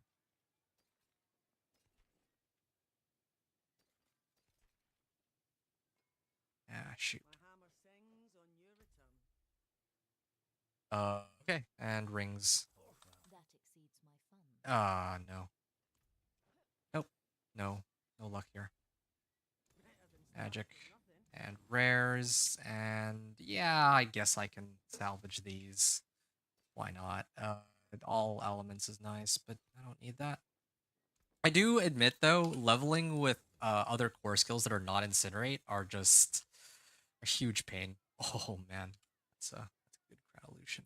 Ah, shoot. My hammer sings on your return. Okay, and rings. That exceeds my funds. Ah, no. Nope. No. No luck here. Better than Magic starting nothing. and rares, and yeah, I guess I can salvage these. Why not? All elements is nice, but I don't need that. I do admit though, leveling with other core skills that are not incinerate are just a huge pain. Oh man, that's a good crowd illusion.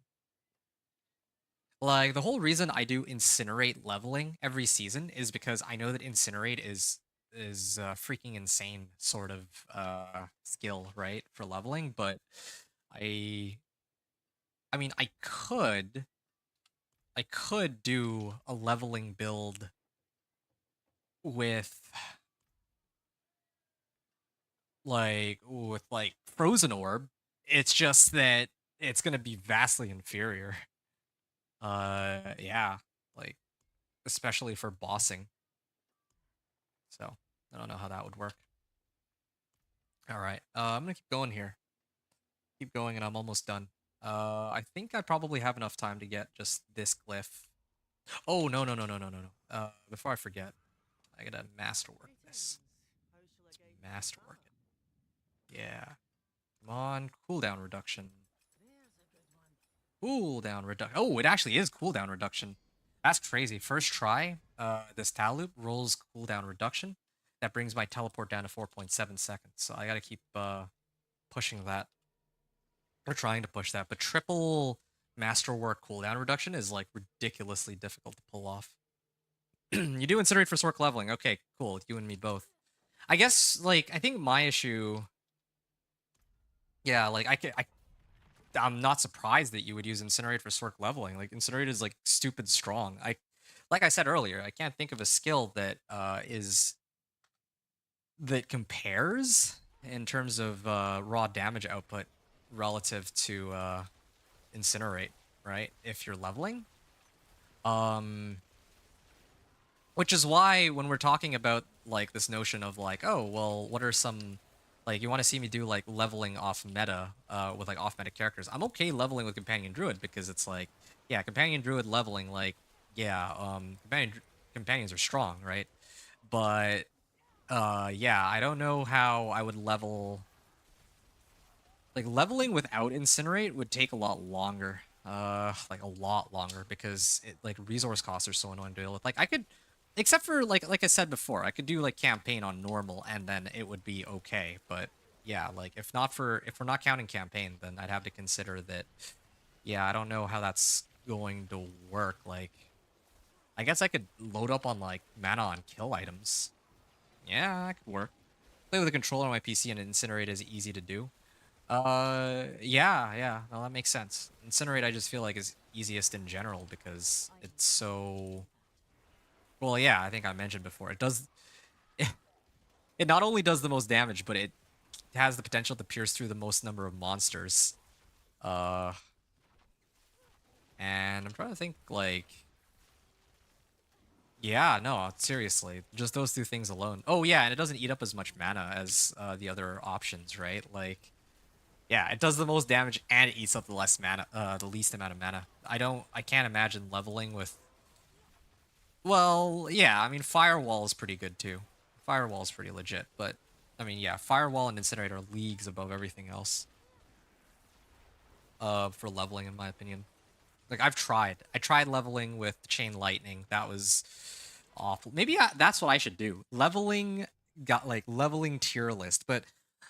Like the whole reason I do incinerate leveling every season is because I know that incinerate is freaking insane sort of skill, right, for leveling, but I I mean I could do a leveling build with with frozen orb. It's just that it's going to be vastly inferior. Yeah, like especially for bossing. So, I don't know how that would work. All right. I'm going to keep going here. Keep going and I'm almost done. I think I probably have enough time to get just this glyph. Oh, no, no, no, no, no, no, no. Before I forget, I gotta masterwork this. Greetings. How shall I Let's guide you masterwork further? it. Yeah. Come on, cooldown reduction. There's a good one. Cooldown reduction. Oh, it actually is cooldown reduction. That's crazy. First try, this Tal loop rolls cooldown reduction. That brings my teleport down to 4.7 seconds. So I gotta keep pushing that. Or trying to push that. But triple masterwork cooldown reduction is like ridiculously difficult to pull off. You do incinerate for Sorc leveling. Okay, cool. You and me both. I guess like I think my issue, yeah, like I'm not surprised that you would use incinerate for Sorc leveling. Like incinerate is like stupid strong. Like I said earlier, I can't think of a skill that is that compares in terms of raw damage output relative to incinerate, right? If you're leveling. Um Which is why when we're talking about like this notion of like, oh, well, what are some like you want to see me do like leveling off meta with like off meta characters. I'm okay leveling with companion druid because it's like, yeah, companion druid leveling like yeah, companions are strong, right? But yeah, I don't know how I would level like leveling without incinerate would take a lot longer. Like a lot longer because it like resource costs are so annoying to deal with. Like I could, except for like I said before, I could do like campaign on normal and then it would be okay. But yeah, like if we're not counting campaign, then I'd have to consider that. Yeah, I don't know how that's going to work. Like I guess I could load up on like mana on kill items. Yeah, that could work. Play with a controller on my PC and incinerate is easy to do. Yeah, no, that makes sense. Incinerate, I just feel like is easiest in general because it's so. Well, yeah, I think I mentioned before. It does. It not only does the most damage, but it has the potential to pierce through the most number of monsters. Uh, and I'm trying to think like. Yeah, no, seriously, just those two things alone. Oh yeah, and it doesn't eat up as much mana as the other options, right? Like. Yeah, it does the most damage and it eats up the less mana, the least amount of mana. I can't imagine leveling with. Well, yeah, I mean, Firewall is pretty good too. Firewall is pretty legit, but I mean, yeah, Firewall and Incinerate are leagues above everything else. For leveling, in my opinion. Like I tried leveling with Chain Lightning. That was awful. Maybe that's what I should do. Leveling tier list, but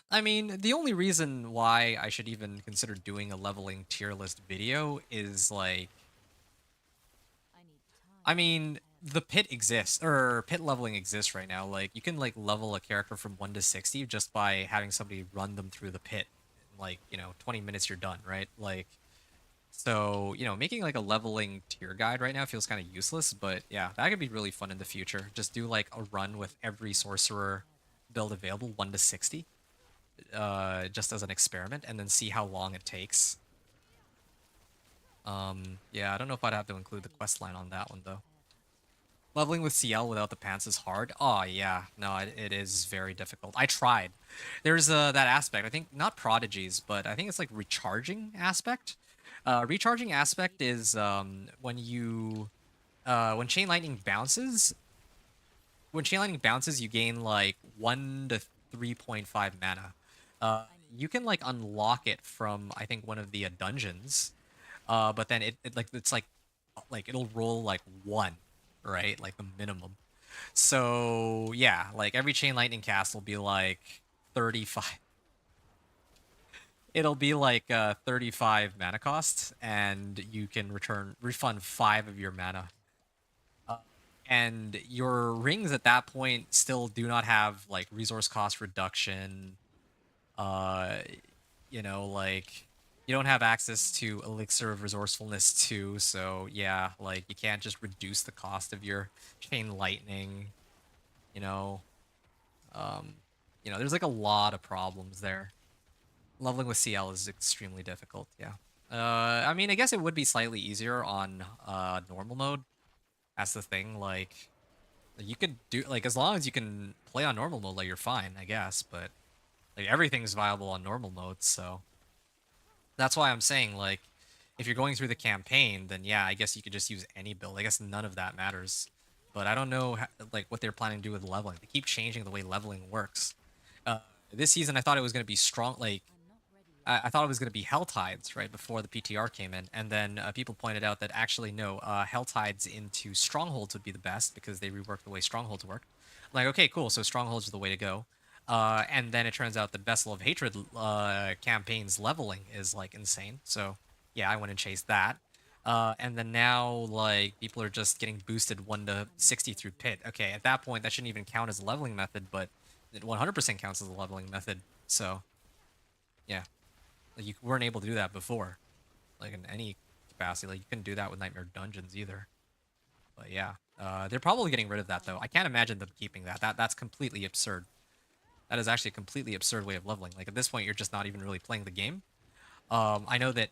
I mean, the only reason why I should even consider doing a leveling tier list video is like, I need time I to mean, prepare. the pit exists, or pit leveling exists right now. Like, you can like level a character from 1 to 60 just by having somebody run them through the pit. Like, 20 minutes you're done, right? Like, so, making like a leveling tier guide right now feels kind of useless, but yeah, that could be really fun in the future. Just do like a run with every sorcerer build available 1 to 60 just as an experiment and then see how long it takes. Yeah, I don't know if I'd have to include the I need quest line on time that to one though. prepare for this. Leveling with CL without the pants is hard. Oh yeah, no, it is very difficult. I tried. There's that aspect. I think not prodigies, but I think it's like recharging aspect. Recharging aspect is when you when chain lightning bounces. When chain lightning bounces, you gain like 1 to 3.5 mana. I need You can like unlock it from I think one of the dungeons. But then it's like it'll roll like 1, right? Like the minimum. So yeah, like every chain lightning cast will be like 35. It'll be like 35 mana cost, and you can refund 5 of your mana. Uh, and your rings at that point still do not have like resource cost reduction. Uh, like you don't have access to Elixir of Resourcefulness too, so yeah, like you can't just reduce the cost of your chain lightning, you know. Um, there's like a lot of problems there. Leveling with CL is extremely difficult, yeah. I mean, I guess it would be slightly easier on normal mode. That's the thing, like you could do like as long as you can play on normal mode, like you're fine, I guess, but like everything's viable on normal mode, so that's why I'm saying, like, if you're going through the campaign, then yeah, I guess you could just use any build. I guess none of that matters. But I don't know, like, what they're planning to do with leveling. They keep changing the way leveling works. Uh, this season, I thought it was going to be strong. Like, I'm not ready yet. I thought it was going to be Hell Tides, right, before the PTR came in. And then people pointed out that actually, no, Hell Tides into Strongholds would be the best because they reworked the way Strongholds work. I'm like, okay, cool. So Strongholds are the way to go. And then it turns out the Vessel of Hatred campaign's leveling is like insane. So yeah, I went and chased that. And then now, like, people are just getting boosted 1 to 60 through pit. Okay, at that point, that shouldn't even count as a leveling method, but it 100% counts as a leveling method. So, yeah, like, you weren't able to do that before, like, in any capacity. Like, you couldn't do that with Nightmare Dungeons either. But yeah, they're probably getting rid of that, though. I can't imagine them keeping that. That's completely absurd. That is actually a completely absurd way of leveling. Like, at this point, you're just not even really playing the game. I know that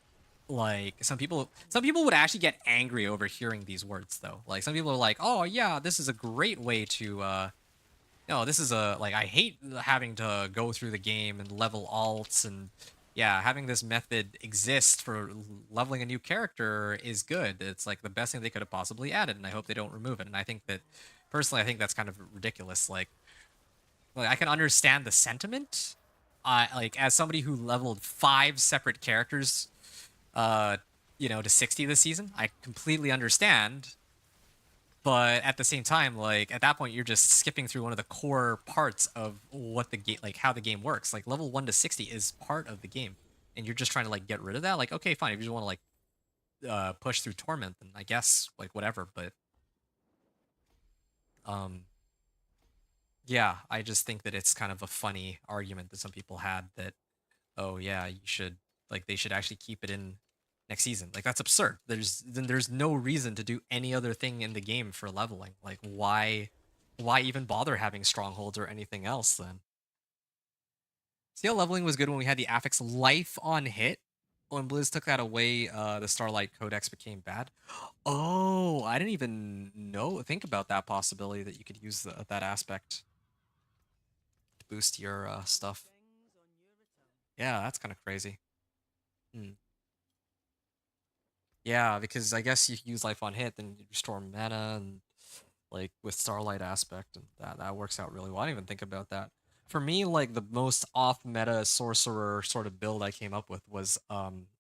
like some people would actually get angry over hearing these words though. Like some people are like, "Oh yeah, this is a great way to no, this is a like I hate having to go through the game and level alts and yeah, having this method exist for leveling a new character is good. It's like the best thing they could have possibly added and I hope they don't remove it." And I think that personally I think that's kind of ridiculous. Like I can understand the sentiment. Like as somebody who leveled 5 separate characters, uh, to 60 this season, I completely understand. But at the same time, like at that point, you're just skipping through one of the core parts of what the game, like how the game works. Like level 1 to 60 is part of the game, and you're just trying to like get rid of that. Like okay, fine, if you just want to like push through Torment, then I guess like whatever. But um, yeah, I just think that it's kind of a funny argument that some people had that, oh yeah, you should like they should actually keep it in next season. Like that's absurd. There's no reason to do any other thing in the game for leveling. Like why even bother having strongholds or anything else then? See how leveling was good when we had the affix life on hit? When Blizz took that away, the Starlight Codex became bad. Oh, I didn't even think about that possibility that you could use that aspect to boost your stuff. Things on your return. Yeah, that's kind of crazy. Hmm. Yeah, because I guess you use life on hit, then you restore mana, and like with Starlight aspect, and that works out really well. I didn't even think about that. For me, like the most off meta sorcerer sort of build I came up with was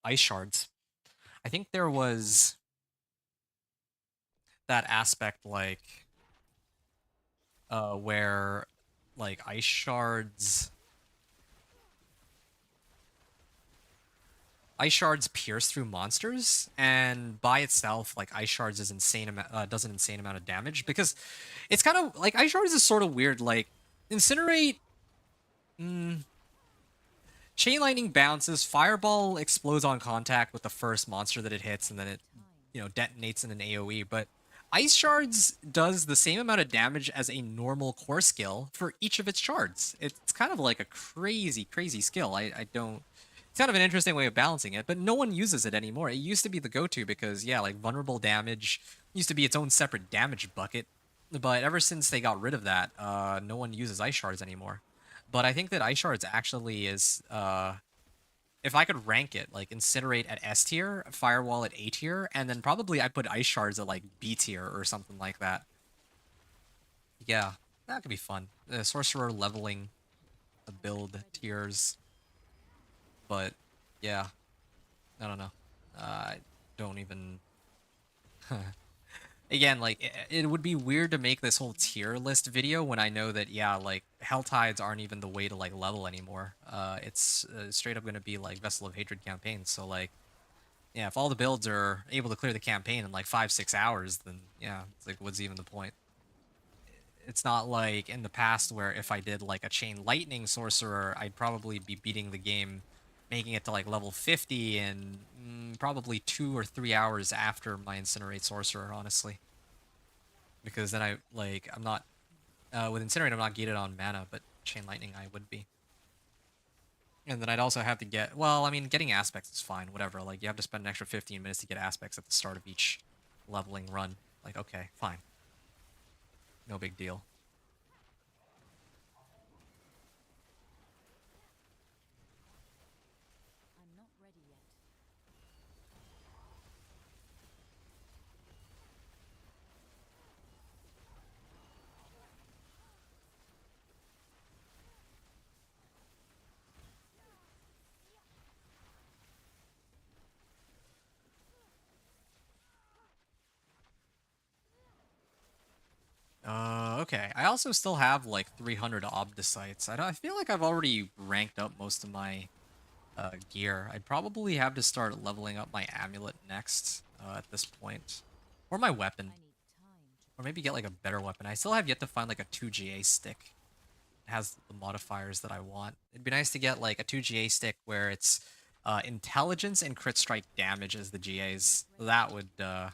ice shards. I think there was that aspect like where like ice shards pierce through monsters, and by itself, like ice shards is does an insane amount of damage because it's kind of like ice shards is sort of weird. Like incinerate, mm, chain lightning bounces, fireball explodes on contact with the first monster that it hits, and then it detonates in an AOE. But ice shards does the same amount of damage as a normal core skill for each of its shards. It's kind of like a crazy skill. I don't it's kind of an interesting way of balancing it, but no one uses it anymore. It used to be the go-to because, yeah, like vulnerable damage used to be its own separate damage bucket. But ever since they got rid of that, no one uses ice shards anymore. But I think that ice shards actually is, if I could rank it, like incinerate at S tier, firewall at A tier, and then probably I'd put ice shards at like B tier or something like that. Yeah, that could be fun. The sorcerer leveling the build tiers. But yeah, I don't know. I don't even. Again, like it would be weird to make this whole tier list video when I know that yeah, like hell tides aren't even the way to like level anymore. It's straight up gonna be like Vessel of Hatred campaigns. So like, yeah, if all the builds are able to clear the campaign in like 5-6 hours, then yeah, it's like what's even the point? It's not like in the past where if I did like a chain lightning sorcerer, I'd probably be beating the game, making it to like level 50 in probably 2 or 3 hours after my incinerate sorcerer, honestly. Because then I'm not with incinerate I'm not gated on mana, but chain lightning I would be. And then I'd also have to get, well, I mean, getting aspects is fine, whatever. Like you have to spend an extra 15 minutes to get aspects at the start of each leveling run. Like okay, fine. No big deal. I'm not ready yet. Okay. I also still have like 300 Obdicites. I feel like I've already ranked up most of my gear. I'd probably have to start leveling up my amulet next. at this point. Or my weapon. I need time to Or maybe get like a better weapon. I still have yet to find like a 2GA stick. It has the modifiers that I want. It'd be nice to get like a 2GA stick where it's intelligence and crit strike damage as the GAs. That would yeah,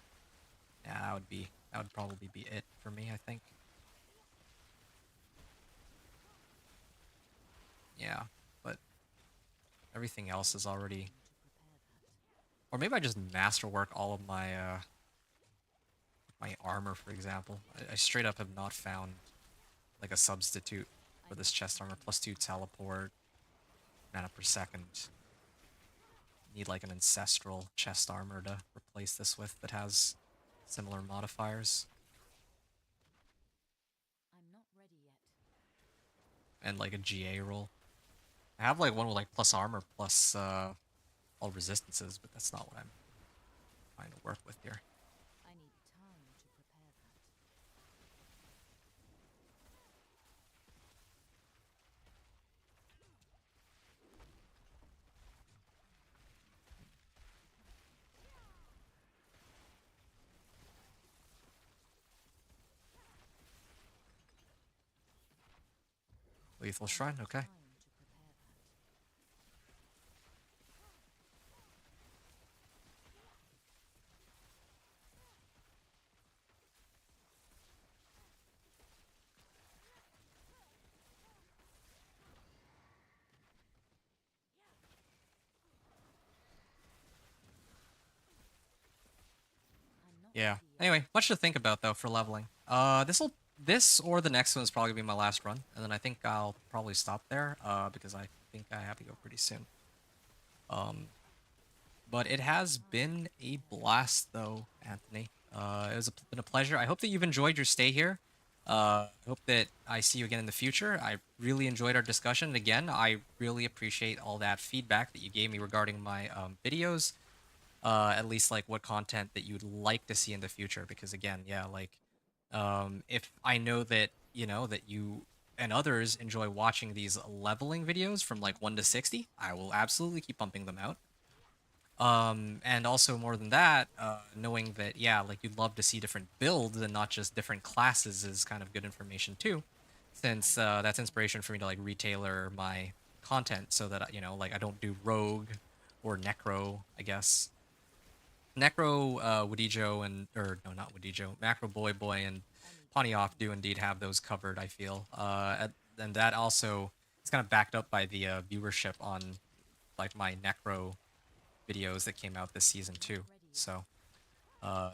that would probably be it for me, I think. Yeah, but everything else is already. Or maybe I just masterwork all of my armor, for example. I straight up have not found like a substitute for this chest armor. +2 teleport, mana per second. Need like an ancestral chest armor to replace this with that has similar modifiers. I'm not ready yet. And like a GA roll. I have like one with like plus armor plus all resistances, but that's not what I'm trying to work with here. I need time to prepare that. Lethal Shrine, okay. Time to prepare that. I'm not Yeah. ready yet. Anyway, much to think about though for leveling. This or the next one is probably gonna be my last run, and then I think I'll probably stop there. Because I think I have to go pretty soon. But it has been a blast though, Anthony. It was been a pleasure. I hope that you've enjoyed your stay here. I hope that I see you again in the future. I really enjoyed our discussion. And again, I really appreciate all that feedback that you gave me regarding my videos. At least like what content that you'd like to see in the future, because again, yeah, like if I know that that you and others enjoy watching these leveling videos from like 1 to 60, I will absolutely keep pumping them out. And also more than that, knowing that yeah, like you'd love to see different builds and not just different classes is kind of good information too, since that's inspiration for me to like retailer my content so that like I don't do rogue or necro, I guess. Necro, Wadijo, and or no, not Wadijo, Macro Boy and Pontiac do indeed have those covered. I feel, and that also is kind of backed up by the viewership on like my Necro videos that came out this season too. So,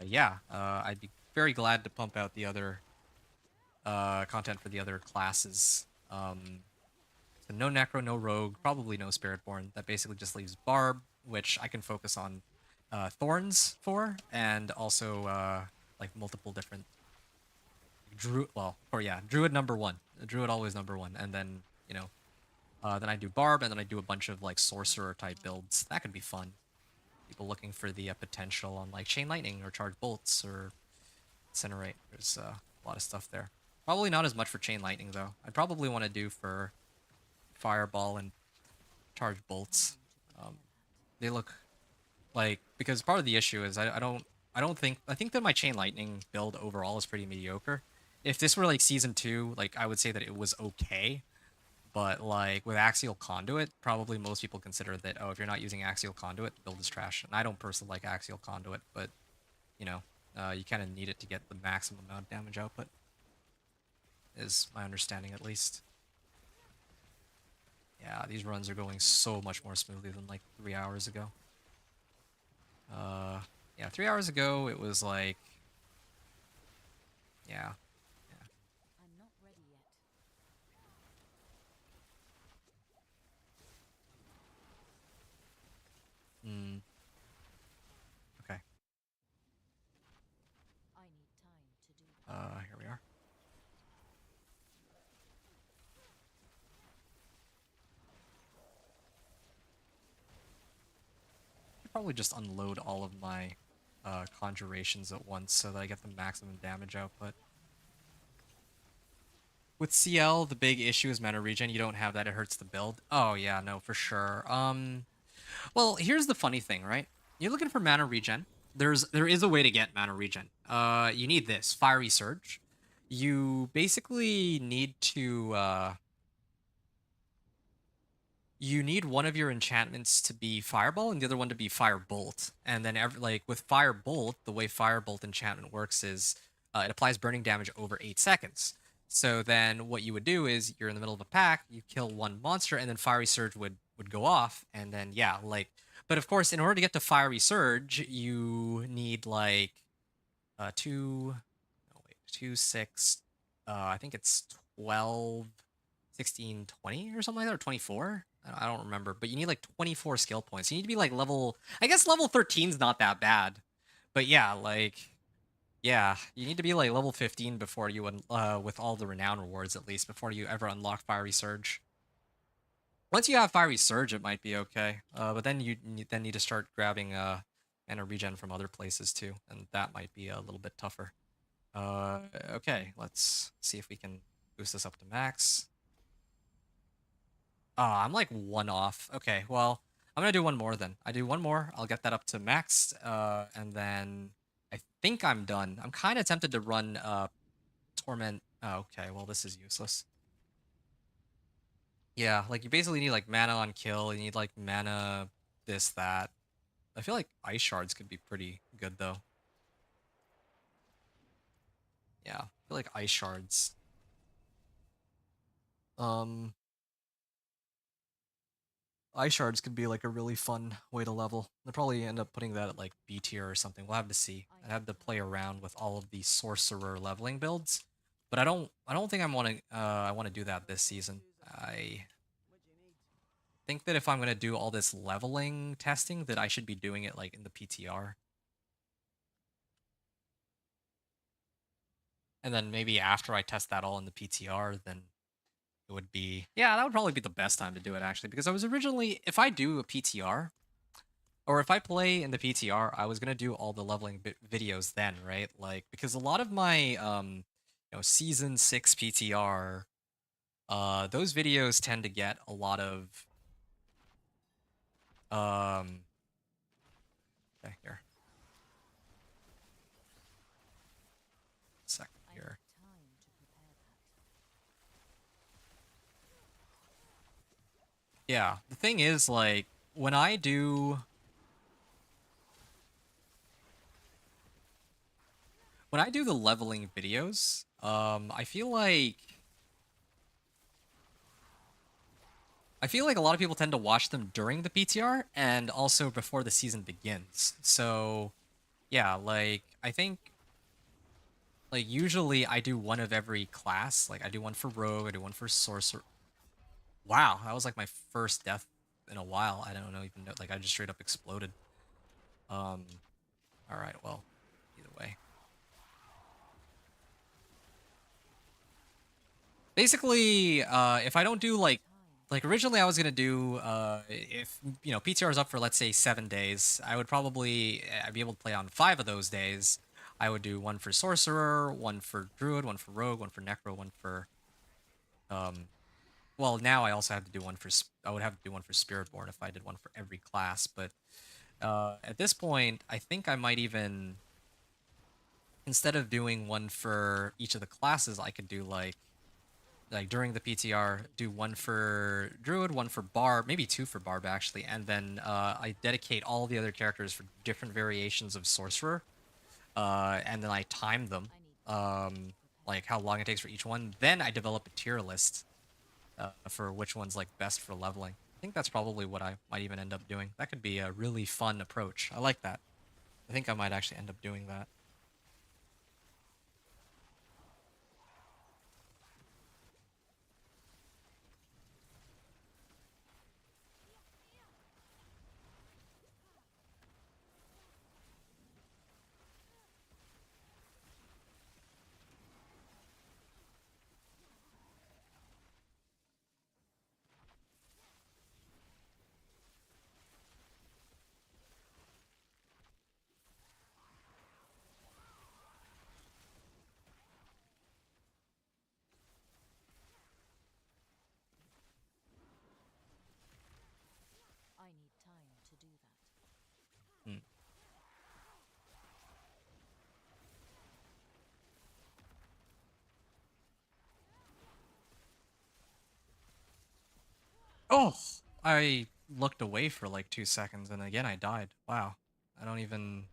yeah, I'd be very glad to pump out the other content for the other classes. So no Necro, no Rogue, probably no Spiritborn. That basically just leaves Barb, which I can focus on Thorns for, and also like multiple different Druid. Well, or yeah, Druid number one. Druid always number one, and then then I do Barb, and then I do a bunch of like Sorcerer type builds. That could be fun. People looking for the potential on like Chain Lightning or Charge Bolts or Incinerate. There's a lot of stuff there. Probably not as much for Chain Lightning though. I'd probably want to do for Fireball and Charge Bolts. They look like, because part of the issue is I think that my Chain Lightning build overall is pretty mediocre. If this were like season 2, like I would say that it was okay, but like with Axial Conduit, probably most people consider that, oh, if you're not using Axial Conduit, the build is trash. And I don't personally like Axial Conduit, but you kind of need it to get the maximum amount of damage output, is my understanding at least. Yeah, these runs are going so much more smoothly than like 3 hours ago. Yeah, 3 hours ago it was like, yeah. I'm not ready yet. Okay. I need time to do that. Here we are. Should probably just unload all of my conjurations at once so that I get the maximum damage output. With CL, the big issue is mana regen. You don't have that; it hurts the build. Oh yeah, no, for sure. Well, here's the funny thing, right? You're looking for mana regen, there is a way to get mana regen. You need this Fiery Surge. You basically need to you need one of your enchantments to be Fireball and the other one to be Firebolt. And then like with Firebolt, the way Firebolt enchantment works is it applies burning damage over 8 seconds. So then what you would do is you're in the middle of a pack, you kill one monster, and then Fiery Surge would go off, and then yeah, like. But of course, in order to get to Fiery Surge, you need like two, no wait, 2, 6, I think it's 12, 16, 20 or something like that, or 24. I don't remember, but you need like 24 skill points. You need to be like level, I guess level 13 is not that bad, but yeah, like, yeah, you need to be like level 15 before you, with all the renown rewards at least, before you ever unlock Fiery Surge. Once you have Fiery Surge, it might be okay, but then you then need to start grabbing mana regen from other places too, and that might be a little bit tougher. Okay, let's see if we can boost this up to max. I'm like 1 off. Okay, well, I'm gonna do one more then. I do one more, I'll get that up to max, and then I think I'm done. I'm kind of tempted to run Torment. Oh, okay, well, this is useless. Yeah, like you basically need like mana on kill, you need like mana this, that. I feel like Ice Shards could be pretty good though. Yeah, I feel like Ice Shards. Um, Ice Shards could be like a really fun way to level. They'll probably end up putting that at like B tier or something. We'll have to see. I'd have to play around with all of the Sorcerer leveling builds, but I don't think I want to do that this season. I think that if I'm gonna do all this leveling testing, that I should be doing it like in the PTR. And then maybe after I test that all in the PTR, then it would be, yeah, that would probably be the best time to do it actually, because I was originally, if I do a PTR, or if I play in the PTR, I was gonna do all the leveling videos then, right? Like, because a lot of my, season 6 PTR, those videos tend to get a lot of, okay, here, second I here. need time to prepare that. Yeah, the thing is, like, when I do the leveling videos, I feel like a lot of people tend to watch them during the PTR and also before the season begins. So, yeah, like I think like usually I do one of every class. Like I do one for Rogue, I do one for Sorcerer. Wow, that was like my first death in a while. I don't know even know, like I just straight up exploded. All right, well, either way. Basically, if I don't do like originally I was gonna do if PTR is up for, let's say, 7 days, I would probably I'd be able to play on 5 of those days. I would do one for Sorcerer, one for Druid, one for Rogue, one for Necro, one for well, now I also have to do one for I would have to do one for Spiritborn if I did one for every class, but at this point I think I might even, instead of doing one for each of the classes, I could do like during the PTR, do one for Druid, one for Barb, maybe 2 for Barb actually, and then I dedicate all the other characters for different variations of Sorcerer, and then I time them, like how long it takes for each one. Then I develop a tier list for which one's like best for leveling. I think that's probably what I might even end up doing. That could be a really fun approach. I like that. I think I might actually end up doing that. Oh, I looked away for like 2 seconds and again I died. Wow. I don't even...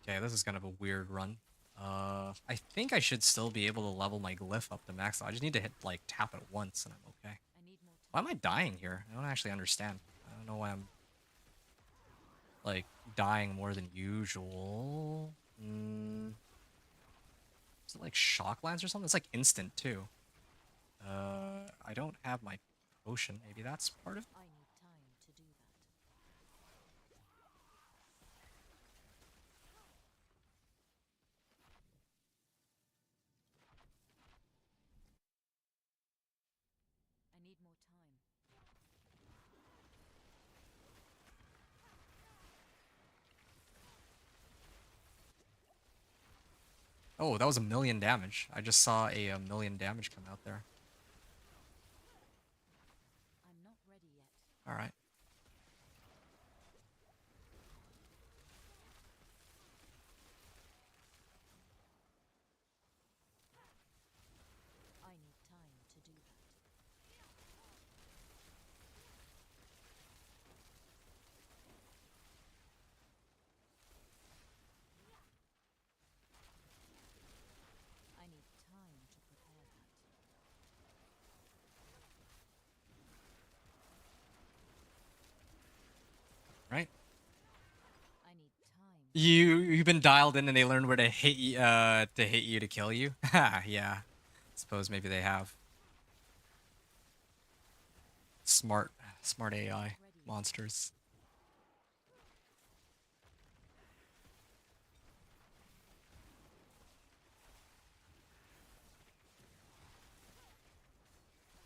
Okay, this is kind of a weird run. I think I should still be able to level my glyph up to max. I just need to hit, like, tap it once and I'm okay. I need more Why time. am I dying here? I don't actually understand. I don't know why I'm, like, dying more than usual. Is it, like, shock lance or something? It's, like, instant, too. I don't have my potion. Maybe that's part of it? I need time to do that. I need more time. Oh, that was 1,000,000 damage. I just saw a 1,000,000 damage come out there. I'm not ready yet. Alright. I need time to do that. I need time to prepare that. Right? I need time. You've been dialed in and they learned where to hit you to kill you? Ha, yeah. Suppose maybe they have. Smart AI Ready yet. monsters.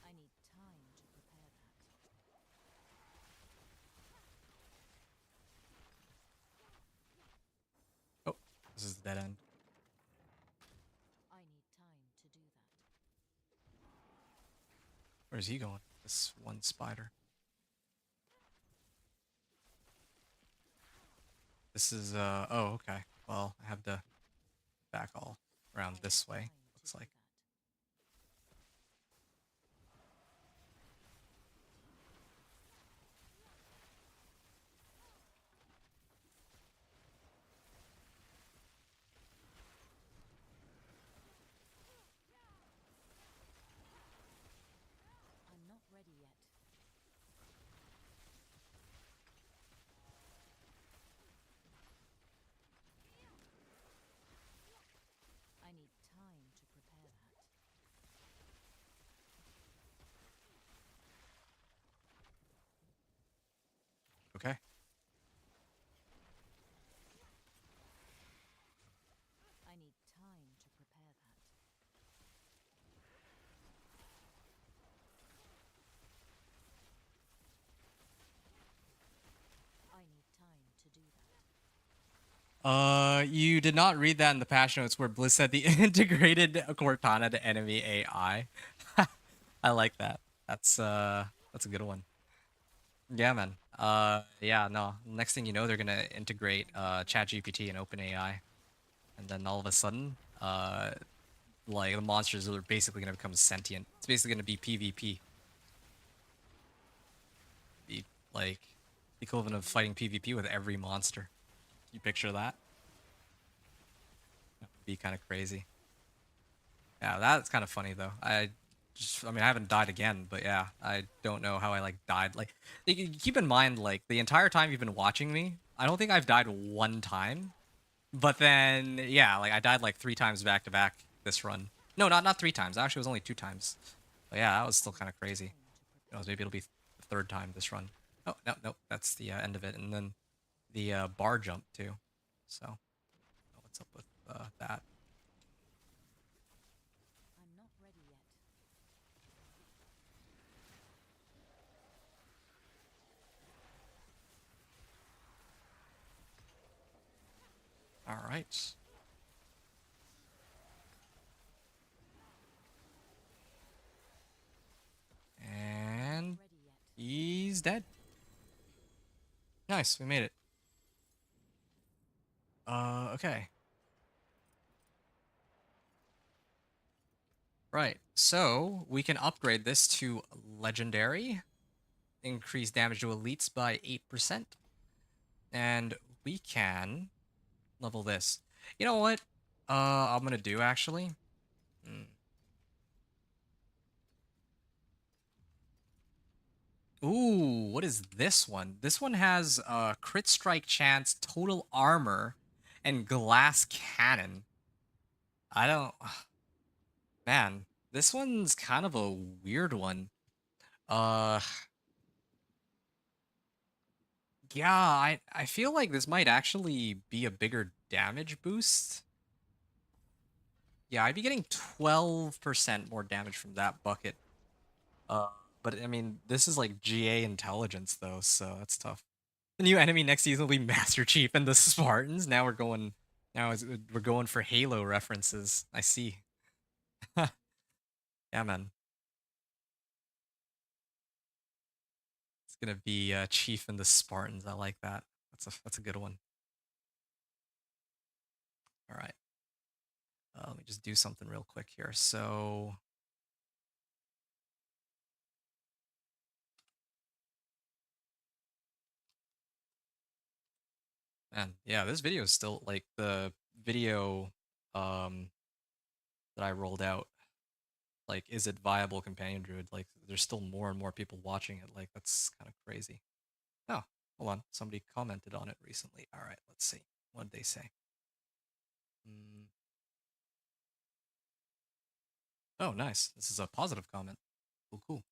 I need time to prepare that. Oh, this is the dead end. I need time to do that. Where's he going? This one spider. This is oh, okay. Well, I have to back all around I this need way, time to looks do like. that. I'm not ready yet. I need time to prepare that. Okay. I need time to prepare that. I need time to do that. You did not read that in the patch notes where Bliss said the integrated Cortana to enemy AI. I like that. That's a good one. Yeah, man. Yeah, no. Next thing you know, they're gonna integrate ChatGPT and OpenAI, and then all of a sudden, like the monsters are basically gonna become sentient. It's basically gonna be PvP. Be like the equivalent of fighting PvP with every monster. You picture that? That would be kind of crazy. Yeah, that's kind of funny though. I mean, I haven't died again, but yeah, I don't know how I like died. Like, keep in mind, like the entire time you've been watching me, I don't think I've died one time. But then, yeah, like I died like 3 times back to back this run. No, not 3 times. Actually, it was only 2 times. But yeah, that was still I kind need of crazy. time to Who knows, prepare maybe it'll that. be the third time this run. Oh, no, no, that's the end of it. And then the bar jump too. So, I don't know what's up with that? I'm not ready yet. All right. I'm not And ready yet. he's dead. Nice, we made it. Okay. Right, so we can upgrade this to legendary. increase damage to elites by 8%. And we can level this. You know what? I'm gonna do actually. Hmm. Ooh, what is this one? This one has crit strike chance, total armor, and glass cannon. I don't. Man, this one's kind of a weird one. Uh, yeah, I feel like this might actually be a bigger damage boost. Yeah, I'd be getting 12% more damage from that bucket. Uh, but I mean, this is like GA intelligence though, so that's tough. The new enemy next season will be Master Chief and the Spartans. We're going for Halo references. I see. Yeah, man. It's gonna be Chief and the Spartans. I like that. That's a good one. All right. Let me just do something real quick here. So, man, yeah, this video is still like the video um that I rolled out. Like, is it viable companion druid? Like, there's still more and more people watching it. Like, that's kind of crazy. Oh, hold on. Somebody commented on it recently. All right, let's see. What did they say? Mm. Oh, nice. This is a positive comment. Cool, cool.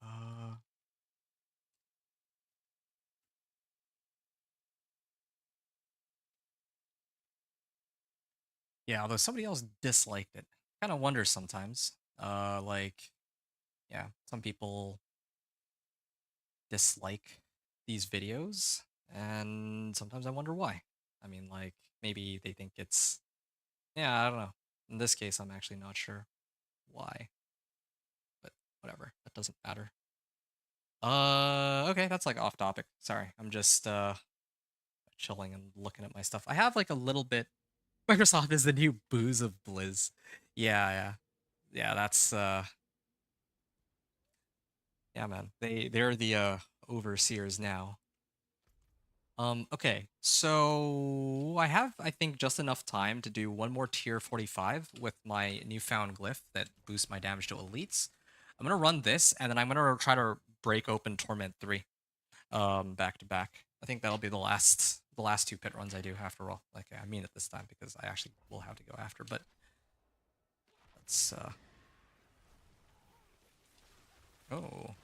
Uh, yeah, although somebody else disliked it. Kind of wonder sometimes. Like, yeah, some people dislike these videos, and sometimes I wonder why. I mean, like, maybe they think it's, yeah, I don't know. In this case, I'm actually not sure why, but whatever. That doesn't matter. Okay, that's like off topic. Sorry, I'm just chilling and looking at my stuff. I have like a little bit. Microsoft is the new booze of Blizz. Yeah, yeah, yeah. That's yeah, man. They're the overseers now. Okay, so I have, I think, just enough time to do one more tier 45 with my newfound glyph that boosts my damage to elites. I'm gonna run this, and then I'm gonna try to break open Torment 3, back to back. I think that'll be the last two pit runs I do after all. Like, I mean it this time because I actually will have to go after, but let's, oh.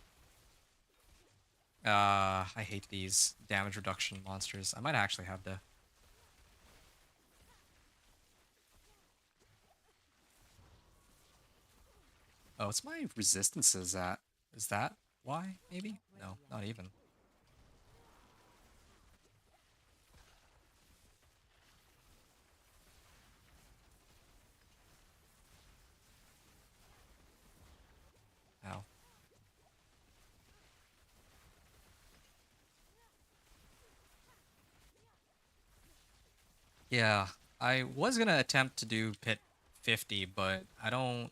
I hate these damage reduction monsters. I might actually have to. Oh, what's my resistances at? Is that why, maybe? No, not even. Ow. Yeah, I was gonna attempt to do pit 50, but I don't...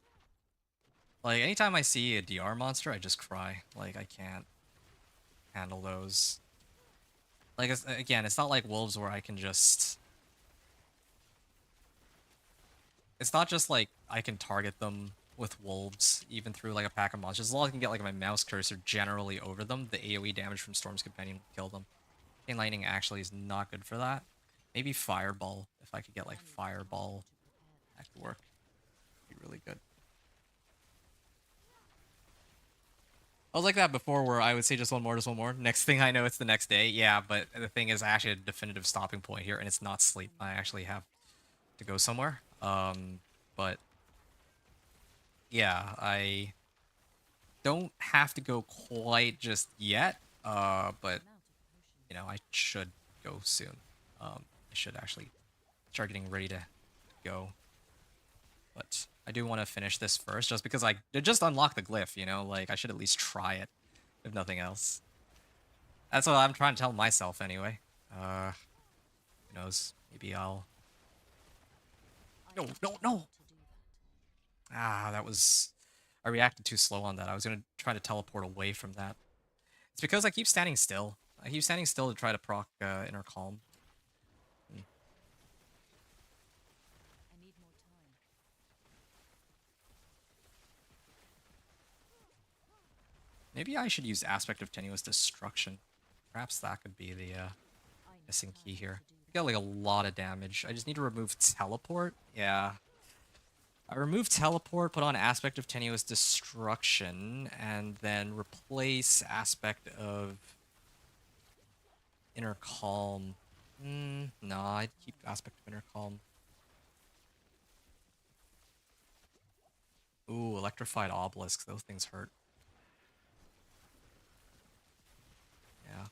Like, anytime I see a DR monster, I just cry. Like, I can't handle those. Like, again, it's not like wolves where I can just... It's not just like I can target them with wolves, even through like a pack of monsters. As long as I can get like my mouse cursor generally over them, the AoE damage from Storm's Companion will kill them. Chain Lightning actually is not good for that. Maybe Fireball. If I could get like Fireball, that could work. Be really good. I was like that before where I would say just one more, just one more. Next thing I know, it's the next day. Yeah, but the thing is actually a definitive stopping point here, and it's not sleep. I actually have to go somewhere. But yeah, I don't have to go quite just yet, but, I'm out of potions. you know, I should go soon. I should actually start getting ready to go. But I do want to finish this first, just because I did just unlock the glyph, you know? Like, I should at least try it, if nothing else. That's what I'm trying to tell myself, anyway. Who knows? Maybe I'll... I No, need no, time no! to do that. Ah, that was... I reacted too slow on that. I was going to try to teleport away from that. It's because I keep standing still. I keep standing still to try to proc Inner Calm. Hmm. I need more time. Maybe I should use Aspect of Tenuous Destruction. Perhaps that could be the I need missing key time here. to do I that. got like a lot of damage. I just need to remove Teleport. Yeah. I remove Teleport, put on Aspect of Tenuous Destruction, and then replace Aspect of Inner Calm. No, I'd keep Aspect of Inner Calm. Ooh, Electrified Obelisk. Those things hurt. Yeah.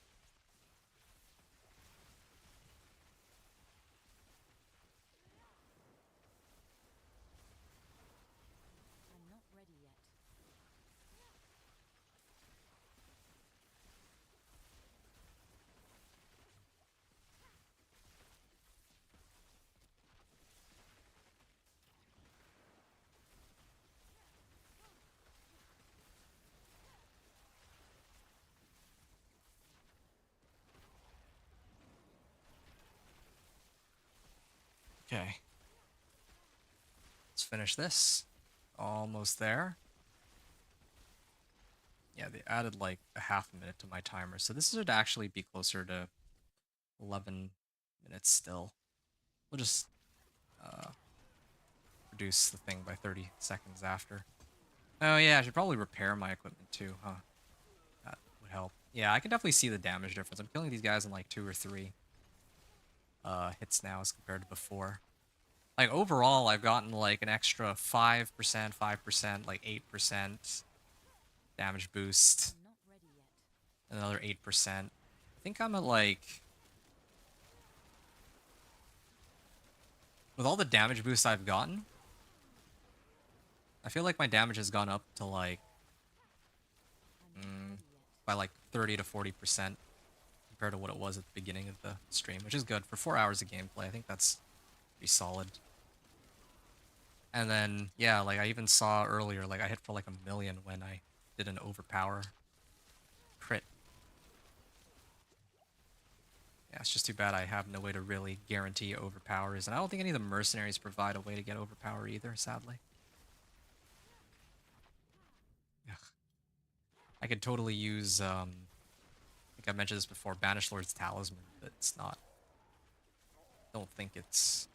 I'm not ready yet. Okay. Let's finish this. Almost there. Yeah, they added like a half a minute to my timer, so this should actually be closer to 11 minutes still. We'll just uh, reduce the thing by 30 seconds after. Oh yeah, I should probably repair my equipment too, huh? That would help. Yeah, I can definitely see the damage difference. I'm killing these guys in like 2 or 3 hits now as compared to before. Like overall, I've gotten like an extra 5%, 5%, like 8% damage boost, I'm not ready yet. another 8%. I think I'm at like, with all the damage boosts I've gotten, I feel like my damage has gone up to like, I'm not ready yet. by like 30 to 40% compared to what it was at the beginning of the stream, which is good for 4 hours of gameplay. I think that's pretty solid. And then, yeah, like I even saw earlier, like I hit for like 1,000,000 when I did an overpower crit. Yeah, it's just too bad I have no way to really guarantee overpowers, and I don't think any of the mercenaries provide a way to get overpower either, sadly. Ugh. I could totally use, I think I mentioned this before, Banished Lord's Talisman, but it's not, I don't think it's,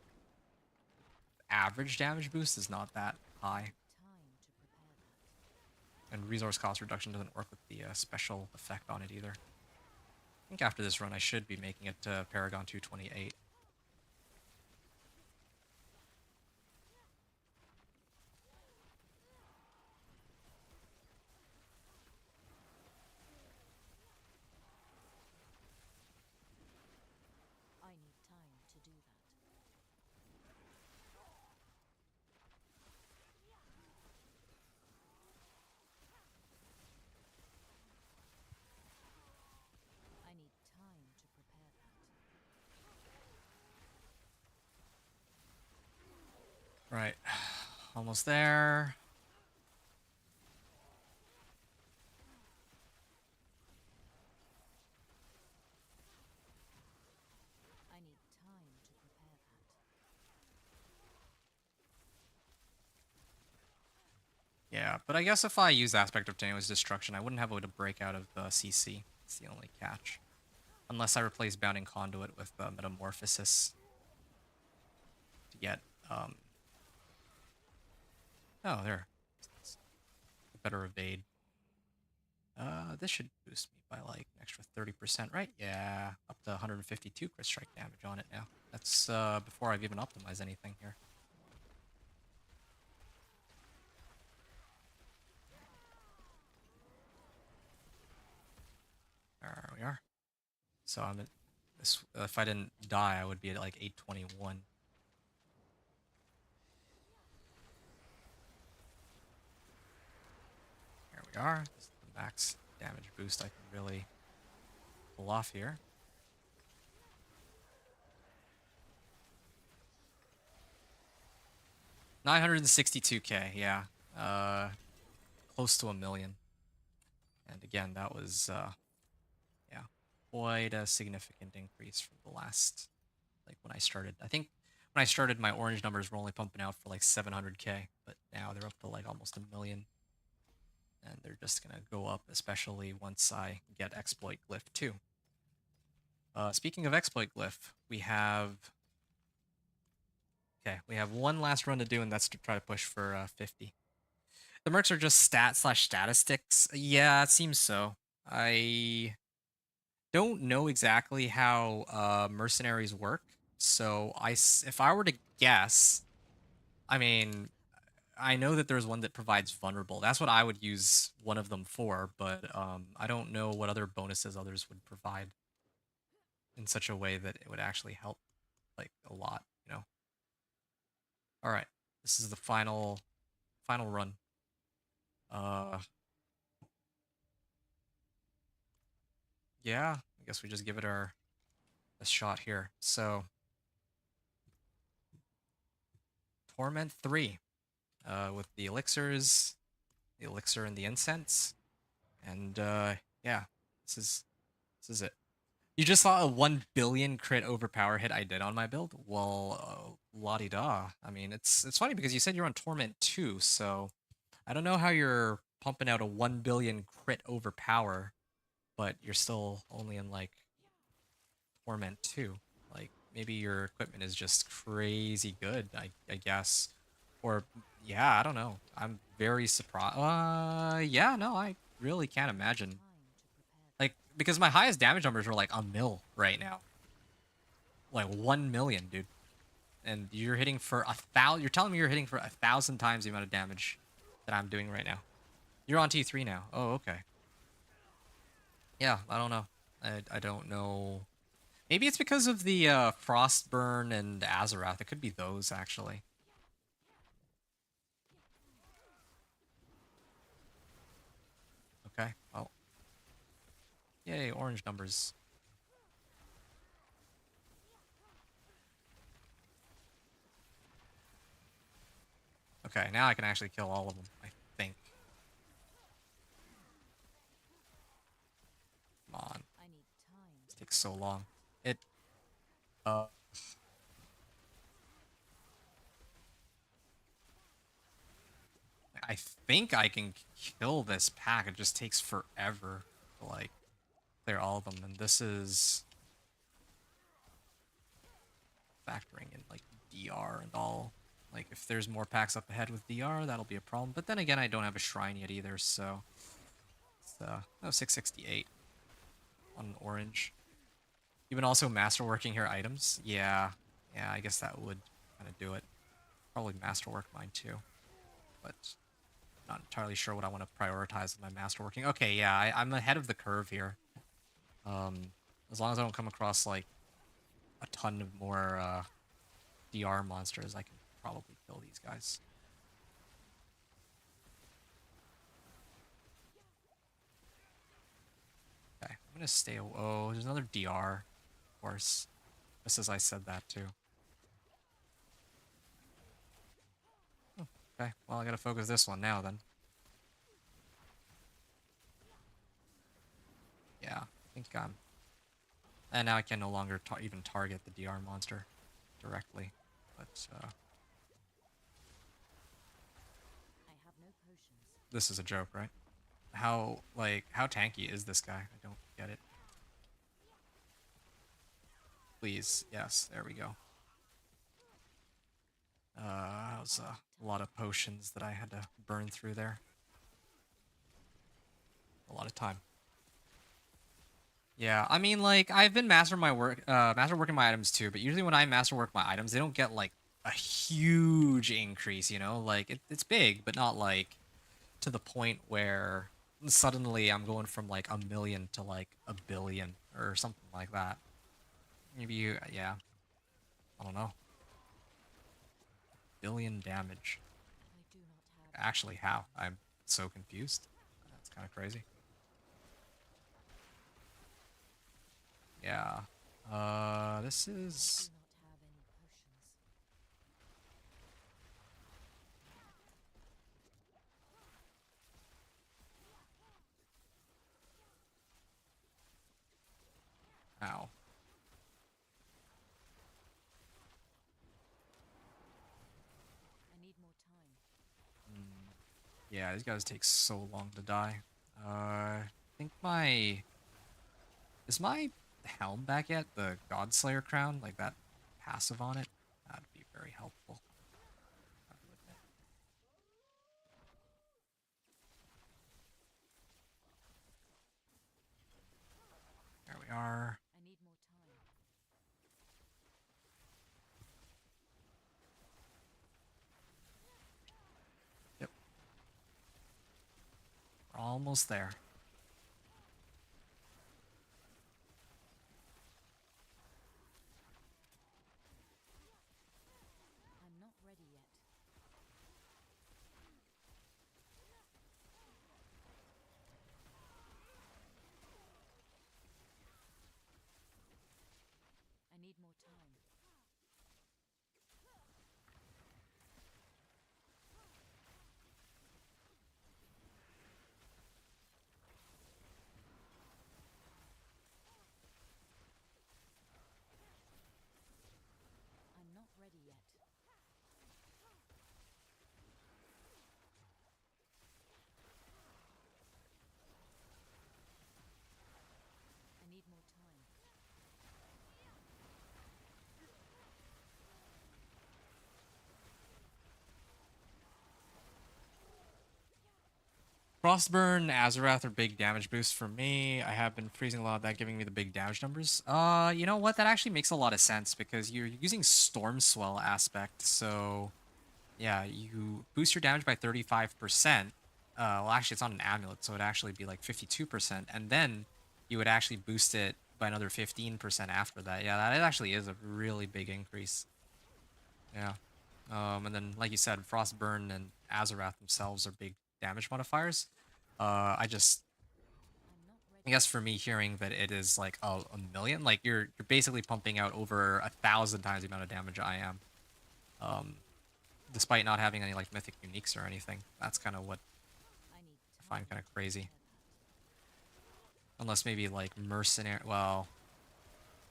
average damage boost is not that I high. need time to prepare that. And resource cost reduction doesn't work with the special effect on it either. I think after this run I should be making it to Paragon 228. I need time to do that. I need time to prepare that. Right. Almost there. I need time to prepare that. Yeah, but I guess if I use Aspect of Tenuous Destruction, I wouldn't have a way to break out of CC. It's the only catch. Unless I replace Bounding Conduit with Metamorphosis to get, oh, there. It's a better evade. This should boost me by like an extra 30%, right? Yeah, up to 152 crit strike damage on it now. That's before I've even optimized anything here. There we are. So I'm at this. If I didn't die, I would be at like 821. There we are. This is the max damage boost I can really pull off here. $962K, yeah. Close to 1 million. And again, that was yeah, quite a significant increase from the last, like when I started. I think when I started, my orange numbers were only pumping out for like 700K, but now they're up to like almost 1 million. And they're just gonna go up, especially once I get exploit glyph too. Speaking of exploit glyph, we have one last run to do, and that's to try to push for 50. The mercs are just statistics. Yeah, it seems so. I don't know exactly how mercenaries work, so if I were to guess, I mean, I know that there's one that provides vulnerable. That's what I would use one of them for, but I don't know what other bonuses others would provide in such a way that it would actually help, like, a lot, you know? Alright, this is the final run. Yeah, I guess we just give it a shot here. So, Torment 3, with the elixirs, the elixir and the incense, and yeah, this is it. You just saw a 1 billion crit overpower hit I did on my build? Well, la-di-da. I mean, it's funny because you said you're on Torment 2, so I don't know how you're pumping out a 1 billion crit overpower, but you're still only in, like, Torment 2. Like, maybe your equipment is just crazy good, I guess. Or, yeah, I don't know. I'm very surprised. Yeah, no, I really can't imagine. Time to prepare. Like, because my highest damage numbers are like a mil right now. Like 1 million, dude. And you're hitting for 1,000. You're telling me you're hitting for 1,000 times the amount of damage that I'm doing right now. You're on T3 now. Oh, okay. Yeah, I don't know. I don't know. Maybe it's because of the Frostburn and Azarath. It could be those, actually. Okay, well. Yay, orange numbers. Okay, now I can actually kill all of them, I think. Come on. I need time. This takes so long. Uh... I think I can kill this pack. It just takes forever to, like, clear all of them. And this is factoring in, like, DR and all. Like, if there's more packs up ahead with DR, that'll be a problem. But then again, I don't have a shrine yet either, so... It's, oh, 668 on orange. Even also masterworking her items? Yeah, I guess that would kind of do it. Probably masterwork mine too. But not entirely sure what I want to prioritize in my masterworking. Okay, yeah, I'm ahead of the curve here. As long as I don't come across, like, a ton of more DR monsters, I can probably kill these guys. Okay, I'm gonna stay. Oh, there's another DR, of course. Just as I said that too. Oh, okay, well I gotta focus this one now then. Yeah, I think I'm. And now I can no longer even target the DR monster directly. But I have no potions. this is a joke, right? How tanky is this guy? I don't get it. Please, yes, there we go. That was a lot of potions that I had to burn through there. A lot of time. Yeah, I mean, like, I've been masterworking my items too, but usually when I masterwork my items, they don't get, like, a huge increase, you know? Like, it's big, but not, like, to the point where suddenly I'm going from like a million to like a billion or something like that. Maybe you, yeah, I don't know. Billion damage. I do not have. Actually, how? I'm so confused. That's kind of crazy. Yeah. This I is. do not have any potions. Ow. I need more time. Hmm. Yeah, these guys take so long to die. I think my. Is my helm back yet? The Godslayer crown? Like that passive on it? That'd be very helpful. I have to admit. There we are. I need more time. Yep. We're almost there. I'm not ready yet. I need more time. I'm not ready yet. I need more time. Frostburn, Azarath are big damage boosts for me. I have been freezing a lot of that, giving me the big damage numbers. You know what? That actually makes a lot of sense because you're using Storm Swell aspect. So, yeah, you boost your damage by 35%. Well, actually, it's not an amulet, so it'd actually be like 52%. And then you would actually boost it by another 15% after that. Yeah, that actually is a really big increase. Yeah. And then, like you said, Frostburn and Azarath themselves are big damage modifiers. I just, I'm not I ready guess yet. for me, hearing that it is like a million, like you're basically pumping out over 1,000 times the amount of damage I am, um, despite not having any like mythic uniques or anything. That's kind of what I need I find time kind of to crazy. prepare that. Unless maybe like mercenary. Well,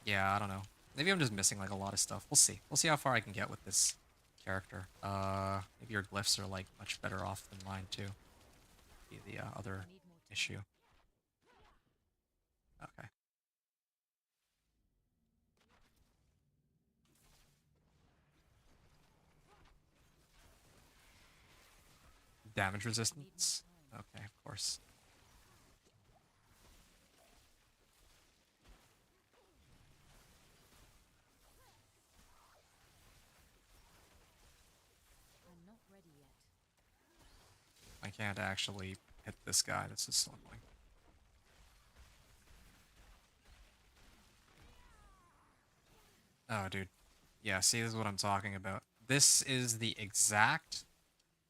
yeah, I don't know. Maybe I'm just missing like a lot of stuff. We'll see. We'll see how far I can get with this character. Maybe your glyphs are like much better off than mine too. Be the I other need more time. issue. Okay. Damage I need more resistance. time. Okay, of course. I'm not ready yet. I can't actually hit this guy. This is so annoying. Oh, dude. Yeah, see, this is what I'm talking about. This is the exact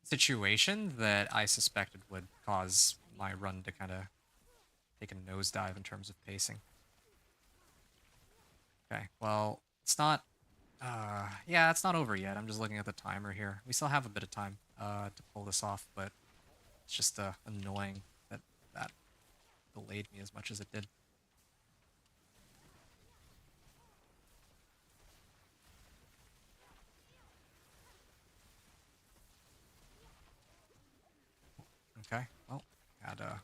situation that I suspected would cause I need my more run to time. kind of take a nosedive in terms of pacing. Okay, well, it's not... yeah, it's not over yet. I'm just looking at the timer here. We still have a bit of time to pull this off, but it's just annoying that that delayed me as much as it did. Okay, well, got a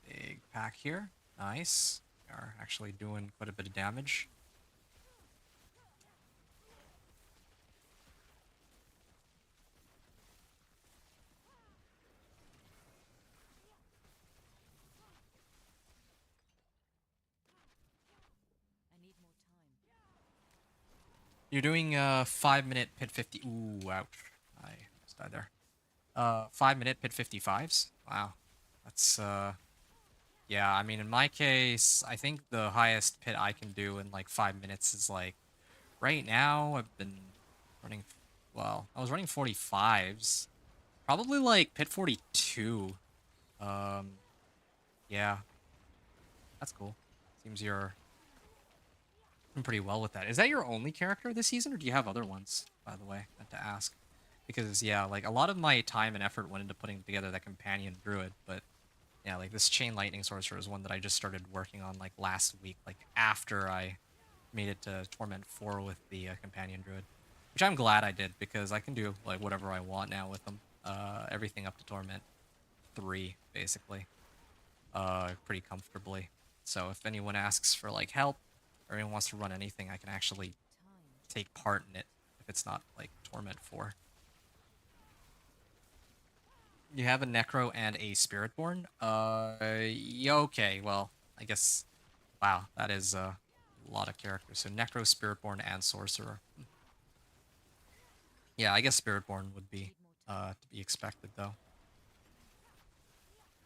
big pack here. Nice. We are actually doing quite a bit of damage. I need more time. You're doing 5 minute pit 50. Ooh, ouch. I almost died there. 5 minute pit 55s. Wow. That's yeah, I mean in my case, I think the highest pit I can do in like 5 minutes is like right now I've been running well, I was running 45s. Probably like pit 42. Um yeah, that's cool. Seems you're doing pretty well with that. Is that your only character this season or do you have other ones, by the way? I meant to ask. Because yeah, like a lot of my time and effort went into putting together that companion druid, but yeah, like this chain lightning sorcerer is one that I just started working on like last week, like after I made it to Torment 4 with the companion druid, which I'm glad I did because I can do like whatever I want now with them. Everything up to Torment 3 basically, pretty comfortably. So if anyone asks for like help or anyone wants to run anything, I can actually Time. take part in it if it's not like Torment 4. You have a Necro and a Spiritborn? Yeah, okay, well, I guess, wow, that is a lot of characters. So Necro, Spiritborn, and Sorcerer. Yeah, I guess Spiritborn would be, Need more time. to be expected, though.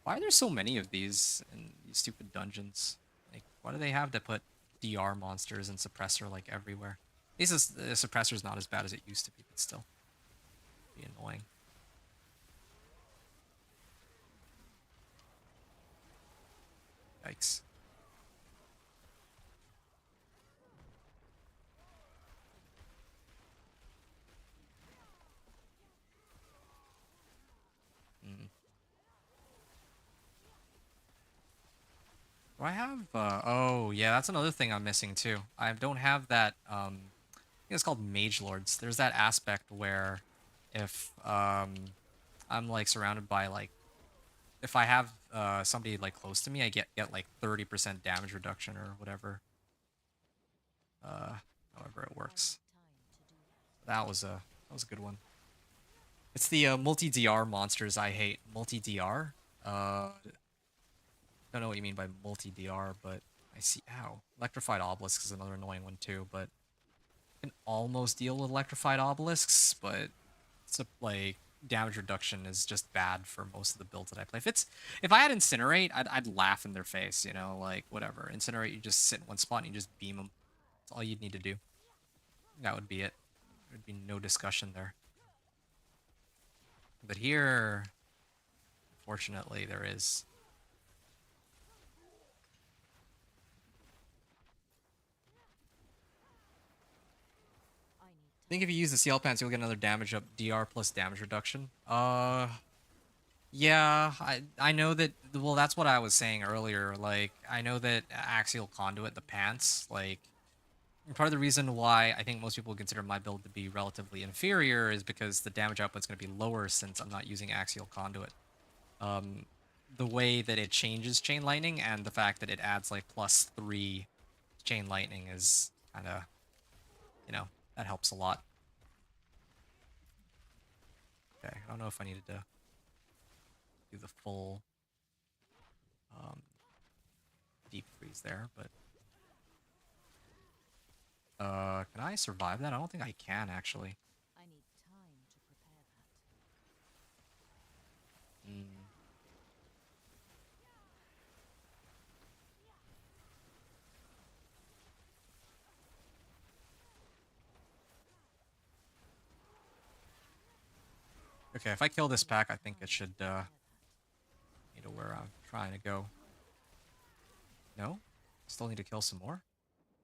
Why are there so many of these in these stupid dungeons? Like, why do they have to put DR monsters and Suppressor, like, everywhere? At least the Suppressor's not as bad as it used to be, but still. Be annoying. Yikes. Mm. Do I have, oh, yeah, that's another thing I'm missing, too. I don't have that, I think it's called Mage Lords. There's that aspect where if, I'm, like, surrounded by, like, if I have, somebody, like, close to me, I get like, 30% damage reduction or whatever, uh, however it I need works. time to do that. That was a good one. It's the, multi-DR monsters I hate. Multi-DR? Don't know what you mean by multi-DR, but I see. Ow. Electrified Obelisk is another annoying one too, but I can almost deal with Electrified Obelisks, but it's a, like, damage reduction is just bad for most of the builds that I play. If I had Incinerate, I'd laugh in their face, you know, like whatever. Incinerate, you just sit in one spot and you just beam them. That's all you'd need to do. That would be it. There'd be no discussion there. But here, unfortunately, there is. I need I think if you use the CL pants, you'll get another damage up, DR plus damage reduction. Yeah, I know that. Well, that's what I was saying earlier. Like, I know that Axial Conduit, the pants, like, part of the reason why I think most people consider my build to be relatively inferior is because the damage output's going to be lower since I'm not using Axial Conduit. Um, the way that it changes Chain Lightning and the fact that it adds like +3 Chain Lightning is kind of, that helps a lot. Okay, I don't know if I needed to do the full um, deep freeze there, but can I survive that? I don't think I can actually. I need time to prepare that. Mm. Okay, if I kill this pack, I think it should me to where I'm trying to go. No? Still need to kill some more?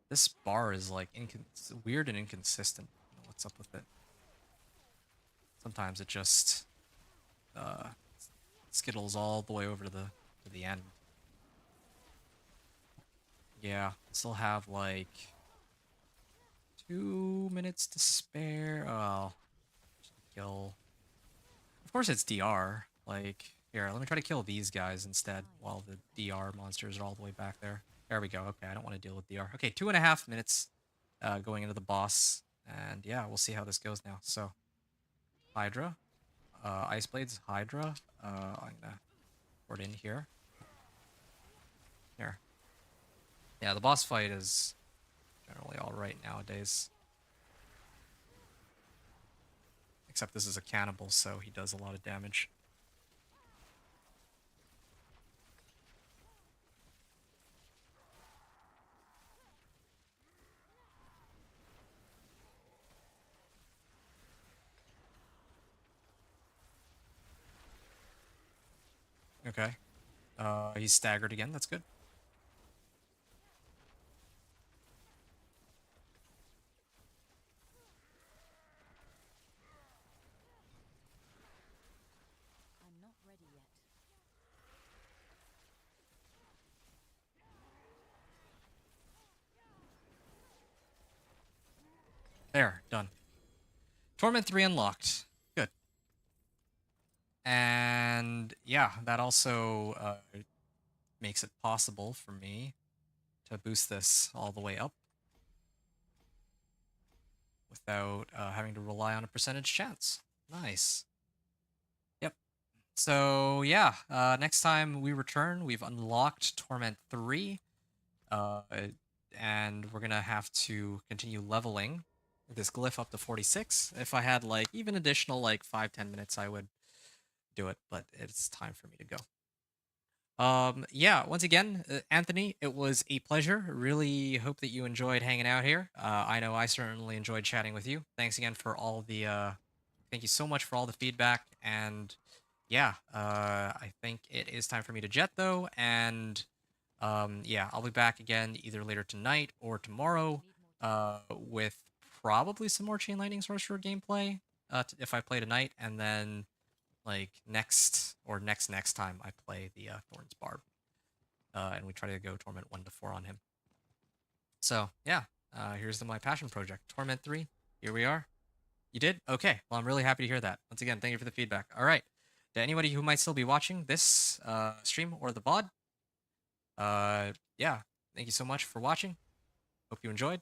This bar is like it's weird and inconsistent. I don't know what's up with it. Sometimes it just uh, skittles all the way over to the end. Yeah, still have like 2 minutes to spare. Oh, should kill. Of course it's DR. Like, here, let me try to kill these guys instead while the DR monsters are all the way back there. There we go. Okay, I don't want to deal with DR. Okay, 2.5 minutes going into the boss. And yeah, we'll see how this goes now. So, Hydra. Ice Blades, Hydra. I'm gonna port in here. Here. Yeah, the boss fight is generally alright nowadays. Except this is a cannibal, so he does a lot of damage. Okay. He's staggered again. That's good. I'm not ready yet. There, done. Torment 3 unlocked. Good. And yeah, that also makes it possible for me to boost this all the way up without having to rely on a percentage chance. Nice. Yep. So yeah, next time we return, we've unlocked Torment 3, and we're gonna have to continue leveling this glyph up to 46. If I had like even additional like 5-10 minutes, I would do it, but it's time for me to go. Yeah, once again, Anthony, it was a pleasure. Really hope that you enjoyed hanging out here. I know I certainly enjoyed chatting with you. Thanks again for all the thank you so much for all the feedback. And yeah, I think it is time for me to jet though. And yeah, I'll be back again either later tonight or tomorrow with probably some more Chain Lightning Sorcerer gameplay if I play tonight, and then like next time I play the Thorns Barb, and we try to go Torment 1 to 4 on him. So yeah, here's my passion project, Torment 3. Here we are. You did? Okay. Well, I'm really happy to hear that. Once again, thank you for the feedback. All right. To anybody who might still be watching this stream or the VOD, yeah, thank you so much for watching. Hope you enjoyed,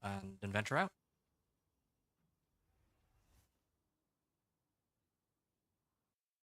and Adventure out.